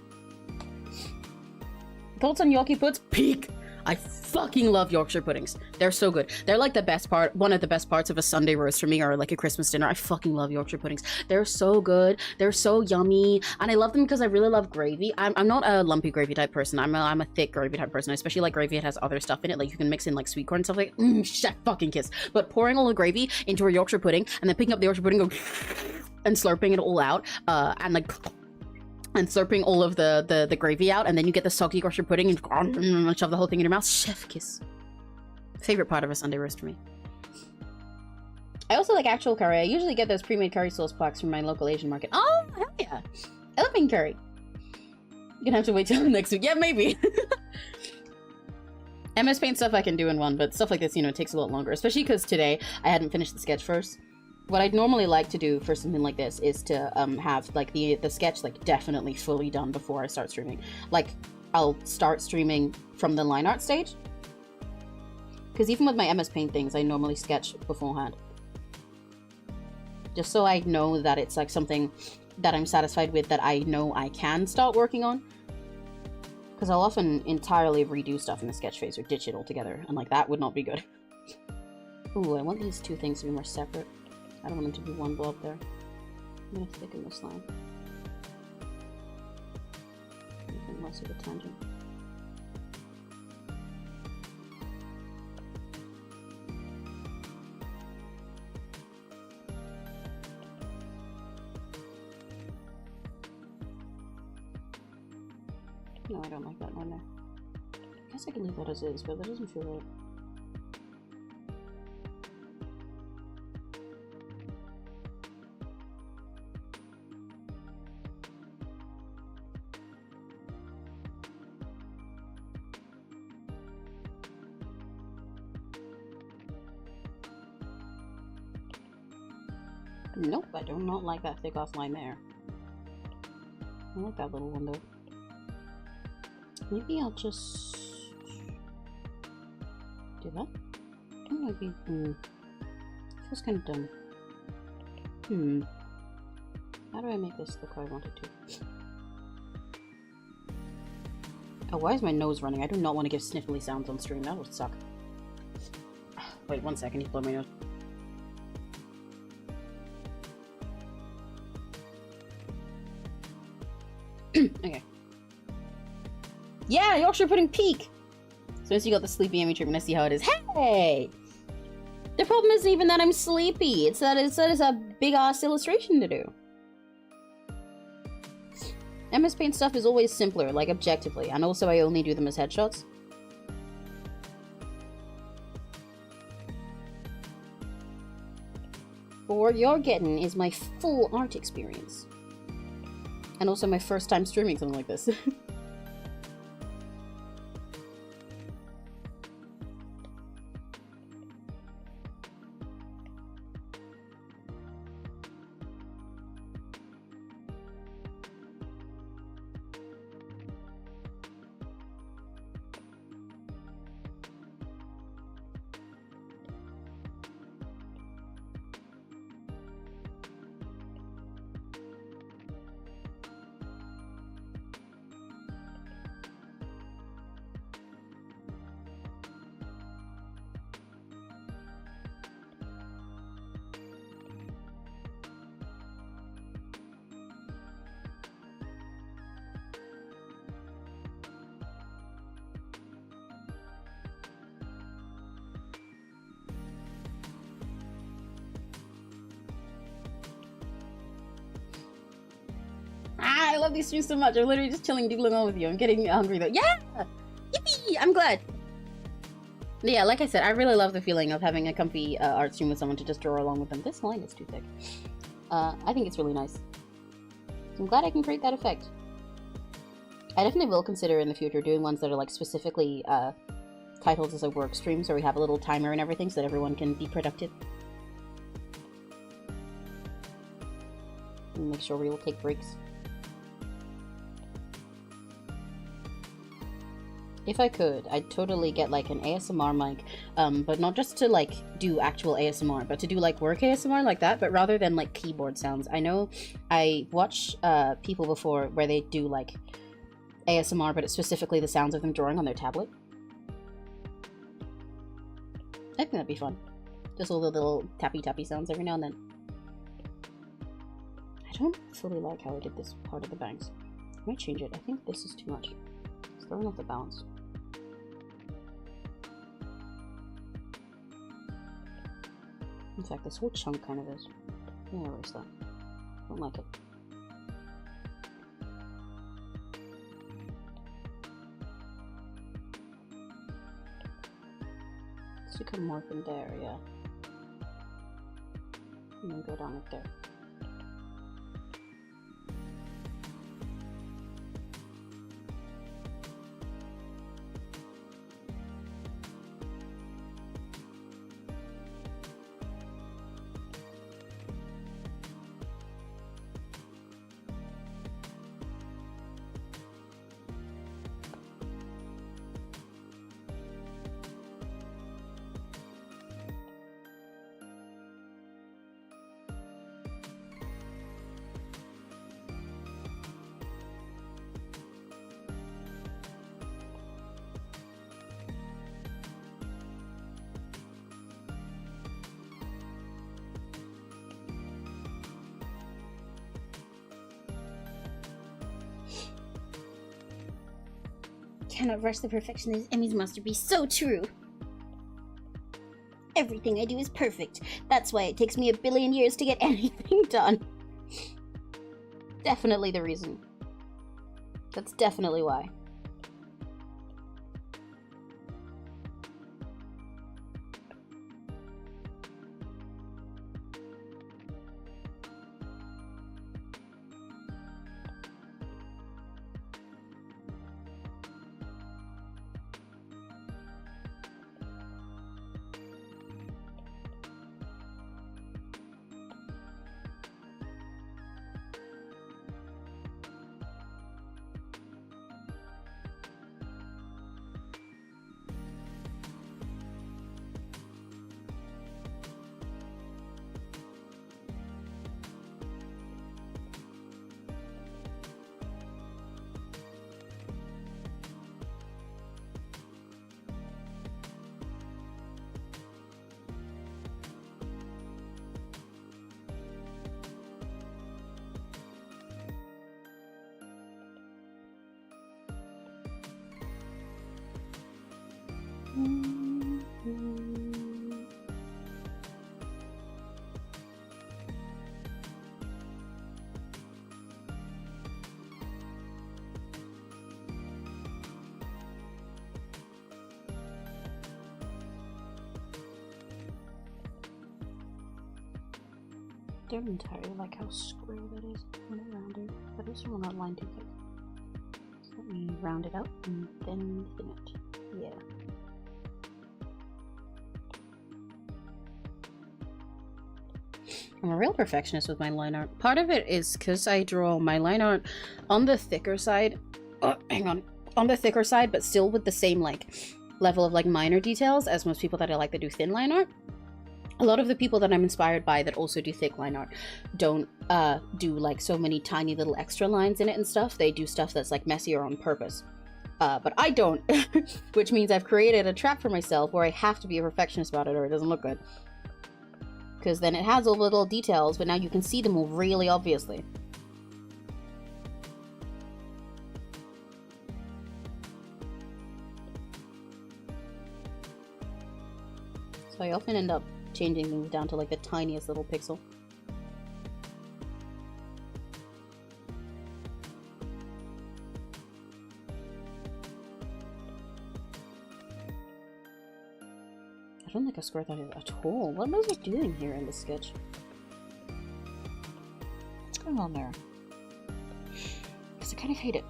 Thoughts on Yoki Puts? Peak! I fucking love Yorkshire puddings. They're so good. They're like the best part, one of the best parts of a Sunday roast for me, or like a Christmas dinner. I fucking love Yorkshire puddings. They're so good. They're so yummy. And I love them because I really love gravy. I'm not a lumpy gravy type person. I'm a thick gravy type person. I especially like gravy that has other stuff in it. Like you can mix in like sweet corn and stuff like, chef fucking kiss. But pouring all the gravy into a Yorkshire pudding and then picking up the Yorkshire pudding, go and slurping it all out, and slurping all of the gravy out, and then you get the soggy Yorkshire pudding and shove the whole thing in your mouth. Chef kiss. Favorite part of a Sunday roast for me. I also like actual curry. I usually get those pre-made curry sauce packs from my local Asian market. Oh, hell yeah. I love bean curry. You're gonna have to wait till next week. Yeah, maybe. MS Paint stuff I can do in one, but stuff like this, you know, takes a lot longer. Especially because today I hadn't finished the sketch first. What I'd normally like to do for something like this is to have like the sketch like definitely fully done before I start streaming. Like I'll start streaming from the line art stage. Because even with my MS Paint things, I normally sketch beforehand. Just so I know that it's like something that I'm satisfied with, that I know I can start working on. Because I'll often entirely redo stuff in the sketch phase or ditch it altogether, and like that would not be good. Ooh, I want these two things to be more separate. I don't want them to be one blob there. I'm gonna thicken this line. Anything less of a tangent. No, I don't like that one there. I guess I can leave that as is, but that doesn't feel right. Nope, I do not like that thick off line there. I like that little one though. Maybe I'll just do that. Maybe feels kind of dumb. How do I make this look how I want it to? Oh, why is my nose running? I do not want to give sniffly sounds on stream. That would suck. Wait, 1 second. He's blowing my nose. Okay. Yeah, Yorkshire pudding peak! So as you got the sleepy Amy treatment, I see how it is. Hey! The problem isn't even that I'm sleepy. It's that it's a big ass illustration to do. MS Paint stuff is always simpler, like objectively, and also I only do them as headshots. But what you're getting is my full art experience. And also my first time streaming something like this. I love these streams so much. I'm literally just chilling, doodling on with you. I'm getting hungry though. Yeah! Yippee! I'm glad. Yeah, like I said, I really love the feeling of having a comfy art stream with someone to just draw along with them. This line is too thick. I think it's really nice. So I'm glad I can create that effect. I definitely will consider in the future doing ones that are like specifically titled as a work stream, so we have a little timer and everything so that everyone can be productive. And make sure we will take breaks. If I could, I'd totally get like an ASMR mic, but not just to like do actual ASMR, but to do like work ASMR like that, but rather than like keyboard sounds. I know I watch people before where they do like ASMR, but it's specifically the sounds of them drawing on their tablet. I think that'd be fun. Just all the little tappy tappy sounds every now and then. I don't fully like how I did this part of the bangs. I might change it. I think this is too much. It's throwing off the balance. In fact, this whole chunk kind of is. Yeah, erase that. Don't like it. So come more from there, yeah. And then go down right there. Cannot rush the perfectionist. Emmy's must be so true. Everything I do is perfect. That's why it takes me 1 billion years to get anything done. Definitely the reason. That's definitely why. I don't entirely like how square that is when it rounded, but I also will not line too thick. So let me round it out and then thin it. Yeah. I'm a real perfectionist with my line art. Part of it is because I draw my line art on the thicker side. Oh, hang on. On the thicker side, but still with the same like level of like minor details as most people that I like that do thin line art. A lot of the people that I'm inspired by that also do thick line art don't do like so many tiny little extra lines in it and stuff. They do stuff that's like messier on purpose. But I don't, which means I've created a trap for myself where I have to be a perfectionist about it or it doesn't look good. Because then it has all the little details, but now you can see them all really obviously. So I often end up changing things down to like the tiniest little pixel. I don't think I scored that at all. What was I doing here in this sketch? What's going on there? Because I kind of hate it.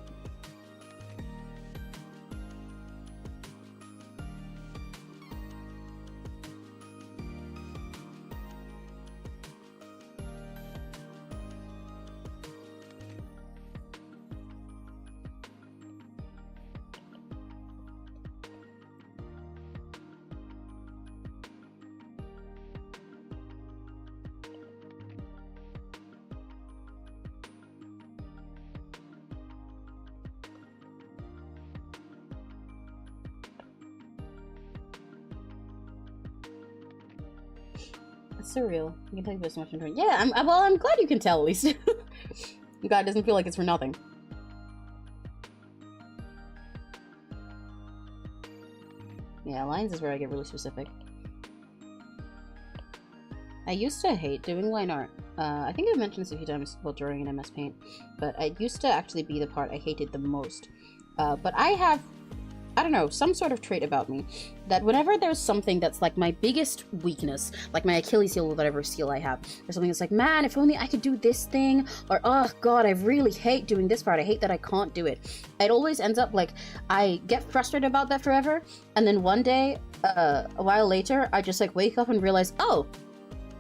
It's surreal. You can tell you so much enjoying. Yeah, I'm glad you can tell at least. God, it doesn't feel like it's for nothing. Yeah, lines is where I get really specific. I used to hate doing line art. I think I've mentioned this a few times while drawing in MS Paint, but I used to actually be the part I hated the most. But I have, I don't know, some sort of trait about me that whenever there's something that's like my biggest weakness, like my Achilles heel or whatever skill I have, or something that's like, man, if only I could do this thing, or oh god, I really hate doing this part, I hate that I can't do it. It always ends up like, I get frustrated about that forever, and then one day, a while later, I just like wake up and realize, oh,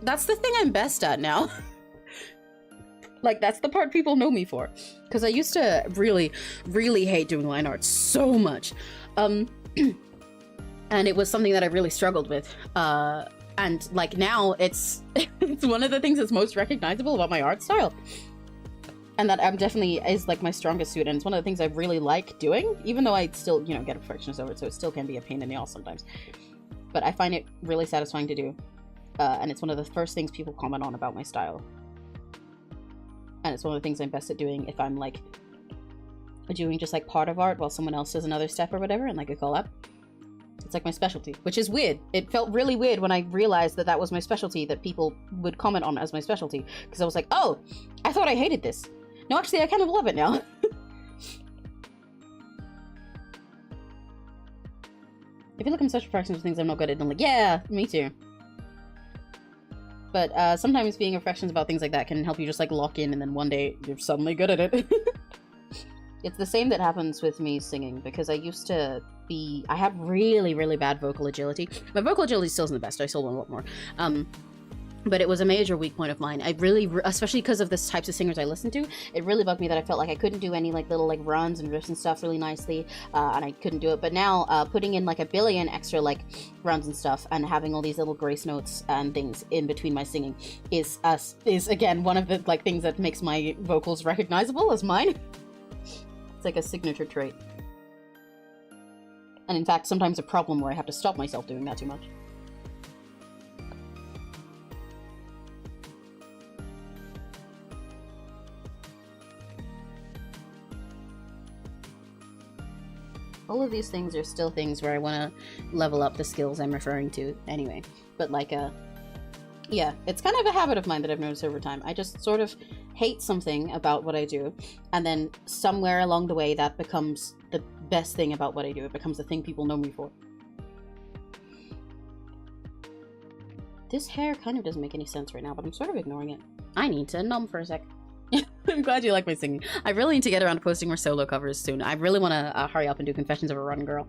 that's the thing I'm best at now. Like, that's the part people know me for. Because I used to really, really hate doing line art so much. And it was something that I really struggled with. And, like, now it's it's one of the things that's most recognizable about my art style. And that definitely is, like, my strongest suit. And it's one of the things I really like doing, even though I still, you know, get a perfectionist over it. So it still can be a pain in the ass sometimes. But I find it really satisfying to do. And it's one of the first things people comment on about my style. And it's one of the things I'm best at doing if I'm like doing just like part of art while someone else does another step or whatever, and like a collab. It's like my specialty, which is weird. It felt really weird when I realized that that was my specialty, that people would comment on as my specialty, because I was like, oh, I thought I hated this. No, actually, I kind of love it now. I feel like I'm such a perfectionist for things I'm not good at, and I'm like, yeah, me too. But sometimes being a perfectionist about things like that can help you just like lock in, and then one day you're suddenly good at it. It's the same that happens with me singing, because I used to be, I had really, really bad vocal agility. My vocal agility still isn't the best, I still want a lot more. But it was a major weak point of mine. I really, especially because of the types of singers I listened to, it really bugged me that I felt like I couldn't do any like little like runs and riffs and stuff really nicely, and I couldn't do it. But now, putting in like a billion extra like runs and stuff, and having all these little grace notes and things in between my singing is again one of the like things that makes my vocals recognizable as mine. It's like a signature trait. And in fact, sometimes a problem where I have to stop myself doing that too much. All of these things are still things where I want to level up the skills I'm referring to anyway. But like, yeah, it's kind of a habit of mine that I've noticed over time. I just sort of hate something about what I do, and then somewhere along the way that becomes the best thing about what I do. It becomes the thing people know me for. This hair kind of doesn't make any sense right now, but I'm sort of ignoring it. I need to numb for a sec. I'm glad you like my singing. I really need to get around to posting more solo covers soon. I really want to hurry up and do Confessions of a Run Girl.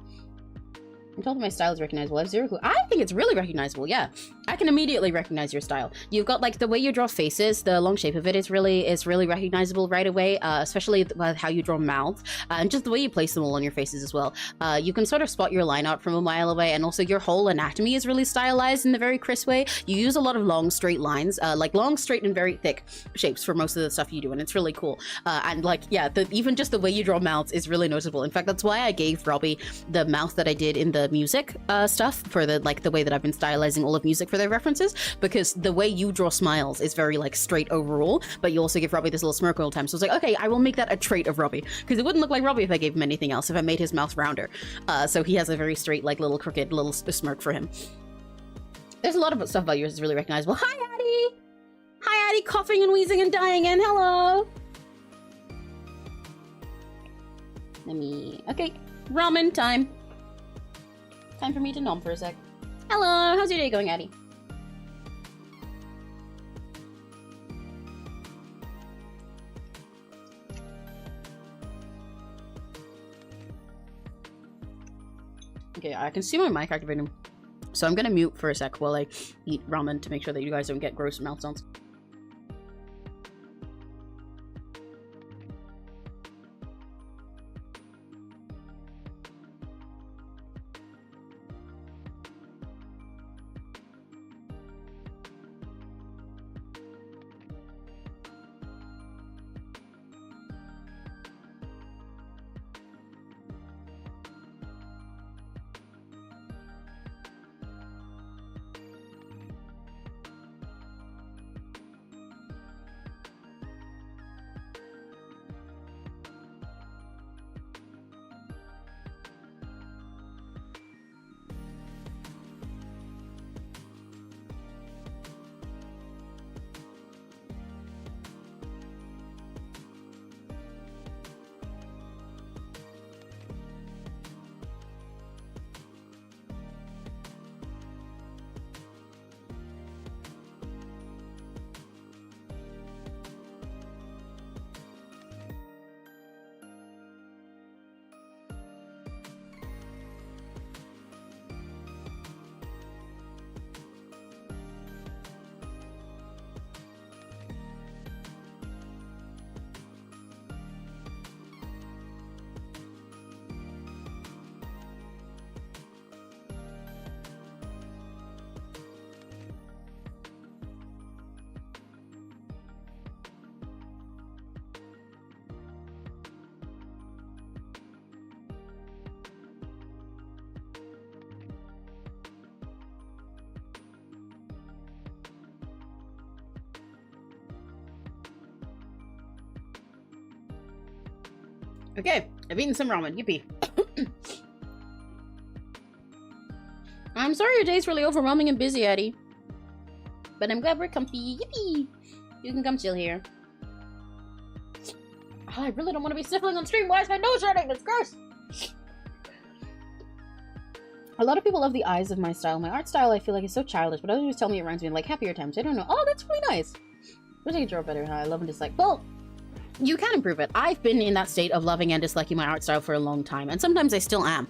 I'm told my style is recognizable. I have zero clue. I think it's really recognizable, yeah. I can immediately recognize your style. You've got like the way you draw faces, the long shape of it is really recognizable right away, especially with how you draw mouths, and just the way you place them all on your faces as well. You can sort of spot your line art from a mile away, and also your whole anatomy is really stylized in a very crisp way. You use a lot of long straight lines, like long straight and very thick shapes for most of the stuff you do, and it's really cool. And like, yeah, even just the way you draw mouths is really noticeable. In fact, that's why I gave Robbie the mouth that I did in the music stuff for the way that I've been stylizing all of music for their references, because the way you draw smiles is very like straight overall, but you also give Robbie this little smirk all the time. So I was like, okay, I will make that a trait of Robbie, because it wouldn't look like Robbie if I gave him anything else, if I made his mouth rounder. So he has a very straight, like little crooked little smirk for him. There's a lot of stuff about yours that's really recognizable. Hi, Addie! Hi, Addie, coughing and wheezing and dying, and hello! Okay, ramen time. Time for me to nom for a sec. Hello, how's your day going, Addie? Okay, I can see my mic activating, so I'm gonna mute for a sec while I eat ramen to make sure that you guys don't get gross mouth sounds. Okay, I've eaten some ramen. Yippee. I'm sorry your day's really overwhelming and busy, Eddie. But I'm glad we're comfy. Yippee! You can come chill here. Oh, I really don't want to be sniffling on stream. Why is my nose running? That's gross! A lot of people love the eyes of my style. My art style, I feel like, is so childish, but others tell me it reminds me of, like, happier times. I don't know. Oh, that's really nice. Wish I could draw better, huh? I love and dislike. Well, you can improve it. I've been in that state of loving and disliking my art style for a long time, and sometimes I still am.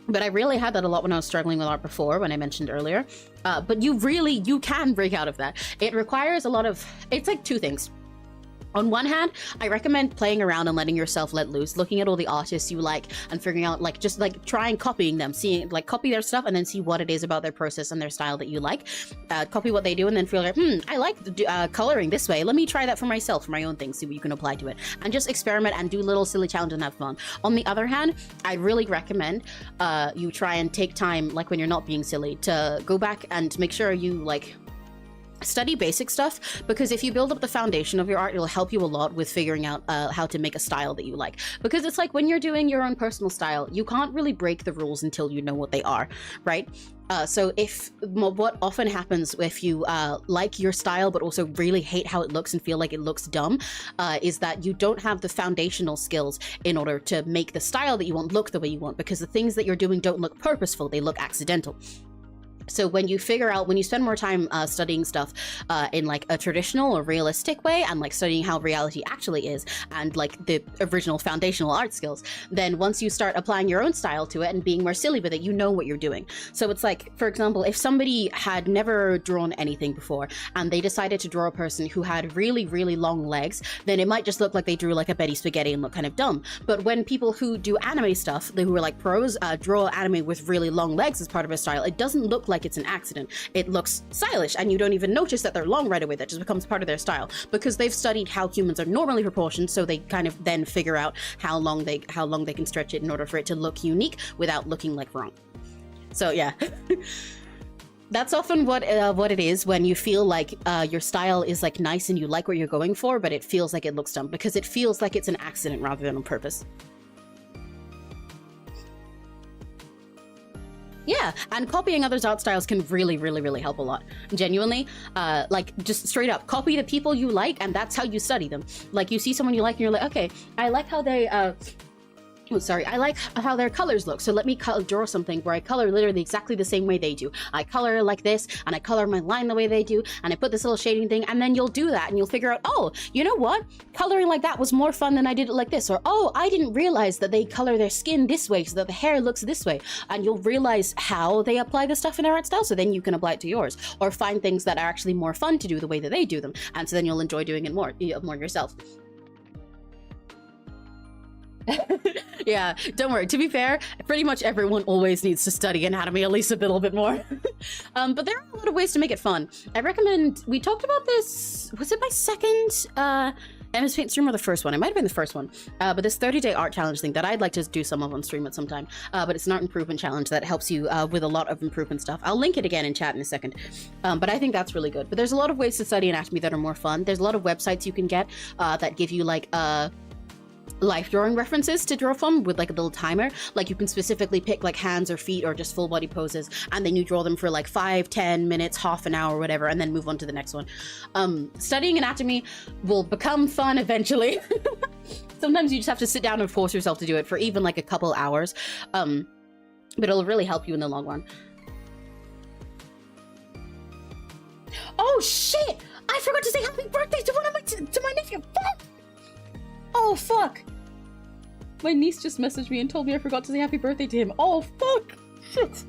But I really had that a lot when I was struggling with art before, when I mentioned earlier. But you can break out of that. It requires a lot of, it's like two things. On one hand, I recommend playing around and letting yourself let loose, looking at all the artists you like and figuring out, like, just like trying copying them, seeing, like, copy their stuff and then see what it is about their process and their style that you like. Copy what they do and then feel like, I like coloring this way. Let me try that for myself, for my own thing, see what you can apply to it. And just experiment and do little silly challenges and have fun. On the other hand, I really recommend you try and take time, like when you're not being silly, to go back and make sure you, like, study basic stuff, because if you build up the foundation of your art, it'll help you a lot with figuring out how to make a style that you like. Because it's like when you're doing your own personal style, you can't really break the rules until you know what they are, right? So what often happens if you like your style but also really hate how it looks and feel like it looks dumb, is that you don't have the foundational skills in order to make the style that you want look the way you want, because the things that you're doing don't look purposeful, they look accidental. So when you figure out, when you spend more time studying stuff in like a traditional or realistic way and like studying how reality actually is and like the original foundational art skills, then once you start applying your own style to it and being more silly with it, you know what you're doing. So it's like, for example, if somebody had never drawn anything before and they decided to draw a person who had really, really long legs, then it might just look like they drew like a Betty Spaghetti and look kind of dumb. But when people who do anime stuff, who are like pros, draw anime with really long legs as part of a style, it doesn't look like it's an accident. It looks stylish and you don't even notice that they're long right away. That just becomes part of their style because they've studied how humans are normally proportioned, so they kind of then figure out how long they can stretch it in order for it to look unique without looking like wrong. So yeah. That's often what it is when you feel like your style is like nice and you like what you're going for, but it feels like it looks dumb because it feels like it's an accident rather than on purpose. Yeah, and copying others' art styles can really, really, really help a lot. Genuinely, like just straight up copy the people you like, and that's how you study them. Like you see someone you like, and you're like, okay, I like how they. I like how their colors look, so let me draw something where I color literally exactly the same way they do. I color like this, and I color my line the way they do, and I put this little shading thing, and then you'll do that, and you'll figure out, oh, you know what? Coloring like that was more fun than I did it like this, or oh, I didn't realize that they color their skin this way so that the hair looks this way, and you'll realize how they apply the stuff in their art style, so then you can apply it to yours, or find things that are actually more fun to do the way that they do them, and so then you'll enjoy doing it more yourself. Yeah, don't worry. To be fair, pretty much everyone always needs to study anatomy at least a little bit more. But there are a lot of ways to make it fun. I recommend, we talked about this, was it my second MS Paint stream or the first one? It might have been the first one. But this 30-day art challenge thing that I'd like to do some of on stream at some time. But it's an art improvement challenge that helps you with a lot of improvement stuff. I'll link it again in chat in a second. But I think that's really good. But there's a lot of ways to study anatomy that are more fun. There's a lot of websites you can get that give you like life drawing references to draw from with like a little timer. Like you can specifically pick like hands or feet or just full body poses, and then you draw them for like 5-10 minutes, half an hour, whatever, and then move on to the next one. Studying anatomy will become fun eventually. Sometimes you just have to sit down and force yourself to do it for even like a couple hours, but it'll really help you in the long run. Oh shit, I forgot to say happy birthday to one of my nephew. Oh, fuck! My niece just messaged me and told me I forgot to say happy birthday to him. Oh, fuck! Shit!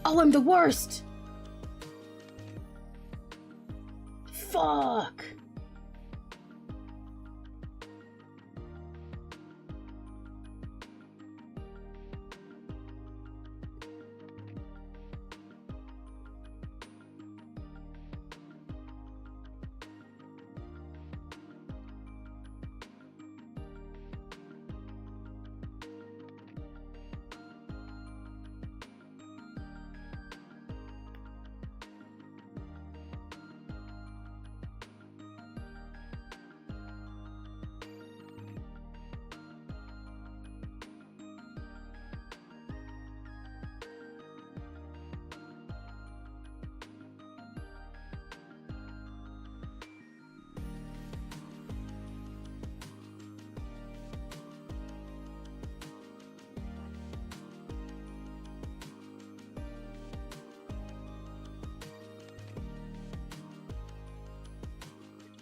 Oh, I'm the worst! Fuck!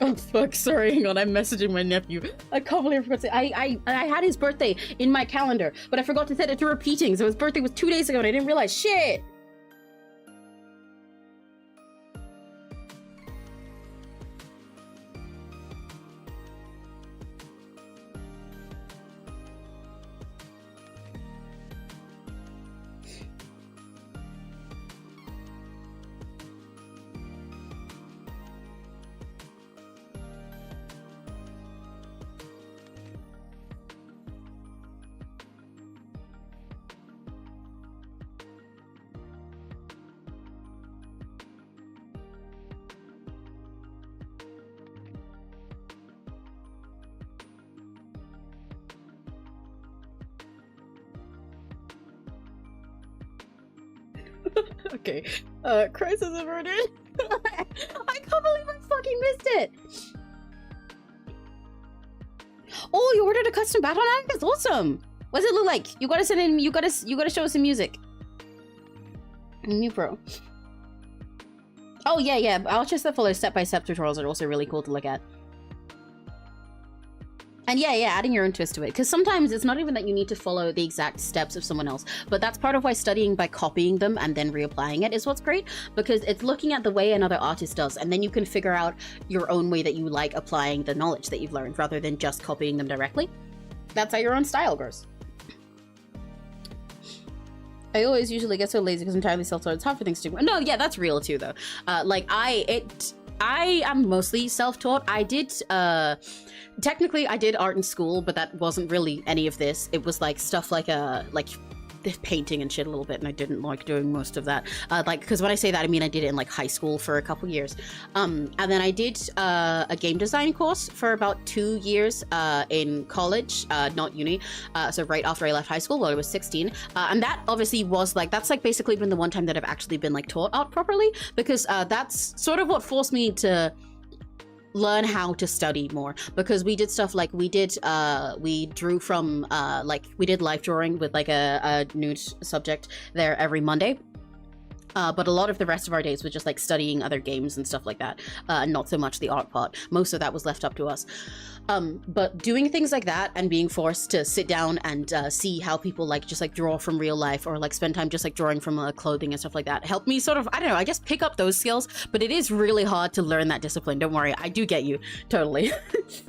Oh fuck, sorry, hang on, I'm messaging my nephew. I can't believe I forgot to say, I had his birthday in my calendar, but I forgot to set it to repeating, so his birthday was 2 days ago and I didn't realize, shit! Okay, crisis averted. I can't believe I fucking missed it. Oh, you ordered a custom battle act? That's awesome. What does it look like? You gotta send in. You gotta show us some music. New pro. Oh yeah. I'll just follow step-by-step tutorials are also really cool to look at. And yeah, adding your own twist to it. Because sometimes it's not even that you need to follow the exact steps of someone else, but that's part of why studying by copying them and then reapplying it is what's great, because it's looking at the way another artist does, and then you can figure out your own way that you like applying the knowledge that you've learned, rather than just copying them directly. That's how your own style grows. I always usually get so lazy because I'm entirely self-taught. It's hard for things to... No, yeah, that's real too, though. Like, I am mostly self-taught. I did, technically I did art in school, but that wasn't really any of this. It was like stuff like painting and shit a little bit, and I didn't like doing most of that. Like, because when I say that, I mean I did it in like high school for a couple years. And then I did a game design course for about 2 years in college, not uni. So right after I left high school, while I was 16. And that obviously was like, that's like basically been the one time that I've actually been like taught art properly, because that's sort of what forced me to learn how to study more, because we did stuff like we drew from like we did life drawing with like a nude subject there every Monday. But a lot of the rest of our days was just like studying other games and stuff like that, not so much the art part. Most of that was left up to us. But doing things like that and being forced to sit down and see how people like just like draw from real life, or like spend time just like drawing from clothing and stuff like that, helped me sort of, I don't know, I guess pick up those skills. But it is really hard to learn that discipline. Don't worry, I do get you totally.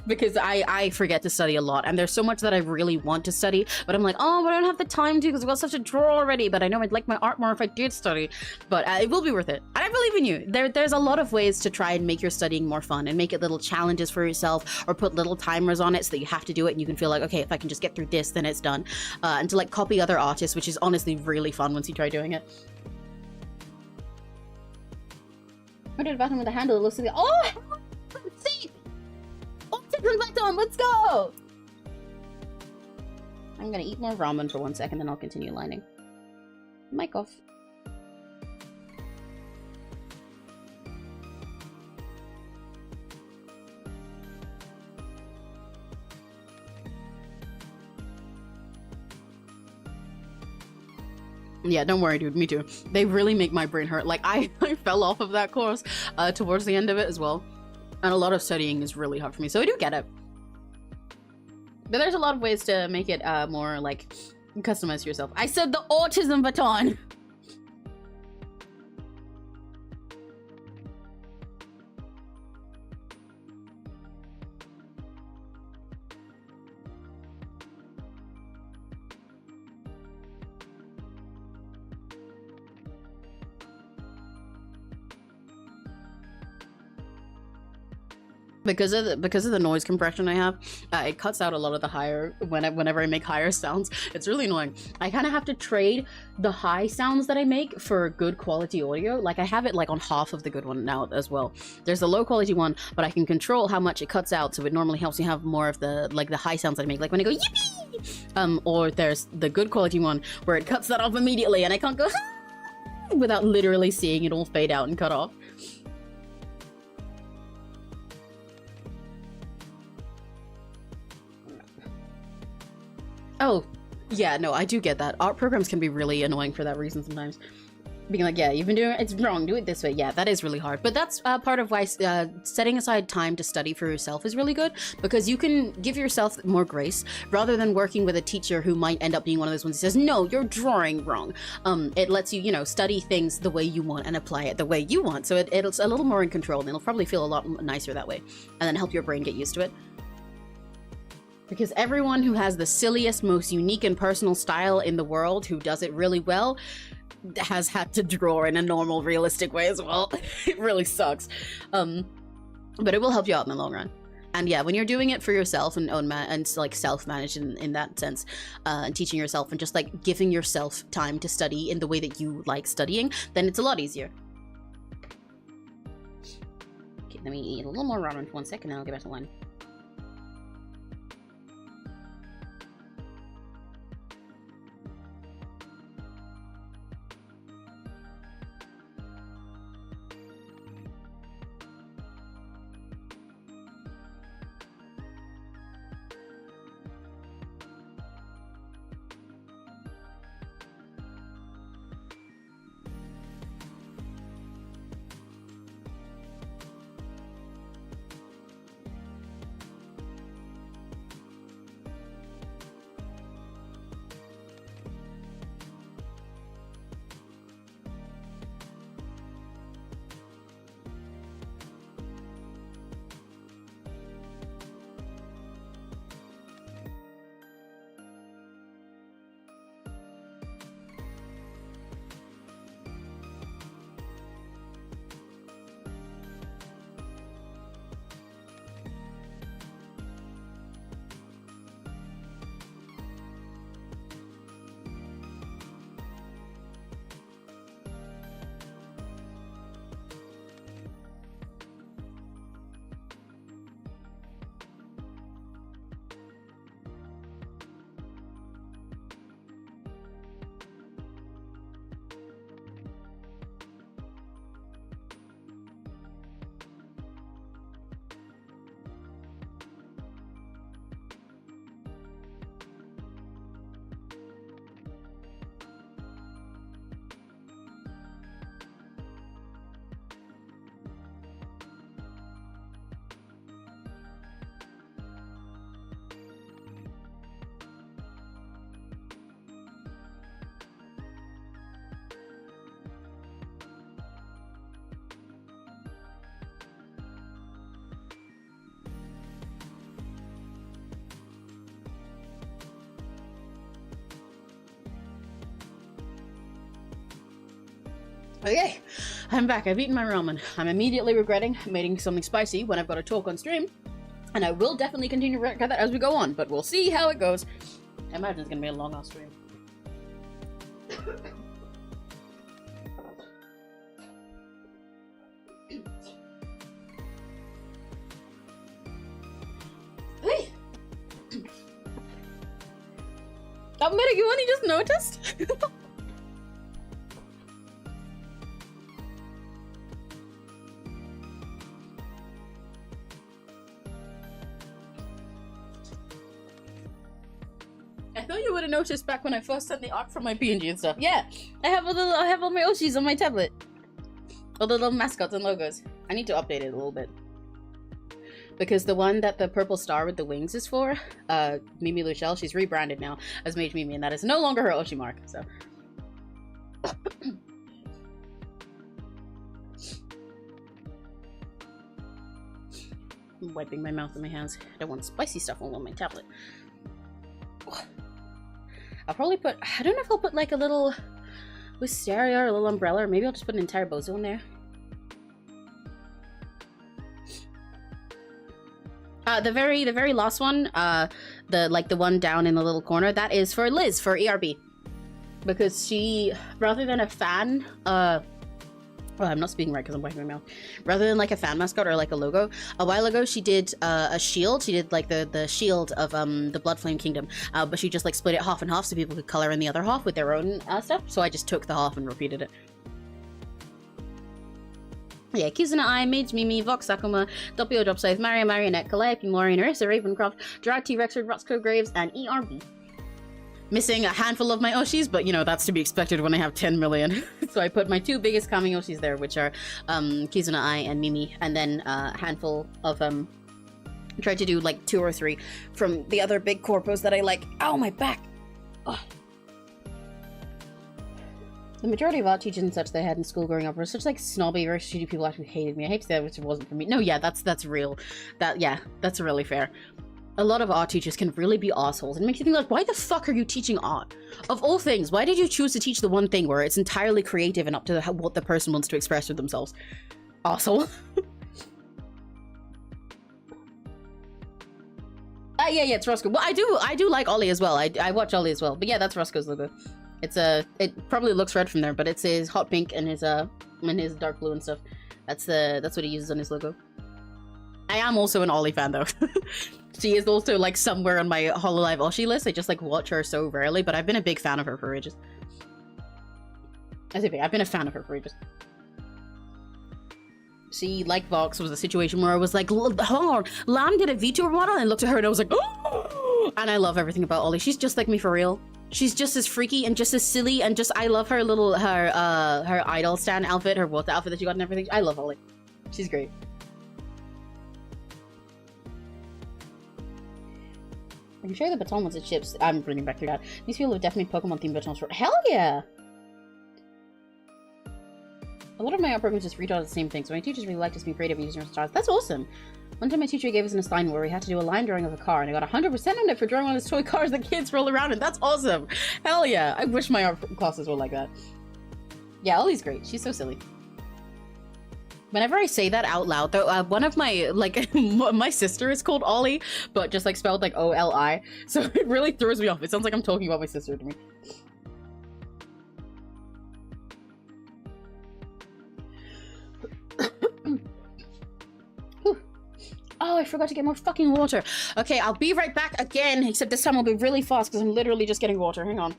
Because I forget to study a lot, and there's so much that I really want to study, but I'm like, oh, but I don't have the time to because I've got stuff to draw already. But I know I'd like my art more if I did study. But it will be worth it. And I believe in you. There's a lot of ways to try and make your studying more fun, and make it little challenges for yourself, or put little timers on it so that you have to do it and you can feel like, okay, if I can just get through this, then it's done. And to like copy other artists, which is honestly really fun once you try doing it. I did a button with a handle. It looks like, oh, see, autism button. Let's go. I'm gonna eat more ramen for 1 second, then I'll continue lining. Mic off. Yeah, don't worry, dude. Me too. They really make my brain hurt. Like, I fell off of that course towards the end of it as well. And a lot of studying is really hard for me, so I do get it. But there's a lot of ways to make it more, like, customized to yourself. I said the autism baton! Because of the noise compression I have, it cuts out a lot of the higher, whenever I make higher sounds. It's really annoying. I kind of have to trade the high sounds that I make for good quality audio. Like, I have it like on half of the good one now as well. There's a low quality one, but I can control how much it cuts out, so it normally helps you have more of the, like, the high sounds I make, like when I go yippee! Or there's the good quality one where it cuts that off immediately and I can't go without literally seeing it all fade out and cut off. Oh, yeah, no, I do get that. Art programs can be really annoying for that reason sometimes. being like, yeah, you've been doing it's wrong, do it this way. Yeah, that is really hard. But that's part of why setting aside time to study for yourself is really good, because you can give yourself more grace rather than working with a teacher who might end up being one of those ones who says, no, you're drawing wrong. It lets you, you know, study things the way you want and apply it the way you want. So it's a little more in control, and it'll probably feel a lot nicer that way, and then help your brain get used to it. Because everyone who has the silliest, most unique and personal style in the world, who does it really well, has had to draw in a normal, realistic way as well. It really sucks. But it will help you out in the long run. And yeah, when you're doing it for yourself and like self-managed in that sense, and teaching yourself and just like giving yourself time to study in the way that you like studying, then it's a lot easier. Okay, let me eat a little more ramen for 1 second and I'll get back to line. Okay, I'm back. I've eaten my ramen. I'm immediately regretting making something spicy when I've got to talk on stream, and I will definitely continue to regret that as we go on, but we'll see how it goes. I imagine it's going to be a long-ass stream. Hey! Medic, you only just noticed? I thought you would have noticed back when I first sent the art from my PNG and stuff. Yeah, I have all my Oshis on my tablet. All the little mascots and logos. I need to update it a little bit. Because the one that the purple star with the wings is for, Mimi Luchelle, she's rebranded now as Mage Mimi, and that is no longer her Oshi mark, so. I'm wiping my mouth and my hands. I don't want spicy stuff all on my tablet. I'll probably put, I don't know if I'll put like a little wisteria or a little umbrella, or maybe I'll just put an entire bozo in there. The very last one, the one down in the little corner, that is for Liz, for ERB. Because she, rather than a fan, well, I'm not speaking right because I'm wiping my mouth. Rather than like a fan mascot or like a logo, a while ago she did a shield. She did like the shield of the Blood Flame Kingdom, but she just like split it half and half so people could color in the other half with their own stuff. So I just took the half and repeated it. Yeah, Kizuna I, Mage Mimi, Vox Sakuma, Doppio Dropscythe, Maria Marionette, Calliope Mori, Narissa Ravencroft, Gerard T. Rexford, Rotsco Graves, and ERB. missing a handful of my Oshis, but you know, that's to be expected when I have 10 million. So I put my 2 biggest Kami Oshis there, which are Kizuna Ai and Mimi, and then a handful of tried to do like 2 or 3 from the other big corpos that I like. Ow, my back! Ugh. The majority of art teachers and such that I had in school growing up were such like snobby, very shitty people actually hated me. I hate to say that, which wasn't for me. No, yeah, that's real. That's really fair. A lot of art teachers can really be assholes, and it makes you think like, why the fuck are you teaching art? Of all things, why did you choose to teach the one thing where it's entirely creative and up to what the person wants to express with themselves? Asshole. Yeah, it's Roscoe. Well, I do like Ollie as well. I watch Ollie as well. But yeah, that's Roscoe's logo. It's it probably looks red from there, but it's his hot pink and his dark blue and stuff. That's what he uses on his logo. I am also an Ollie fan though. She is also like somewhere on my Hololive Oshi list. I just like watch her so rarely, but I've been a big fan of her for ages. I've been a fan of her for ages. See, like Vox was a situation where I was like, hold on, Lam did a VTuber model, and I looked at her and I was like, oh! And I love everything about Ollie. She's just like me for real. She's just as freaky and just as silly, and just, I love her little, her idol stand outfit, her what outfit that she got and everything. I love Ollie. She's great. I can show you the baton once it ships. I'm bringing back through that. These people have definitely Pokemon themed batons for— hell yeah! A lot of my art programs just read all the same things, so my teachers really liked us being creative and using our styles. That's awesome! One time my teacher gave us an assignment where we had to do a line drawing of a car, and I got 100% on it for drawing one of those toy cars that kids roll around in. That's awesome! Hell yeah! I wish my art classes were like that. Yeah, Ollie's great. She's so silly. Whenever I say that out loud, though, one of my, like, my sister is called Ollie, but just, like, spelled, like, O-L-I. So it really throws me off. It sounds like I'm talking about my sister to me. Oh, I forgot to get more fucking water. Okay, I'll be right back again, except this time I'll be really fast because I'm literally just getting water. Hang on.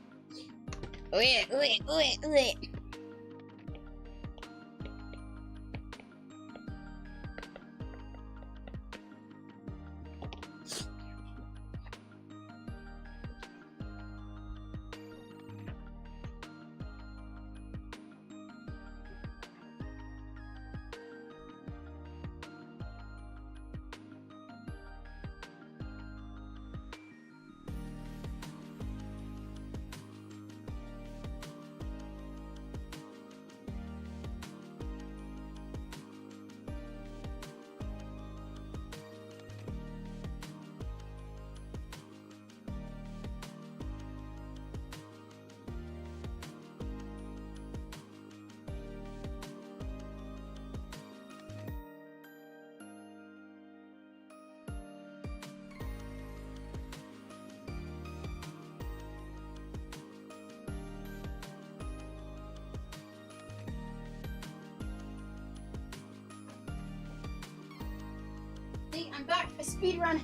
I'm back. A speed run.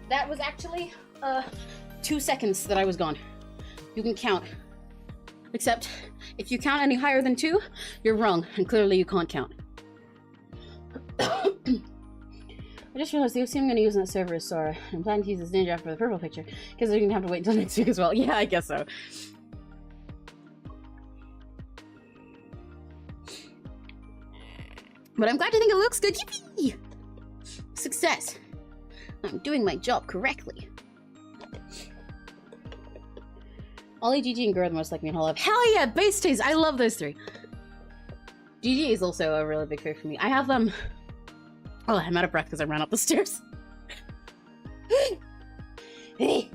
That was actually 2 seconds that I was gone. You can count. Except if you count any higher than 2, you're wrong, and clearly you can't count. I just realized the OC I'm going to use on that server is Sora. I'm planning to use this ninja for the purple picture, because I'm going to have to wait until next week as well. Yeah, I guess so. But I'm glad you think it looks good. Yippee! Success! I'm doing my job correctly. Ollie, Gigi, and Gura are the most like me in Hololive. Hell yeah! Base taste! I love those 3. Gigi is also a really big favorite for me. I have them. Oh, I'm out of breath because I ran up the stairs. Hey!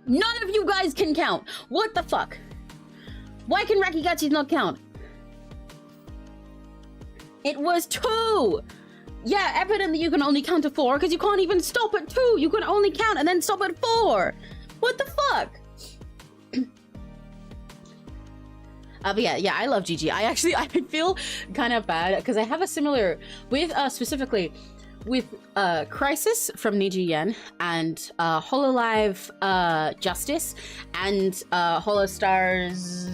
None of you guys can count! What the fuck? Why can Rakigatsu not count? It was 2! Yeah, evidently you can only count to 4 because you can't even stop at 2! You can only count and then stop at 4! What the fuck? But yeah, I love GG. I feel kind of bad because I have a similar with specifically with Crisis from VGEN and Hololive Justice and Holostars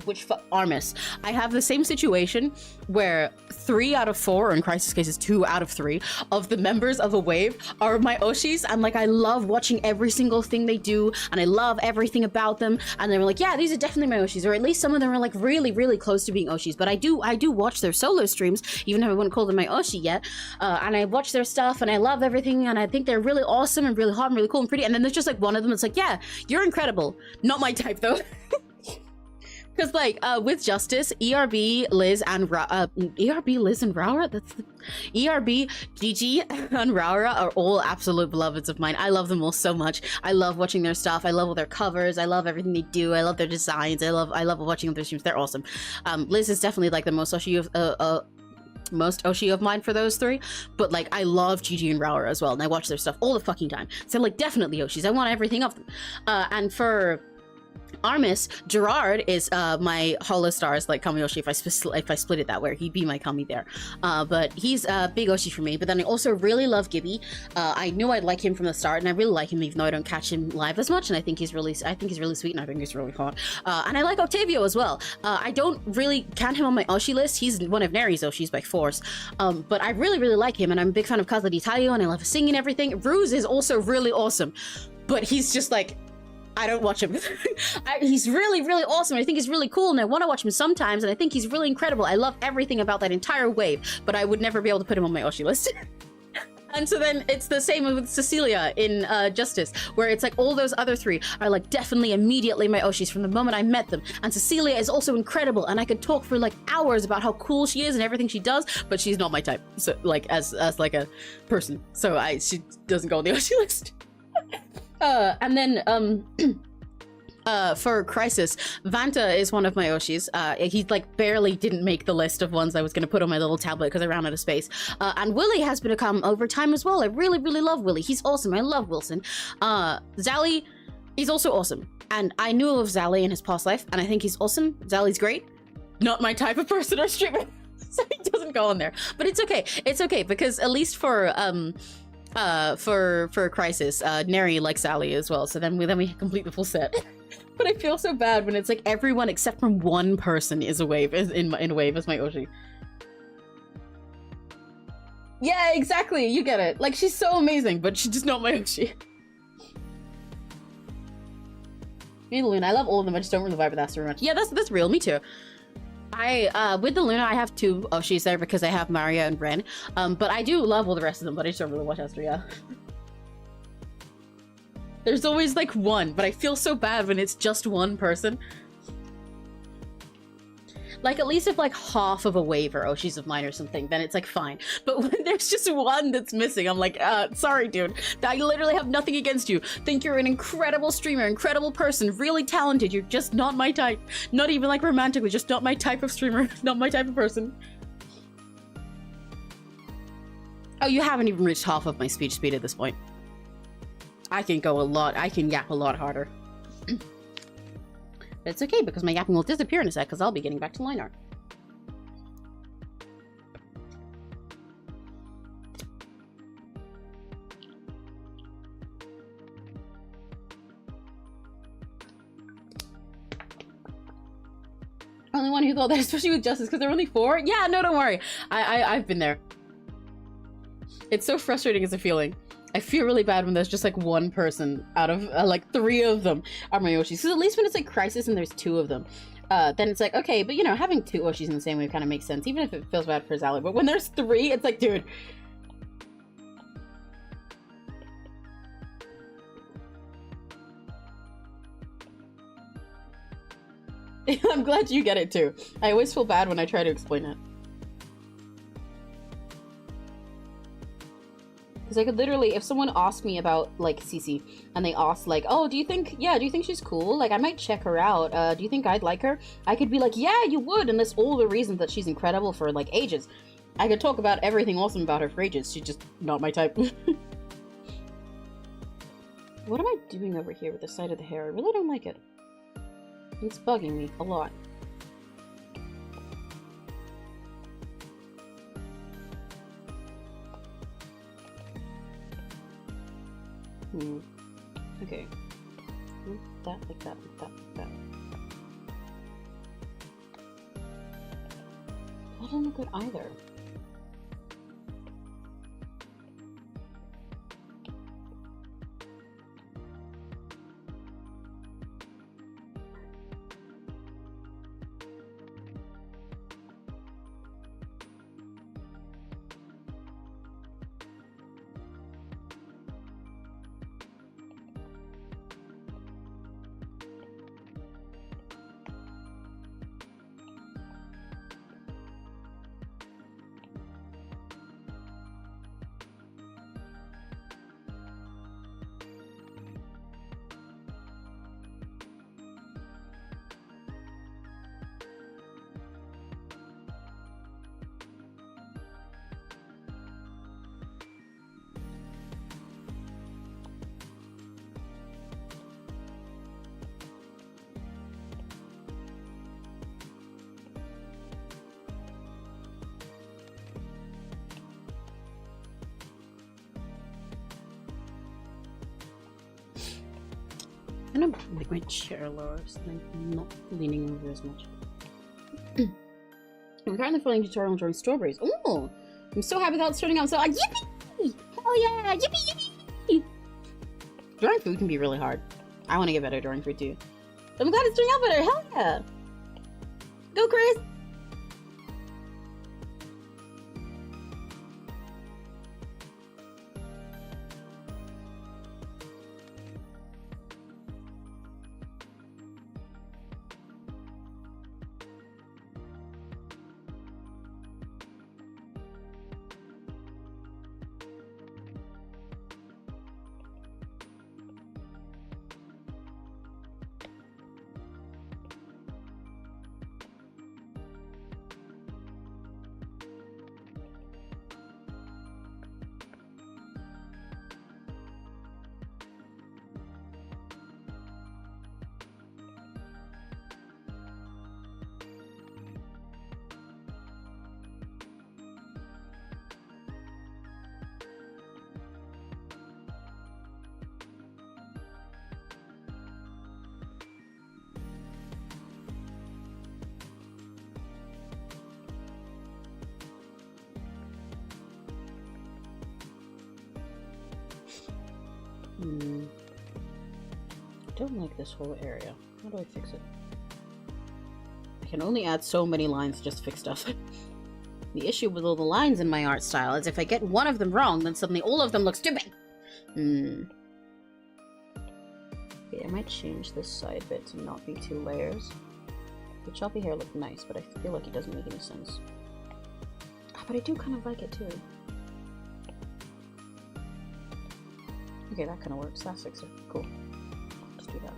which for Armis, I have the same situation where 3 out of 4, or in Crisis cases 2 out of 3, of the members of a wave are my Oshis, and like I love watching every single thing they do, and I love everything about them, and they're like, yeah, these are definitely my Oshis, or at least some of them are like really, really close to being Oshis. But I do watch their solo streams, even though I wouldn't call them my Oshi yet, and I watch their stuff, and I love everything, and I think they're really awesome and really hot and really cool and pretty. And then there's just like one of them that's like, yeah, you're incredible. Not my type though. Because like with Justice, ERB, Liz, and ERB, Liz, and Raura, that's the ERB, Gigi, and Raura are all absolute beloveds of mine. I love them all so much. I love watching their stuff. I love all their covers. I love everything they do. I love their designs. I love watching their streams. They're awesome. Liz is definitely like the most Oshi of mine for those 3, but like I love Gigi and Raura as well, and I watch their stuff all the fucking time. So like definitely Oshis. I want everything of them. And for Armis, Gerard is my Hollow Stars like Kami Oshi if I split it that way. He'd be my Kami there. But he's a big Oshi for me. But then I also really love Gibby. I knew I'd like him from the start, and I really like him even though I don't catch him live as much. And I think he's really sweet, and I think he's really hot. And I like Octavio as well. I don't really count him on my Oshi list. He's one of Neri's Oshis by force. But I really, really like him, and I'm a big fan of Casa d'Italia, and I love his singing and everything. Ruse is also really awesome, but he's just like, I don't watch him. He's really, really awesome. I think he's really cool, and I want to watch him sometimes, and I think he's really incredible. I love everything about that entire wave, but I would never be able to put him on my Oshi list. And so then it's the same with Cecilia in Justice, where it's like all those other 3 are like definitely immediately my Oshis from the moment I met them. And Cecilia is also incredible, and I could talk for like hours about how cool she is and everything she does, but she's not my type. So like as like a person, so she doesn't go on the Oshi list. And then for Crisis, Vanta is one of my Oshis. He like barely didn't make the list of ones I was going to put on my little tablet because I ran out of space. And Willie has become over time as well. I really, really love Willie. He's awesome. I love Wilson. Zally, he's also awesome. And I knew of Zally in his past life, and I think he's awesome. Zally's great. Not my type of person or streamer, so he doesn't go on there. But it's okay. It's okay, because at least for Crisis, Neri likes Sally as well, so then we complete the full set. But I feel so bad when it's like everyone except from one person is a wave, in a wave as my Oshi. Yeah, exactly, you get it. Like, she's so amazing, but she's just not my Oshi. Me and the Luna, I love all of them, I just don't really vibe with Asta very much. Yeah, that's real, me too. With the Luna, I have 2 Oshis there because I have Maria and Ren. But I do love all the rest of them, but I just don't really watch Astro, yeah. There's always like one, but I feel so bad when it's just one person. Like, at least if like half of a wave are Oshis of mine or something, then it's like fine. But when there's just one that's missing, I'm like, sorry, dude. I literally have nothing against you. Think you're an incredible streamer, incredible person, really talented. You're just not my type. Not even like romantically, just not my type of streamer, not my type of person. Oh, you haven't even reached half of my speech speed at this point. I can go a lot, I can yap a lot harder. It's okay, because my yapping will disappear in a sec, because I'll be getting back to line art. Only one who thought that, especially with Justice, because there are only 4? Yeah, no, don't worry. I've been there. It's so frustrating as a feeling. I feel really bad when there's just like one person out of like 3 of them are my Oshis. So at least when it's like Crisis and there's 2 of them, then it's like, okay, but you know, having 2 Oshis in the same way kind of makes sense, even if it feels bad for Zally. But when there's 3, it's like, dude. I'm glad you get it too. I always feel bad when I try to explain it. Because I could literally, if someone asked me about, like, Cece, and they asked, like, oh, do you think she's cool? Like, I might check her out. Do you think I'd like her? I could be like, yeah, you would, and list all the reasons that she's incredible for, like, ages. I could talk about everything awesome about her for ages. She's just not my type. What am I doing over here with the side of the hair? I really don't like it. It's bugging me a lot. Okay. That, like that, like that, like that. That doesn't look good either. I'm gonna make my chair lower so I'm not leaning over as much. I'm currently following a tutorial drawing strawberries. Oh, I'm so happy that it's turning out so yippee! Oh yeah, yippee yippee! Drawing food can be really hard. I want to get better at drawing food too. I'm glad it's turning out better. Hell yeah! Go, Chris! I don't like this whole area. How do I fix it? I can only add so many lines to just fix stuff. The issue with all the lines in my art style is if I get one of them wrong, then suddenly all of them look stupid. Okay, I might change this side bit to not be 2 layers. The choppy hair looked nice, but I feel like it doesn't make any sense. But I do kind of like it too. Okay, that kind of works. That fixes it. Cool. Just do that.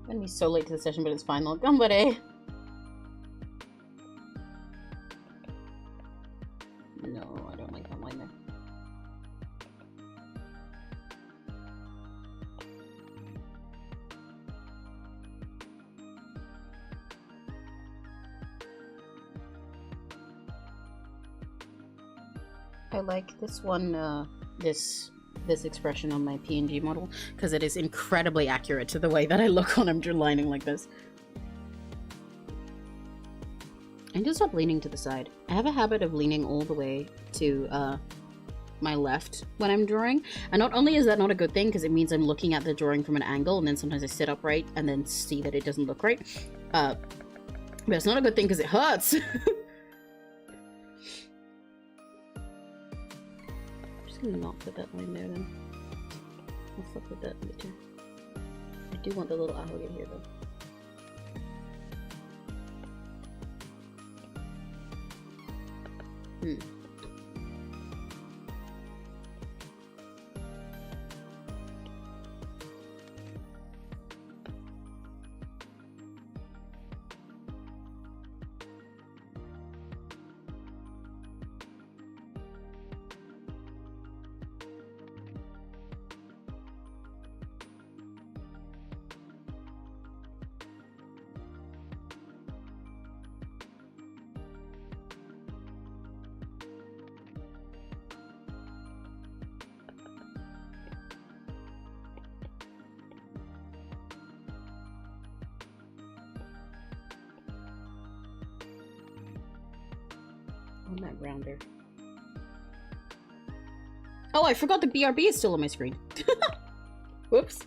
I'm gonna be so late to the session, but it's fine. Look, buddy. No, I don't like that line there. I like this one, this expression on my PNG model because it is incredibly accurate to the way that I look when I'm lining like this. I need to stop leaning to the side. I have a habit of leaning all the way to my left when I'm drawing, and not only is that not a good thing because it means I'm looking at the drawing from an angle, and then sometimes I sit upright and then see that it doesn't look right, but it's not a good thing because it hurts. I'm gonna not put that line there then. I'll flip with that later. I do want the little alligator here though. that rounder. Oh, I forgot the BRB is still on my screen. Whoops.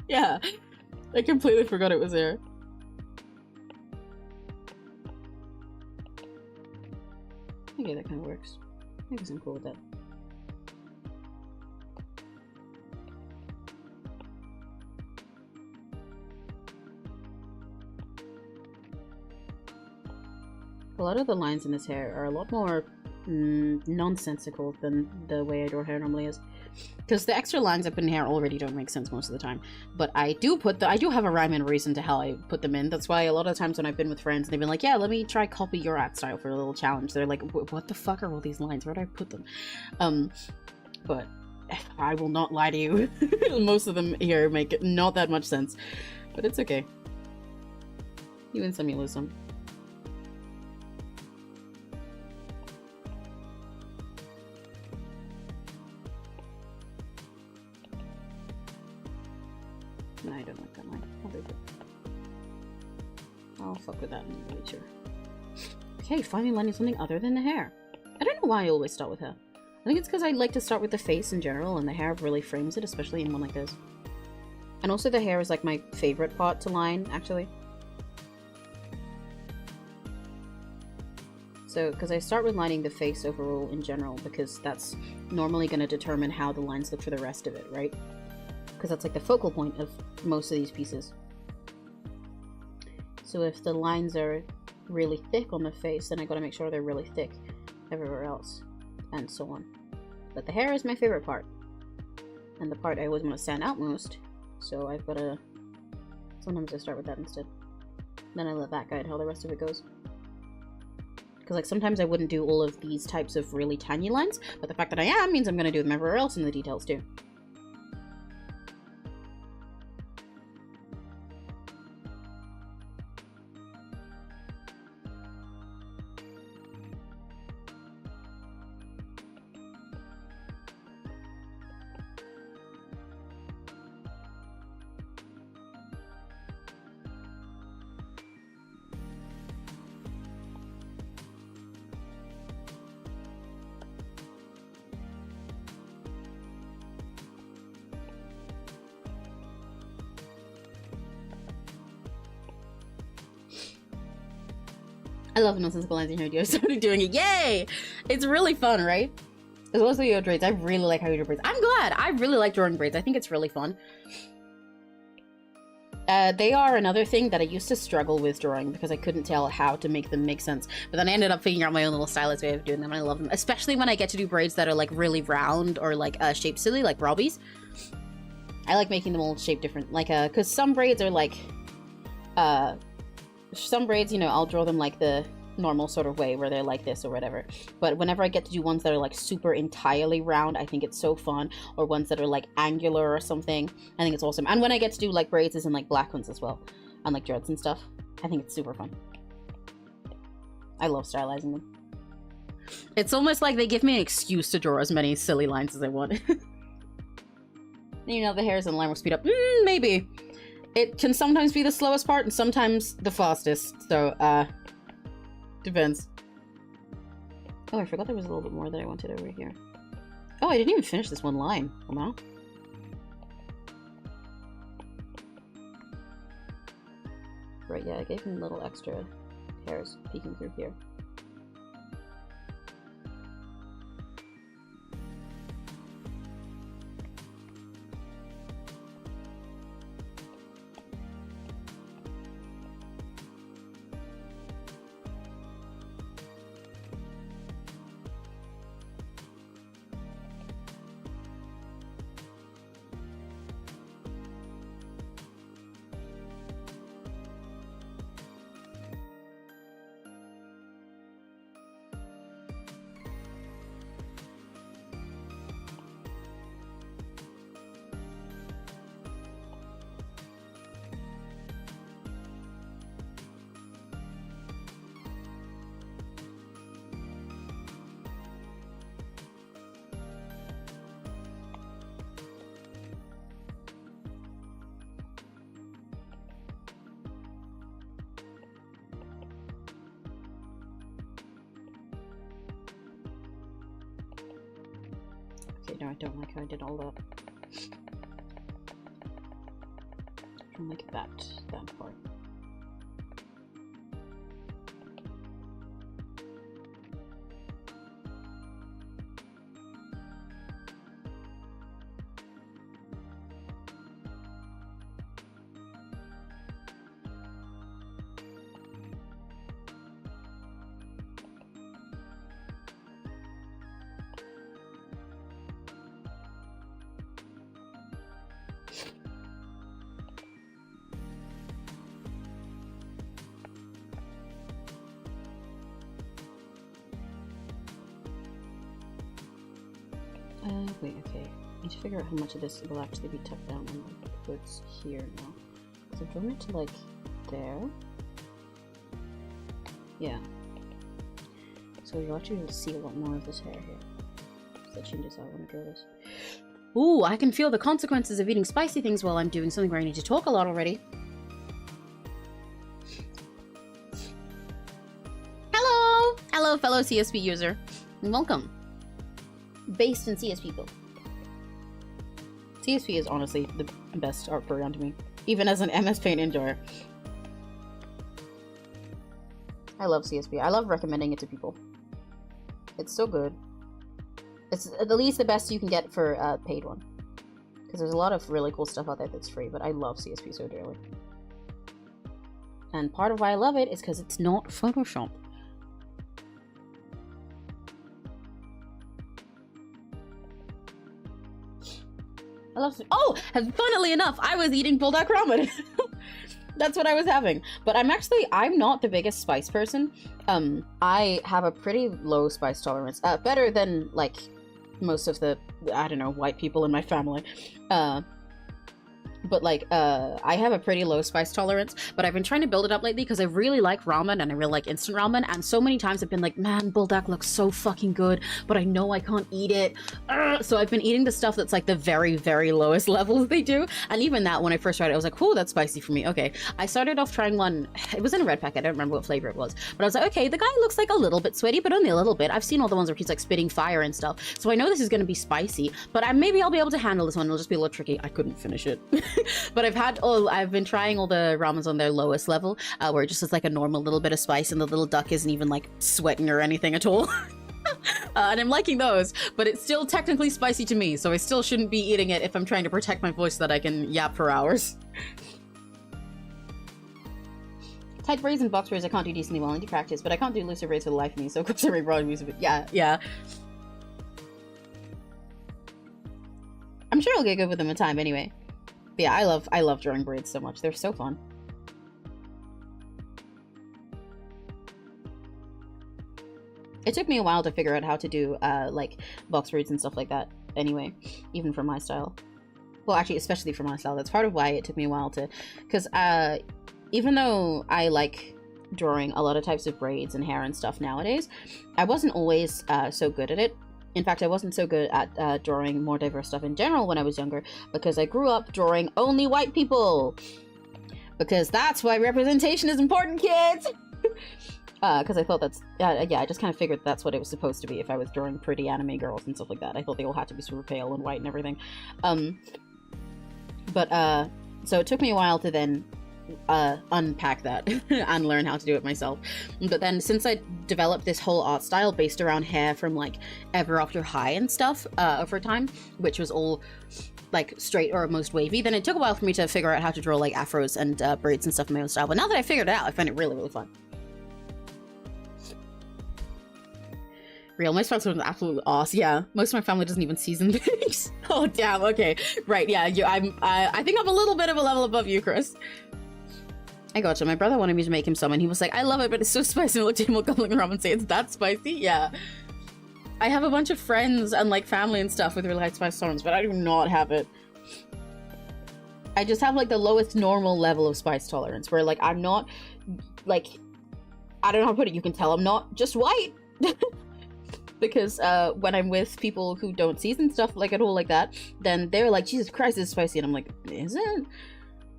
Yeah, I completely forgot it was there. Okay, that kind of works. I guess I'm cool with that. A lot of the lines in this hair are a lot more nonsensical than the way I draw hair normally is. Because the extra lines I put in hair already don't make sense most of the time. But I do have a rhyme and reason to how I put them in. That's why a lot of times when I've been with friends, they've been like, yeah, let me try copy your art style for a little challenge. They're like, what the fuck are all these lines? Where do I put them? But I will not lie to you. Most of them here make not that much sense. But it's okay. You win some, you lose some. No, I don't like that line. I'll leave it. I'll fuck with that in later. Okay, finally landing something other than the hair. I don't know why I always start with hair. I think it's because I like to start with the face in general, and the hair really frames it, especially in one like this. And also the hair is like my favorite part to line, actually. So, because I start with lining the face overall in general, because that's normally going to determine how the lines look for the rest of it, right? Because that's like the focal point of most of these pieces. So if the lines are really thick on the face, then I gotta make sure they're really thick everywhere else, and so on. But the hair is my favorite part, and the part I always want to stand out most, so I've gotta... Sometimes I start with that instead. Then I let that guide how the rest of it goes. Because like sometimes I wouldn't do all of these types of really tiny lines, but the fact that I am means I'm gonna do them everywhere else in the details too. I love nonsensical lines in here. I started doing it. Yay! It's really fun, right? As well as the braids. I really like how you do braids. I'm glad. I really like drawing braids. I think it's really fun. They are another thing that I used to struggle with drawing because I couldn't tell how to make them make sense. But then I ended up figuring out my own little stylist way of doing them, and I love them. Especially when I get to do braids that are like really round or like shaped silly, like Robbie's. I like making them all shaped different. Like, because some braids are like, some braids, you know, I'll draw them like the normal sort of way where they're like this or whatever. But whenever I get to do ones that are like super entirely round, I think it's so fun. Or ones that are like angular or something, I think it's awesome. And when I get to do like braids and like black ones as well, and like dreads and stuff, I think it's super fun. I love stylizing them. It's almost like they give me an excuse to draw as many silly lines as I want. You know, the hairs and the line will speed up. Maybe. It can sometimes be the slowest part and sometimes the fastest, so, depends. Oh, I forgot there was a little bit more that I wanted over here. Oh, I didn't even finish this one line. Oh, no. Right, yeah, I gave him little extra hairs peeking through here. Okay, no, I don't like how I did all that. I don't like that part. Wait, okay. I need to figure out how much of this will actually be tucked down on the hoods here now. So I've drawn it to like there. Yeah. So you'll actually see a lot more of this hair here. So that changes how I want to draw this. Ooh, I can feel the consequences of eating spicy things while I'm doing something where I need to talk a lot already. Hello! Hello, fellow CSP user. Welcome. Based in CSP people. CSP is honestly the best art program to me, even as an MS Paint enjoyer. I love CSP. I love recommending it to people. It's so good. It's at least the best you can get for a paid one. Because there's a lot of really cool stuff out there that's free, but I love CSP so dearly. And part of why I love it is because it's not Photoshop. I love it. Oh, funnily enough, I was eating bulldog ramen. That's what I was having. But I'm not the biggest spice person. I have a pretty low spice tolerance. Better than, like, most of the, I don't know, white people in my family. But like, I have a pretty low spice tolerance, but I've been trying to build it up lately because I really like ramen and I really like instant ramen, and so many times I've been like, man, buldak looks so fucking good, but I know I can't eat it. So I've been eating the stuff that's like the very, very lowest levels they do, and even that, when I first tried it, I was like, whoa, that's spicy for me. Okay, I started off trying one, it was in a red packet, I don't remember what flavor it was, but I was like, okay, the guy looks like a little bit sweaty, but only a little bit. I've seen all the ones where he's like spitting fire and stuff, so I know this is going to be spicy, but maybe I'll be able to handle this one. It'll just be a little tricky. I couldn't finish it. But I've been trying all the ramens on their lowest level, where it just is like a normal little bit of spice and the little duck isn't even like sweating or anything at all. And I'm liking those, but it's still technically spicy to me, so I still shouldn't be eating it if I'm trying to protect my voice so that I can yap for hours. Tight braids and box braids I can't do decently well. I need to practice, but I can't do looser braids for the life of me, so of course I broad music. Yeah. I'm sure I'll get good with them in time anyway. But yeah, I love drawing braids so much. They're so fun. It took me a while to figure out how to do like box braids and stuff like that anyway, even for my style. Well, actually, especially for my style. That's part of why it took me a while to, because even though I like drawing a lot of types of braids and hair and stuff nowadays, I wasn't always so good at it. In fact, I wasn't so good at drawing more diverse stuff in general when I was younger, because I grew up drawing only white people. Because that's why representation is important, kids! Because I thought that's... yeah, I just kind of figured that's what it was supposed to be if I was drawing pretty anime girls and stuff like that. I thought they all had to be super pale and white and everything. So it took me a while to then unpack that and learn how to do it myself. But then since I developed this whole art style based around hair from like Ever After High and stuff over time, which was all like straight or most wavy, then it took a while for me to figure out how to draw like afros and braids and stuff in my own style. But now that I figured it out, I find it really, really fun. Real, my spouse was absolutely awesome. Yeah, most of my family doesn't even season things. Oh damn. Okay, right. Yeah, I think I'm a little bit of a level above you, Chris. I gotcha. My brother wanted me to make him some, and he was like, I love it, but it's so spicy. I looked at him while gobbling around and say, it's that spicy? Yeah. I have a bunch of friends and like family and stuff with really high spice tolerance, but I do not have it. I just have like the lowest normal level of spice tolerance, where like I'm not, like, I don't know how to put it. You can tell I'm not just white. Because when I'm with people who don't season stuff like at all like that, then they're like, Jesus Christ, it's spicy. And I'm like, is it?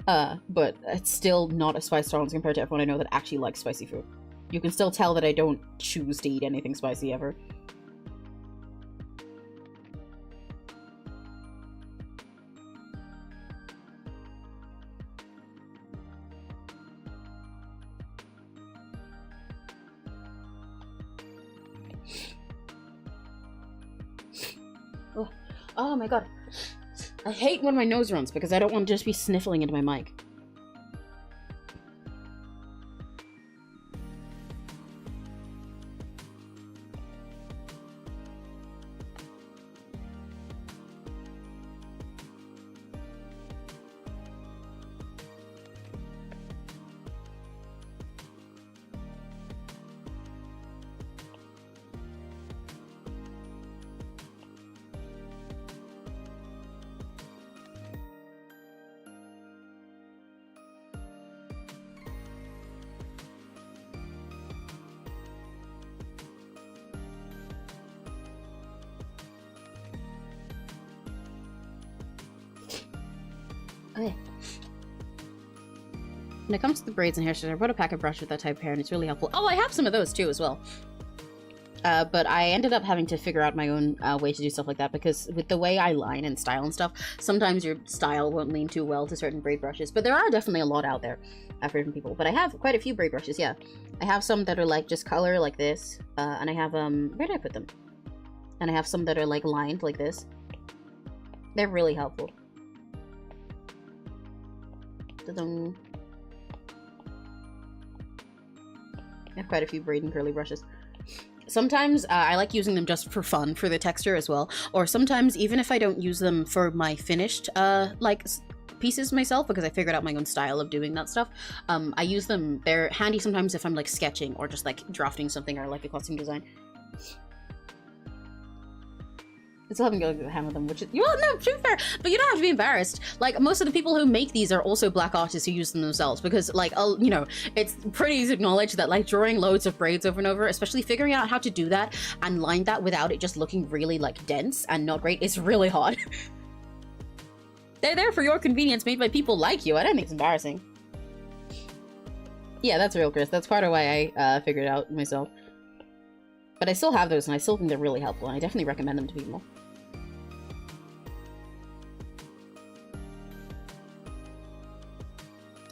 But it's still not a spice tolerance compared to everyone I know that actually likes spicy food. You can still tell that I don't choose to eat anything spicy ever. Oh my god. I hate when my nose runs because I don't want to just be sniffling into my mic. Okay. When it comes to the braids and hairstyles, I brought a pack of brushes with that type of hair, and it's really helpful. Oh, I have some of those too as well. But I ended up having to figure out my own way to do stuff like that, because with the way I line and style and stuff, sometimes your style won't lean too well to certain braid brushes. But there are definitely a lot out there for different people. But I have quite a few braid brushes, yeah. I have some that are like just color like this, and I have where did I put them? And I have some that are like lined like this. They're really helpful. I have quite a few braid and curly brushes. Sometimes I like using them just for fun, for the texture as well. Or sometimes, even if I don't use them for my finished, like, pieces myself, because I figured out my own style of doing that stuff, I use them. They're handy sometimes if I'm, like, sketching or just, like, drafting something or, like, a costume design. I still haven't gone to hammer them, which is, well, no, to be fair, but you don't have to be embarrassed. Like, most of the people who make these are also black artists who use them themselves, because, like, you know, it's pretty easy to acknowledge that, like, drawing loads of braids over and over, especially figuring out how to do that and line that without it just looking really, like, dense and not great, is really hard. They're there for your convenience, made by people like you. I don't think it's embarrassing. Yeah, that's real, Chris. That's part of why I figured it out myself. But I still have those, and I still think they're really helpful, and I definitely recommend them to people.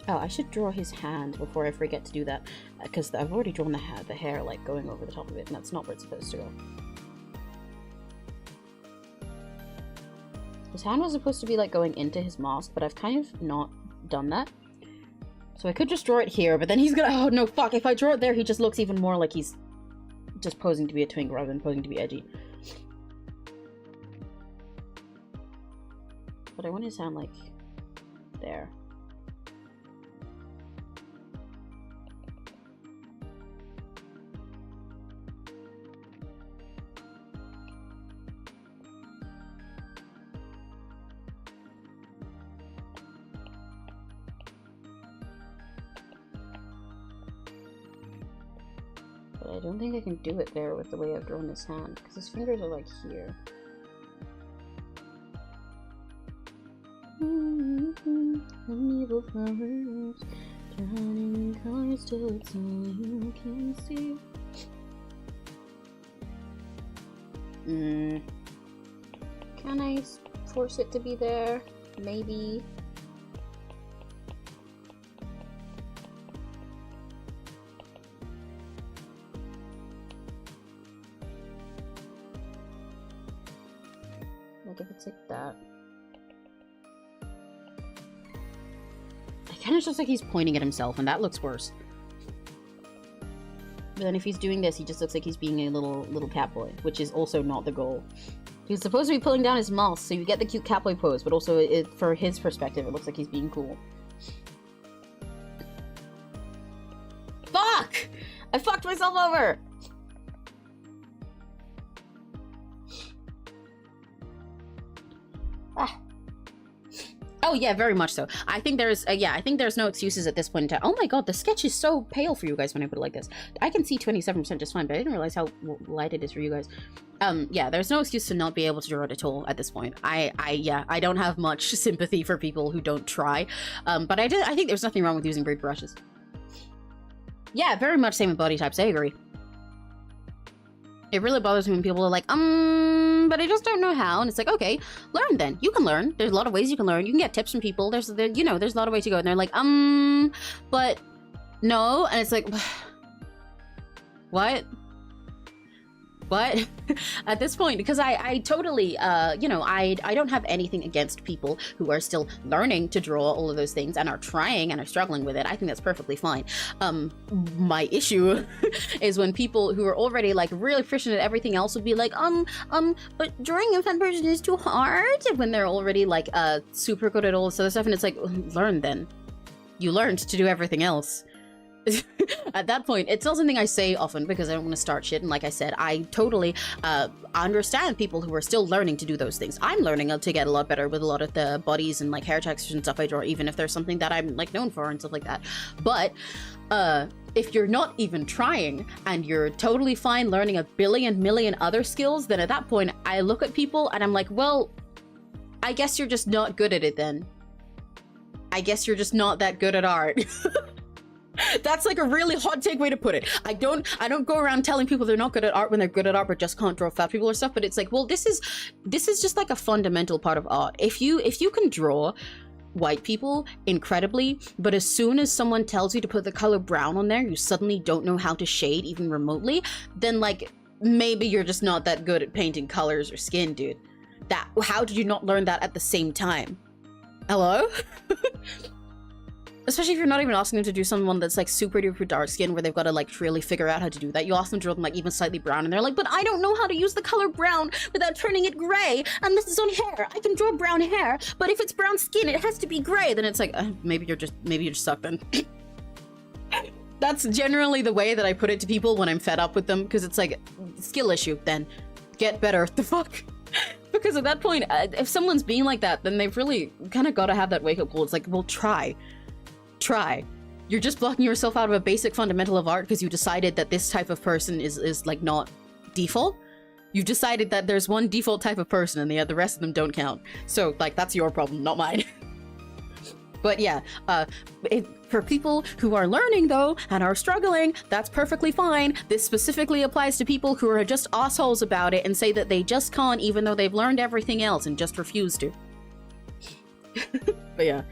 Oh, I should draw his hand before I forget to do that, because I've already drawn the hair, like, going over the top of it, and that's not where it's supposed to go. His hand was supposed to be, like, going into his mask, but I've kind of not done that. So I could just draw it here, but then he's gonna— oh, no, fuck, if I draw it there, he just looks even more like he's just posing to be a twink rather than posing to be edgy. But I want his hand, like, there. But I don't think I can do it there with the way I've drawn his hand, because his fingers are like here. Evil flowers, turning colors till it's all you can see. Can I force it to be there? Maybe. Like if it's like that. It kind of looks like he's pointing at himself, and that looks worse. But then if he's doing this, he just looks like he's being a little catboy, which is also not the goal. He's supposed to be pulling down his mask, so you get the cute catboy pose, but also for his perspective, it looks like he's being cool. Fuck! I fucked myself over! Ah. Oh yeah, very much so. I think there's, yeah, I think there's no excuses at this point in time. Oh my god, the sketch is so pale for you guys when I put it like this. I can see 27% just fine, but I didn't realize how light it is for you guys. Yeah, there's no excuse to not be able to draw it at all at this point. Yeah, I don't have much sympathy for people who don't try. But I think there's nothing wrong with using braid brushes. Yeah, very much same with body types, I agree. It really bothers me when people are like, but I just don't know how. And it's like, okay, learn then. You can learn. There's a lot of ways you can learn. You can get tips from people. There's a lot of ways to go. And they're like, but no. And it's like, what? But at this point, because I totally, you know, I don't have anything against people who are still learning to draw all of those things and are trying and are struggling with it. I think that's perfectly fine. My issue is when people who are already like really proficient at everything else would be like, but drawing a fan person is too hard, when they're already like super good at all this other stuff. And it's like, learn then. You learned to do everything else. At that point, it's not something I say often because I don't want to start shit, and like I said, I totally understand people who are still learning to do those things. I'm learning to get a lot better with a lot of the bodies and like hair textures and stuff I draw, even if there's something that I'm like known for and stuff like that. But if you're not even trying and you're totally fine learning a billion million other skills, then at that point I look at people and I'm like, well, I guess you're just not good at it then. I guess you're just not that good at art. That's like a really hot take way to put it. I don't go around telling people they're not good at art when they're good at art but just can't draw fat people or stuff, but it's like, well, this is just like a fundamental part of art. If you can draw white people incredibly, but as soon as someone tells you to put the color brown on there, you suddenly don't know how to shade even remotely, then like maybe you're just not that good at painting colors or skin, dude. How did you not learn that at the same time? Hello? Especially if you're not even asking them to do someone that's like super duper dark skin where they've got to like really figure out how to do that. You ask them to draw them like even slightly brown and they're like, but I don't know how to use the color brown without turning it gray, and this is on hair. I can draw brown hair, but if it's brown skin, it has to be gray. Then it's like, maybe you just suck then. That's generally the way that I put it to people when I'm fed up with them, because it's like, skill issue then. Get better. The fuck? Because at that point, if someone's being like that, then they've really kind of got to have that wake-up call. It's like, well, try. You're just blocking yourself out of a basic fundamental of art because you decided that this type of person is like not default. You've decided that there's one default type of person and the rest of them don't count. So like, that's your problem, not mine. But yeah, for people who are learning though and are struggling, that's perfectly fine. This specifically applies to people who are just assholes about it and say that they just can't even though they've learned everything else and just refuse to. But yeah.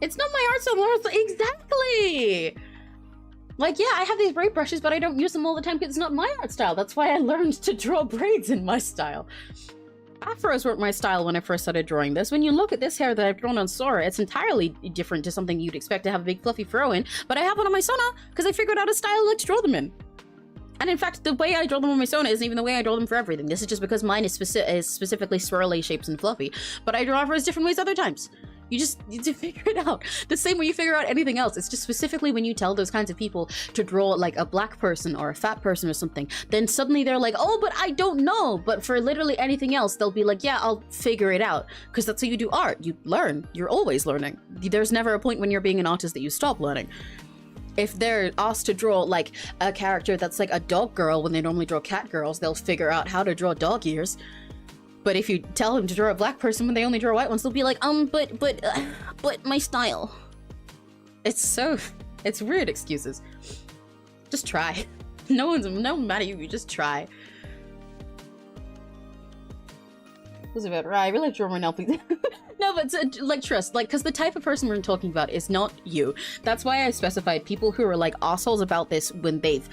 It's not my art style, exactly! Like, yeah, I have these braid brushes, but I don't use them all the time because it's not my art style. That's why I learned to draw braids in my style. Afros weren't my style when I first started drawing this. When you look at this hair that I've drawn on Sora, it's entirely different to something you'd expect to have a big fluffy fro in, but I have one on my Sona because I figured out a style I like to draw them in. And in fact, the way I draw them on my Sona isn't even the way I draw them for everything. This is just because mine is specifically swirly shapes and fluffy, but I draw Afros different ways other times. You just need to figure it out. The same way you figure out anything else. It's just specifically when you tell those kinds of people to draw like a black person or a fat person or something, then suddenly they're like, oh, but I don't know. But for literally anything else, they'll be like, yeah, I'll figure it out. Because that's how you do art. You learn. You're always learning. There's never a point when you're being an artist that you stop learning. If they're asked to draw like a character that's like a dog girl when they normally draw cat girls, they'll figure out how to draw dog ears. But if you tell them to draw a black person when they only draw white ones, they'll be like, but my style. It's weird excuses. Just try. No matter you just try. Was about right. I really like to draw right now, please. No, but like trust, like, because the type of person we're talking about is not you. That's why I specified people who are like assholes about this when they've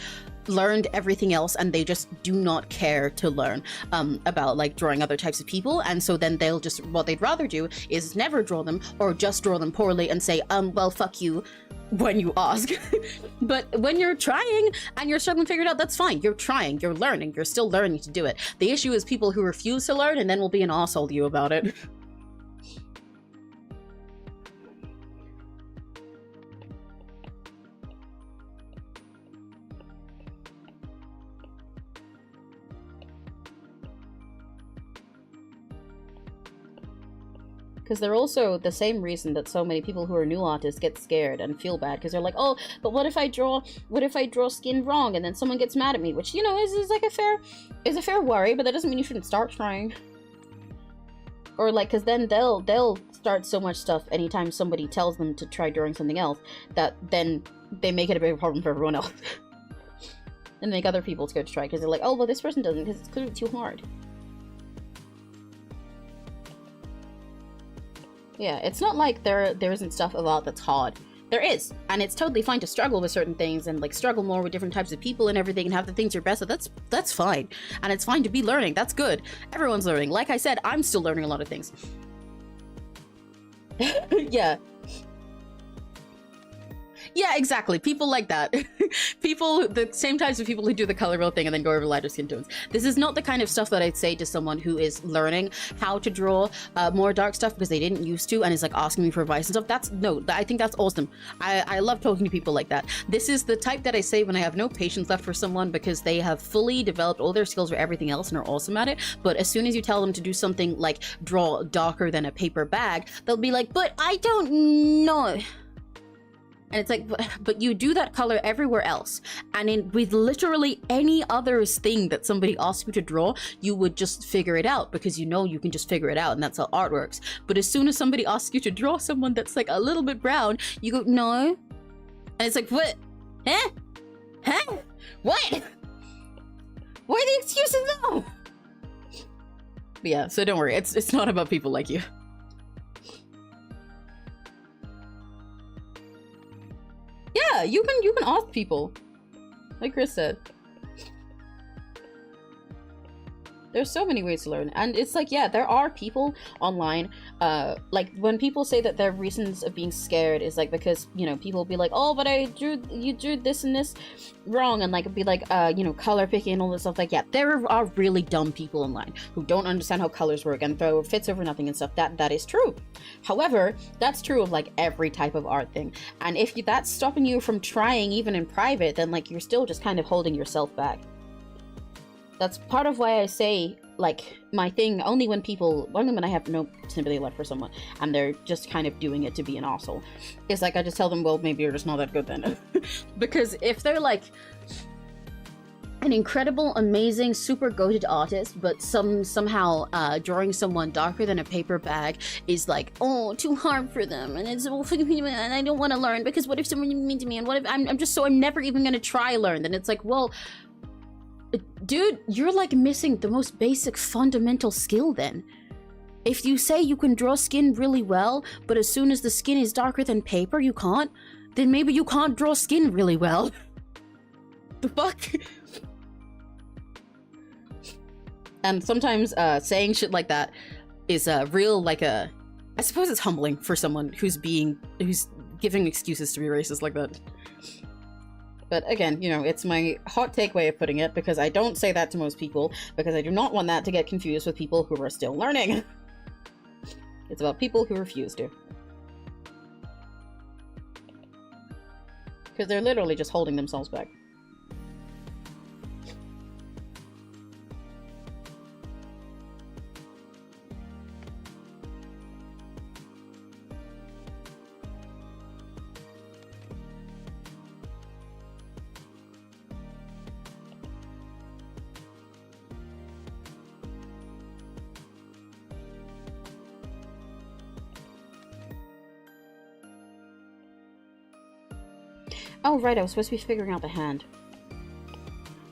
learned everything else and they just do not care to learn about like drawing other types of people, and so then they'll just, what they'd rather do is never draw them or just draw them poorly and say well, fuck you when you ask. But when you're trying and you're struggling to figure it out, that's fine. You're trying, you're learning, you're still learning to do it. The issue is people who refuse to learn and then will be an asshole to you about it. Because they're also the same reason that so many people who are new artists get scared and feel bad, because they're like, oh, but what if I draw skin wrong and then someone gets mad at me, which, you know, is like a fair worry, but that doesn't mean you shouldn't start trying. Or like, because then they'll start so much stuff anytime somebody tells them to try drawing something else that then they make it a bigger problem for everyone else. And make other people scared to try because they're like, oh, well, this person doesn't because it's clearly too hard. Yeah, it's not like there isn't stuff about that's hard. There is, and it's totally fine to struggle with certain things and like struggle more with different types of people and everything and have the things you're best at. That's fine, and it's fine to be learning. That's good. Everyone's learning. Like I said, I'm still learning a lot of things. Yeah. Yeah, exactly. People like that. People, the same types of people who do the color wheel thing and then go over lighter skin tones. This is not the kind of stuff that I'd say to someone who is learning how to draw more dark stuff because they didn't used to and is like asking me for advice and stuff. I think that's awesome. I love talking to people like that. This is the type that I say when I have no patience left for someone because they have fully developed all their skills for everything else and are awesome at it. But as soon as you tell them to do something like draw darker than a paper bag, they'll be like, but I don't know. And it's like, but you do that color everywhere else. And with literally any other thing that somebody asks you to draw, you would just figure it out because you know you can just figure it out and that's how art works. But as soon as somebody asks you to draw someone that's like a little bit brown, you go, no. And it's like, what? Huh? Huh? What? Why are the excuses no? But yeah, so don't worry. It's not about people like you. Yeah, you can ask people, like Chris said. There's so many ways to learn, and it's like, yeah, there are people online, like when people say that their reasons of being scared is like because, you know, people be like, oh, but you drew this and this wrong, and like be like, you know, color picking and all this stuff. Like, yeah, there are really dumb people online who don't understand how colors work and throw fits over nothing and stuff. That is true. However, that's true of like every type of art thing, and if that's stopping you from trying even in private, then like you're still just kind of holding yourself back. That's part of why I say, like, my thing, only when I have no sympathy left for someone, and they're just kind of doing it to be an asshole. It's like, I just tell them, well, maybe you're just not that good then. Because if they're, like, an incredible, amazing, super goated artist, but somehow drawing someone darker than a paper bag is, like, oh, too hard for them, and it's, and I don't want to learn, because what if someone mean to me, and what if, I'm never even gonna try learn, then it's like, well, dude, you're like missing the most basic fundamental skill then. If you say you can draw skin really well, but as soon as the skin is darker than paper, you can't, then maybe you can't draw skin really well. The fuck? And sometimes saying shit like that is real, like I suppose it's humbling for someone who's giving excuses to be racist like that. But again, you know, it's my hot take way of putting it because I don't say that to most people because I do not want that to get confused with people who are still learning. It's about people who refuse to. Because they're literally just holding themselves back. Oh, right, I was supposed to be figuring out the hand.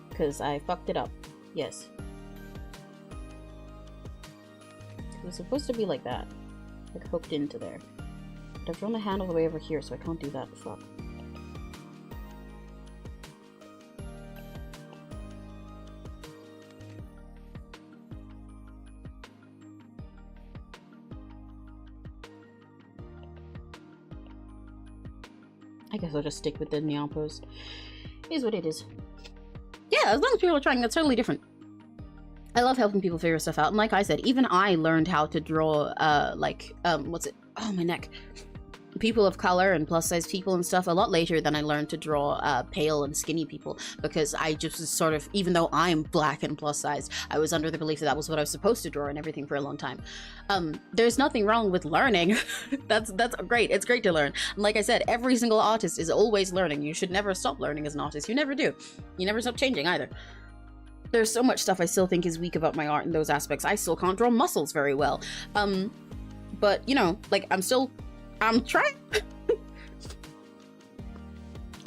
Because I fucked it up. Yes. It was supposed to be like that. Like, hooked into there. But I've drawn the hand all the way over here, so I can't do that. Fuck. I guess I'll just stick with the neon pose. Is what it is. Yeah, as long as people are trying, that's totally different. I love helping people figure stuff out. And like I said, even I learned how to draw, what's it? Oh, my neck. People of color and plus-size people and stuff a lot later than I learned to draw pale and skinny people, because I just was sort of, even though I'm black and plus-sized, I was under the belief that that was what I was supposed to draw and everything for a long time. There's nothing wrong with learning. That's great. It's great to learn. And like I said, every single artist is always learning. You should never stop learning as an artist. You never do. You never stop changing either. There's so much stuff I still think is weak about my art in those aspects. I still can't draw muscles very well. But, you know, like, I'm trying.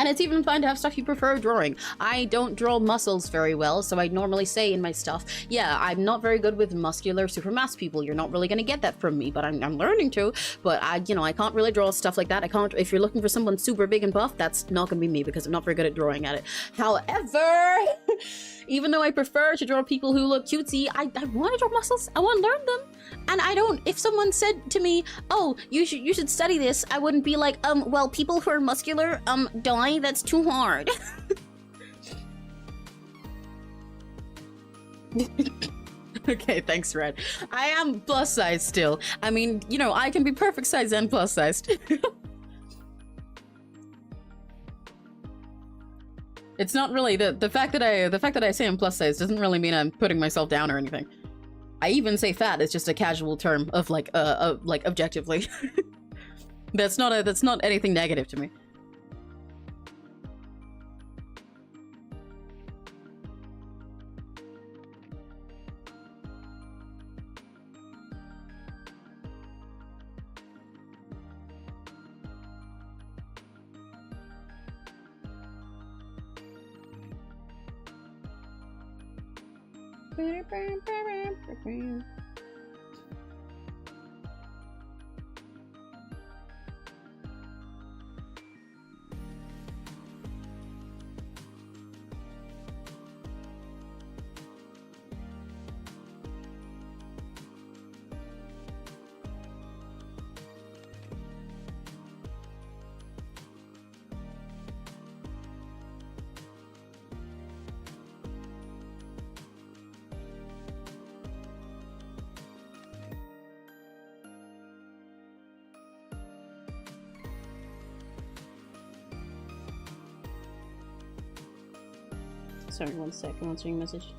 And it's even fine to have stuff you prefer drawing. I don't draw muscles very well, so I normally say in my stuff, yeah, I'm not very good with muscular supermass people. You're not really gonna get that from me, but I'm learning to. But I can't really draw stuff like that. I can't, if you're looking for someone super big and buff, that's not gonna be me because I'm not very good at drawing at it. However, even though I prefer to draw people who look cutesy, I want to draw muscles. I want to learn them. And I don't, if someone said to me, oh, you should study this, I wouldn't be like, well, people who are muscular, die, that's too hard. Okay, thanks, Red. I am plus size still. I mean, you know, I can be perfect size and plus sized. It's not really the fact that I say I'm plus size doesn't really mean I'm putting myself down or anything. I even say fat. It's just a casual term of like objectively. That's not anything negative to me. Sorry, one sec, I'm answering a message.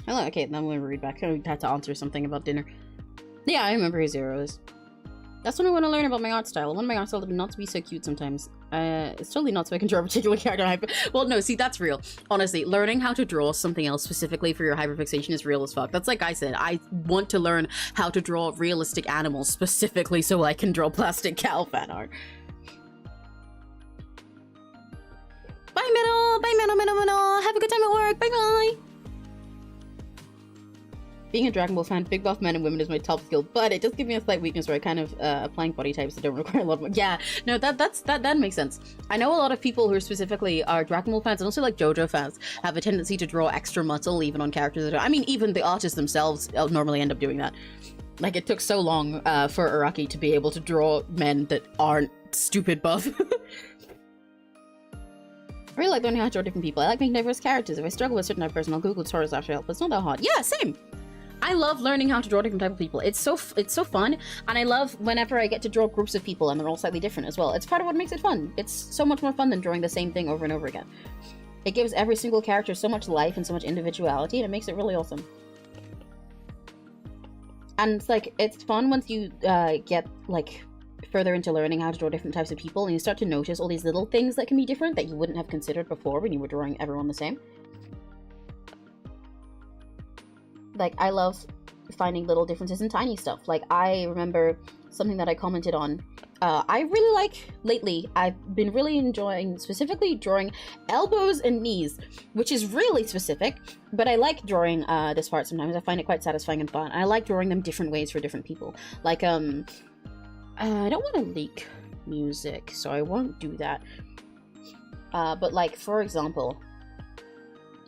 Hello, okay, now I'm gonna read back. I had to answer something about dinner. Yeah, I remember his zeros. That's what I want to learn about my art style. I want my art style to not to be so cute sometimes. It's totally not so I can draw a particular character hyper. Well, no, see, that's real. Honestly, learning how to draw something else specifically for your hyperfixation is real as fuck. That's like I said, I want to learn how to draw realistic animals specifically so I can draw plastic cow fan art. Bye, Metal! Bye, Metal! Have a good time at work! Bye-bye! Being a Dragon Ball fan, big buff men and women is my top skill, but it does give me a slight weakness where I kind of applying body types that don't require a lot more. Yeah, no, that makes sense. I know a lot of people who are specifically are Dragon Ball fans and also like JoJo fans have a tendency to draw extra muscle even on characters that are, I mean, even the artists themselves normally end up doing that. Like, it took so long for Araki to be able to draw men that aren't stupid buff. I really like learning how to draw different people. I like making diverse characters. If I struggle with a certain type of person, I'll Google tutorials after help, but it's not that hard. Yeah, same! I love learning how to draw different type of people. It's so fun, and I love whenever I get to draw groups of people and they're all slightly different as well. It's part of what makes it fun. It's so much more fun than drawing the same thing over and over again. It gives every single character so much life and so much individuality, and it makes it really awesome. And it's like, it's fun once you get like further into learning how to draw different types of people, and you start to notice all these little things that can be different that you wouldn't have considered before when you were drawing everyone the same. Like, I love finding little differences in tiny stuff. Like, I remember something that I commented on. I really like, lately, I've been really enjoying specifically drawing elbows and knees, which is really specific, but I like drawing this part sometimes. I find it quite satisfying and fun. I like drawing them different ways for different people. Like, I don't want to leak music, so I won't do that. But like, for example,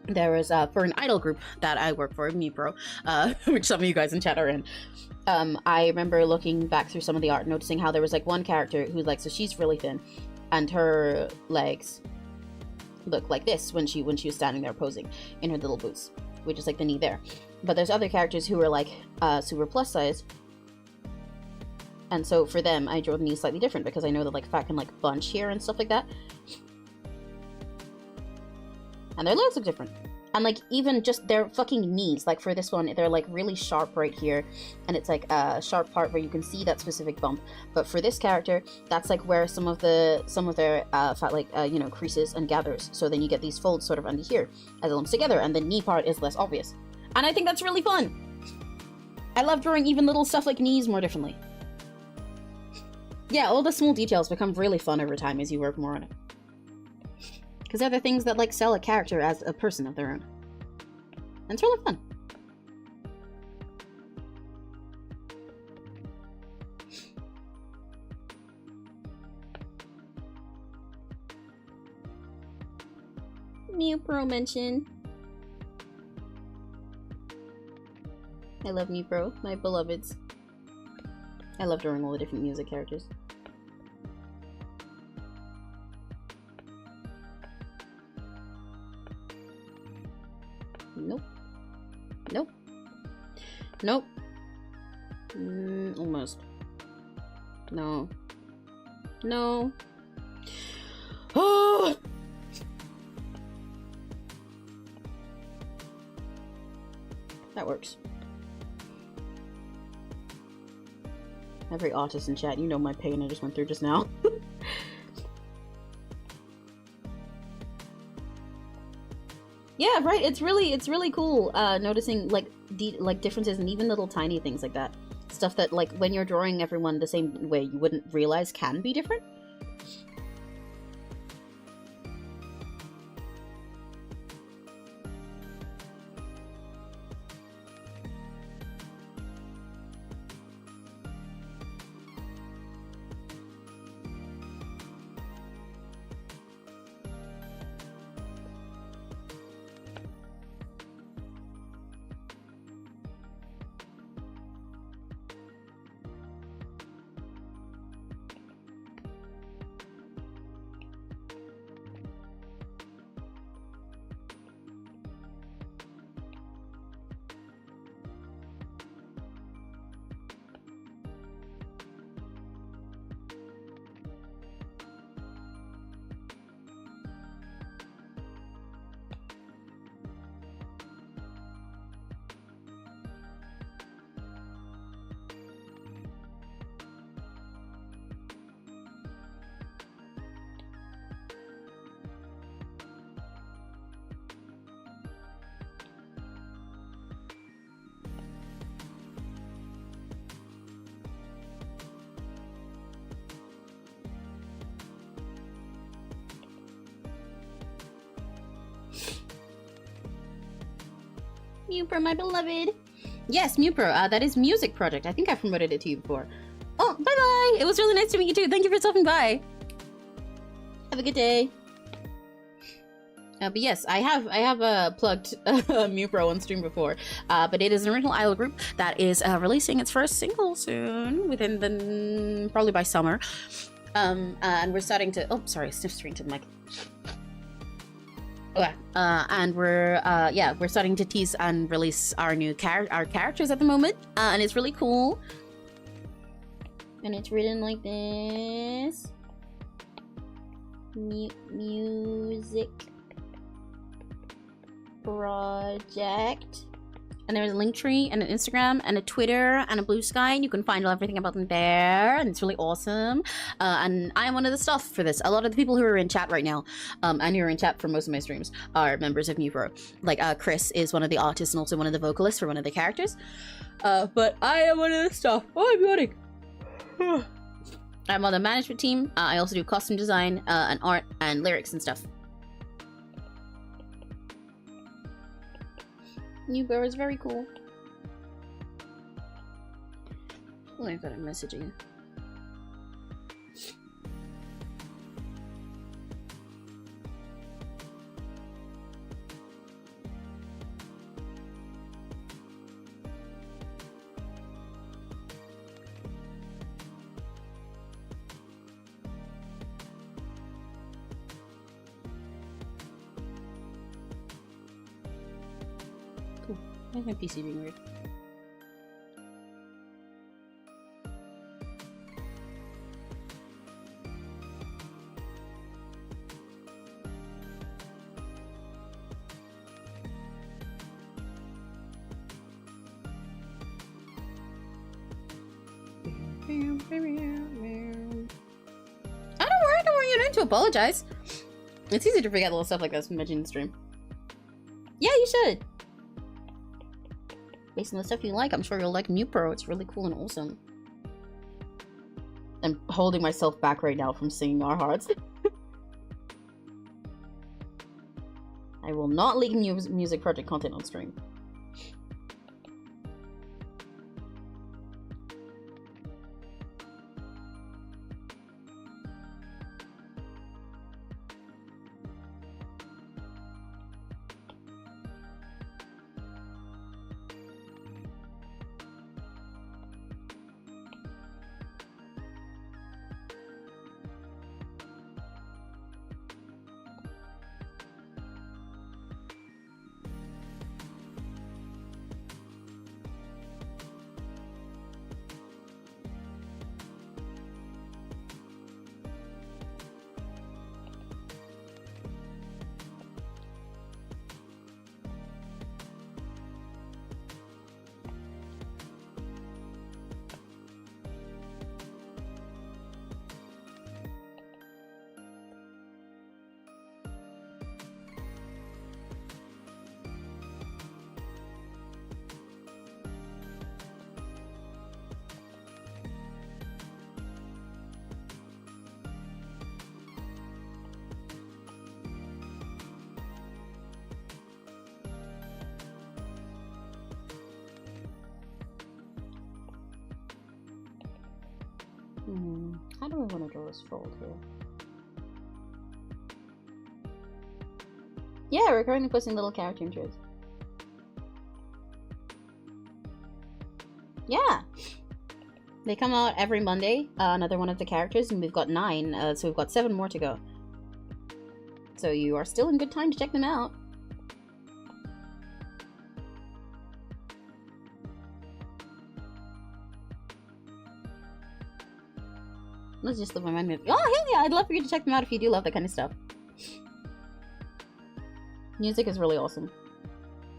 there is, for an idol group that I work for, MePro, which some of you guys in chat are in, I remember looking back through some of the art, noticing how there was like one character who's like, so she's really thin, and her legs look like this when she was standing there posing in her little boots, which is like the knee there. But there's other characters who are like super plus size, And so for them, I draw the knees slightly different because I know that like fat can like bunch here and stuff like that. And their legs look different. And like even just their fucking knees, like for this one, they're like really sharp right here. And it's like a sharp part where you can see that specific bump. But for this character, that's like where some of their fat like, you know, creases and gathers. So then you get these folds sort of under here as it lumps together. And the knee part is less obvious. And I think that's really fun. I love drawing even little stuff like knees more differently. Yeah, all the small details become really fun over time as you work more on it. Because they're the things that like sell a character as a person of their own. And it's really fun. Mew Pro mention. I love Mew Pro, my beloveds. I love drawing all the different music characters. Nope. Nope. Nope. Almost. No. No. Oh! That works. Every artist in chat, you know my pain I just went through just now. Yeah, right. It's really cool noticing like differences and even little tiny things like that. Stuff that like when you're drawing everyone the same way you wouldn't realize can be different. Mewpro, my beloved. Yes, Mewpro. That is Music Project. I think I've promoted it to you before. Oh, bye-bye! It was really nice to meet you too. Thank you for stopping by. Have a good day. But yes, I have plugged Mewpro on stream before, but it is an original idol group that is releasing its first single soon, within the probably by summer. And we're starting to sorry, sniff string to the mic. Okay. And we're starting to tease and release our new characters at the moment, and it's really cool. And it's written like this: Music Project. And there's a link tree and an Instagram and a Twitter and a Blue Sky, and you can find everything about them there, and it's really awesome. And I am one of the staff for this. A lot of the people who are in chat right now, and who are in chat for most of my streams, are members of Mewpro. Like Chris is one of the artists and also one of the vocalists for one of the characters. But I am one of the staff. Oh, I'm yawning. I'm on the management team. I also do costume design and art and lyrics and stuff. Mewpro is very cool. Oh, I got a message again. Why is my PC being weird? Don't worry, you don't need to apologize. It's easy to forget little stuff like this when mentioning the stream. Yeah, you should. Based on the stuff you like, I'm sure you'll like New Pro. It's really cool and awesome. I'm holding myself back right now from singing Our Hearts. I will not leak music project content on stream. How do I want to draw this fold here? Yeah, we're currently posting little character intros. Yeah! They come out every Monday, another one of the characters, and we've got 9, so we've got 7 more to go. So you are still in good time to check them out. Let's just let my mind move. Oh, hell yeah! I'd love for you to check them out if you do love that kind of stuff. Music is really awesome.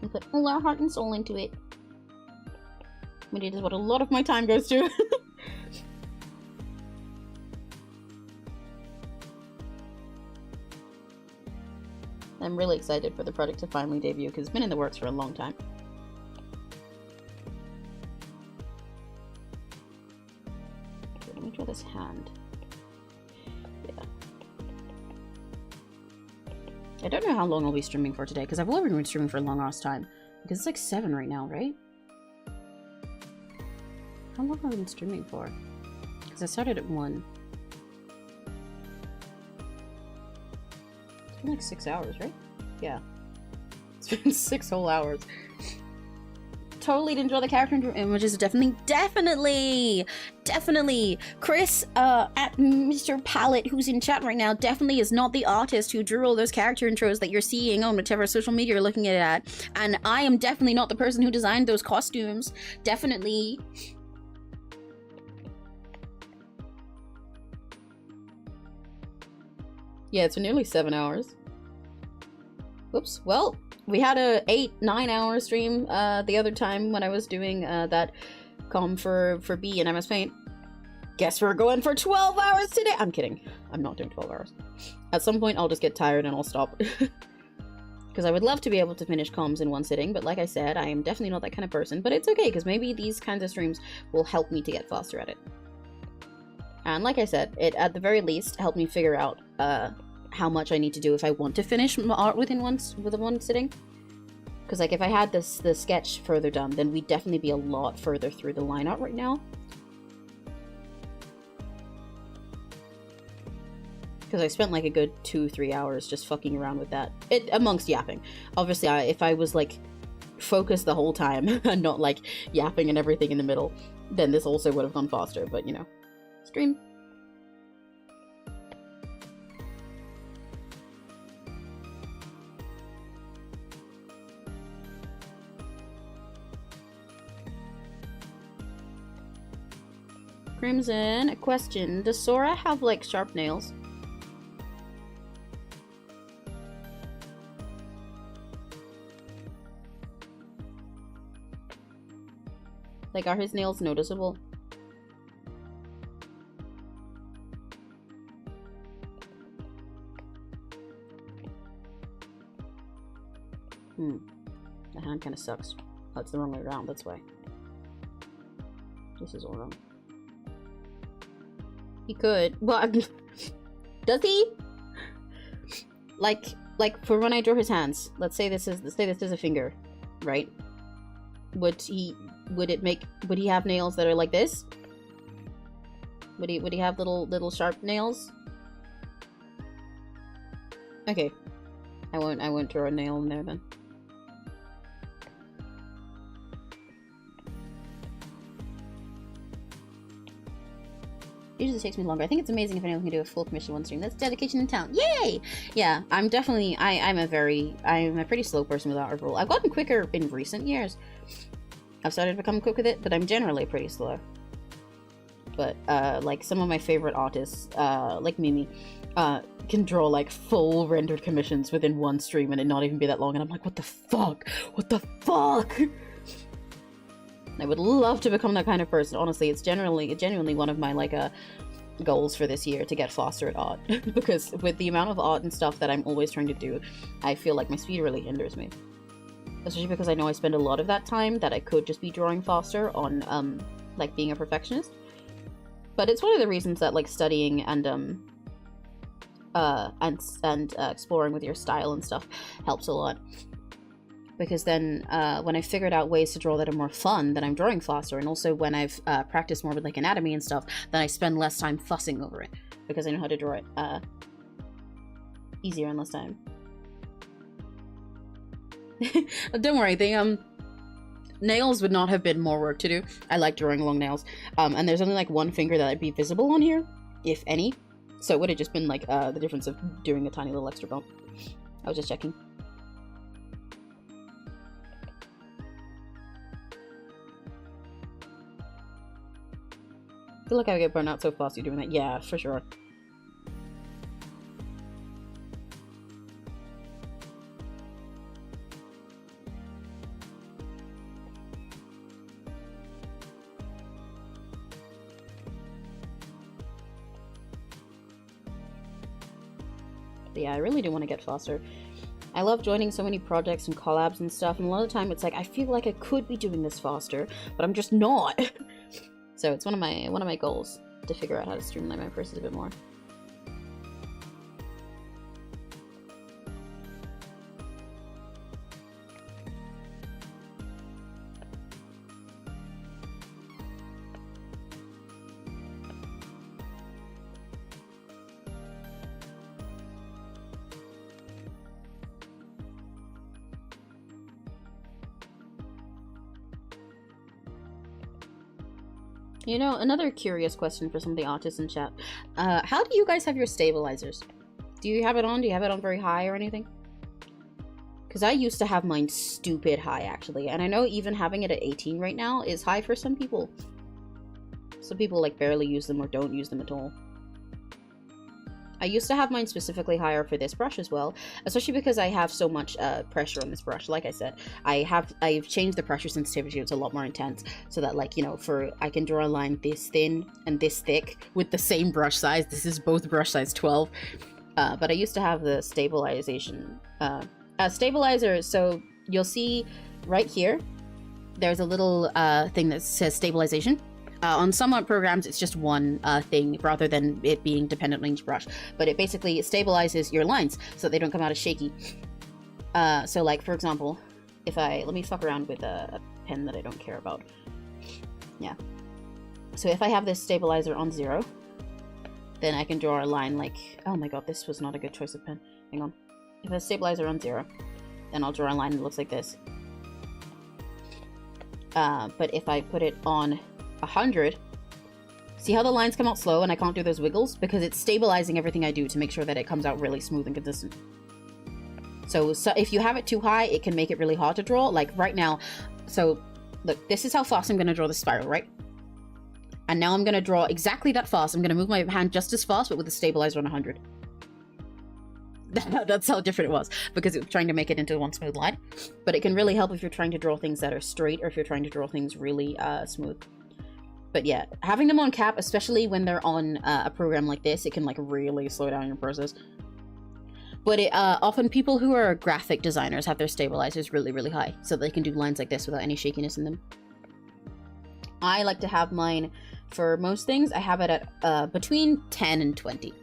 We put all our heart and soul into it. But it is what a lot of my time goes to. I'm really excited for the project to finally debut because it's been in the works for a long time. Okay, let me draw this hand. Yeah. I don't know how long I'll be streaming for today because I've already been streaming for a long ass time. Because it's like 7 right now, right? How long have I been streaming for? Because I started at 1. It's been like 6 hours, right? Yeah. It's been 6 whole hours. Totally didn't draw the character images. Definitely. Chris, at Mr. Palette, who's in chat right now, definitely is not the artist who drew all those character intros that you're seeing on whichever social media you're looking at. And I am definitely not the person who designed those costumes. Definitely. Yeah, it's nearly 7 hours. Oops. Well, we had a 8-9 hour stream the other time when I was doing that comm for B and MS Paint. Guess we're going for 12 hours today. I'm kidding. I'm not doing 12 hours. At some point, I'll just get tired and I'll stop. Because I would love to be able to finish comms in one sitting, but like I said, I am definitely not that kind of person. But it's okay, because maybe these kinds of streams will help me to get faster at it. And like I said, it at the very least helped me figure out how much I need to do if I want to finish art within one sitting. Because like if I had the sketch further done, then we'd definitely be a lot further through the line art right now. Because I spent like a good 2-3 hours just fucking around with that. Amongst yapping. Obviously, if I was like focused the whole time and not like yapping and everything in the middle, then this also would have gone faster, but you know. Stream. Crimson, a question. Does Sora have like sharp nails? Like, are his nails noticeable? mine kind of sucks. Oh, it's the wrong way around, that's why. This is all wrong. He could. Well, does he? Like for when I draw his hands. Let's say this is a finger, right? Would he have nails that are like this? Would he have little sharp nails? Okay. I won't draw a nail in there then. Usually takes me longer. I think it's amazing if anyone can do a full commission one stream. That's dedication and talent. Yay! Yeah, I'm definitely I'm a pretty slow person with art rule. I've gotten quicker in recent years. I've started to become quick with it, but I'm generally pretty slow. But like some of my favorite artists, like Mimi, can draw like full rendered commissions within one stream and it not even be that long, and I'm like, what the fuck? What the fuck? I would love to become that kind of person. Honestly, it's genuinely one of my like goals for this year to get faster at art. Because with the amount of art and stuff that I'm always trying to do, I feel like my speed really hinders me. Especially because I know I spend a lot of that time that I could just be drawing faster on like being a perfectionist. But it's one of the reasons that like studying and exploring with your style and stuff helps a lot. Because then when I figured out ways to draw that are more fun, then I'm drawing faster. And also when I've practiced more with like anatomy and stuff, then I spend less time fussing over it. Because I know how to draw it easier in less time. Don't worry, nails would not have been more work to do. I like drawing long nails. And there's only like one finger that would be visible on here, if any. So it would have just been like the difference of doing a tiny little extra bump. I was just checking. I feel like I get burnt out so fast you're doing that. Yeah, for sure. But yeah, I really do want to get faster. I love joining so many projects and collabs and stuff, and a lot of the time it's like I feel like I could be doing this faster, but I'm just not. So it's one of my goals to figure out how to streamline my process a bit more. You know, another curious question for some of the artists in chat. How do you guys have your stabilizers? Do you have it on? Do you have it on very high or anything? Because I used to have mine stupid high, actually. And I know even having it at 18 right now is high for some people. Some people, like, barely use them or don't use them at all. I used to have mine specifically higher for this brush as well, especially because I have so much pressure on this brush. Like I said, I've changed the pressure sensitivity. It's a lot more intense, so that, like, you know, I can draw a line this thin and this thick with the same brush size. This is both brush size 12, but I used to have the stabilization stabilizer. So you'll see right here, there's a little thing that says stabilization. On some art programs, it's just one thing rather than it being dependent on each brush. But it basically stabilizes your lines so they don't come out as shaky. So like, for example, let me fuck around with a pen that I don't care about. Yeah. So if I have this stabilizer on 0, then I can draw a line like, oh my god, this was not a good choice of pen. Hang on. If I have stabilizer on 0, then I'll draw a line that looks like this. But if I put it on 100, see how the lines come out slow and I can't do those wiggles? Because it's stabilizing everything I do to make sure that it comes out really smooth and consistent. So if you have it too high, it can make it really hard to draw. Like right now, so look, this is how fast I'm going to draw the spiral, right? And now I'm going to draw exactly that fast. I'm going to move my hand just as fast, but with the stabilizer on 100. That's how different it was, because it was trying to make it into one smooth line. But it can really help if you're trying to draw things that are straight, or if you're trying to draw things really smooth. But yeah, having them on cap, especially when they're on a program like this, it can like really slow down your process. But it, often people who are graphic designers have their stabilizers really, really high, so they can do lines like this without any shakiness in them. I like to have mine, for most things, I have it at between 10 and 20.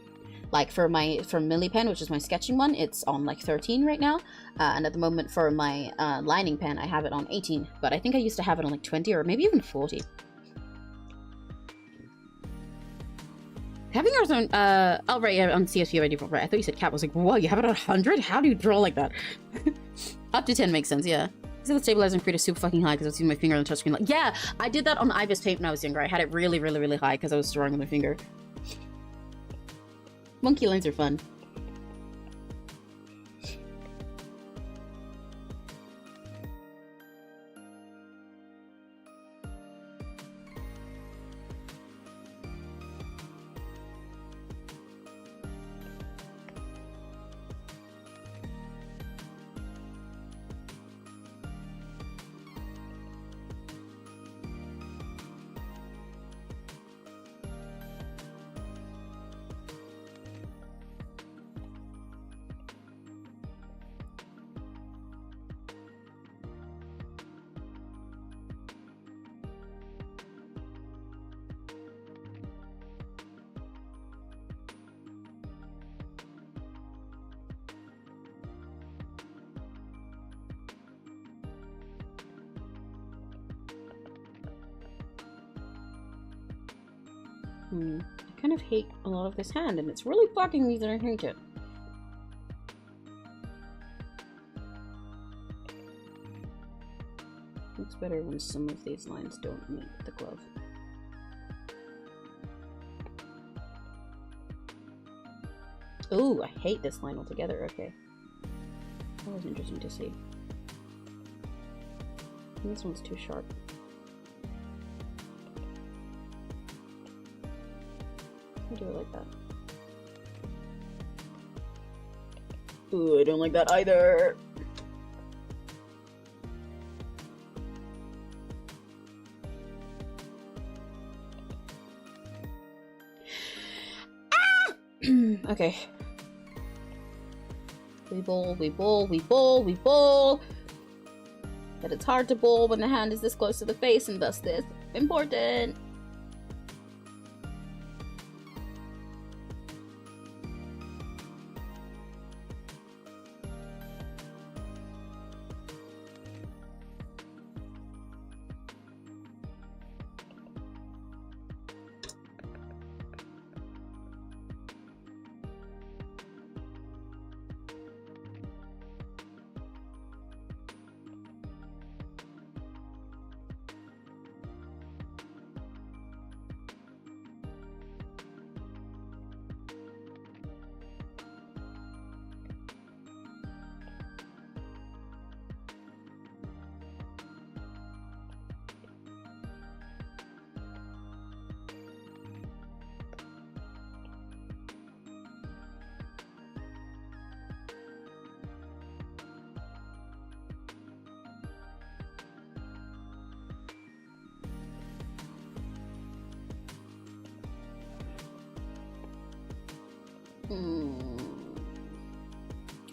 Like for Millipen, which is my sketching one, it's on like 13 right now. And at the moment for my lining pen, I have it on 18. But I think I used to have it on like 20 or maybe even 40. Having yours on, oh right, yeah, on CSP by default, right. I thought you said cap. I was like, whoa, you have it on 100? How do you draw like that? Up to 10 makes sense, yeah. I said the stabilizer and create a super fucking high because I was using my finger on the touchscreen. Like, yeah, I did that on Ibis Paint when I was younger. I had it really, really, really high because I was drawing on my finger. Monkey lines are fun. I kind of hate a lot of this hand, and it's really bugging me that I hate it. Looks better when some of these lines don't meet the glove. Ooh, I hate this line altogether. Okay. That was interesting to see. This one's too sharp. I do it like that. Ooh, I don't like that either. Ah! Okay. We bowl, we bowl, we bowl, we bowl. But it's hard to bowl when the hand is this close to the face, and thus this important.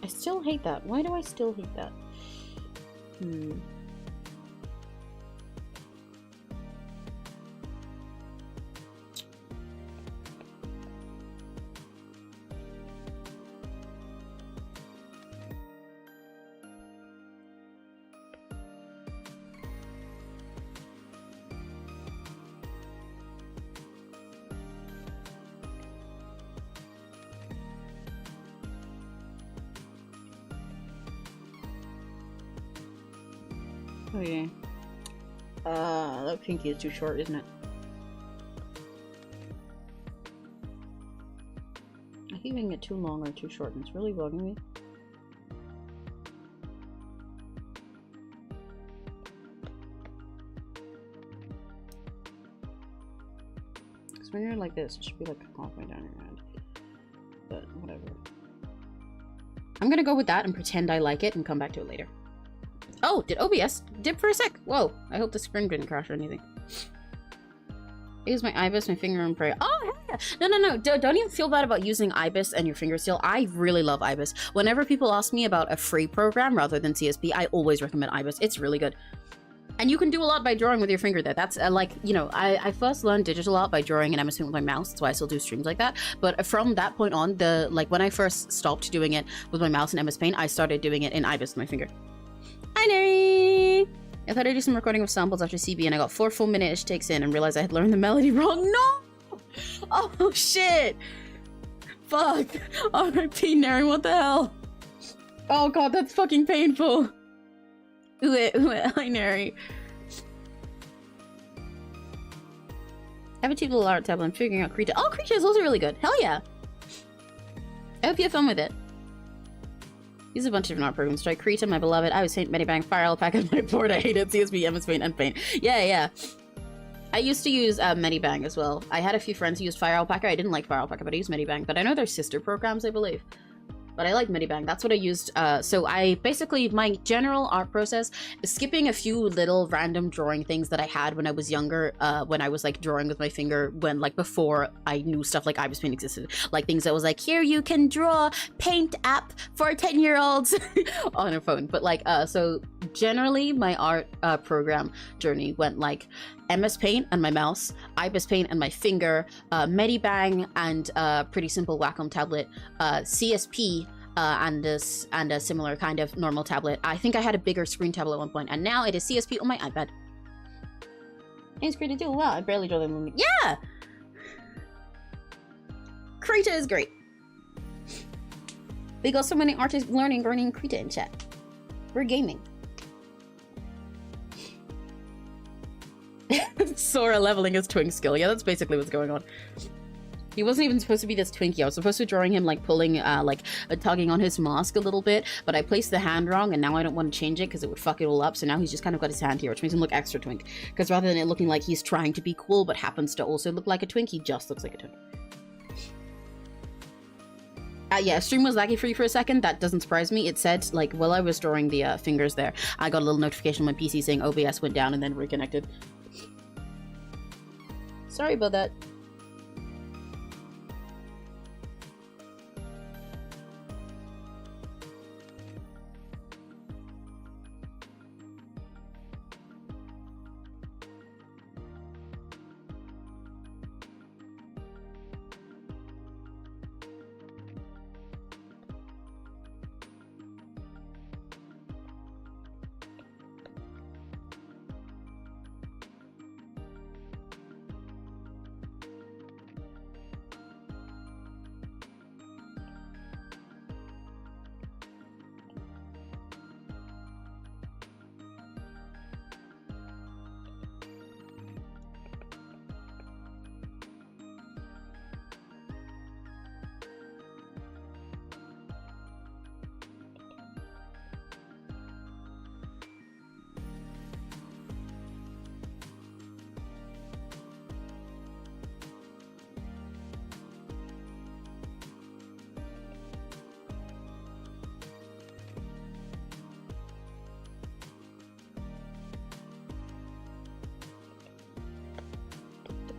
I still hate that. Why do I still hate that? Okay. That pinky is too short, isn't it? I keep making it too long or too short, and it's really bugging me. Because when you're like this, it should be like halfway down your hand. But whatever. I'm gonna go with that and pretend I like it and come back to it later. Oh, did OBS dip for a sec? Whoa, I hope the screen didn't crash or anything. I use my ibis, my finger, and pray. Oh, No. Don't even feel bad about using IBIS and your finger seal. I really love IBIS. Whenever people ask me about a free program rather than CSP, I always recommend IBIS. It's really good. And you can do a lot by drawing with your finger there. That's like, you know, I first learned digital art by drawing and MS Paint with my mouse. That's why I still do streams like that. But from that point on, when I first stopped doing it with my mouse and MS Paint, I started doing it in IBIS with my finger. Hi, Neri! I thought I'd do some recording of samples after CB and I got 4 full minute-ish takes in and realized I had learned the melody wrong. No! Oh, shit! Fuck! RIP, Neri, what the hell? Oh god, that's fucking painful. Hi, Neri. I have a cheap little art tablet. I'm figuring out Krita. Oh, Krita is also really good. Hell yeah. I hope you have fun with it. Use a bunch of different art programs. Try Krita, my beloved. I was Paint, Medibang, Fire Alpaca, my board. I hated CSP, MS Paint, and Paint. Yeah. I used to use Medibang as well. I had a few friends who used Fire Alpaca. I didn't like Fire Alpaca, but I used Medibang. But I know they're sister programs, I believe. But I like Medibang. That's what I used. So I basically, my general art process is skipping a few little random drawing things that I had when I was younger, when I was like drawing with my finger, when like before I knew stuff like IBIS Paint existed. Like things that was like, here you can draw Paint app for 10-year-olds on a phone. But like, so generally my art program journey went like MS Paint and my mouse, IBIS Paint and my finger, Medibang and pretty simple Wacom tablet, CSP and a similar kind of normal tablet. I think I had a bigger screen tablet at one point, and now it is CSP on my iPad. It's great to do. Wow, I barely draw them. Yeah! Krita is great. We got so many artists learning Krita in chat. We're gaming. Sora leveling his twink skill. Yeah, that's basically what's going on. He wasn't even supposed to be this Twinkie. I was supposed to be drawing him like pulling, tugging on his mask a little bit, but I placed the hand wrong and now I don't want to change it because it would fuck it all up. So now he's just kind of got his hand here, which makes him look extra twink. Because rather than it looking like he's trying to be cool but happens to also look like a twink, he just looks like a twink. Yeah, stream was laggy for you for a second. That doesn't surprise me. It said, like, while I was drawing the fingers there, I got a little notification on my PC saying OBS went down and then reconnected. Sorry about that.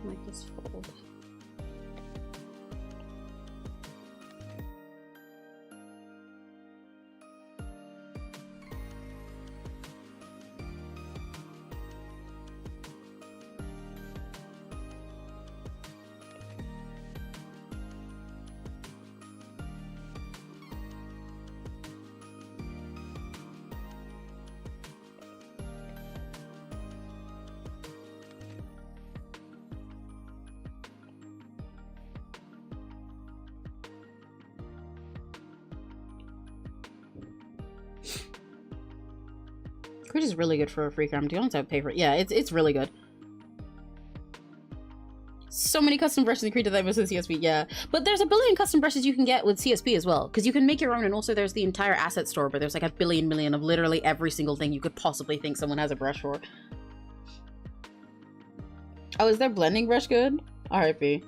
Like this fold. Crit is really good for a free cram. Do you want to pay for it? Yeah, it's really good. So many custom brushes in Krita that I miss with CSP, yeah. But there's a billion custom brushes you can get with CSP as well, because you can make your own, and also there's the entire asset store where there's like a billion million of literally every single thing you could possibly think someone has a brush for. Oh, is their blending brush good? RIP.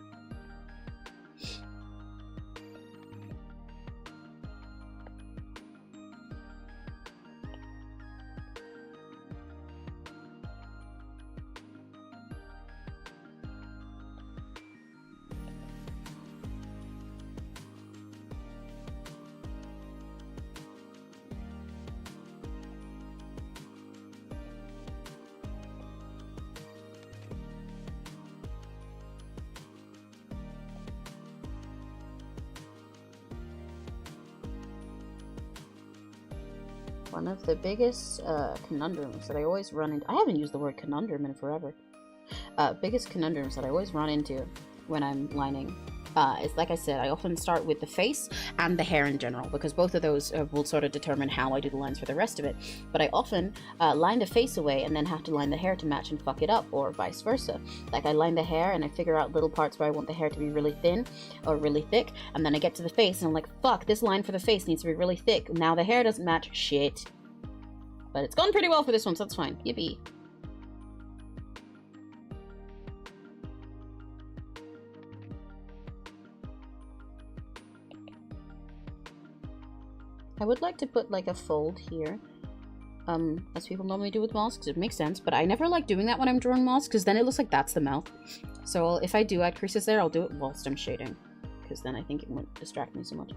One of the biggest conundrums that I always run into— I haven't used the word conundrum in forever. Biggest conundrums that I always run into when I'm lining is, like I said, I often start with the face and the hair in general, because both of those will sort of determine how I do the lines for the rest of it. But I often line the face away and then have to line the hair to match and fuck it up, or vice versa. Like I line the hair and I figure out little parts where I want the hair to be really thin or really thick, and then I get to the face and I'm like, fuck, this line for the face needs to be really thick. Now the hair doesn't match. Shit. But it's gone pretty well for this one, so that's fine. Yippee. I would like to put like a fold here, as people normally do with masks. It makes sense, but I never like doing that when I'm drawing masks, because then it looks like that's the mouth. So if I do add creases there, I'll do it whilst I'm shading, because then I think it won't distract me so much.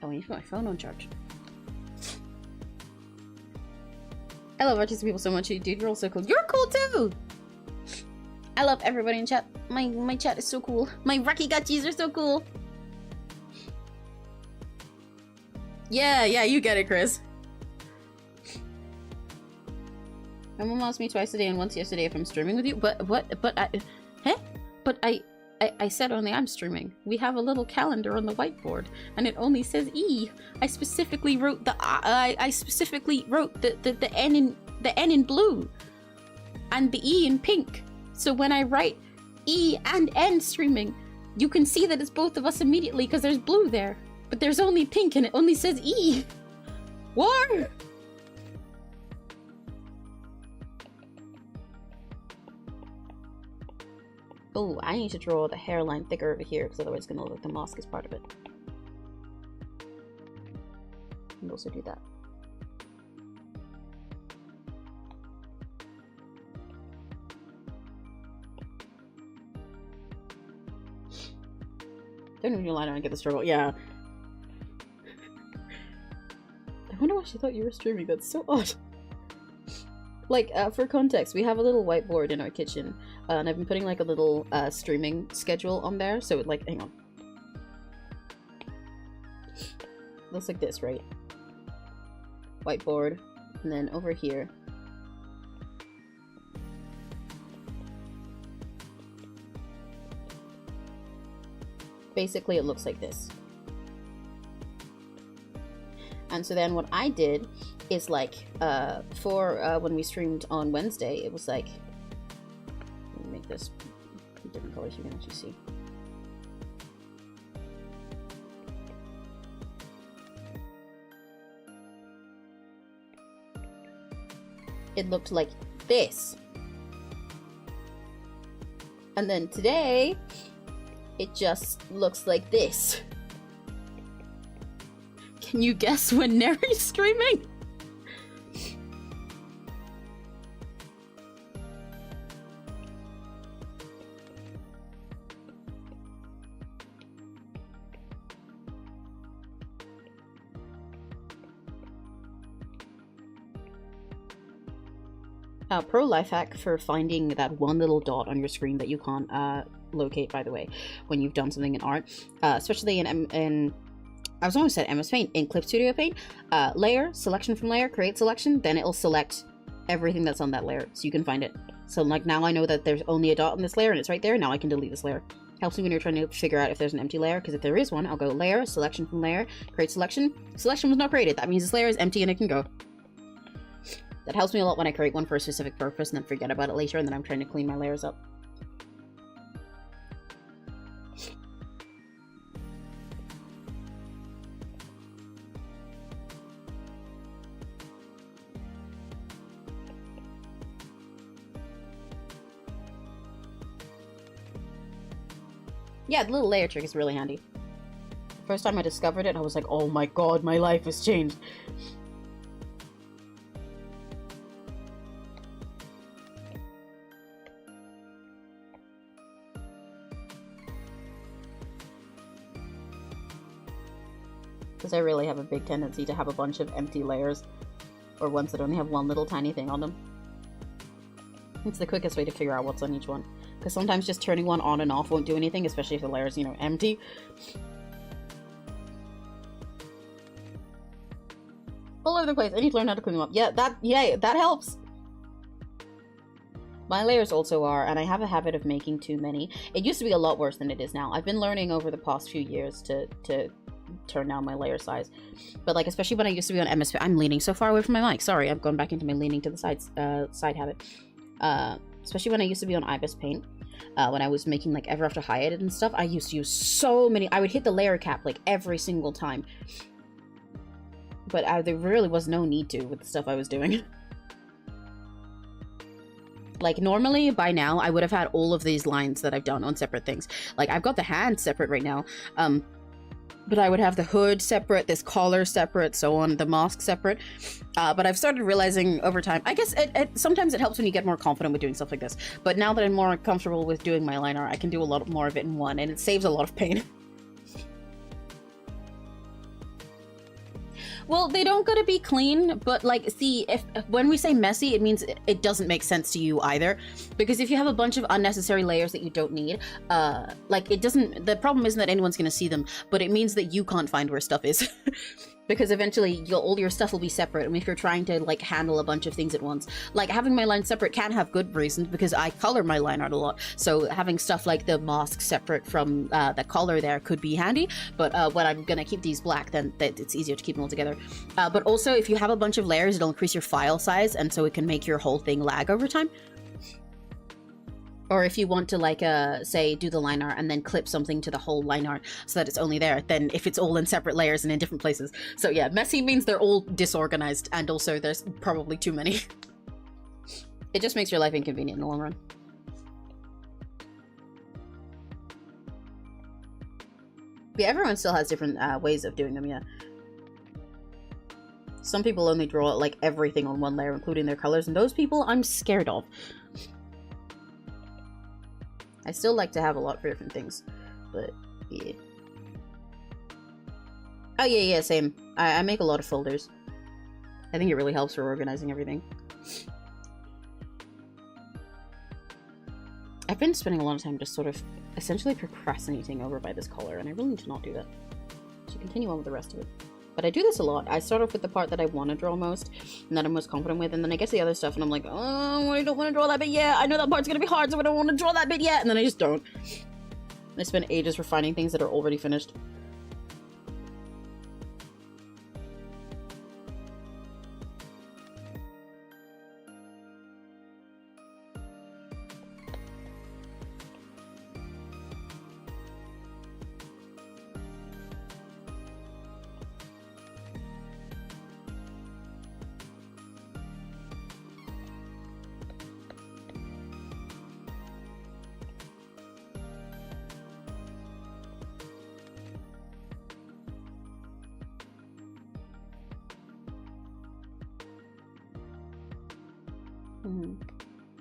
Oh, I need to put my phone on charge. I love artistic people so much, dude. You're all so cool. You're cool too! I love everybody in chat. My chat is so cool. My Rakigachis are so cool. Yeah, you get it, Chris. My mom asked me twice a day and once yesterday if I'm streaming with you. But I said only I'm streaming. We have a little calendar on the whiteboard, and it only says E. I specifically wrote the the N in blue, and the E in pink. So when I write E and N streaming, you can see that it's both of us immediately because there's blue there, but there's only pink and it only says E. What? Oh, I need to draw the hairline thicker over here, because otherwise it's going to look like the mask is part of it. And also do that. Don't even lie down and get the struggle. Yeah. I wonder why she thought you were streaming. That's so odd. Like, for context, we have a little whiteboard in our kitchen, and I've been putting like a little streaming schedule on there, so it, like, hang on. Looks like this, right? Whiteboard, and then over here. Basically, it looks like this. And so then what I did is, like, for when we streamed on Wednesday, it was like, let me make this different colors so you can actually see. It looked like this. And then today, it just looks like this. Can you guess when Neri's streaming? Pro life hack for finding that one little dot on your screen that you can't locate, by the way, when you've done something in art, especially in I was almost said MS Paint, in Clip Studio Paint, layer, selection from layer, create selection, then it'll select everything that's on that layer, so you can find it. So, like, now I know that there's only a dot on this layer and it's right there, now I can delete this layer. Helps me when you're trying to figure out if there's an empty layer, because if there is one, I'll go layer, selection from layer, create selection. Selection was not created, that means this layer is empty and it can go. That helps me a lot when I create one for a specific purpose and then forget about it later and then I'm trying to clean my layers up. Yeah, the little layer trick is really handy. First time I discovered it, I was like, oh my god, my life has changed. Because I really have a big tendency to have a bunch of empty layers, or ones that only have one little tiny thing on them. It's the quickest way to figure out what's on each one. Because sometimes just turning one on and off won't do anything, especially if the layer's, you know, empty. All over the place. I need to learn how to clean them up. Yeah, that helps. My layers also are, and I have a habit of making too many. It used to be a lot worse than it is now. I've been learning over the past few years to turn down my layer size. But like, especially when I used to be on MSP, I'm leaning so far away from my mic. Sorry, I've gone back into my leaning to the side habit. Especially when I used to be on IBIS Paint. When I was making like Ever After High Edit and stuff, I used to use so many. I would hit the layer cap like every single time. But there really was no need to with the stuff I was doing. Like, normally, by now, I would have had all of these lines that I've done on separate things. Like, I've got the hand separate right now. But I would have the hood separate, this collar separate, so on, the mask separate. But I've started realizing over time, I guess sometimes it helps when you get more confident with doing stuff like this. But now that I'm more comfortable with doing my line art, I can do a lot more of it in one, and it saves a lot of pain. Well, they don't gotta be clean, but like, see, when we say messy, it means it doesn't make sense to you either. Because if you have a bunch of unnecessary layers that you don't need, like, it doesn't, the problem isn't that anyone's gonna see them, but it means that you can't find where stuff is. Because eventually all your stuff will be separate, and if you're trying to like handle a bunch of things at once, like having my lines separate can have good reasons because I color my line art a lot, so having stuff like the mask separate from the color there could be handy. But when I'm gonna keep these black, then it's easier to keep them all together. But also, if you have a bunch of layers, it'll increase your file size, and so it can make your whole thing lag over time. Or if you want to, like, say, do the line art and then clip something to the whole line art so that it's only there, then if it's all in separate layers and in different places. So yeah, messy means they're all disorganized, and also there's probably too many. It just makes your life inconvenient in the long run. Yeah, everyone still has different ways of doing them, yeah. Some people only draw, like, everything on one layer, including their colors, and those people I'm scared of. I still like to have a lot for different things, but yeah. Oh yeah, same. I make a lot of folders. I think it really helps for organizing everything. I've been spending a lot of time just sort of essentially procrastinating over by this color, and I really need to not do that. So continue on with the rest of it. But I do this a lot. I start off with the part that I want to draw most, and that I'm most confident with, and then I get to the other stuff, and I'm like, oh, I don't want to draw that bit yet. I know that part's gonna be hard, so I don't want to draw that bit yet, and then I just don't. I spend ages refining things that are already finished.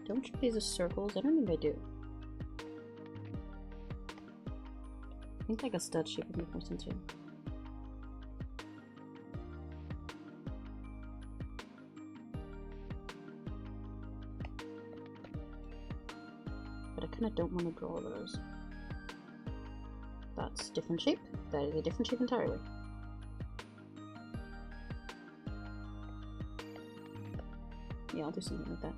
Don't treat these as circles? I don't think I do. I think like a stud shape would make more sense here. But I kind of don't want to draw those. That's a different shape. That is a different shape entirely. Yeah, I'll do something like that.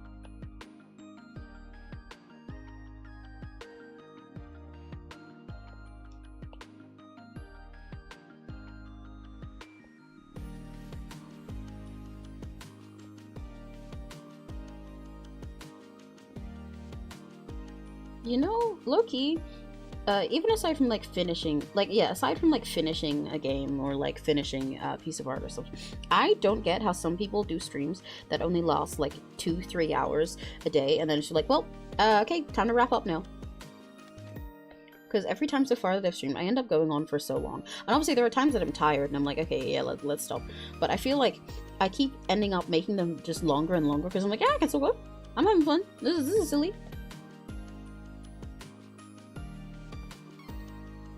You know, low-key, even aside from like finishing, aside from like finishing a game or like finishing a piece of art or something, I don't get how some people do streams that only last like 2-3 hours a day, and then it's like, well, okay, time to wrap up now. Because every time so far that I've streamed, I end up going on for so long. And obviously there are times that I'm tired and I'm like, okay, yeah, let's stop. But I feel like I keep ending up making them just longer and longer because I'm like, yeah, I can still go. I'm having fun. This is silly.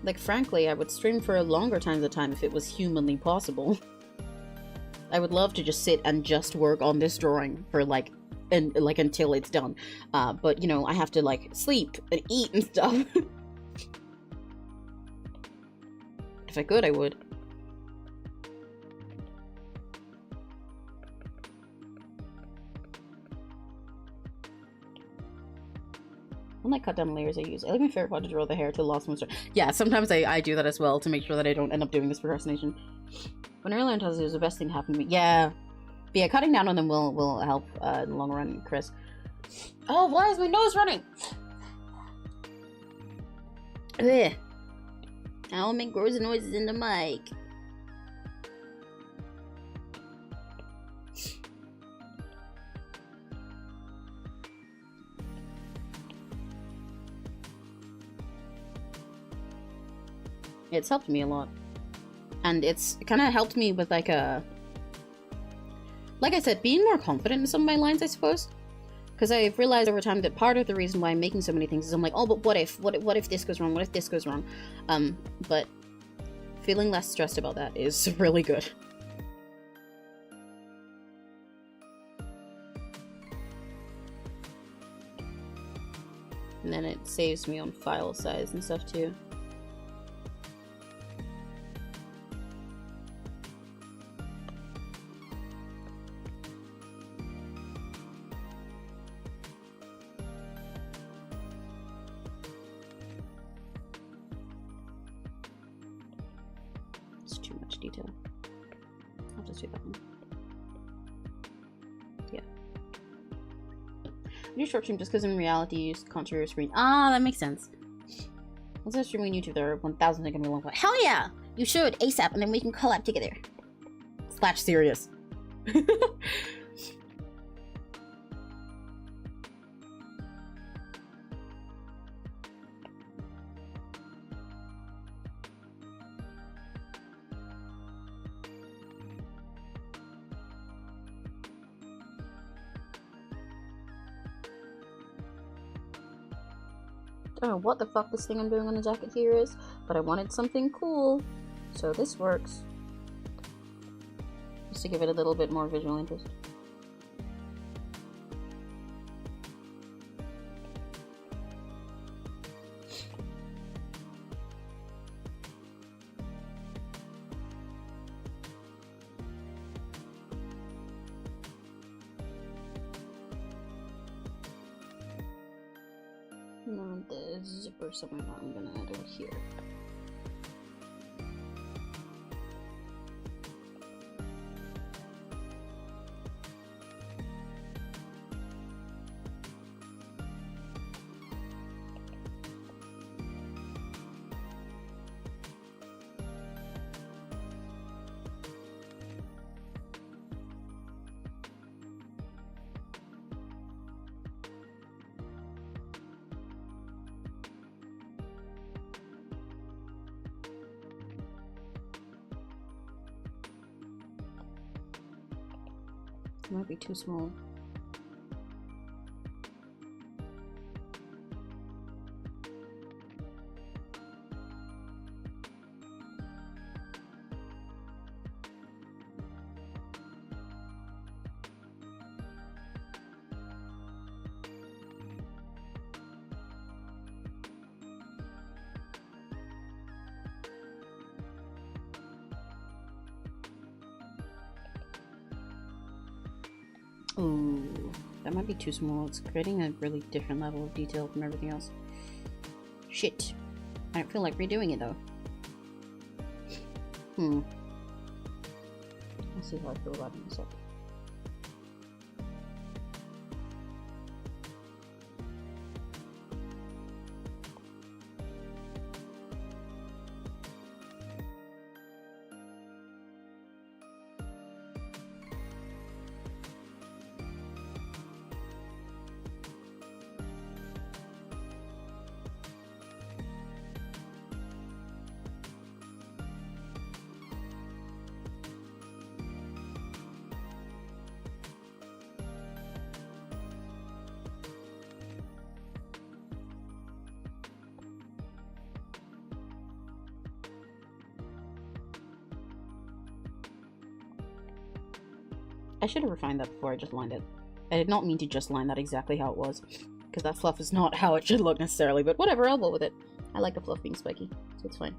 Like, frankly, I would stream for a longer time if it was humanly possible. I would love to just sit and just work on this drawing for, like, until it's done. But, you know, I have to, like, sleep and eat and stuff. If I could, I would. When I cut down layers I use, I like my favorite part to draw the hair to the last monster. Yeah, sometimes I do that as well to make sure that I don't end up doing this procrastination. When I learned how to do it was the best thing to happen to me. Yeah. But yeah, cutting down on them will help in the long run, Chris. Oh, why is my nose running? Ugh. I'll make gross noises in the mic. It's helped me a lot. And it's kind of helped me with, like, like I said, being more confident in some of my lines, I suppose. Because I've realized over time that part of the reason why I'm making so many things is I'm like, oh, but what if this goes wrong? What if this goes wrong? But feeling less stressed about that is really good. And then it saves me on file size and stuff too. Detail. I'll just do that one. Yeah. I do short stream just because in reality you just can't share your screen. Ah, that makes sense. Once I stream on YouTube, there are 1,000 gonna be long. Hell yeah! You should ASAP, and then we can collab together. / serious. I don't know what the fuck this thing I'm doing on the jacket here is, but I wanted something cool, so this works. Just to give it a little bit more visual interest. And the zipper somewhere I'm gonna add over here. It might be too small. Ooh, that might be too small. It's creating a really different level of detail from everything else. Shit. I don't feel like redoing it though. Let's see how I feel about it in a second. I should have refined that before I just lined it. I did not mean to just line that exactly how it was, because that fluff is not how it should look necessarily, but whatever, I'll go with it. I like the fluff being spiky, so it's fine.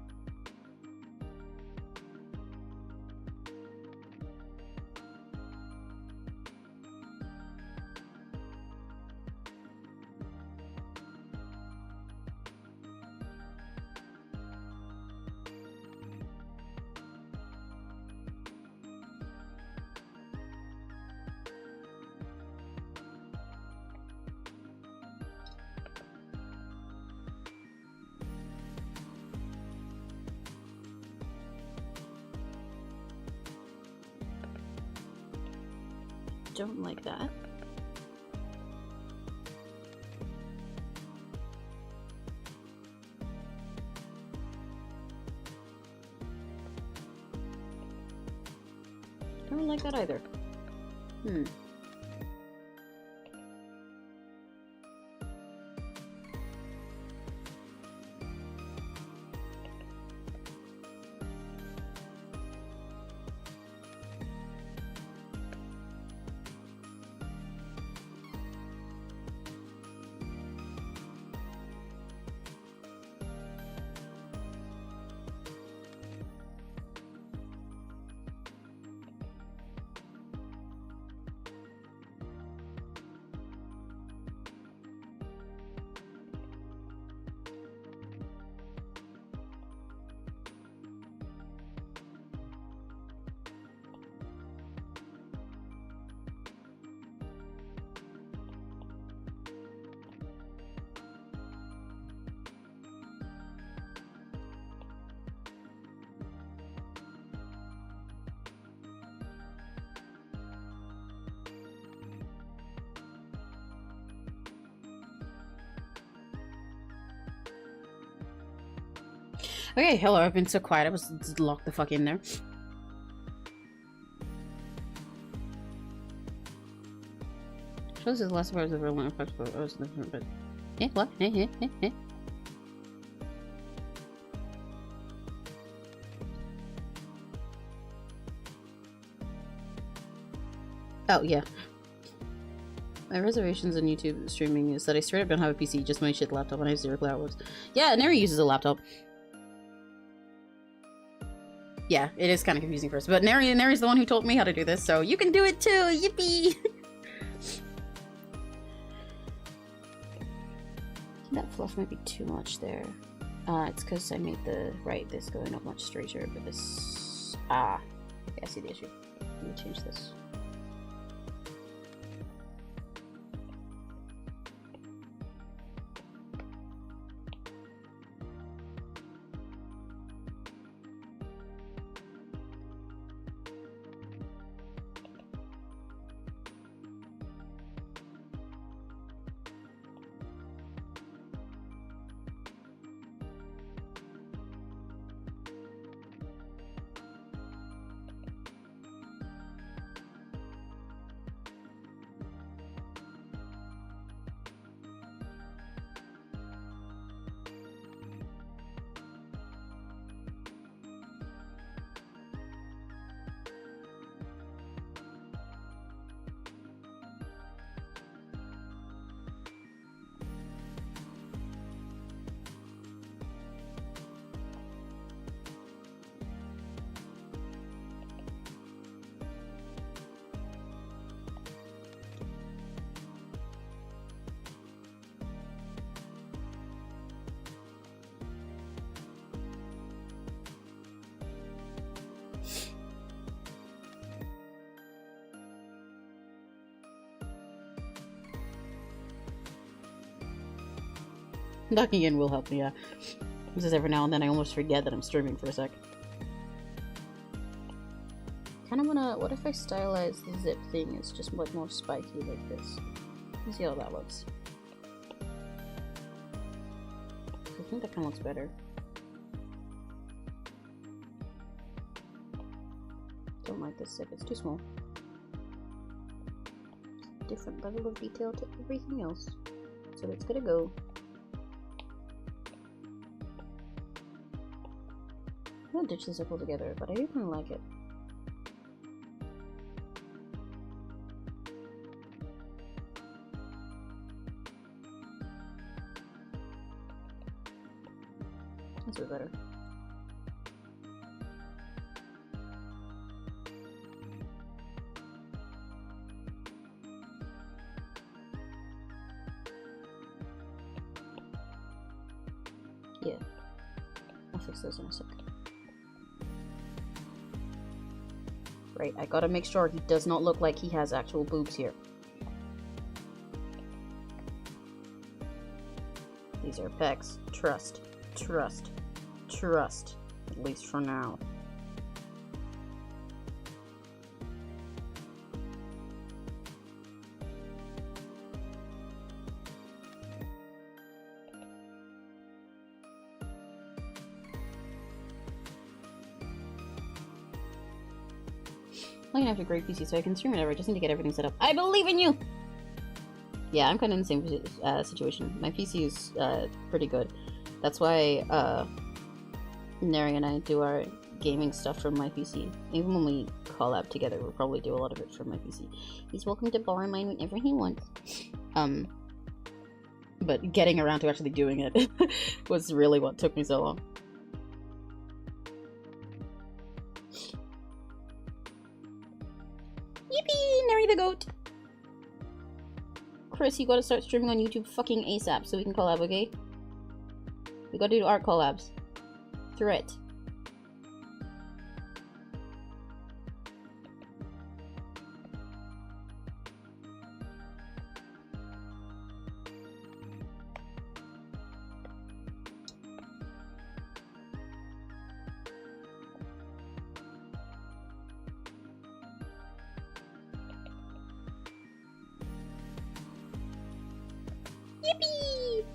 Don't like that. Don't like that either. Okay, hello, I've been so quiet, I was locked the fuck in there. Shows his last words of a long effect, but I was different, but... Eh, what? Eh. Oh, yeah. My reservations on YouTube streaming is that I straight up don't have a PC, just my shit laptop, and I have zero cloud works. Yeah, Neri uses a laptop. Yeah, it is kind of confusing first, but Neri's the one who taught me how to do this, so you can do it too! Yippee! That fluff might be too much there. It's because I made this going up much straighter, but this... okay, I see the issue. Let me change this. Docking in will help me, yeah. This is every now and then I almost forget that I'm streaming for a sec. Kinda wanna... what if I stylize the zip thing as just like more spiky like this? Let's see how that looks. I think that kinda looks better. Don't like this zip, it's too small. Different level of detail to everything else. So it's gonna go. I'm gonna ditch this up altogether, but I do kinda like it. sounds a bit better. Yeah. I'll fix those in a sec. Right, I gotta make sure he does not look like he has actual boobs here. These are pecs. Trust. Trust. Trust. At least for now. I'm gonna have a great PC so I can stream whatever. I just need to get everything set up. I believe in you! Yeah, I'm kind of in the same situation. My PC is pretty good. That's why Neri and I do our gaming stuff from my PC. Even when we collab together, we'll probably do a lot of it from my PC. He's welcome to borrow mine whenever he wants. But getting around to actually doing it was really what took me so long. Yippee! Neri the goat! Chris, you gotta start streaming on YouTube fucking ASAP so we can collab, okay? We gotta do art collabs. Threat. Yippee!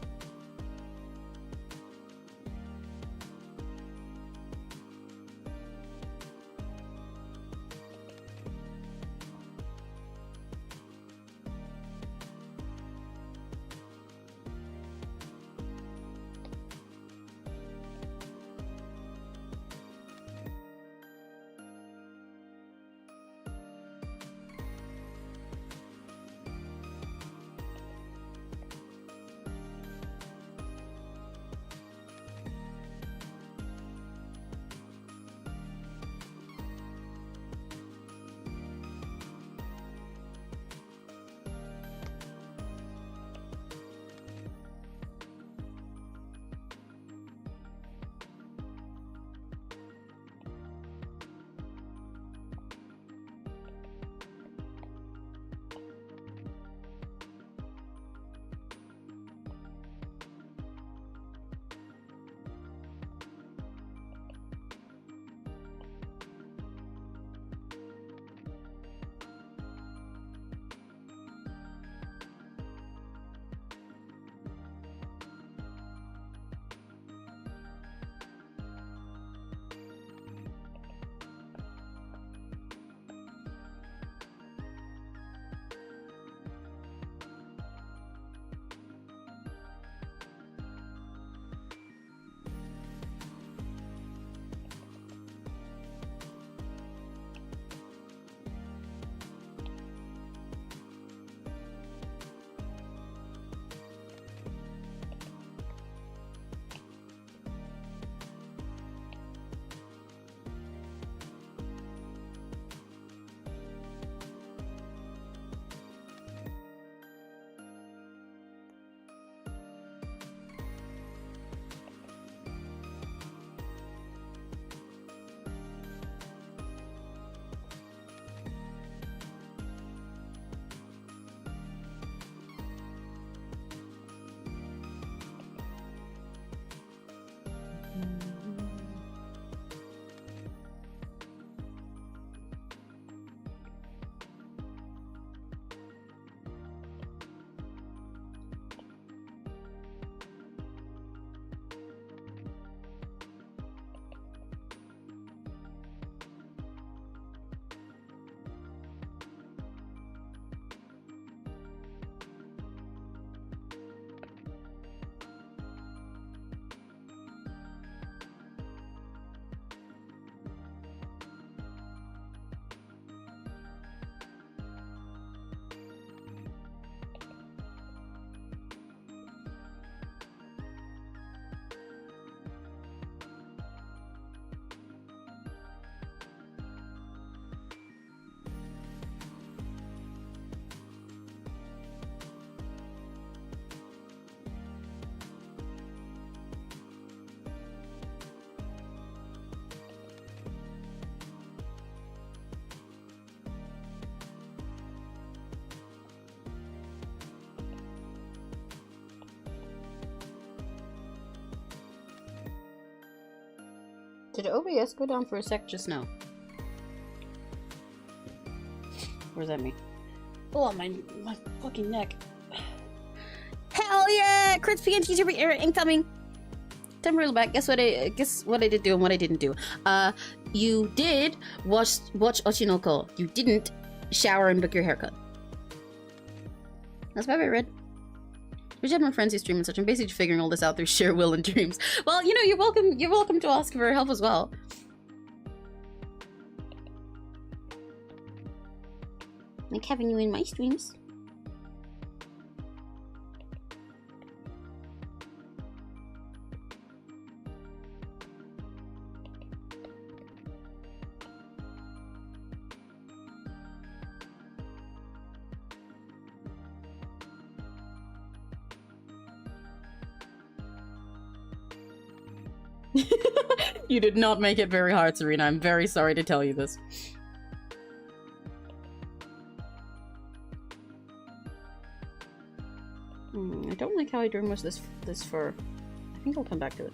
Did OBS go down for a sec just now? Where's that me? Oh, my fucking neck. Hell yeah! Crits PNGTUBER error incoming! Temporarily back. Guess what I did do and what I didn't do. You did watch Ochinoko. You didn't shower and book your haircut. That's why I read. Wish I had more friends who stream and such. I'm basically figuring all this out through sheer will and dreams. Well, you know, you're welcome to ask for help as well. Like having you in my streams. You did not make it very hard, Serena. I'm very sorry to tell you this. I don't like how I drew much this fur. I think I'll come back to it.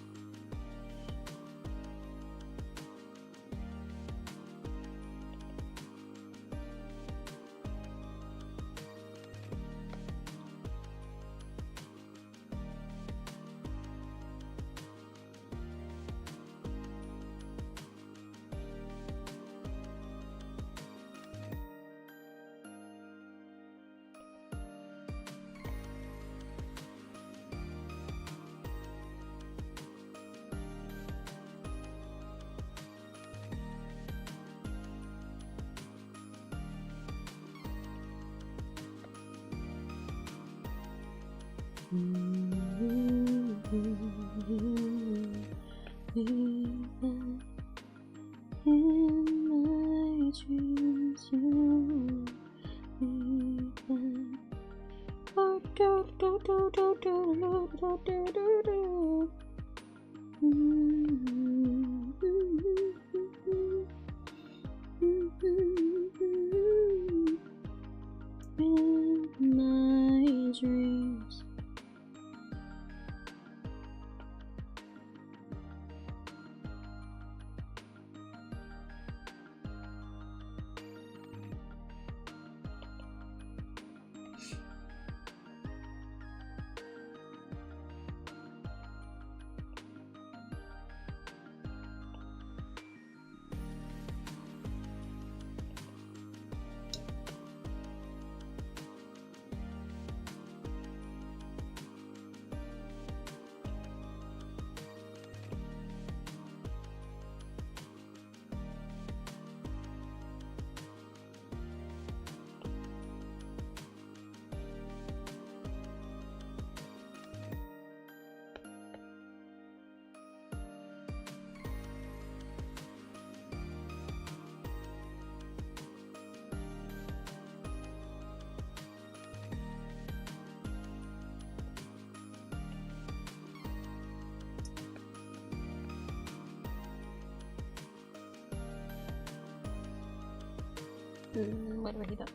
Why do I hate that?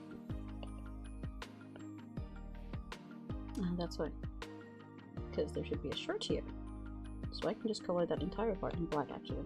That's why. Because there should be a shirt here. So I can just color that entire part in black, actually.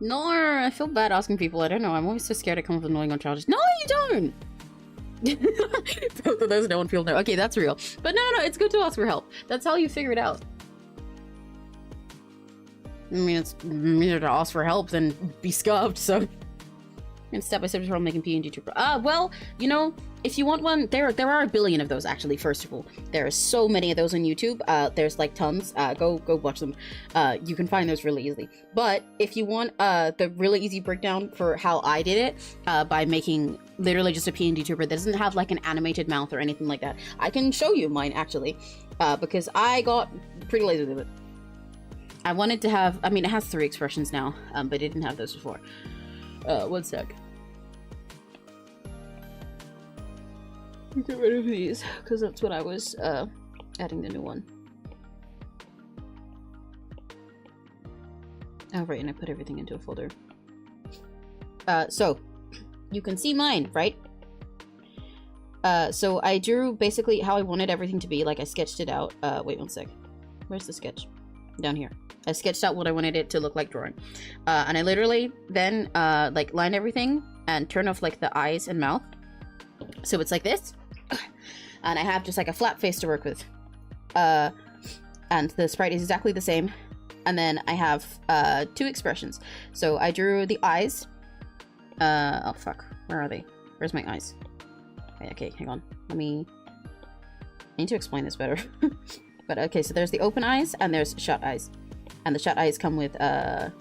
No, I feel bad asking people. I don't know. I'm always so scared I come up with annoying on challenges. No, you don't! Both of those, no one feel no. Okay, that's real. But no, it's good to ask for help. That's how you figure it out. I mean, it's easier to ask for help than be scuffed, so... And step-by-step tutorial making PNGTUBER. Well, you know, if you want one, there are a billion of those, actually, first of all. There are so many of those on YouTube. There's, like, tons. Go watch them. You can find those really easily. But if you want the really easy breakdown for how I did it, by making literally just a PNGTUBER that doesn't have, like, an animated mouth or anything like that, I can show you mine, actually, because I got pretty lazy with it. I wanted to have, I mean, it has 3 expressions now, but it didn't have those before. One sec. Get rid of these, because that's what I was adding the new one. Oh, right, and I put everything into a folder. So, you can see mine, right? So I drew basically how I wanted everything to be, like I sketched it out. Wait one sec. Where's the sketch? Down here. I sketched out what I wanted it to look like drawing. And I literally then, like, line everything and turn off, like, the eyes and mouth. So it's like this. And I have just, like, a flat face to work with. And the sprite is exactly the same. And then I have 2 expressions. So I drew the eyes. Oh fuck, where are they? Where's my eyes? Okay, hang on. I need to explain this better. But okay, so there's the open eyes and there's shut eyes. And the shut eyes come with a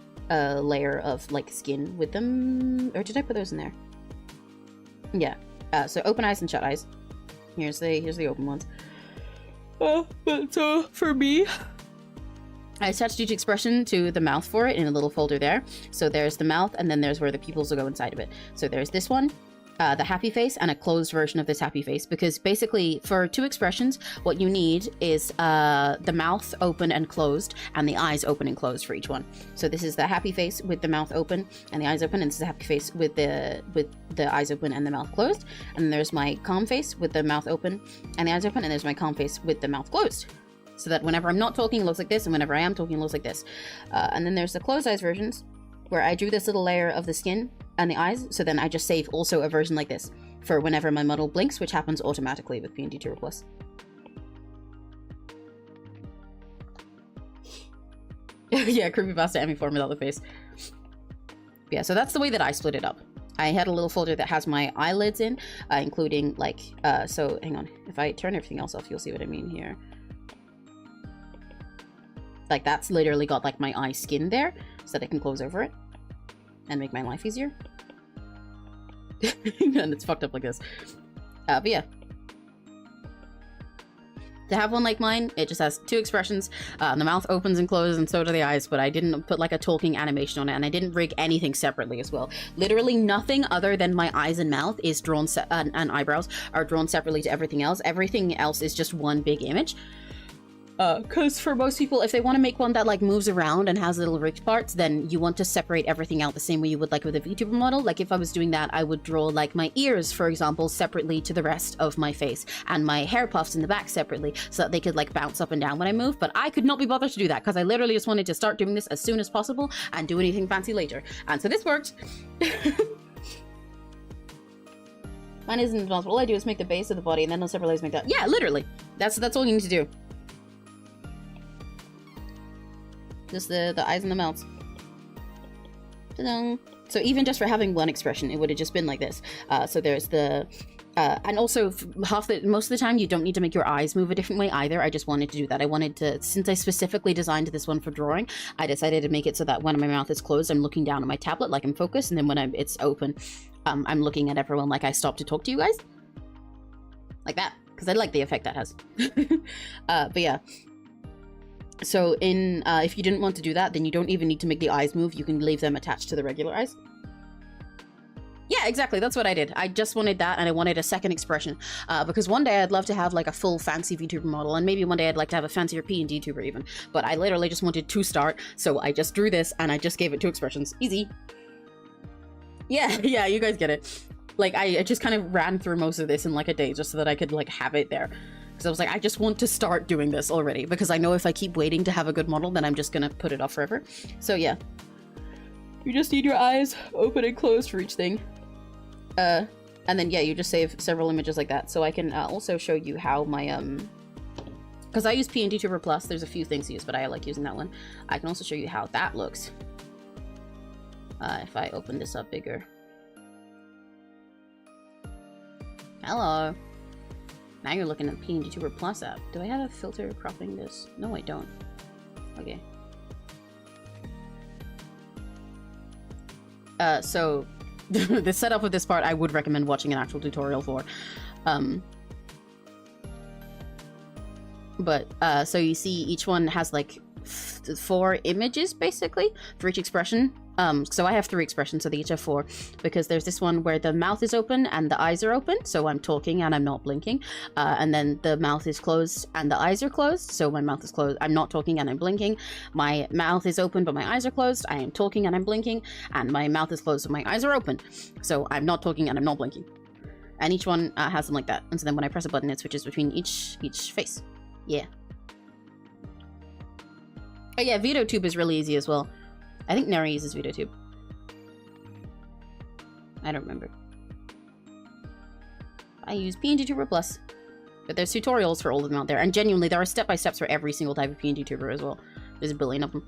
layer of like skin with them. Or did I put those in there? Yeah. So open eyes and shut eyes. Here's the open ones. But so for me, I attached each expression to the mouth for it in a little folder there. So there's the mouth, and then there's where the pupils will go inside of it. So there's this one, the happy face, and a closed version of this happy face. Because basically, for 2 expressions, what you need is the mouth open and closed, and the eyes open and closed for each one. So this is the happy face with the mouth open and the eyes open, and this is the happy face with the eyes open and the mouth closed. And then there's my calm face with the mouth open and the eyes open, and there's my calm face with the mouth closed. So that whenever I'm not talking, it looks like this, and whenever I am talking, it looks like this. And then there's the closed eyes versions, where I drew this little layer of the skin and the eyes, so then I just save also a version like this for whenever my model blinks, which happens automatically with PNGTUBER Plus. Yeah, creepypasta ME4 without the face. Yeah, so that's the way that I split it up. I had a little folder that has my eyelids in, including like, so hang on, if I turn everything else off, you'll see what I mean here. Like that's literally got like my eye skin there so that I can close over it and make my life easier. And it's fucked up like this. But yeah. To have one like mine, it just has 2 expressions. The mouth opens and closes, and so do the eyes, but I didn't put like a talking animation on it, and I didn't rig anything separately as well. Literally nothing other than my eyes and mouth is drawn, and eyebrows are drawn separately to everything else. Everything else is just one big image. Because for most people, if they want to make one that like moves around and has little rigged parts, then you want to separate everything out the same way you would like with a VTuber model. Like if I was doing that, I would draw like my ears, for example, separately to the rest of my face, and my hair puffs in the back separately, so that they could like bounce up and down when I move. But I could not be bothered to do that because I literally just wanted to start doing this as soon as possible and do anything fancy later. And so this worked. Mine isn't advanced. All I do is make the base of the body and then those separate layers make that. Yeah, literally. That's all you need to do. Just the eyes and the mouths. Ta-da. So even just for having one expression, it would have just been like this. So there's the... and also, most of the time, you don't need to make your eyes move a different way either. I just wanted to do that. I wanted to... Since I specifically designed this one for drawing, I decided to make it so that when my mouth is closed, I'm looking down at my tablet like I'm focused, and then when it's open, I'm looking at everyone like I stopped to talk to you guys. Like that. Because I like the effect that has. But yeah. So if you didn't want to do that, then you don't even need to make the eyes move. You can leave them attached to the regular eyes. Yeah, exactly. That's what I did. I just wanted that, and I wanted a second expression. Because one day I'd love to have like a full fancy VTuber model, and maybe one day I'd like to have a fancier PNGTuber even. But I literally just wanted to start, so I just drew this, and I just gave it 2 expressions. Easy. Yeah, yeah, you guys get it. Like, I just kind of ran through most of this in like a day, just so that I could like have it there. Because I was like, I just want to start doing this already, because I know if I keep waiting to have a good model, then I'm just gonna put it off forever. So yeah. You just need your eyes open and closed for each thing. And then yeah, you just save several images like that. So I can also show you how my, because I use PNGTUBER Plus, there's a few things to use, but I like using that one. I can also show you how that looks. If I open this up bigger. Hello. Now you're looking at the PNGTUBER Plus app. Do I have a filter cropping this? No, I don't. Okay. So the setup of this part, I would recommend watching an actual tutorial for. So you see each one has like 4 images basically for each expression. So I have 3 expressions, so they each have 4, because there's this one where the mouth is open and the eyes are open, so I'm talking and I'm not blinking, and then the mouth is closed and the eyes are closed, so my mouth is closed, I'm not talking and I'm blinking. My mouth is open but my eyes are closed, I am talking and I'm blinking, and my mouth is closed so my eyes are open, so I'm not talking and I'm not blinking. And each one has them like that, and so then when I press a button it switches between each face. Yeah. Oh yeah, VGEN is really easy as well. I think Neri uses VGEN. I don't remember. I use PNGTUBER Plus. But there's tutorials for all of them out there. And genuinely, there are step-by-steps for every single type of PNGTUBER as well. There's a billion of them.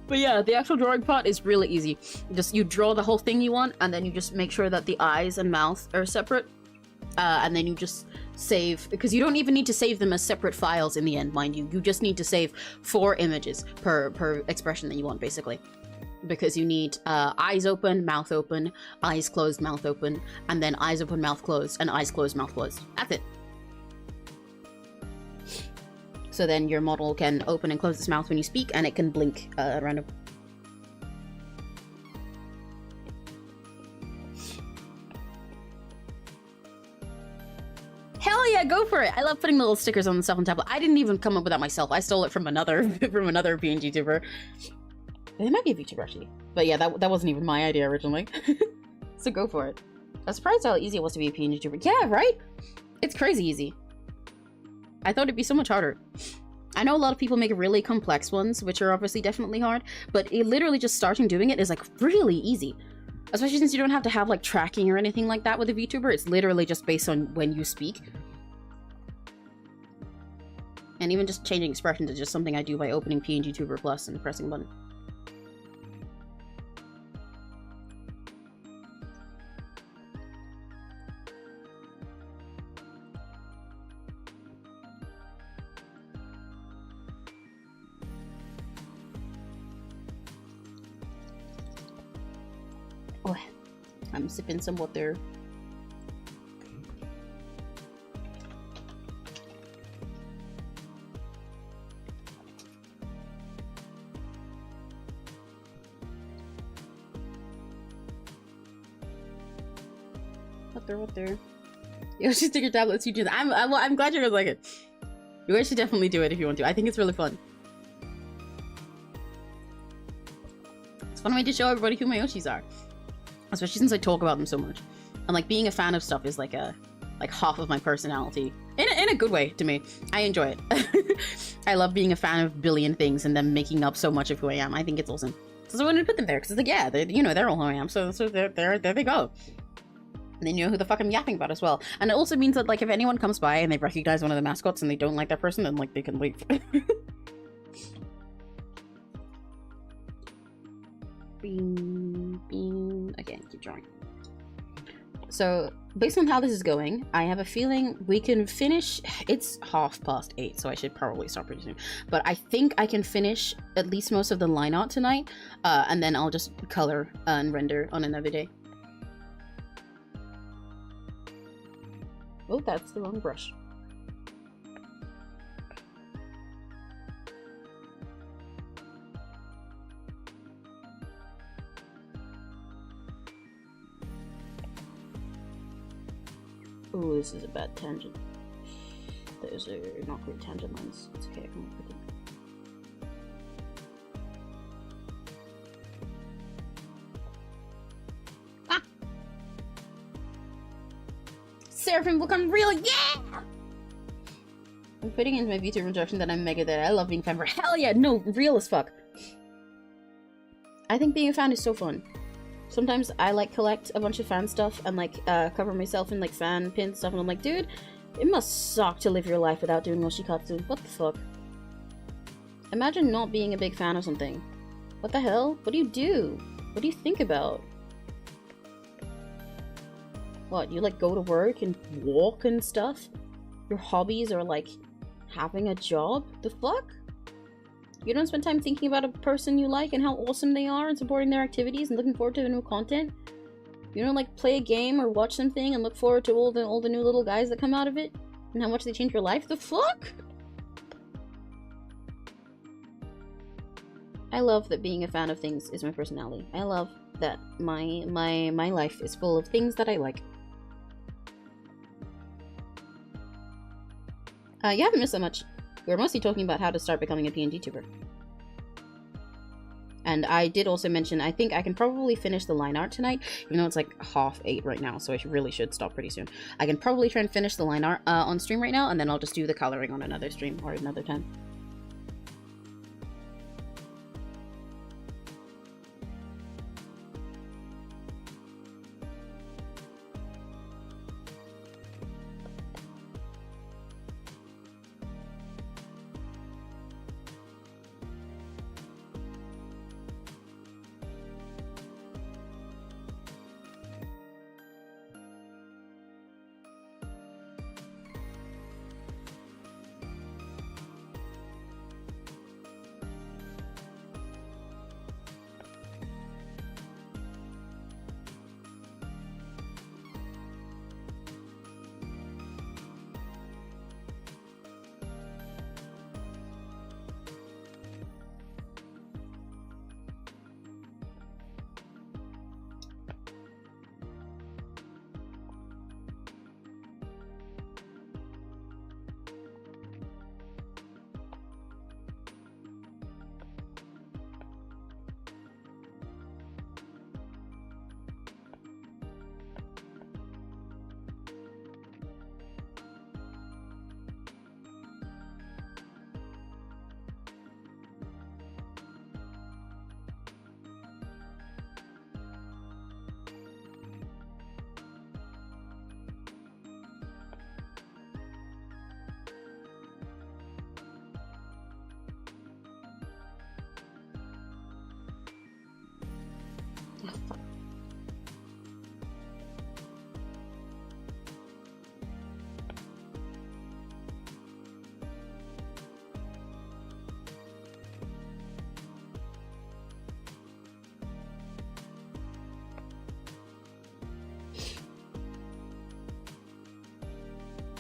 But yeah, the actual drawing part is really easy. Just you draw the whole thing you want, and then you just make sure that the eyes and mouth are separate. And then you just save, because you don't even need to save them as separate files in the end, mind you. You just need to save 4 images per expression that you want, basically. Because you need eyes open, mouth open, eyes closed, mouth open, and then eyes open, mouth closed, and eyes closed, mouth closed. That's it. So then your model can open and close its mouth when you speak, and it can blink at random. Hell yeah, go for it! I love putting little stickers on the stuff on tablet. I didn't even come up with that myself. I stole it from another PNGTuber. It might be a VTuber actually, but yeah, that wasn't even my idea originally. So go for it. I was surprised how easy it was to be a PNGTuber. Yeah, right? It's crazy easy. I thought it'd be so much harder. I know a lot of people make really complex ones, which are obviously definitely hard, but literally just starting doing it is like really easy. Especially since you don't have to have like tracking or anything like that with a VTuber. It's literally just based on when you speak. And even just changing expressions is just something I do by opening PNGTuber Plus and pressing a button. Oh, I'm sipping some water. Water. You should stick your tablets. You do that. I'm glad you're gonna like it. You guys should definitely do it if you want to. I think it's really fun. It's a fun way to show everybody who my Yoshis are. Especially since I talk about them so much. And like being a fan of stuff is like half of my personality. In a good way to me. I enjoy it. I love being a fan of billion things and then making up so much of who I am. I think it's awesome. So I wanted to put them there because it's like, yeah, they're all who I am. So there they go. And they know who the fuck I'm yapping about as well. And it also means that like if anyone comes by and they recognize one of the mascots and they don't like that person, then like they can leave. Bean. Okay, keep drawing. So based on how this is going, I have a feeling we can finish. It's 8:30, so I should probably stop pretty soon. But I think I can finish at least most of the line art tonight, and then I'll just color and render on another day. Oh, that's the wrong brush. Oh, this is a bad tangent. Those are not great tangent lines. It's okay, I can work with it. Ah! Seraphim will come real, yeah! I'm putting into my VTuber introduction that I'm mega there. I love being fan for hell yeah, no, real as fuck. I think being a fan is so fun. Sometimes I like collect a bunch of fan stuff and like cover myself in like fan pin stuff, and I'm like, dude, it must suck to live your life without doing oshikatsu. What the fuck? Imagine not being a big fan of something. What the hell? What do you do? What do you think about? What, you like go to work and walk and stuff? Your hobbies are like having a job? The fuck? You don't spend time thinking about a person you like and how awesome they are and supporting their activities and looking forward to new content? You don't like play a game or watch something and look forward to all the new little guys that come out of it and how much they change your life? The fuck? I love that being a fan of things is my personality. I love that my life is full of things that I like. You haven't missed so much. We were mostly talking about how to start becoming a PNGTuber. And I did also mention, I think I can probably finish the line art tonight, even though it's like 8:30 right now, so I really should stop pretty soon. I can probably try and finish the line art on stream right now, and then I'll just do the coloring on another stream or another time.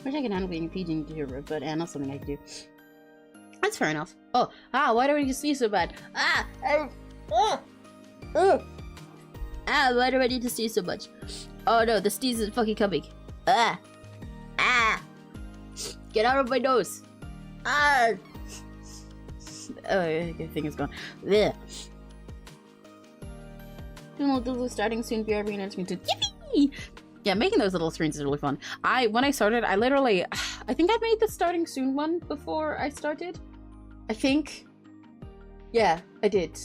Wish I could handle being a PNGTuber, but not something I can do. That's fair enough. Oh, why do I need to sneeze so bad? Why do I need to sneeze so much? Oh no, the sneeze is fucking coming. Get out of my nose. Oh, the thing is gone. Blech. Doodle starting soon. BRB announcement to yippee! Yeah, making those little screens is really fun. When I started, I think I made the starting soon one before I started. I think. Yeah, I did.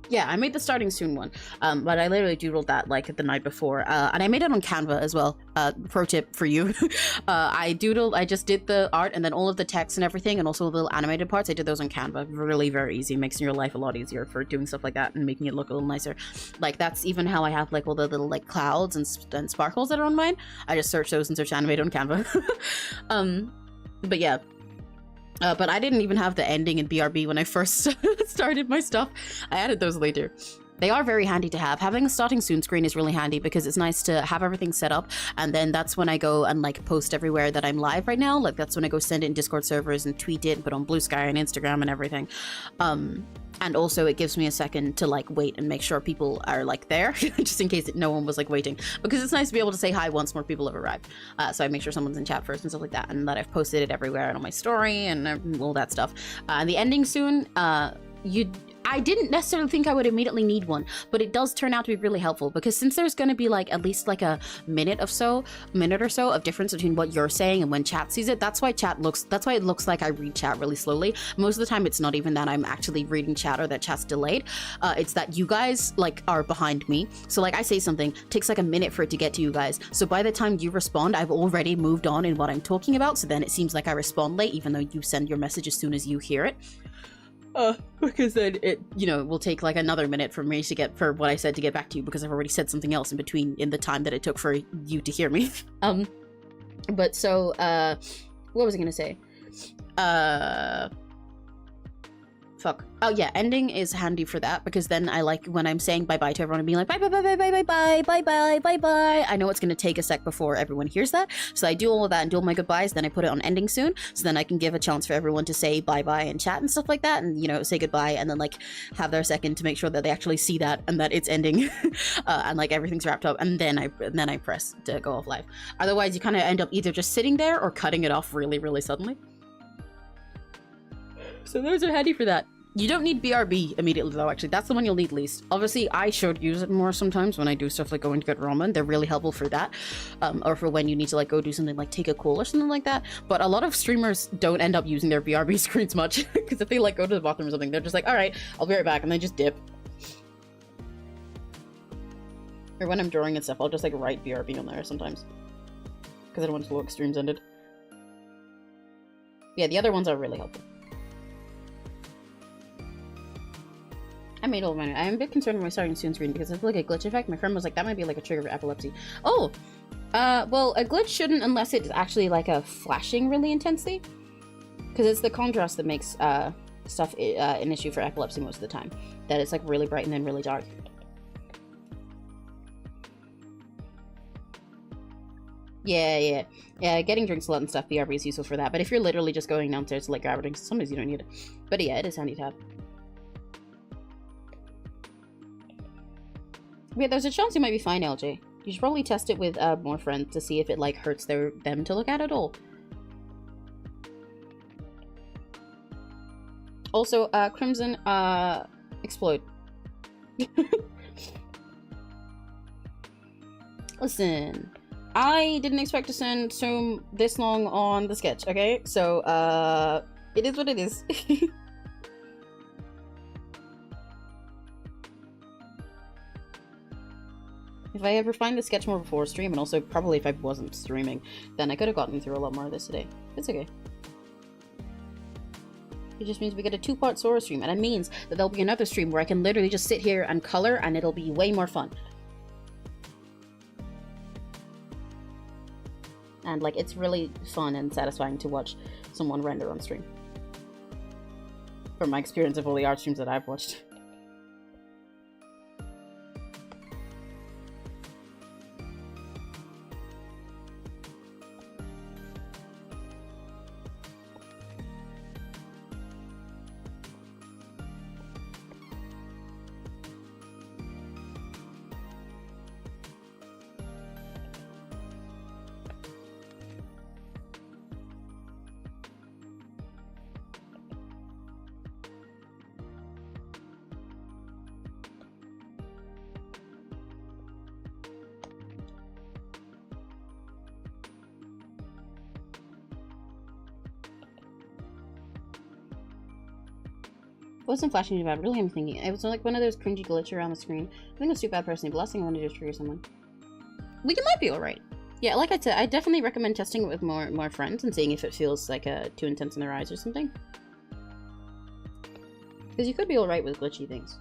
Yeah, I made the starting soon one, but I literally doodled that like the night before, and I made it on Canva as well. Pro tip for you. I just did the art and then all of the text and everything, and also the little animated parts, I did those on Canva. Really very easy, makes your life a lot easier for doing stuff like that and making it look a little nicer. Like that's even how I have like all the little like clouds and sparkles that are on mine. I just search those and search animated on Canva. But yeah. But I didn't even have the ending in BRB when I first started my stuff. I added those later. They are very handy to have. Having a starting soon screen is really handy because it's nice to have everything set up, and then that's when I go and like post everywhere that I'm live right now. Like that's when I go send it in Discord servers and tweet it and put on Blue Sky and Instagram and everything. And also it gives me a second to like wait and make sure people are like there, just in case no one was like waiting, because it's nice to be able to say hi once more people have arrived. So I make sure someone's in chat first and stuff like that, and that I've posted it everywhere and on my story and all that stuff. And the ending soon, I didn't necessarily think I would immediately need one, but it does turn out to be really helpful, because since there's going to be like at least like a minute or so of difference between what you're saying and when chat sees it, that's why it looks like I read chat really slowly. Most of the time it's not even that I'm actually reading chat or that chat's delayed. It's that you guys like are behind me. So like I say something, takes like a minute for it to get to you guys. So by the time you respond, I've already moved on in what I'm talking about. So then it seems like I respond late, even though you send your message as soon as you hear it. Because then it, will take like another minute for me to get, for what I said to get back to you, because I've already said something else in between in the time that it took for you to hear me. But so, what was I gonna say? Fuck. Oh yeah, ending is handy for that, because then I like when I'm saying bye-bye to everyone and being like bye bye bye bye bye bye bye bye bye bye bye. I know it's gonna take a sec before everyone hears that, so I do all of that and do all my goodbyes, then I put it on ending soon, so then I can give a chance for everyone to say bye-bye and chat and stuff like that, and you know, say goodbye, and then like have their second to make sure that they actually see that and that it's ending and like everything's wrapped up, and then I press to go off live. Otherwise you kind of end up either just sitting there or cutting it off really suddenly. So those are handy for that. You don't need BRB immediately though, actually. That's the one you'll need least. Obviously, I should use it more sometimes when I do stuff like going to get ramen. They're really helpful for that. Or for when you need to like go do something like take a call or something like that. But a lot of streamers don't end up using their BRB screens much. Because if they like go to the bathroom or something, they're just like, alright, I'll be right back, and they just dip. Or when I'm drawing and stuff, I'll just like write BRB on there sometimes. Because I don't want to look streams ended. Yeah, the other ones are really helpful. I made all of mine. I am a bit concerned when I starting soon screen because I feel like a glitch effect. My friend was like, that might be like a trigger for epilepsy. Oh! Well, a glitch shouldn't unless it's actually like a flashing really intensely. Because it's the contrast that makes stuff an issue for epilepsy most of the time. That it's like really bright and then really dark. Yeah, getting drinks a lot and stuff, BRB is useful for that. But if you're literally just going downstairs to like grab drinks, sometimes you don't need it. But yeah, it is handy to have. Yeah, there's a chance you might be fine, LJ. You should probably test it with more friends to see if it like hurts them to look at all. Also, Crimson, explode. Listen, I didn't expect to spend this long on the sketch, okay? So, it is what it is. If I ever find the sketch more before stream, and also probably if I wasn't streaming, then I could have gotten through a lot more of this today. It's okay. It just means we get a 2-part Sora stream, and it means that there'll be another stream where I can literally just sit here and color, and it'll be way more fun. And like, it's really fun and satisfying to watch someone render on stream. From my experience of all the art streams that I've watched. Wasn't flashing too bad, really I'm thinking. It was like one of those cringy glitch around the screen. I think it was too bad personally, but last thing I want to do is trigger someone. We might be alright. Yeah, like I said, I definitely recommend testing it with more friends and seeing if it feels like too intense in their eyes or something. Because you could be alright with glitchy things.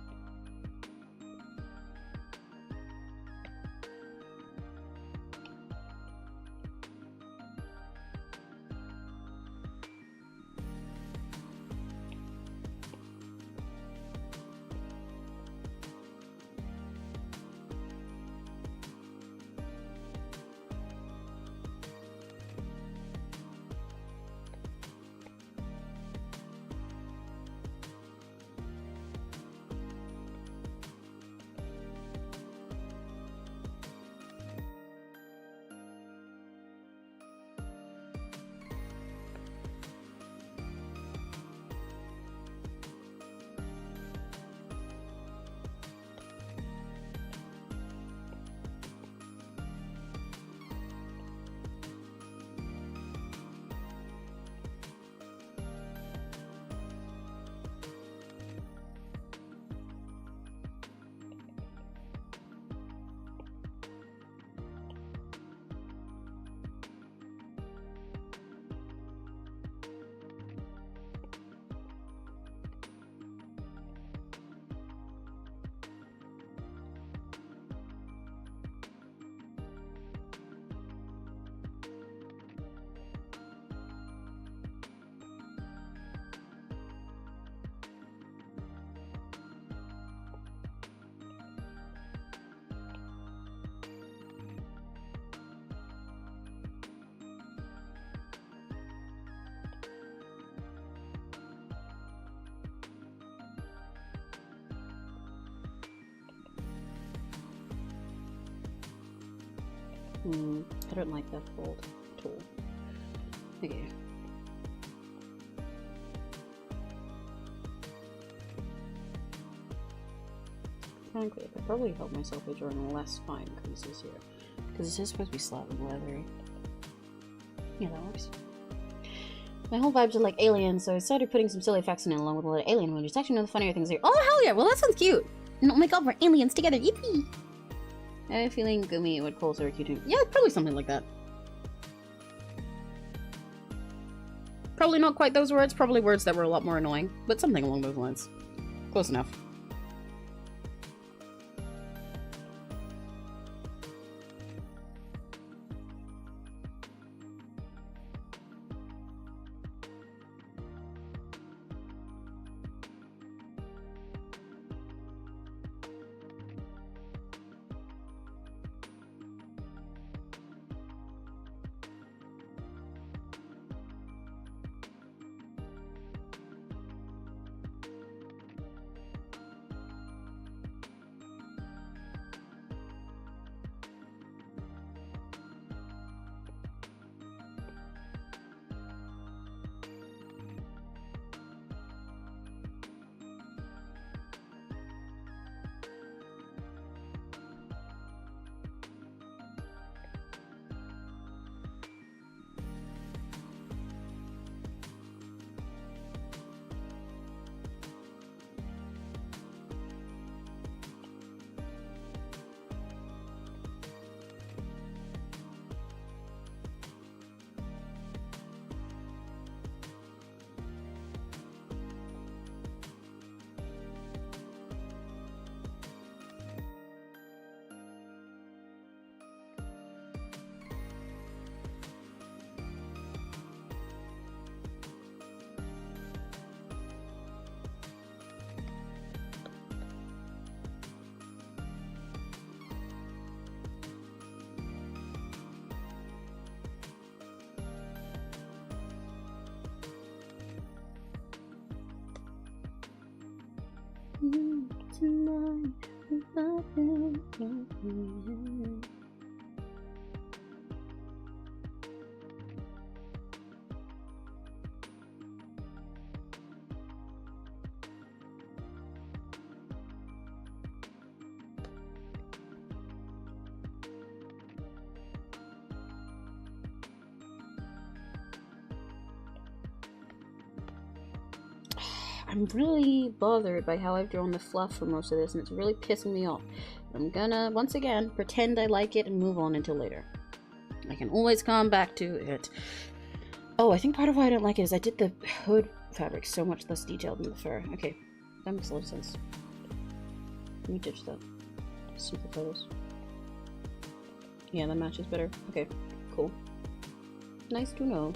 I don't like that fold at all. Okay. Frankly, I could probably help myself by drawing less fine creases here. Because this is supposed to be slightly leathery. Yeah, that works. My whole vibes are like Alien, so I started putting some silly effects in it along with a lot of Alien emojis. Actually, one of the funnier things here. Oh, hell yeah! Well, that sounds cute! And oh my god, we're aliens together! Yippee! I have a feeling Gumi would call her cute. Yeah, probably something like that. Probably not quite those words, probably words that were a lot more annoying, but something along those lines. Close enough. I'm really bothered by how I've drawn the fluff for most of this, and it's really pissing me off. I'm gonna, once again, pretend I like it and move on until later. I can always come back to it. Oh, I think part of why I don't like it is I did the hood fabric so much less detailed than the fur. Okay, that makes a lot of sense. Let me ditch that. Super photos. Yeah, that matches better. Okay, cool. Nice to know.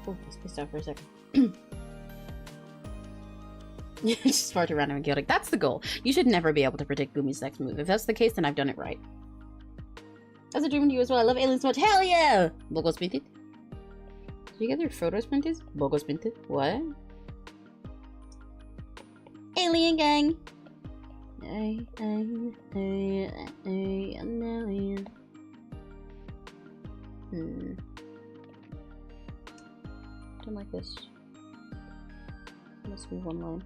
Oh, I spaced out for a sec. It's just far too random and chaotic. That's the goal. You should never be able to predict Gumi's next move. If that's the case, then I've done it right. As a dream to you as well. I love aliens so much. Hell yeah! Bogos printed. Did you get their photos printed? Bogos printed. What? Alien gang! An alien. Don't like this. Must be one line.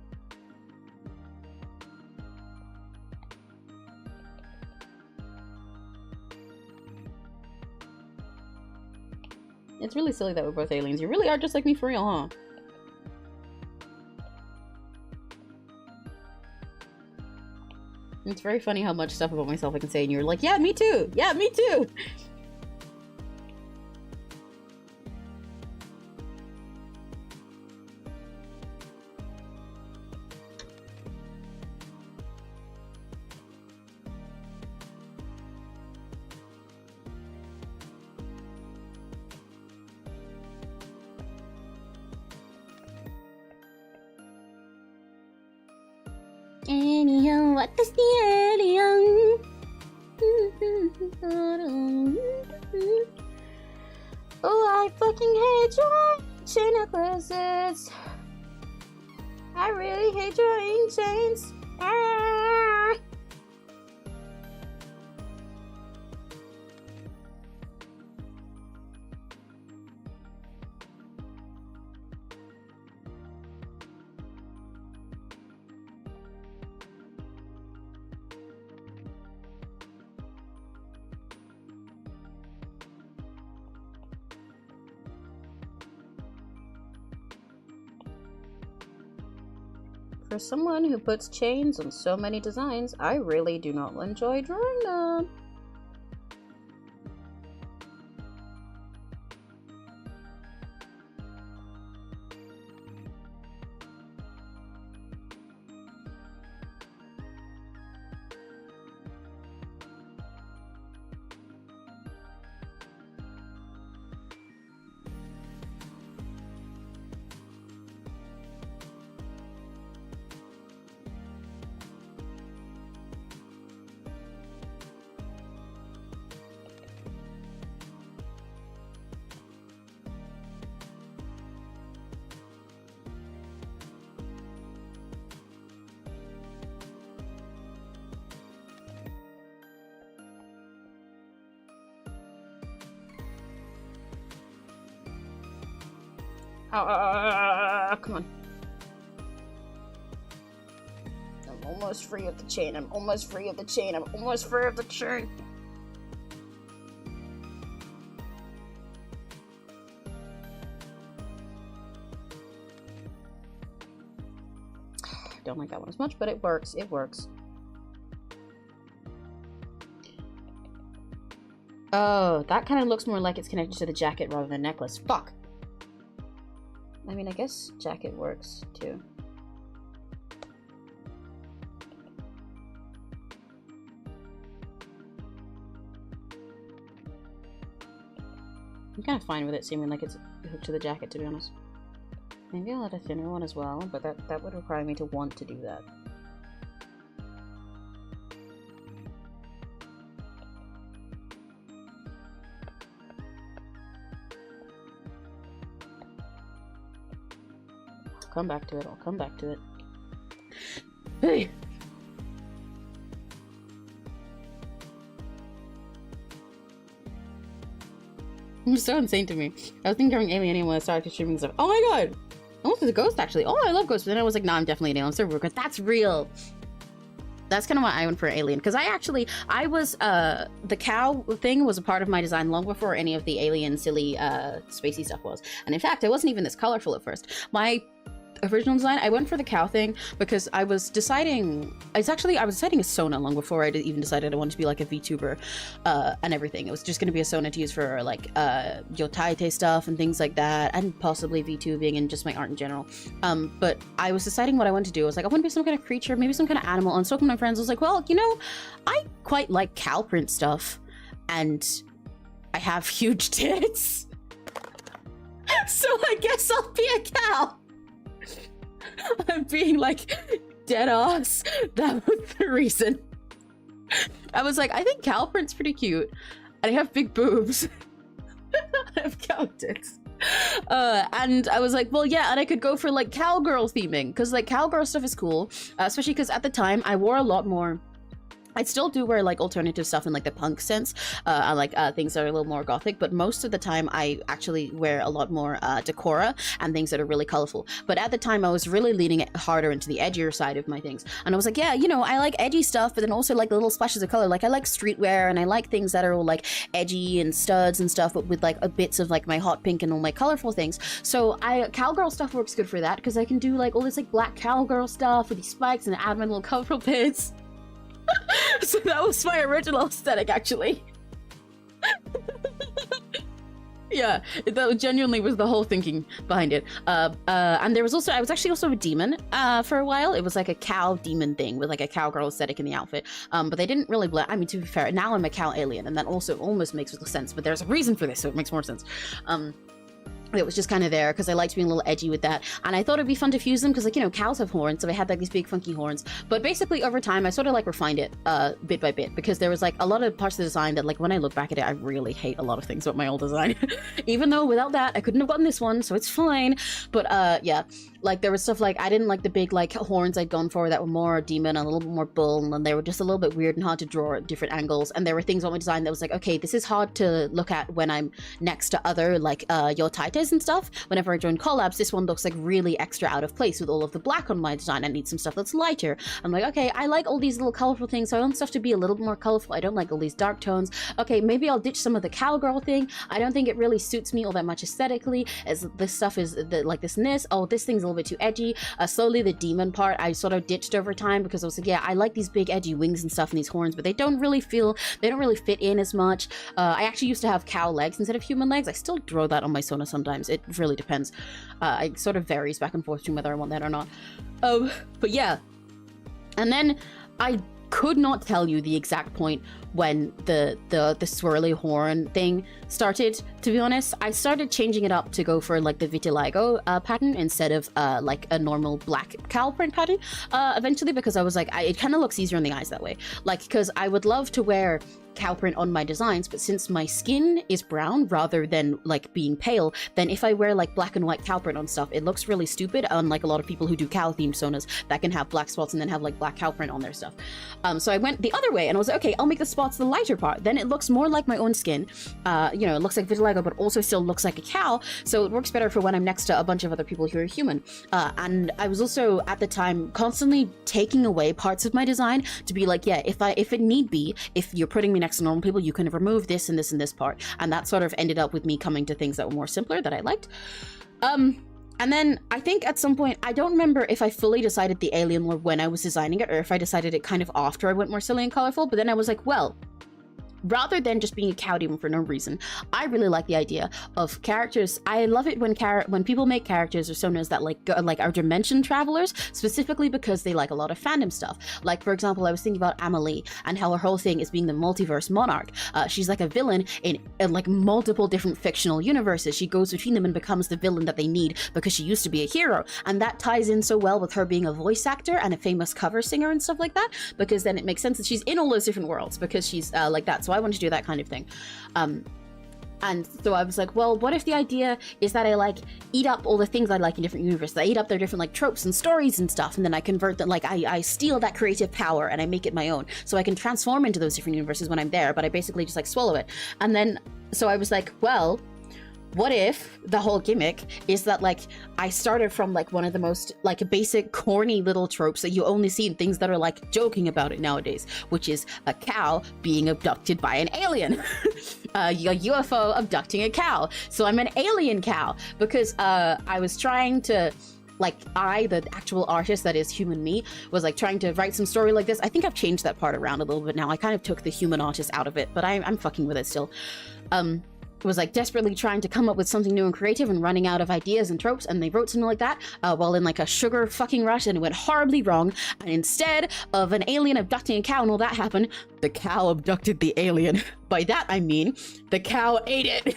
It's really silly that we're both aliens. You really are just like me for real, huh? It's very funny how much stuff about myself I can say and you're like, yeah, me too! Yeah, me too! Alien, what is the alien? Oh, I fucking hate your chain necklaces. I really hate your chains. Ah. For someone who puts chains on so many designs, I really do not enjoy drawing them. Come on. I'm almost free of the chain. I'm almost free of the chain. I'm almost free of the chain. Don't like that one as much, but it works. It works. Oh, that kind of looks more like it's connected to the jacket rather than necklace. Fuck. I mean, I guess jacket works too. I'm kind of fine with it seeming like it's hooked to the jacket, to be honest. Maybe I'll add a thinner one as well, but that would require me to want to do that. I'll come back to it. I'll come back to it. Hey! It's so insane to me. I was thinking during Alien when I started streaming stuff. Oh my god! I almost was a ghost actually. Oh, I love ghosts. But then I was like, nah, I'm definitely an alien server because that's real. That's kind of why I went for Alien, because I was, the cow thing was a part of my design long before any of the alien silly, spacey stuff was. And in fact, it wasn't even this colorful at first. My original design, I went for the cow thing because I was deciding, I was deciding a Sona long before I even decided I wanted to be like a VTuber, and everything. It was just going to be a Sona to use for like, yotaite stuff and things like that, and possibly VTubing and just my art in general. But I was deciding what I wanted to do. I was like, I want to be some kind of creature, maybe some kind of animal. And so with my friends, I was like, well, you know, I quite like cow print stuff, and I have huge tits. So I guess I'll be a cow. I'm being like dead ass. That was the reason. I was like, I think cow print's pretty cute. And I have big boobs. I have cow tits. And I was like, well, yeah, and I could go for like cowgirl theming, because like cowgirl stuff is cool, especially because at the time I wore a lot more. I still do wear like alternative stuff in like the punk sense, I like things that are a little more gothic, but most of the time I actually wear a lot more decora and things that are really colorful. But at the time I was really leaning it harder into the edgier side of my things, and I was like, yeah, you know, I like edgy stuff, but then also like little splashes of color. Like I like streetwear, and I like things that are all like edgy and studs and stuff, but with like a bits of like my hot pink and all my colorful things. So cowgirl stuff works good for that, because I can do like all this like black cowgirl stuff with these spikes and add my little colorful bits. So that was my original aesthetic, actually. Yeah, that genuinely was the whole thinking behind it. And there was also, I was actually also a demon for a while. It was like a cow demon thing with like a cowgirl aesthetic in the outfit. But they didn't really blend. I mean, to be fair, now I'm a cow alien, and that also almost makes sense. But there's a reason for this, so it makes more sense. it was just kind of there because I liked being a little edgy with that, and I thought it'd be fun to fuse them because, like, you know, cows have horns, so they had like these big funky horns. But basically over time I sort of like refined it bit by bit, because there was like a lot of parts of the design that, like, when I look back at it, I really hate a lot of things about my old design. Even though without that I couldn't have gotten this one, so it's fine. But yeah, like there was stuff like I didn't like the big like horns I'd gone for that were more demon and a little bit more bull, and they were just a little bit weird and hard to draw at different angles. And there were things on my design that was like, okay, this is hard to look at when I'm next to other like your titles and stuff. Whenever I join collabs, this one looks like really extra out of place with all of the black on my design. I need some stuff that's lighter. I'm like, okay, I like all these little colorful things, so I want stuff to be a little bit more colorful. I don't like all these dark tones. Okay, maybe I'll ditch some of the cowgirl thing. I don't think it really suits me all that much aesthetically, as this stuff is like this and this. Oh, this thing's a little bit too edgy. Slowly the demon part I sort of ditched over time, because I was like, yeah, I like these big edgy wings and stuff and these horns, but they don't really fit in as much. I actually used to have cow legs instead of human legs. I still draw that on my Sona sometimes. It really depends. It sort of varies back and forth between whether I want that or not. But yeah. And then I could not tell you the exact point when the swirly horn thing started, to be honest. I started changing it up to go for like the vitiligo pattern instead of like a normal black cow print pattern eventually, because I was like, it kind of looks easier on the eyes that way. Like, because I would love to wear cow print on my designs, but since my skin is brown rather than like being pale, then if I wear like black and white cow print on stuff, it looks really stupid, unlike a lot of people who do cow themed sonas that can have black spots and then have like black cow print on their stuff. So I went the other way and I was like, okay, I'll make the spots the lighter part, then it looks more like my own skin. You know, it looks like vitiligo but also still looks like a cow, so it works better for when I'm next to a bunch of other people who are human. And I was also at the time constantly taking away parts of my design to be like, yeah, if it need be, if you're putting me next to normal people, you can remove this and this and this part. And that sort of ended up with me coming to things that were more simpler that I liked. And then I think at some point, I don't remember if I fully decided the alien lore when I was designing it, or if I decided it kind of after I went more silly and colorful, but then I was like, well, rather than just being a cow demon for no reason, I really like the idea of characters. I love it when people make characters or sonas that like are dimension travelers, specifically because they like a lot of fandom stuff. Like, for example, I was thinking about Amelie and how her whole thing is being the multiverse monarch. She's like a villain in like multiple different fictional universes. She goes between them and becomes the villain that they need because she used to be a hero, and that ties in so well with her being a voice actor and a famous cover singer and stuff like that, because then it makes sense that she's in all those different worlds because she's like that. So I wanted to do that kind of thing. And so I was like, well, what if the idea is that I like eat up all the things I like in different universes? I eat up their different like tropes and stories and stuff, and then I convert them, like I steal that creative power and I make it my own, so I can transform into those different universes when I'm there, but I basically just like swallow it. And then so I was like, well, what if the whole gimmick is that like I started from like one of the most like basic corny little tropes that you only see in things that are like joking about it nowadays, which is a cow being abducted by an alien. A UFO abducting a cow. So I'm an alien cow because I was trying to, like, the actual artist that is human me, was like trying to write some story like this. I think I've changed that part around a little bit now. I kind of took the human artist out of it, but I'm fucking with it still. Was like desperately trying to come up with something new and creative and running out of ideas and tropes, and they wrote something like that while in like a sugar fucking rush, and it went horribly wrong. And instead of an alien abducting a cow and all that happened, the cow abducted the alien. By that I mean the cow ate it.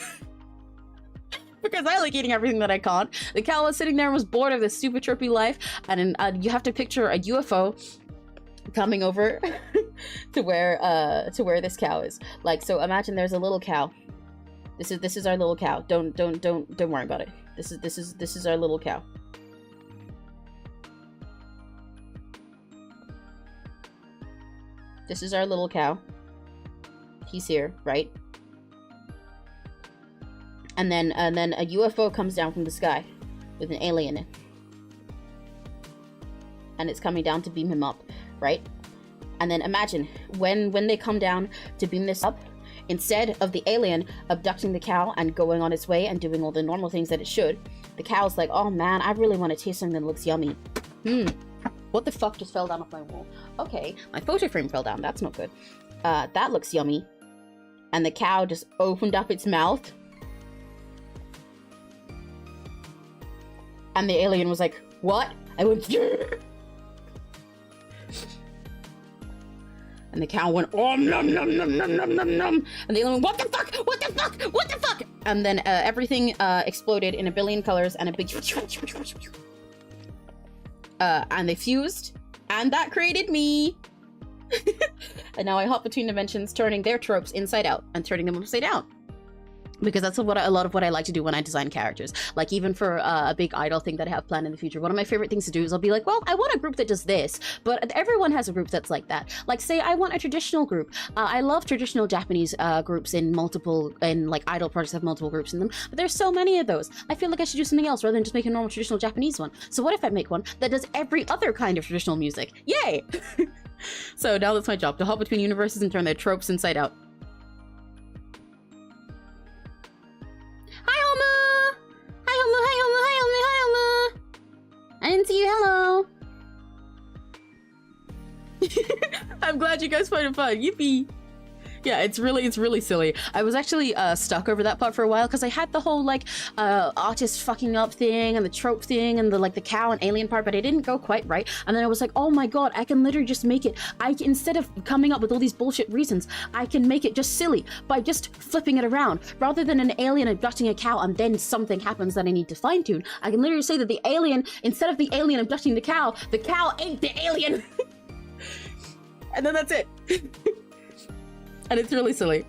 Because I like eating everything that I can't. The cow was sitting there and was bored of this super chirpy life, and you have to picture a UFO coming over to where this cow is. Like, so imagine there's a little cow. This is our little cow. Don't worry about it. This is our little cow. This is our little cow. He's here, right? And then a UFO comes down from the sky with an alien, and it's coming down to beam him up, right? And then imagine when they come down to beam this up, instead of the alien abducting the cow and going on its way and doing all the normal things that it should, the cow's like, oh man, I really want to taste something that looks yummy. What the fuck just fell down off my wall? Okay, my photo frame fell down. That's not good. That looks yummy. And the cow just opened up its mouth. And the alien was like, what? I went, And the cow went, oh, nom, nom, nom, nom, nom, nom, nom. And the alien went, what the fuck? What the fuck? What the fuck? And then everything exploded in a billion colors and a big... and they fused. And that created me. And now I hop between dimensions, turning their tropes inside out and turning them upside down. Because that's a lot of what I like to do when I design characters. Like even for a big idol thing that I have planned in the future, one of my favorite things to do is I'll be like, well, I want a group that does this, but everyone has a group that's like that. Like say I want a traditional group. I love traditional Japanese groups in like idol projects have multiple groups in them, but there's so many of those. I feel like I should do something else rather than just make a normal traditional Japanese one. So what if I make one that does every other kind of traditional music? Yay! So now that's my job, to hop between universes and turn their tropes inside out. Hi, Alma! Hi, Alma! Hi, Alma! Hi, Alma! Hi, Alma! I didn't see you. Hello! I'm glad you guys find it fun. Yippee! Yeah, it's really silly. I was actually stuck over that part for a while because I had the whole like artist fucking up thing and the trope thing and the cow and alien part, but I didn't go quite right. And then I was like, oh my god, I can literally just make it. Instead of coming up with all these bullshit reasons, I can make it just silly by just flipping it around. Rather than an alien abducting a cow and then something happens that I need to fine tune, I can literally say that the alien, instead of the alien abducting the cow ate the alien. And then that's it. And it's really silly.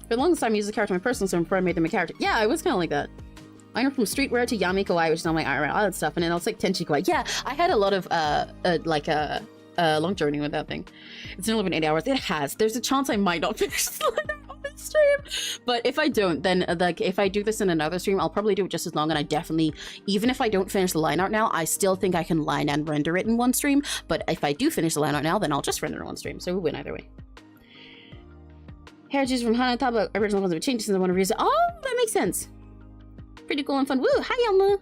For the longest time, I used the character in my personal sim before I made them a character. Yeah, I was kind of like that. I went from streetwear to Yami Kawaii, which is on my island stuff, and then I was like Tenchi Kawaii. Yeah, I had a lot of long journey with that thing. It's only been 8 hours. It has. There's a chance I might not finish this on this stream, but if I don't, then like if I do this in another stream, I'll probably do it just as long. And I definitely, even if I don't finish the line art now, I still think I can line and render it in one stream. But if I do finish the line art now, then I'll just render it in one stream. So we win either way. Heritage from Hanataba original concept changes since I want to reuse it. Oh, that makes sense. Pretty cool and fun. Woo! Hi, Yama.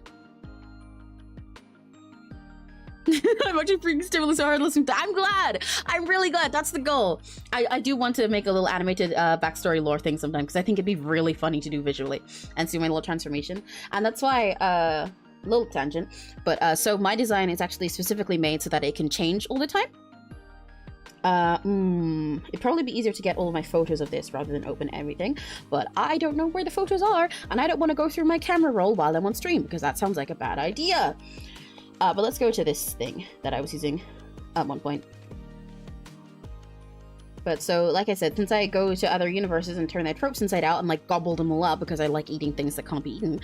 I'm actually freaking stimulus hard listening to. I'm glad. I'm really glad. That's the goal. I do want to make a little animated backstory lore thing sometime because I think it'd be really funny to do visually and see my little transformation. And that's why little tangent. But so my design is actually specifically made so that it can change all the time. It'd probably be easier to get all of my photos of this rather than open everything, but I don't know where the photos are, and I don't want to go through my camera roll while I'm on stream, because that sounds like a bad idea. But let's go to this thing that I was using at one point. But so, like I said, since I go to other universes and turn their tropes inside out and like gobble them all up because I like eating things that can't be eaten,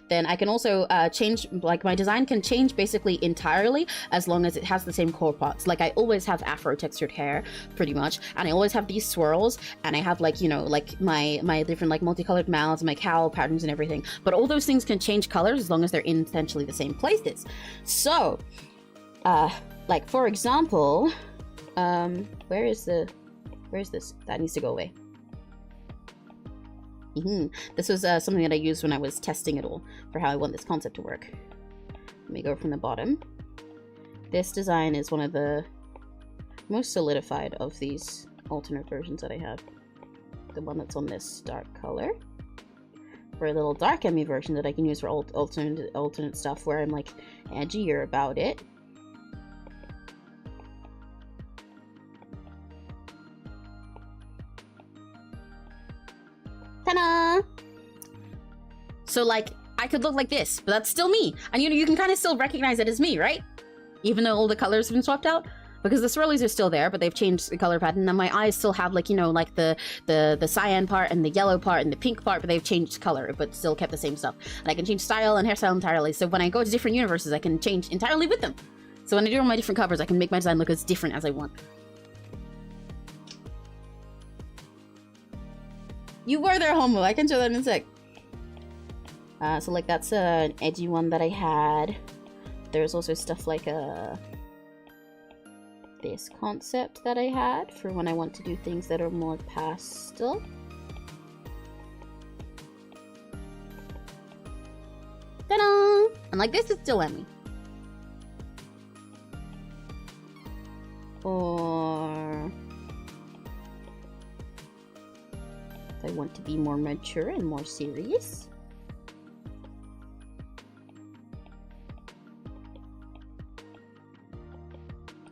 then I can also change, like my design can change basically entirely as long as it has the same core parts. Like I always have afro textured hair pretty much, and I always have these swirls, and I have like, you know, like my different like multicolored mouths, my cowl patterns and everything. But all those things can change colors as long as they're in essentially the same places. So like for example, where is this? That needs to go away. This was something that I used when I was testing it all for how I want this concept to work. Let me go from the bottom. This design is one of the most solidified of these alternate versions that I have. The one that's on this dark color. For a little dark Emmy version that I can use for alternate stuff where I'm like edgier about it. Ta-da! So like I could look like this, but that's still me, and you know you can kind of still recognize it as me, right? Even though all the colors have been swapped out, because the swirlies are still there, but they've changed the color pattern. And my eyes still have like, you know, like the cyan part and the yellow part and the pink part, but they've changed color, but still kept the same stuff. And I can change style and hairstyle entirely. So when I go to different universes, I can change entirely with them. So when I do all my different covers, I can make my design look as different as I want. You were there, Homo. I can show that in a sec. So like that's an edgy one that I had. There's also stuff like this concept that I had for when I want to do things that are more pastel. Ta-da! And like this is still Emmy. Or I want to be more mature and more serious.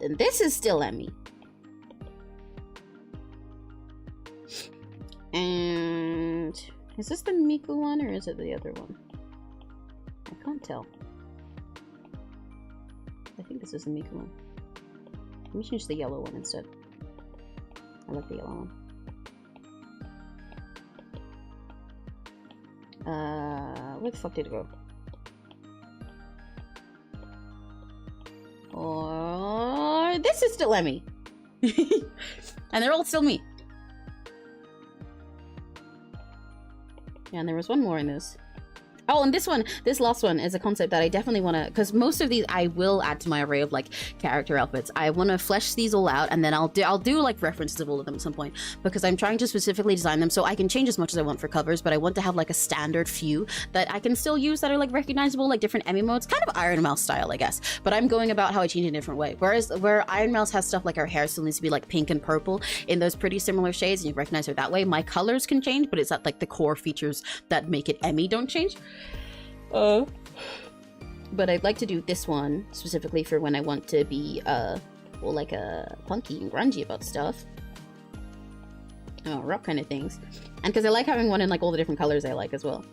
And this is still Emmy. And is this the Miku one or is it the other one? I can't tell. I think this is the Miku one. Let me change the yellow one instead. I like the yellow one. Where the fuck did it go? Or this is still Emmy. And they're all still me. Yeah, and there was one more in this. Oh, and this last one is a concept that I definitely want to, because most of these I will add to my array of like character outfits. I want to flesh these all out, and then I'll do like references of all of them at some point, because I'm trying to specifically design them so I can change as much as I want for covers, but I want to have like a standard few that I can still use that are like recognizable, like different Emmy modes, kind of Iron Mouse style, I guess. But I'm going about how I change it in a different way. Whereas where Iron Mouse has stuff like her hair still needs to be like pink and purple in those pretty similar shades, and you recognize her that way. My colors can change, but it's that like the core features that make it Emmy don't change. But I'd like to do this one specifically for when I want to be well, like a punky and grungy about stuff, rock kind of things, and because I like having one in like all the different colors I like as well.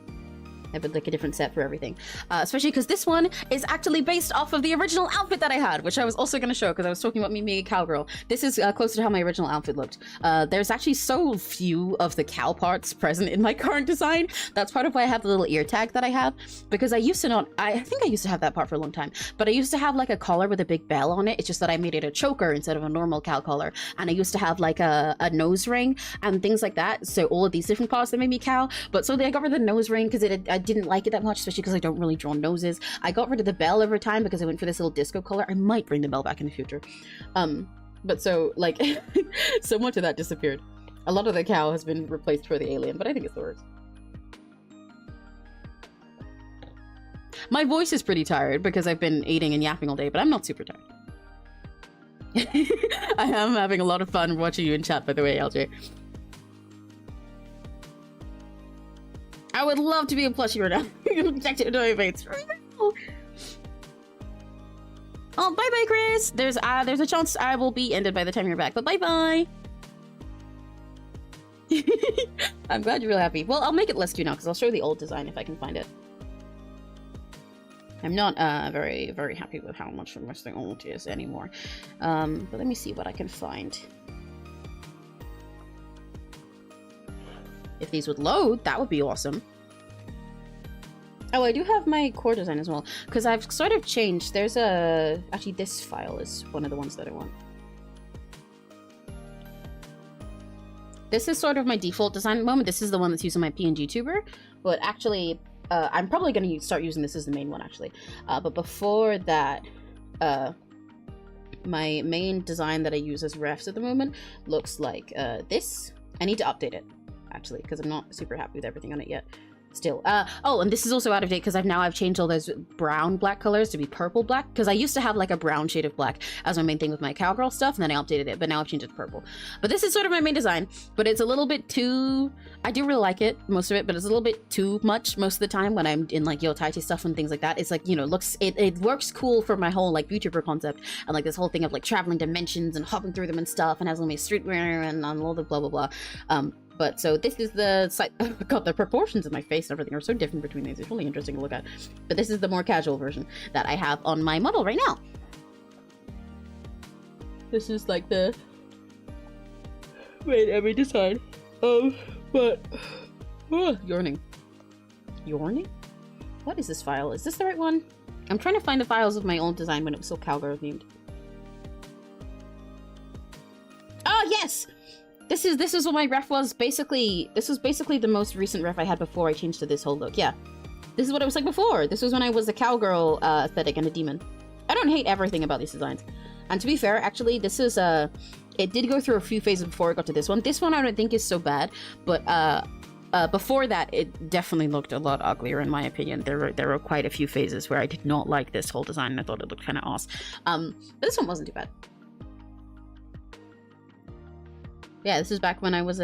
I have like a different set for everything, especially because this one is actually based off of the original outfit that I had, which I was also going to show because I was talking about me being a cowgirl. This is closer to how my original outfit looked. There's actually so few of the cow parts present in my current design. That's part of why I have the little ear tag that I have, because I used to not, I think I used to have that part for a long time, but I used to have like a collar with a big bell on it. It's just that I made it a choker instead of a normal cow collar, and I used to have like a nose ring and things like that. So all of these different parts that made me cow, but so I got rid of the nose ring because I didn't like it that much, especially because I don't really draw noses. I got rid of the bell over time because I went for this little disco color. I might bring the bell back in the future. But so like so much of that disappeared. A lot of the cow has been replaced for the alien, but I think it's the worst. My voice is pretty tired because I've been eating and yapping all day, but I'm not super tired. I am having a lot of fun watching you in chat, by the way, LJ. I would love to be a plushie right now. Objective to my face. Oh, bye bye, Chris. There's a chance I will be ended by the time you're back, but bye bye. I'm glad you're real happy. Well, I'll make it less cute now because I'll show the old design if I can find it. I'm not very, very happy with how much the old is anymore. But let me see what I can find. If these would load, that would be awesome. Oh, I do have my core design as well, because I've sort of changed. There's a... Actually, this file is one of the ones that I want. This is sort of my default design at the moment. This is the one that's using my PNGTUBER, but actually, I'm probably going to start using this as the main one, actually. But before that, my main design that I use as refs at the moment looks like this. I need to update it, actually, because I'm not super happy with everything on it yet. Still. Oh, and this is also out of date because I've changed all those brown black colors to be purple black, because I used to have like a brown shade of black as my main thing with my cowgirl stuff, and then I updated it, but now I've changed it to purple. But this is sort of my main design, but it's a little bit too... I do really like it, most of it, but it's a little bit too much most of the time when I'm in like yotaiti stuff and things like that. It's like, you know, it works cool for my whole like VTuber concept and like this whole thing of like traveling dimensions and hopping through them and stuff, and has all my streetwear and all the blah blah blah. But so this is the site. Oh god, the proportions of my face and everything are so different between these. It's really interesting to look at. But this is the more casual version that I have on my model right now. This is like the... Wait, let me decide. But... yawning. Yawning? What is this file? Is this the right one? I'm trying to find the files of my old design when it was still cowgirl themed. Oh, yes! This is what my ref was. Basically, this was basically the most recent ref I had before I changed to this whole look. Yeah. This is what it was like before. This was when I was a cowgirl aesthetic and a demon. I don't hate everything about these designs. And to be fair, actually, this is it did go through a few phases before it got to this one. This one I don't think is so bad, but before that, it definitely looked a lot uglier in my opinion. There were quite a few phases where I did not like this whole design and I thought it looked kind of ass. But this one wasn't too bad. Yeah, this is back when I was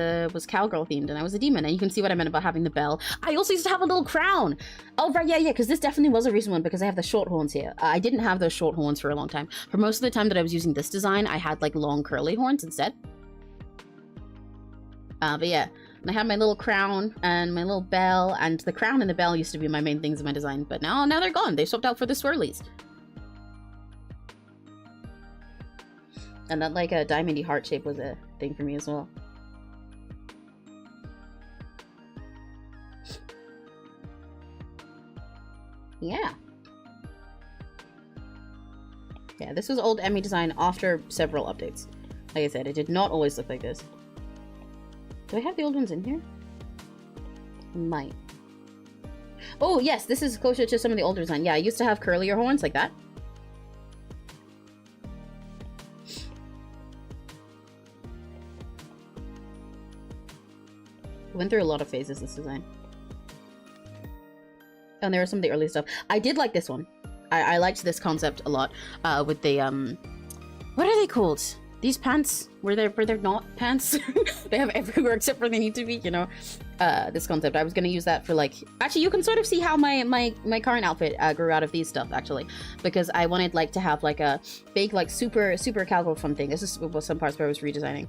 cowgirl themed and I was a demon, and you can see what I meant about having the bell. I also used to have a little crown. Oh right, yeah, because this definitely was a recent one because I have the short horns here. I didn't have those short horns for a long time. For most of the time that I was using this design, I had like long curly horns instead. But yeah, and I had my little crown and my little bell, and the crown and the bell used to be my main things in my design, but now they're gone. They swapped out for the swirlies. And that like a diamondy heart shape was a thing for me as well. Yeah. Yeah, this was old Emmy design after several updates. Like I said, it did not always look like this. Do I have the old ones in here? Might. Oh, yes, this is closer to some of the older design. Yeah, I used to have curlier horns like that. Went through a lot of phases, this design. And there was some of the early stuff. I did like this one. I liked this concept a lot. With the, what are they called? These pants? Were they're not pants? They have everywhere except where they need to be, you know? This concept. I was gonna use that for like... Actually, you can sort of see how my current outfit grew out of these stuff, actually. Because I wanted like to have like a big, like super cowgirl fun thing. This is some parts where I was redesigning.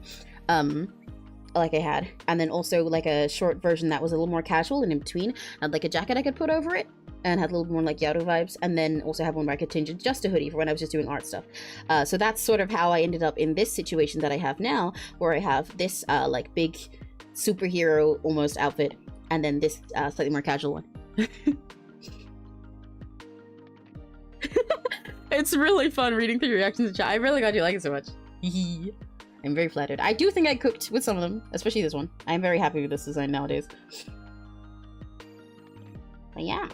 Like I had, and then also like a short version that was a little more casual, and in between had like a jacket I could put over it and had a little more like Yato vibes, and then also have one where I could change it just a hoodie for when I was just doing art stuff. So that's sort of how I ended up in this situation that I have now, where I have this like big superhero almost outfit, and then this slightly more casual one. It's really fun reading through your reactions in chat. I really glad you like it so much. I'm very flattered. I do think I cooked with some of them, especially this one. I'm very happy with this design nowadays. But yeah.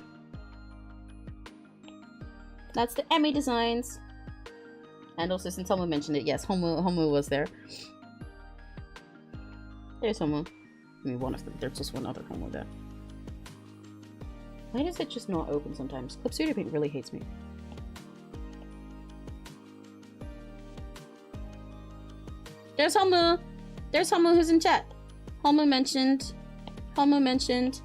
That's the Emmy designs. And also, since someone mentioned it, yes, Homo was there. There's Homo. I mean, one of them. There's just one other Homo there. Why does it just not open sometimes? Clip Studio Paint really hates me. There's Homo. There's Homo who's in chat. Homo mentioned. Homo mentioned.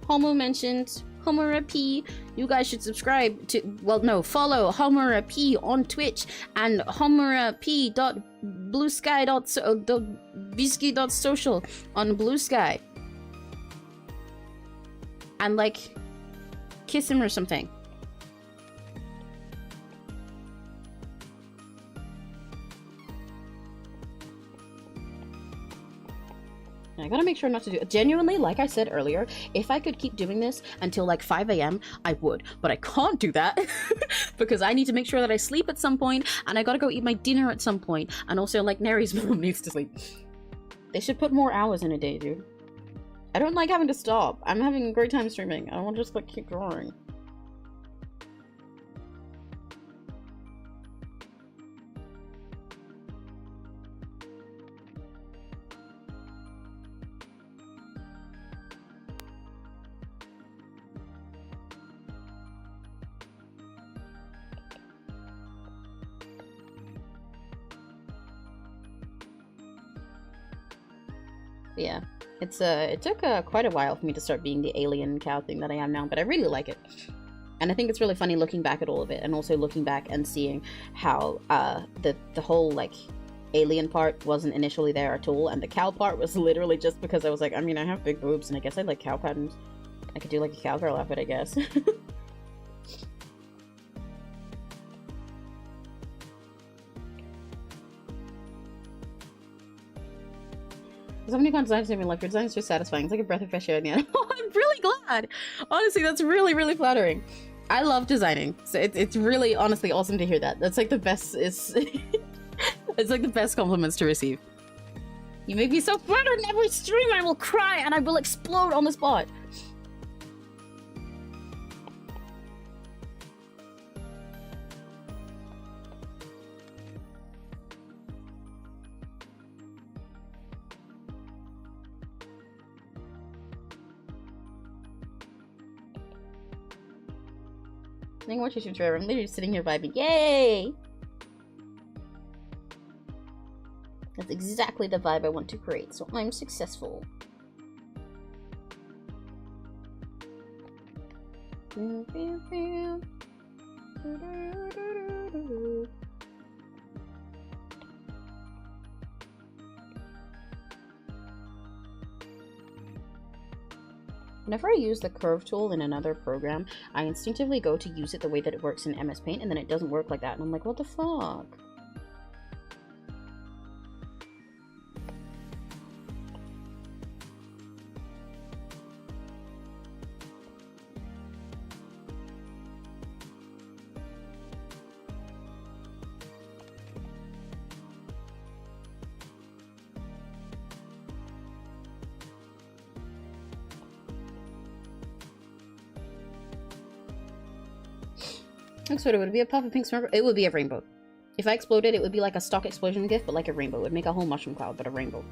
Homo mentioned. Homura P. You guys should subscribe to, well, no, follow Homura P on Twitch and Homura P.bluesky.social on Blue Sky. And like, kiss him or something. I gotta make sure not to do it. Genuinely, like I said earlier, if I could keep doing this until like 5 a.m, I would. But I can't do that because I need to make sure that I sleep at some point, and I gotta go eat my dinner at some point. And also, like, Neri's mom needs to sleep. They should put more hours in a day, dude. I don't like having to stop. I'm having a great time streaming. I want to just like keep drawing. Yeah, it took quite a while for me to start being the alien cow thing that I am now, but I really like it. And I think it's really funny looking back at all of it, and also looking back and seeing how the whole like alien part wasn't initially there at all, and the cow part was literally just because I was like, I mean, I have big boobs and I guess I like cow patterns. I could do like a cowgirl outfit, I guess. So many designs in my life. Your design is just satisfying. It's like a breath of fresh air in the end. Oh, I'm really glad. Honestly, that's really, really flattering. I love designing. So it's really, honestly, awesome to hear that. That's like the best. It's like the best compliments to receive. You make me so flattered in every stream. I will cry and I will explode on the spot. I watch you forever. I'm literally sitting here vibing. Yay! That's exactly the vibe I want to create, so I'm successful. Whenever I use the curve tool in another program, I instinctively go to use it the way that it works in MS Paint, and then it doesn't work like that, and I'm like, what the fuck? That's what it would be, a puff of pink smoke. It would be a rainbow. If I exploded, it would be like a stock explosion gift, but like a rainbow. It would make a whole mushroom cloud, but a rainbow.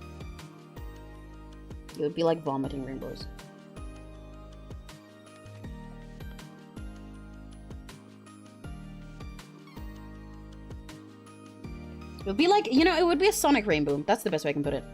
It would be like vomiting rainbows. It would be like, you know, it would be a sonic rainbow. That's the best way I can put it.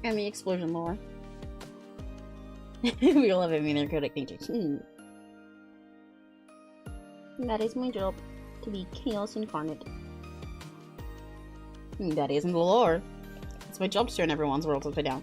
And the explosion lore. We love it, narcotic natures. That is my job, to be chaos incarnate. That isn't the lore. It's my job to turn everyone's world upside down.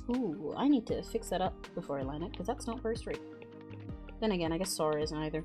Ooh, I need to fix that up before I line it, because that's not very straight. Then again, I guess Sora isn't either.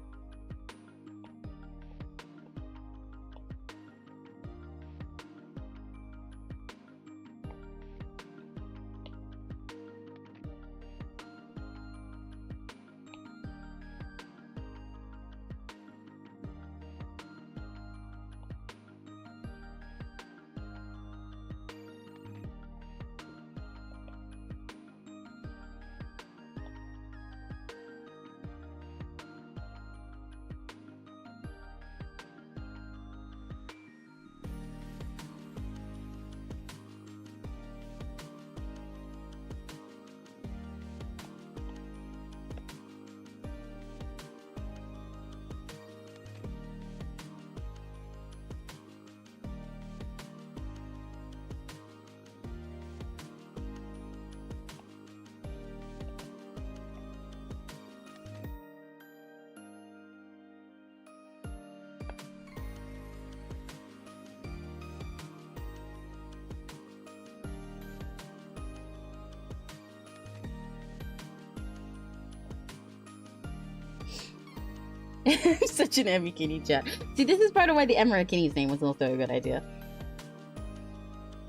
Such an Emikini chat. See, this is part of why the Emikini's name was also a good idea.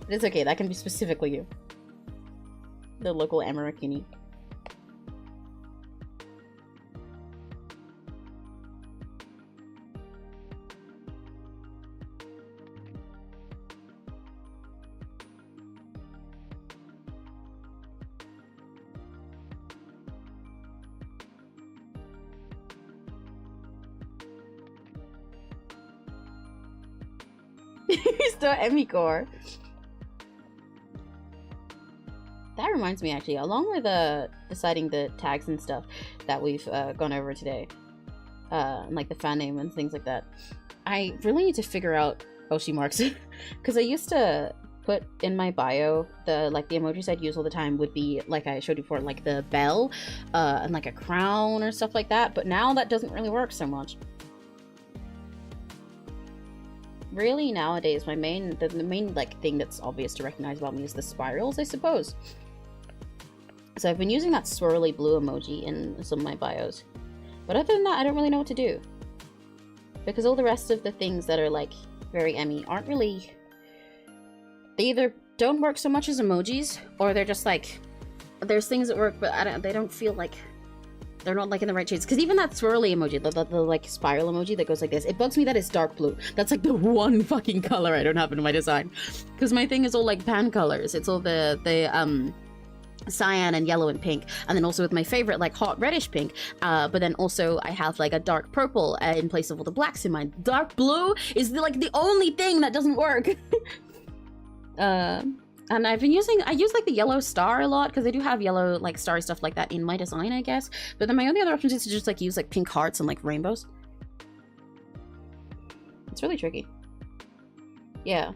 But it's okay, that can be specifically you. The local Emikini. Still Emikor. That reminds me, actually, along with deciding the tags and stuff that we've gone over today, and like the fan name and things like that, I really need to figure out Oshi marks because I used to put in my bio the emojis I'd use all the time would be like I showed you before, like the bell and like a crown or stuff like that, but now that doesn't really work so much. Really, nowadays, the main like thing that's obvious to recognize about me is the spirals, I suppose. So I've been using that swirly blue emoji in some of my bios, but other than that, I don't really know what to do because all the rest of the things that are like very Emmy aren't really. They either don't work so much as emojis, or they're just like there's things that work, but they don't feel like. They're not like in the right shades. Because even that swirly emoji, the like spiral emoji that goes like this, it bugs me that it's dark blue. That's like the one fucking color I don't have in my design. Because my thing is all like pan colors. It's all the cyan and yellow and pink. And then also with my favorite like hot reddish pink. But then also I have like a dark purple in place of all the blacks in mine. Dark blue is the only thing that doesn't work. And I use like the yellow star a lot because I do have yellow like starry stuff like that in my design, I guess. But then my only other option is to just like use like pink hearts and like rainbows. It's really tricky. Yeah.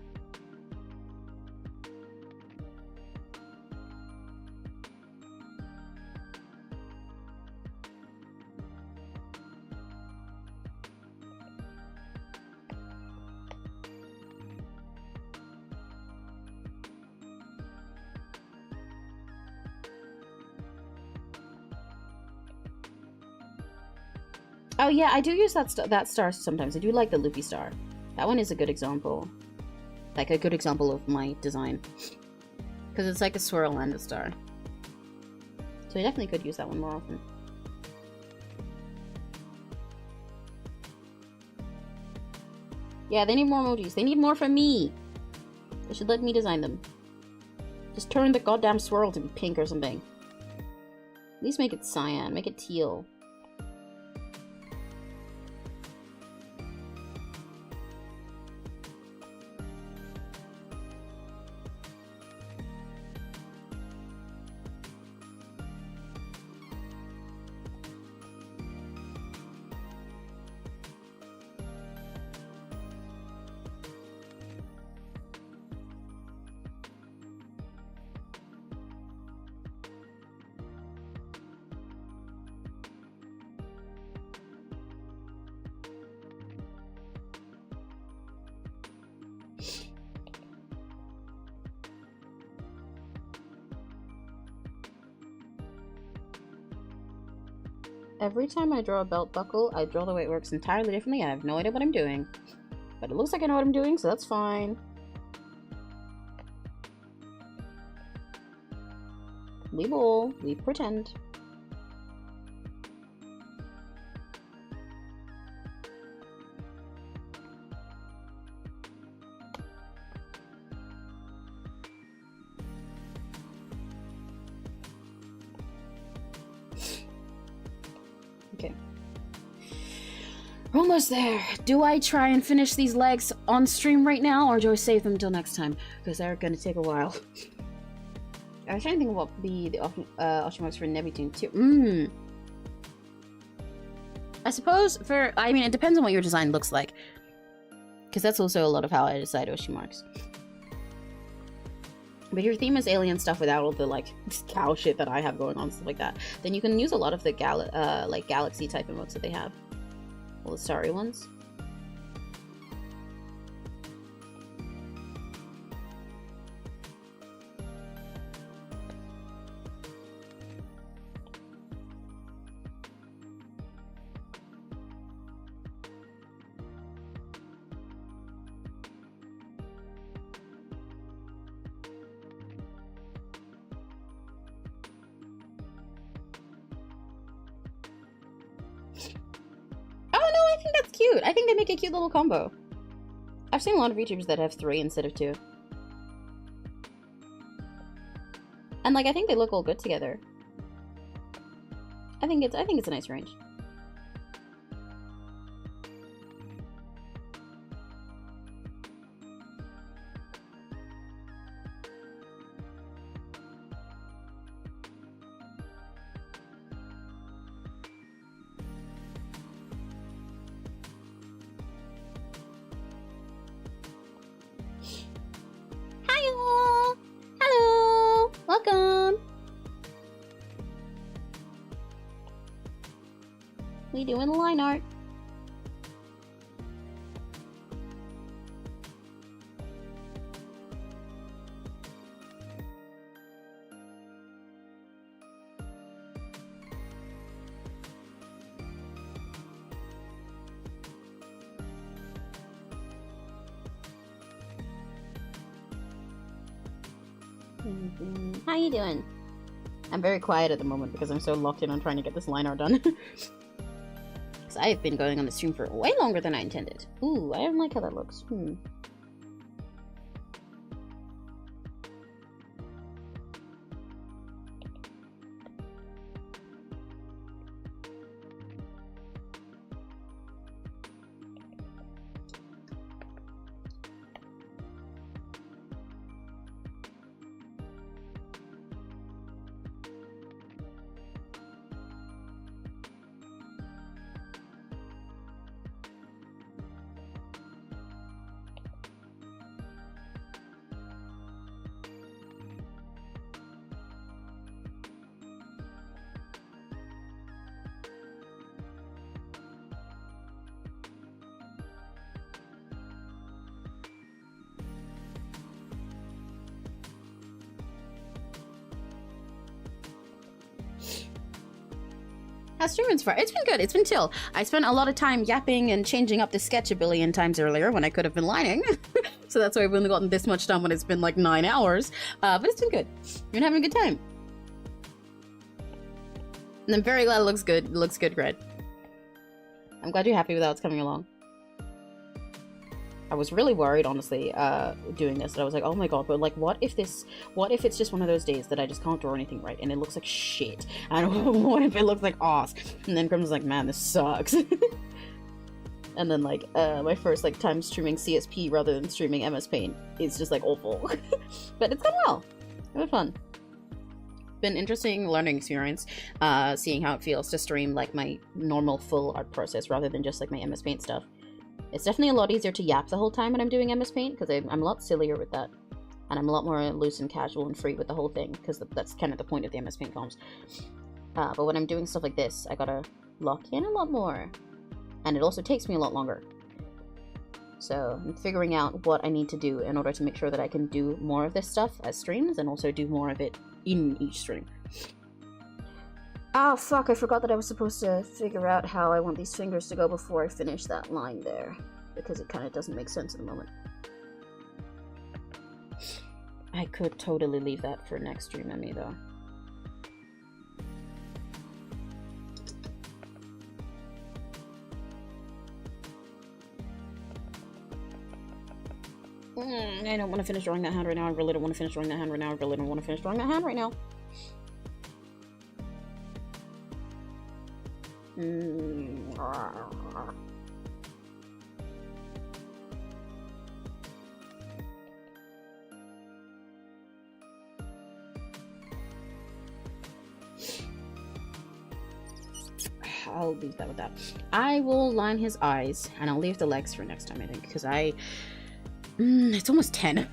Oh yeah, I do use that star sometimes. I do like the loopy star. That one is a good example. Like a good example of my design. Because it's like a swirl and a star. So I definitely could use that one more often. Yeah, they need more emojis. They need more from me. They should let me design them. Just turn the goddamn swirl to be pink or something. At least make it cyan. Make it teal. Every time I draw a belt buckle, I draw the way it works entirely differently. I have no idea what I'm doing. But it looks like I know what I'm doing, so that's fine. We pretend. Okay. We're almost there. Do I try and finish these legs on stream right now, or do I save them until next time? Because they're gonna take a while. I was trying to think of what would be the Oshimarks for Nebutune too. I suppose I mean, it depends on what your design looks like. Because that's also a lot of how I decide Oshimarks. But if your theme is alien stuff without all the like cow shit that I have going on, stuff like that, then you can use a lot of the like galaxy type emotes that they have. All the starry ones. cute. I think they make a cute little combo. I've seen a lot of YouTubers that have 3 instead of 2. And like I think they look all good together. I think it's a nice range. Hiya! Hello! Welcome! We doing line art. How you doing? I'm very quiet at the moment because I'm so locked in on trying to get this line art done. Because I've been going on the stream for way longer than I intended. Ooh, I don't like how that looks. How's streaming so far? It's been good. It's been chill. I spent a lot of time yapping and changing up the sketch a billion times earlier when I could have been lining. So that's why I've only gotten this much done when it's been like 9 hours. But it's been good. I've been having a good time. And I'm very glad it looks good. It looks good, Gred. I'm glad you're happy with how it's coming along. I was really worried, honestly, doing this. I was like, oh my god, but like, what if it's just one of those days that I just can't draw anything right and it looks like shit? And what if it looks like ass? And then Grim's like, man, this sucks. And then like, my first like time streaming CSP rather than streaming MS Paint is just like awful. But it's gone well. It was fun. Been interesting learning experience, seeing how it feels to stream like my normal full art process rather than just like my MS Paint stuff. It's definitely a lot easier to yap the whole time when I'm doing MS Paint, because I'm a lot sillier with that. And I'm a lot more loose and casual and free with the whole thing, because that's kind of the point of the MS Paint comps. But when I'm doing stuff like this, I gotta lock in a lot more. And it also takes me a lot longer. So I'm figuring out what I need to do in order to make sure that I can do more of this stuff as streams, and also do more of it in each stream. Oh fuck, I forgot that I was supposed to figure out how I want these fingers to go before I finish that line there. Because it kind of doesn't make sense at the moment. I could totally leave that for next stream on me though. I don't want to finish drawing that hand right now. I really don't want to finish drawing that hand right now. I really don't want to finish drawing that hand right now. I'll leave that with that. I will line his eyes, and I'll leave the legs for next time, I think, because it's almost 10.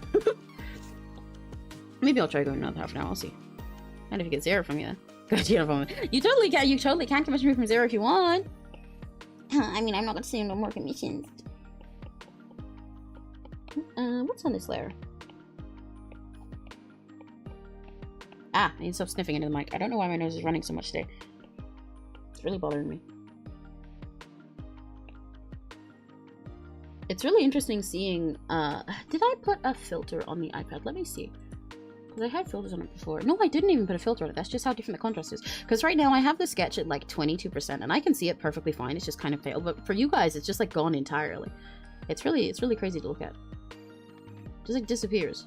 Maybe I'll try going another half an hour, I'll see. And if you get 0 from you. You totally can commission me from 0 if you want. I mean, I'm not gonna say no more commissions. What's on this layer? Ah, I need to stop sniffing into the mic. I don't know why my nose is running so much today. It's really bothering me. It's really interesting seeing, did I put a filter on the iPad? Let me see. Because I had filters on it before. No, I didn't even put a filter on it. That's just how different the contrast is. Because right now I have the sketch at like 22% and I can see it perfectly fine. It's just kind of pale. But for you guys, it's just like gone entirely. It's really crazy to look at. It just like disappears.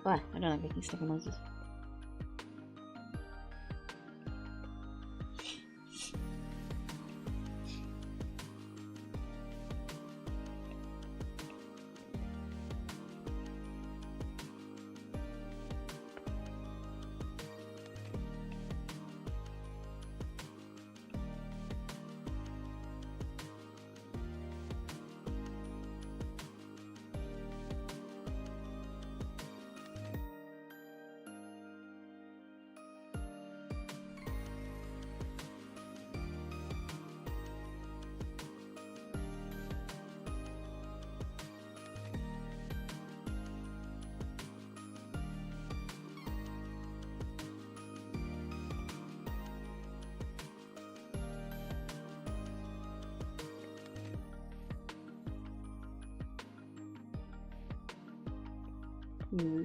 Why? I don't like making sticky noises.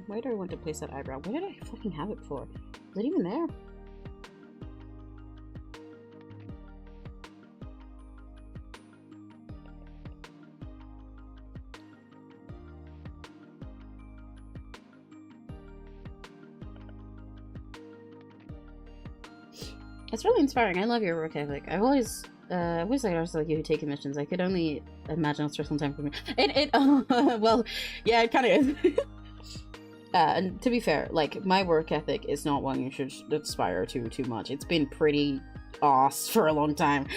Why do I want to place that eyebrow? Where did I fucking have it for? Is it even there? It's really inspiring. I love your work ethic. I always like artists like you who take commissions. I could only imagine how stressful time for me. Well, yeah, it kind of is. And to be fair, like, my work ethic is not one you should aspire to too much. It's been pretty ass for a long time.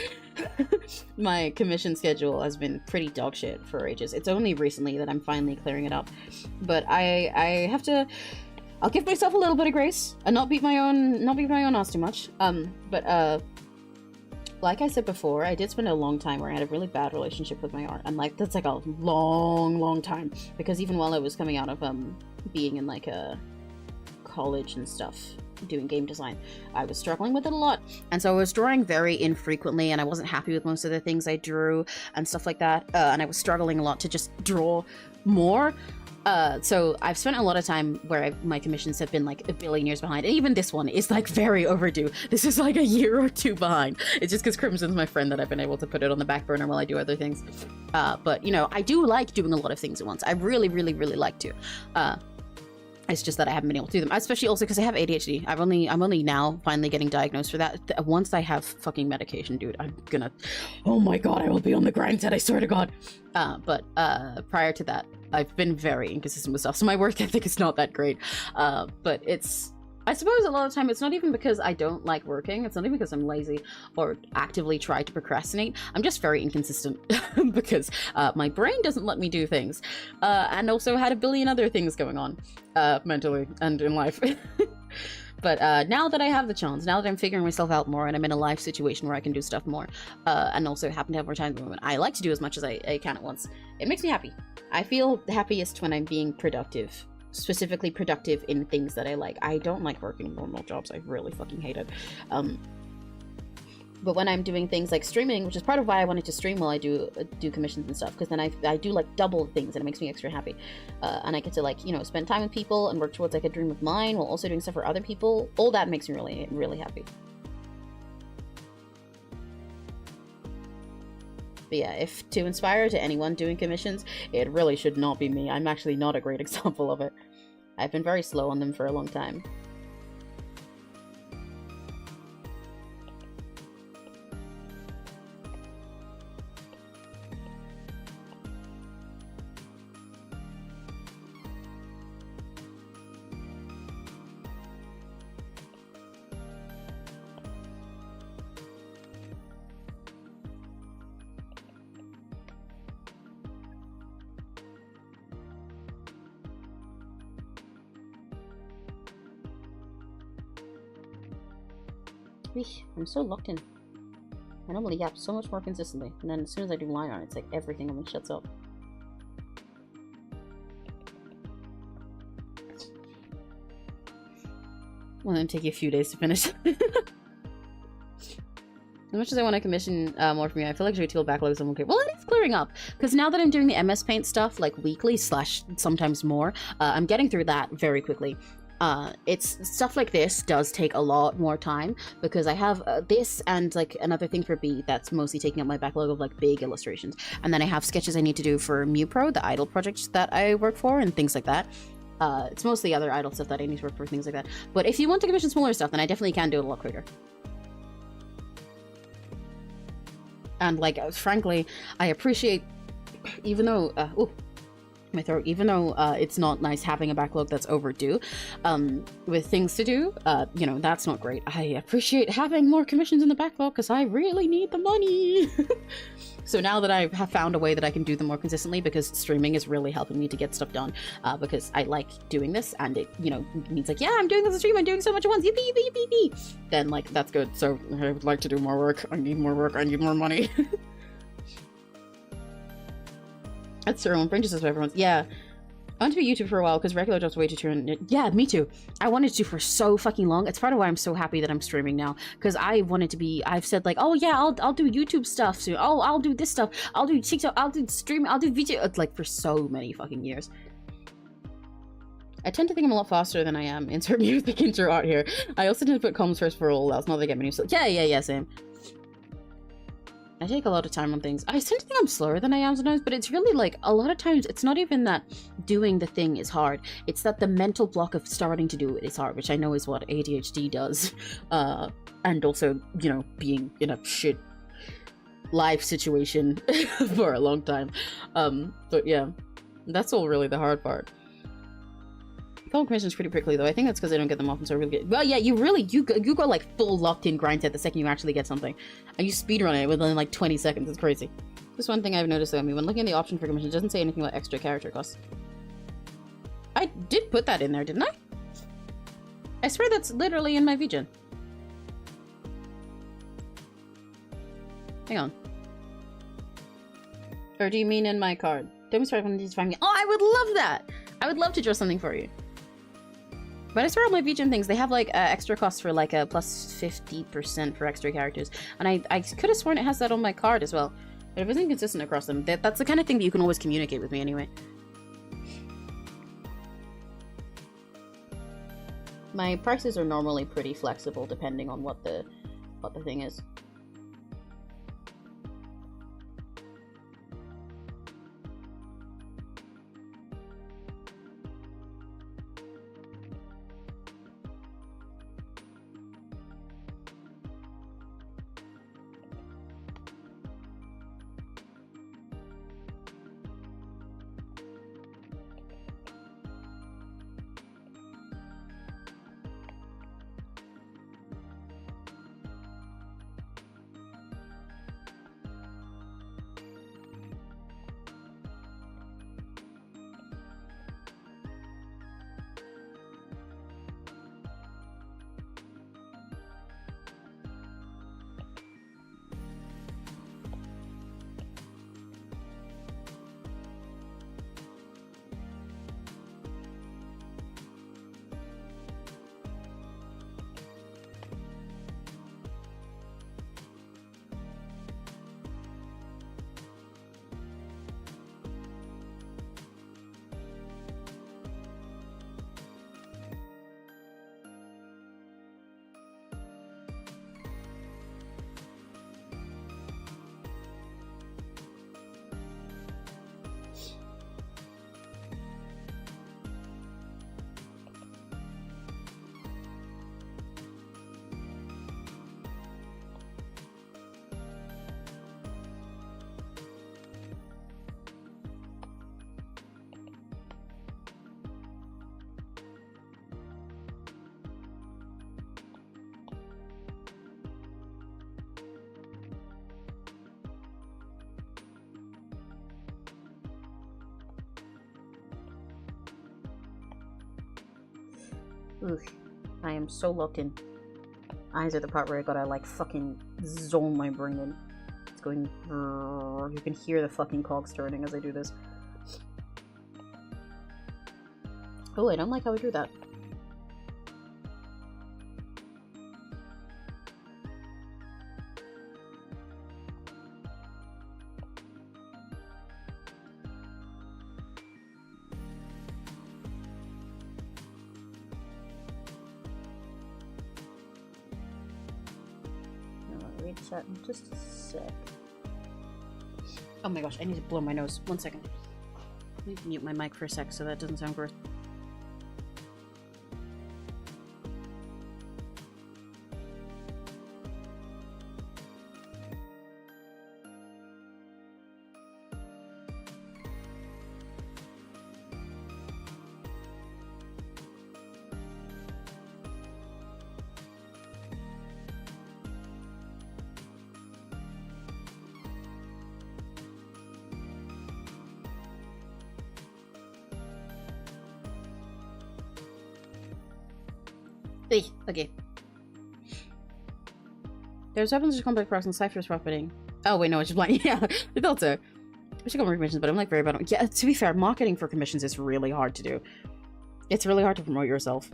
My commission schedule has been pretty dog shit for ages. It's only recently that I'm finally clearing it up. But I have to... I'll give myself a little bit of grace and not beat my own ass too much. Like I said before, I did spend a long time where I had a really bad relationship with my art. And like, that's like a long time. Because even while I was coming out of being in like a college and stuff, doing game design, I was struggling with it a lot. And so I was drawing very infrequently and I wasn't happy with most of the things I drew and stuff like that. And I was struggling a lot to just draw more. So I've spent a lot of time where my commissions have been like a billion years behind. And even this one is like very overdue. This is like a year or two behind. It's just because Crimson's my friend that I've been able to put it on the back burner while I do other things. But you know, I do like doing a lot of things at once. I really like to. It's just that I haven't been able to do them, especially also because I have ADHD. I'm only now finally getting diagnosed for that. Once I have fucking medication, dude, I'm gonna, oh my god, I will be on the grind set, I swear to god. But prior to that, I've been very inconsistent with stuff, so my work ethic is not that great. But it's, I suppose a lot of the time it's not even because I don't like working, it's not even because I'm lazy or actively try to procrastinate. I'm just very inconsistent because my brain doesn't let me do things, and also had a billion other things going on mentally and in life. But now that I have the chance, now that I'm figuring myself out more and I'm in a life situation where I can do stuff more, and also happen to have more time at the moment, I like to do as much as I can at once. It makes me happy. I feel happiest when I'm being productive. Specifically productive in things that I like. I don't like working normal jobs. I really fucking hate it. But when I'm doing things like streaming, which is part of why I wanted to stream while I do commissions and stuff, because then I do like double things and it makes me extra happy. And I get to, like, you know, spend time with people and work towards like a dream of mine while also doing stuff for other people. All that makes me really happy. But yeah, if to inspire to anyone doing commissions, it really should not be me. I'm actually not a great example of it. I've been very slow on them for a long time. I'm so locked in. I normally yap so much more consistently, and then as soon as I do line art, it's like everything almost shuts up. Well, it'll take you a few days to finish. much as I want to commission more from you, I feel like tool backlogs are okay. Well, it is clearing up, because now that I'm doing the MS Paint stuff, like weekly / sometimes more, I'm getting through that very quickly. It's stuff like this does take a lot more time, because I have this and like another thing for B that's mostly taking up my backlog of like big illustrations, and then I have sketches I need to do for MuPro, the idle project that I work for, and things like that. It's mostly other idle stuff that I need to work for, things like that. But if you want to commission smaller stuff, then I definitely can do it a lot quicker. And like, frankly, I appreciate, even though, my throat, even though it's not nice having a backlog that's overdue, with things to do, you know, that's not great. I appreciate having more commissions in the backlog because I really need the money. So now that I have found a way that I can do them more consistently, because streaming is really helping me to get stuff done, because I like doing this, and it, you know, means like, yeah, I'm doing this on stream, I'm doing so much at once, yippee, yippee, yippee, yippee. Then like, that's good. So I would like to do more work. I need more work. I need more money. That's true. And Bridges is what everyone's. Yeah. I wanted to be YouTube for a while because regular jobs way too true. Yeah, me too. I wanted to for so fucking long. It's part of why I'm so happy that I'm streaming now, because I wanted to be. I've said like, oh yeah, I'll do YouTube stuff soon. Oh, I'll do this stuff. I'll do TikTok. I'll do streaming. I'll do video. Like for so many fucking years. I tend to think I'm a lot faster than I am. Insert music intro out here. I also tend to put comms first for all else. Not that I get many. So yeah, same. I take a lot of time on things. I tend to think I'm slower than I am sometimes, but it's really like, a lot of times, it's not even that doing the thing is hard. It's that the mental block of starting to do it is hard, which I know is what ADHD does. And also, you know, being in a shit life situation for a long time. But yeah, that's all really the hard part. Full commission's pretty prickly though. I think that's because I don't get them often, so I really get. Well, yeah, you go like full locked in grind set the second you actually get something, and you speedrun it within like 20 seconds. It's crazy. Just one thing I've noticed though, I mean, when looking at the option for commission, it doesn't say anything about extra character costs. I did put that in there, didn't I? I swear that's literally in my VGEN. Hang on. Or do you mean in my card? Don't be sorry if I'm just finding it. Oh, I would love that! I would love to draw something for you. But I swear all my VGEN things, they have like extra costs for like a plus 50% for extra characters. And I could have sworn it has that on my card as well. But it wasn't consistent across them. That's the kind of thing that you can always communicate with me anyway. My prices are normally pretty flexible depending on what the thing is. Ugh, I am so locked in. Eyes are the part where I gotta like fucking zone my brain in. It's going. You can hear the fucking cogs turning as I do this. Oh, I don't like how I drew that. chat in just a sec. Oh my gosh, I need to blow my nose. 1 second. Let me mute my mic for a sec so that doesn't sound gross. Okay. There's weapons to complex procs and ciphers profiting. Oh wait, no, it's just blind. Yeah, I thought so. I should go more commissions, but I'm like very bad on. Yeah, to be fair, marketing for commissions is really hard to do. It's really hard to promote yourself.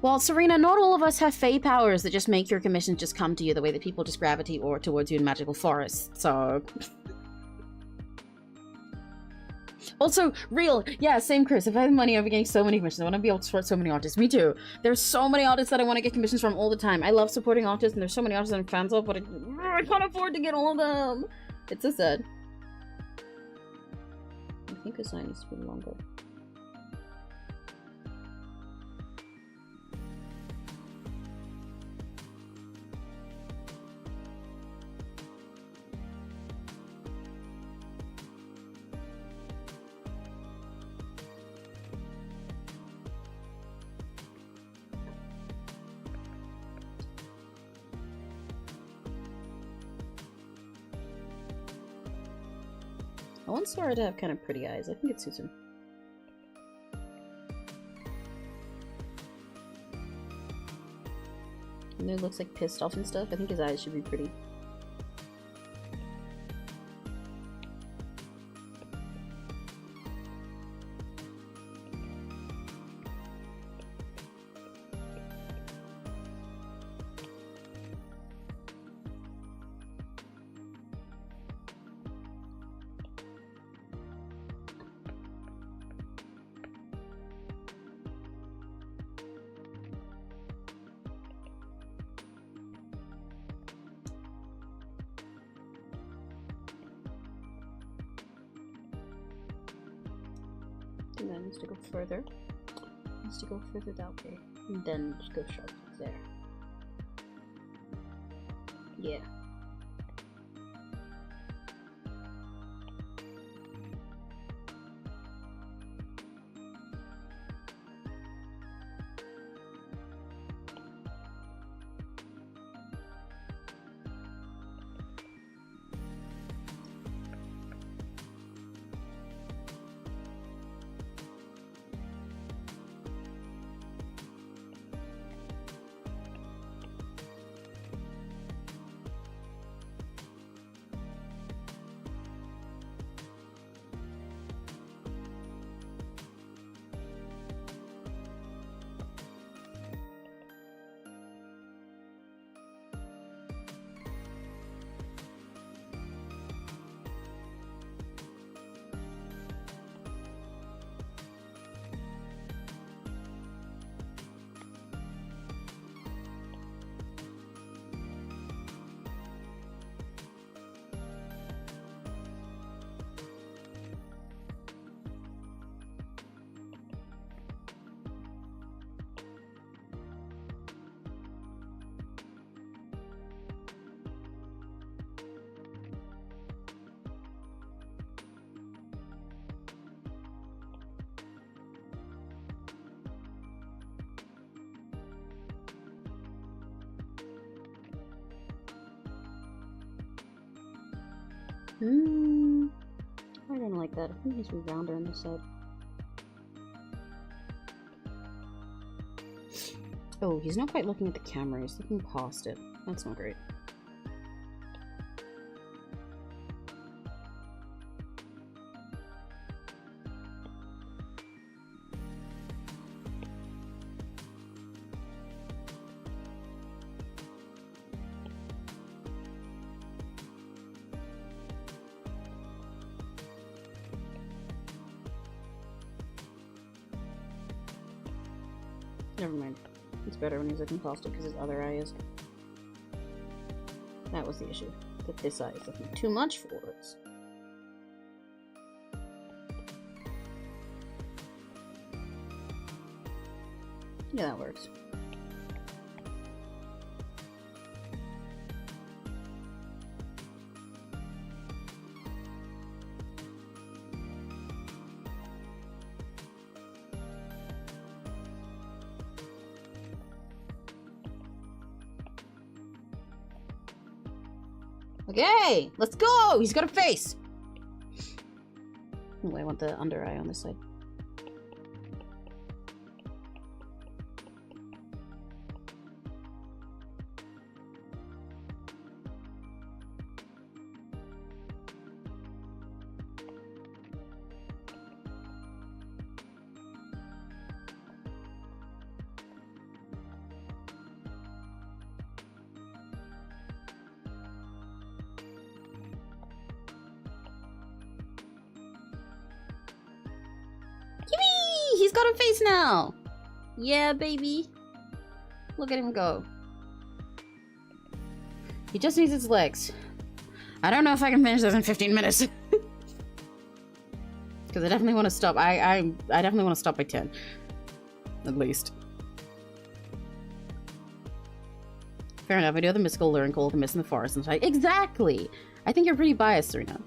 Well, Serena, not all of us have fae powers that just make your commissions just come to you the way that people just gravitate or towards you in magical forests. So. Also, real, yeah, same Chris. If I have money, I'll be getting so many commissions. I want to be able to support so many artists. Me too. There's so many artists that I want to get commissions from all the time. I love supporting artists, and there's so many artists I'm fans of, but I can't afford to get all of them. It's so sad. I think this sign needs to be longer. I want Sora to have kind of pretty eyes. I think it suits him. And it looks like pissed off and stuff. I think his eyes should be pretty. And then needs to go further. Needs to go further that way. And then just go sharp there. Yeah. I don't like that. I think it needs to be rounder on this side. Oh, he's not quite looking at the camera. He's looking past it. That's not great. Never mind. It's better when he's looking faster because his other eye is. That was the issue. That this eye is looking too much forwards. Yeah, that works. Okay, let's go! He's got a face! Oh, I want the under eye on this side. Yippee! He's got a face now! Yeah, baby. Look at him go. He just needs his legs. I don't know if I can finish this in 15 minutes. Because I definitely want to stop. I definitely want to stop by 10. At least. Fair enough. I do have the mystical luring call to miss in the forest and like, exactly! I think you're pretty biased, Serena.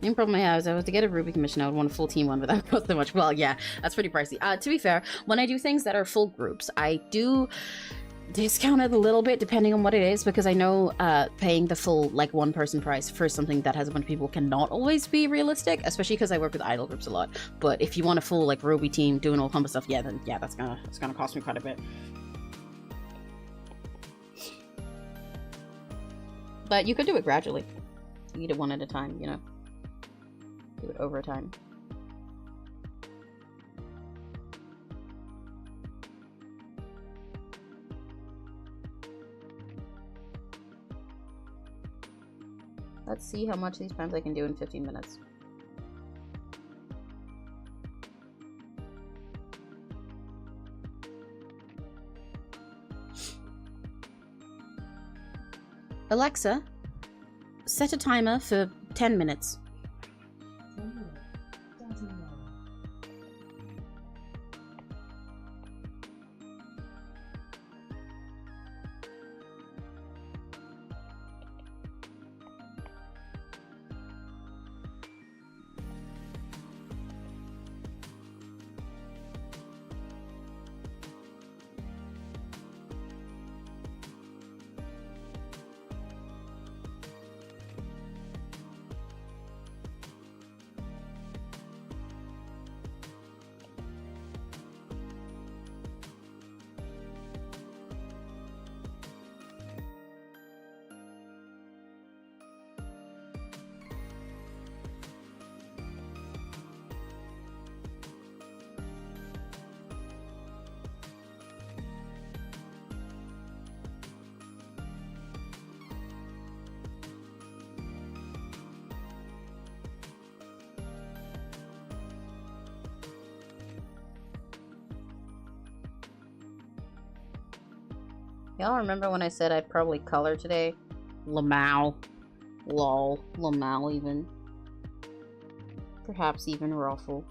The only problem I have is I was to get a Ruby commission, I would want a full team one, but that would cost so much. Well, yeah, that's pretty pricey. To be fair, when I do things that are full groups, I do discount it a little bit depending on what it is, because I know paying the full, like, one-person price for something that has a bunch of people cannot always be realistic, especially because I work with idol groups a lot. But if you want a full, like, Ruby team doing all combo stuff, yeah, then yeah, it's gonna cost me quite a bit. But you could do it gradually. You do it one at a time, you know? Do it over time. Let's see how much these pens I can do in 15 minutes. Alexa, set a timer for 10 minutes. Y'all remember when I said I'd probably color today? Lamau. Lol. Lamau even. Perhaps even ruffle.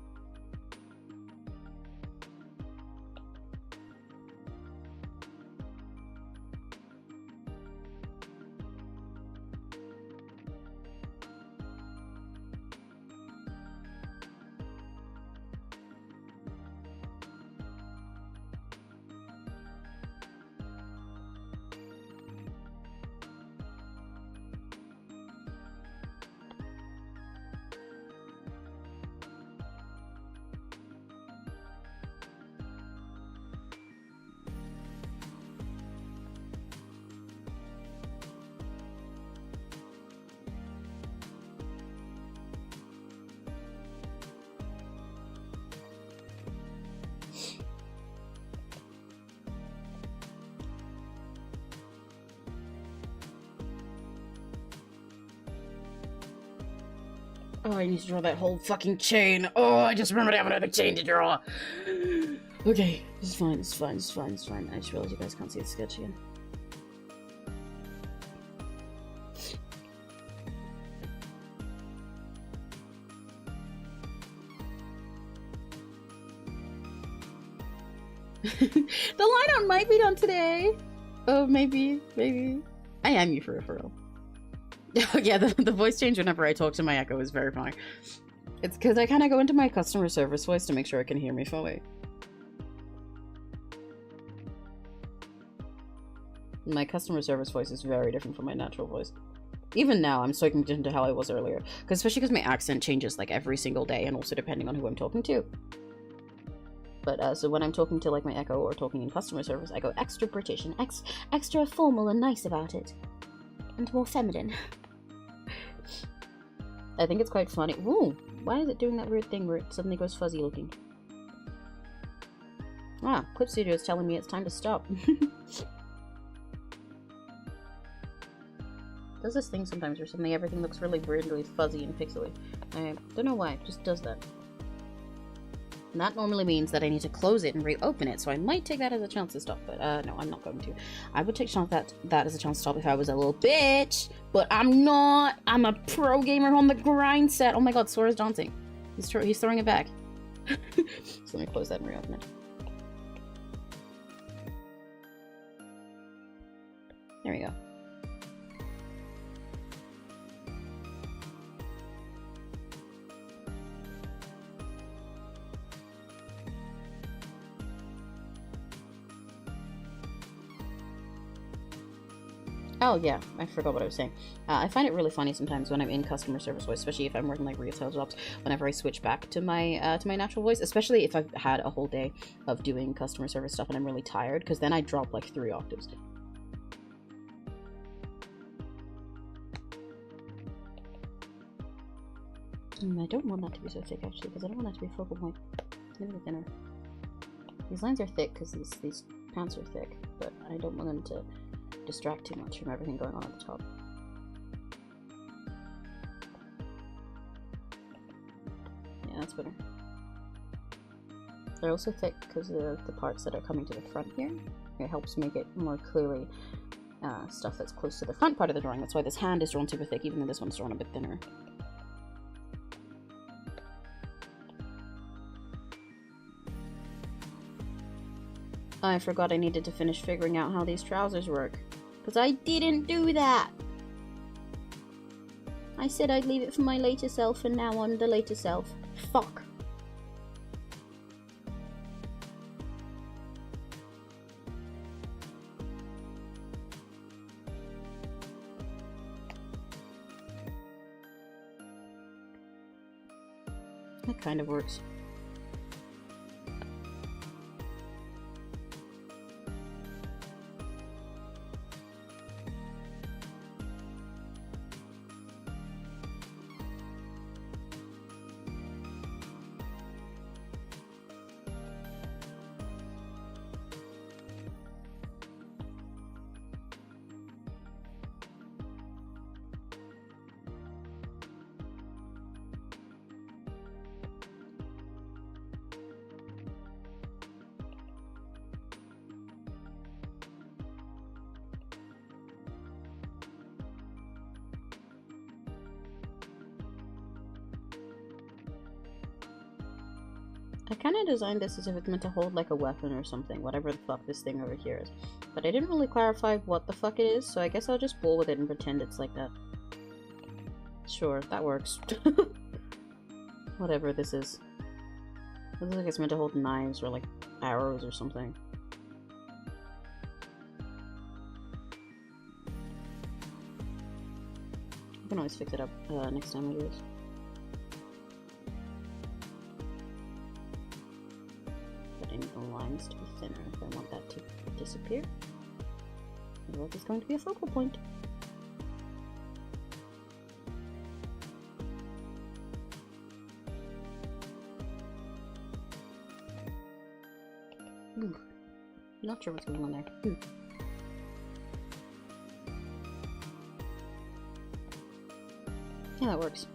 Oh, I need to draw that whole fucking chain. Oh, I just remembered I have another chain to draw. Okay, it's fine, it's fine, it's fine, it's fine. I just realized you guys can't see the sketch again. The line art might be done today. Oh, maybe. I am you for real. Yeah, the voice change whenever I talk to my Echo is very funny. It's because I kind of go into my customer service voice to make sure it can hear me fully. My customer service voice is very different from my natural voice. Even now, I'm switching into how I was earlier. Especially because my accent changes like every single day, and also depending on who I'm talking to. But so when I'm talking to like my Echo or talking in customer service, I go extra British and extra formal and nice about it. And more feminine. I think it's quite funny. Ooh, why is it doing that weird thing where it suddenly goes fuzzy looking? Ah, Clip Studio is telling me it's time to stop. Does this thing sometimes where suddenly everything looks really weirdly fuzzy and pixely. I don't know why, it just does that. And that normally means that I need to close it and reopen it, so I might take that as a chance to stop, but no, I'm not going to. I would take that as a chance to stop if I was a little bitch, but I'm not. I'm a pro gamer on the grind set. Oh my god, Sora's dancing. He's throwing it back. So let me close that and reopen it. There we go. Oh yeah, I forgot what I was saying. I find it really funny sometimes when I'm in customer service voice, especially if I'm working like retail jobs, whenever I switch back to my natural voice, especially if I've had a whole day of doing customer service stuff and I'm really tired, because then I drop like 3 octaves. I don't want that to be so thick actually, because I don't want that to be a focal point. Maybe thinner. These lines are thick because these pants are thick, but I don't want them to distract too much from everything going on at the top. Yeah, that's better. They're also thick because of the parts that are coming to the front here. It helps make it more clearly stuff that's close to the front part of the drawing. That's why this hand is drawn super thick, even though this one's drawn a bit thinner. I forgot I needed to finish figuring out how these trousers work. Because I didn't do that! I said I'd leave it for my later self, and now I'm the later self. Fuck. That kind of works. I kind of designed this as if it's meant to hold like a weapon or something, whatever the fuck this thing over here is. But I didn't really clarify what the fuck it is, so I guess I'll just bowl with it and pretend it's like that. Sure, that works. Whatever this is. It looks like it's meant to hold knives or like arrows or something. I can always fix it up next time I do this. The lines to be thinner if I want that to disappear. Otherwise it's going to be a focal point. Ooh. Not sure what's going on there. Yeah, that works.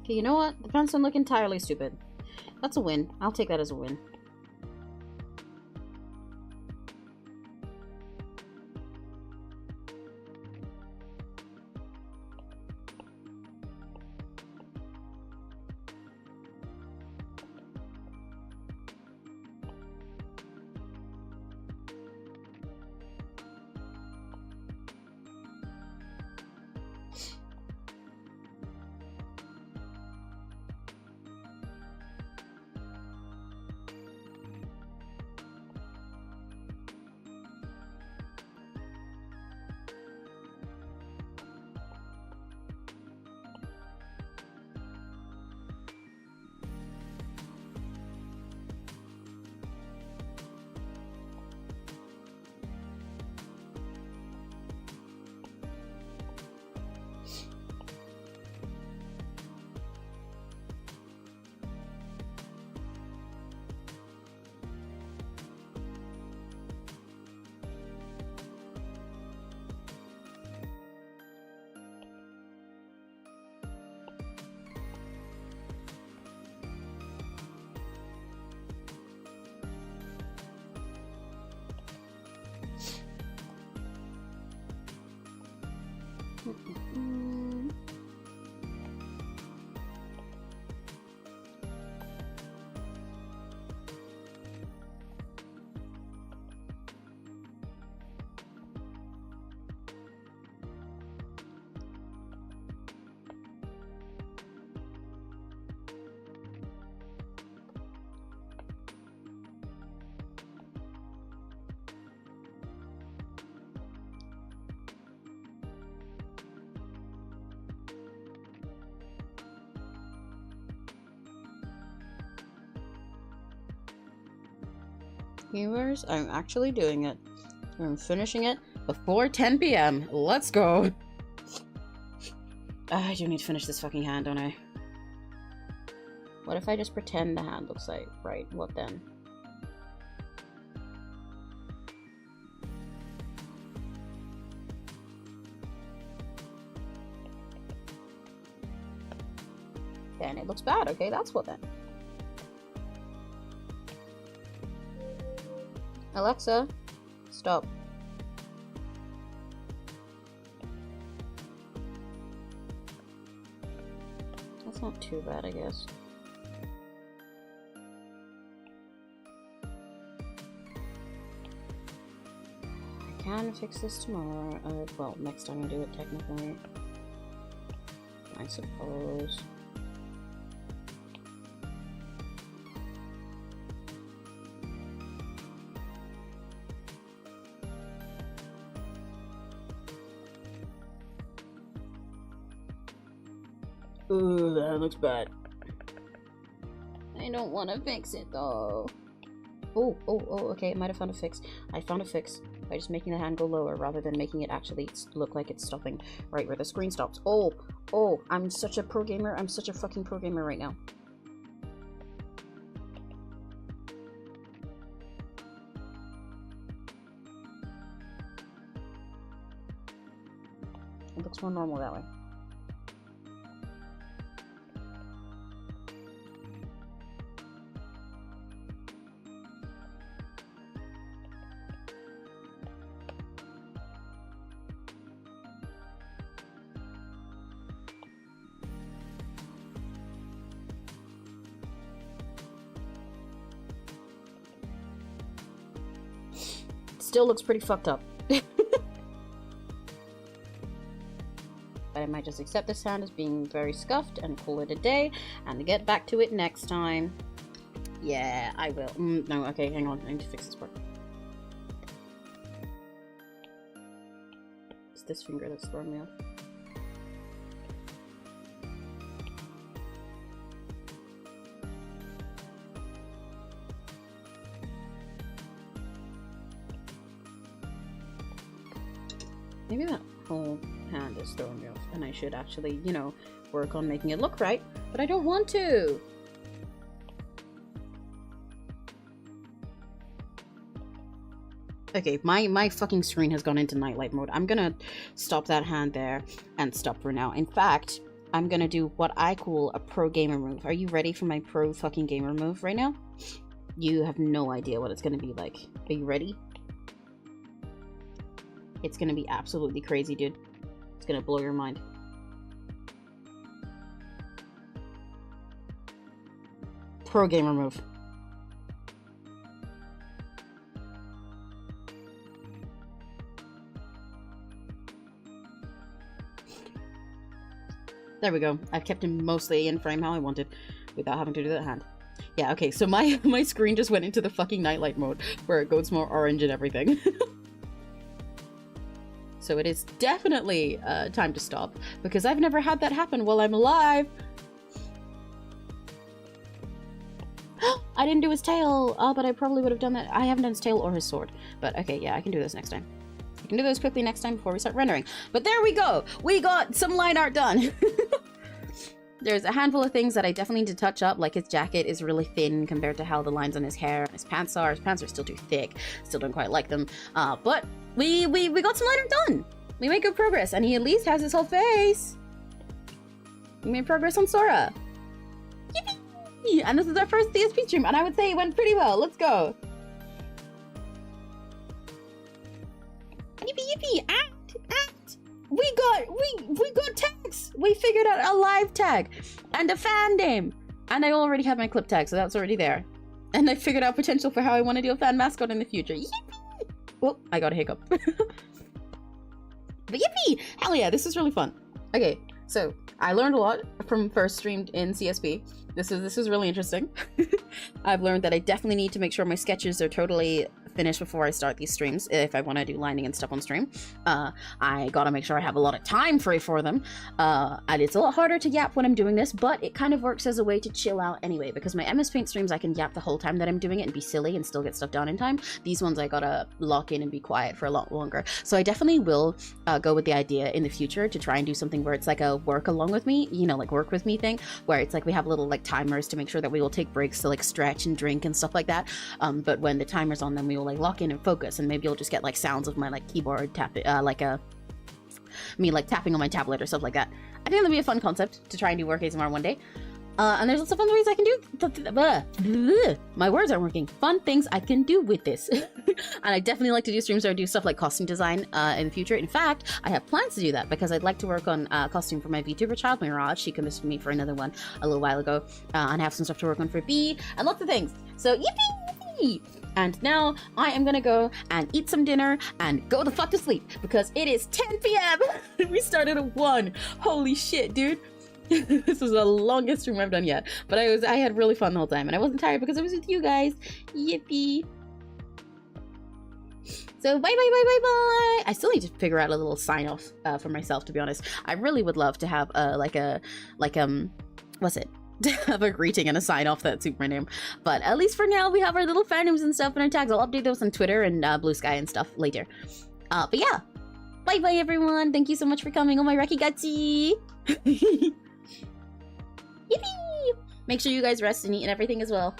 Okay, you know what? The pants don't look entirely stupid. That's a win. I'll take that as a win. Viewers, I'm actually doing it. I'm finishing it before 10 p.m. Let's go. I do need to finish this fucking hand, don't I? What if I just pretend the hand looks like right? What then? Then it looks bad. Okay, that's what then. Alexa, stop. That's not too bad, I guess. I can fix this tomorrow. Well, next time I do it, technically. I suppose. Ooh, that looks bad. I don't want to fix it though. Oh, okay, I might have found a fix. I found a fix by just making the hand go lower rather than making it actually look like it's stopping right where the screen stops. Oh, I'm such a pro gamer. I'm such a fucking pro gamer right now. It looks more normal that way. Still looks pretty fucked up. But I might just accept this hand as being very scuffed and call it a day and get back to it next time. Yeah, I will. No, okay, hang on. I need to fix this part. It's this finger that's throwing me off. Maybe that whole hand is throwing me off, and I should actually, you know, work on making it look right, but I don't want to! Okay, my fucking screen has gone into nightlight mode. I'm gonna stop that hand there and stop for now. In fact, I'm gonna do what I call a pro gamer move. Are you ready for my pro fucking gamer move right now? You have no idea what it's gonna be like. Are you ready? It's gonna be absolutely crazy, dude. It's gonna blow your mind. Pro gamer move. There we go. I've kept him mostly in frame how I wanted without having to do that hand. Yeah, okay, so my screen just went into the fucking nightlight mode where it goes more orange and everything. So it is definitely time to stop because I've never had that happen while I'm alive. I didn't do his tail, but I probably would have done that. I haven't done his tail or his sword, but okay, yeah, I can do this next time. I can do those quickly next time before we start rendering. But there we go. We got some line art done. There's a handful of things that I definitely need to touch up, like his jacket is really thin compared to how the lines on his hair and his pants are. His pants are still too thick. Still don't quite like them. But we got some line art done. We made good progress, and he at least has his whole face. We made progress on Sora. Yippee! And this is our first CSP stream, and I would say it went pretty well. Let's go. Yippee yippee! Act! We got tags! We figured out a live tag and a fan name! And I already have my clip tag, so that's already there. And I figured out potential for how I want to do a fan mascot in the future. Yippee! Oh, I got a hiccup. But yippee! Hell yeah, this is really fun. Okay, so I learned a lot from first streamed in CSP. This is really interesting. I've learned that I definitely need to make sure my sketches are totally finished before I start these streams if I want to do lining and stuff on stream. I gotta make sure I have a lot of time free for them. And it's a lot harder to yap when I'm doing this, but it kind of works as a way to chill out anyway, because my MS Paint streams I can yap the whole time that I'm doing it and be silly and still get stuff done in time. These ones I gotta lock in and be quiet for a lot longer. So I definitely will go with the idea in the future to try and do something where it's like a work along with me, you know, like work with me thing, where it's like we have little like timers to make sure that we will take breaks to like stretch and drink and stuff like that. But when the timer's on, then we will like lock in and focus, and maybe you'll just get like sounds of my like keyboard tapping, me like tapping on my tablet or stuff like that. I think that'd be a fun concept to try and do work ASMR one day. And there's lots of fun ways I can do. My words aren't working. Fun things I can do with this. And I definitely like to do streams where I do stuff like costume design in the future. In fact, I have plans to do that because I'd like to work on costume for my VTuber child, Mirage. She commissioned me for another one a little while ago, and have some stuff to work on for B and lots of things. So yippee! And now I am gonna go and eat some dinner and go the fuck to sleep because it is 10 p.m. We started at 1. Holy shit, dude. This was the longest stream I've done yet, but I had really fun the whole time, and I wasn't tired because I was with you guys. Yippee! So bye bye bye bye bye. I still need to figure out a little sign off for myself, to be honest. I really would love to have what's it? To have a greeting and a sign off that suit my name, but at least for now we have our little fandoms and stuff and our tags. I'll update those on Twitter and Blue Sky and stuff later. But yeah, bye bye everyone. Thank you so much for coming. Oh my Reki Gutsy. Yippee! Make sure you guys rest and eat and everything as well.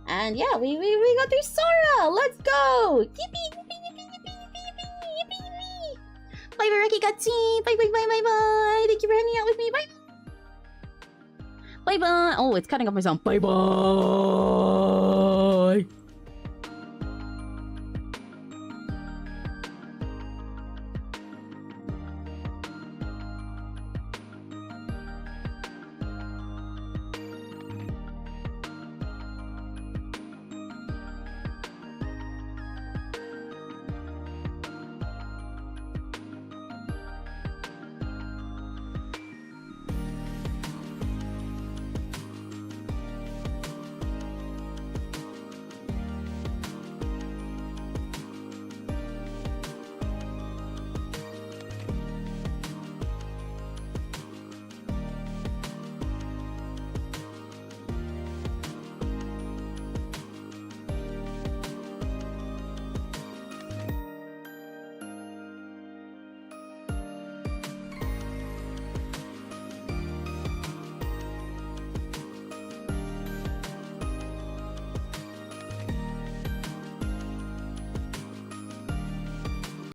And yeah, we got through Sora. Let's go! Yippee! Yippee! Yippee! Yippee! Yippee! Yippee! Yippee! Bye bye Reki Gutsy. Bye bye bye bye bye. Thank you for hanging out with me. Bye. Bye bye. Oh, it's cutting off my sound. Bye bye.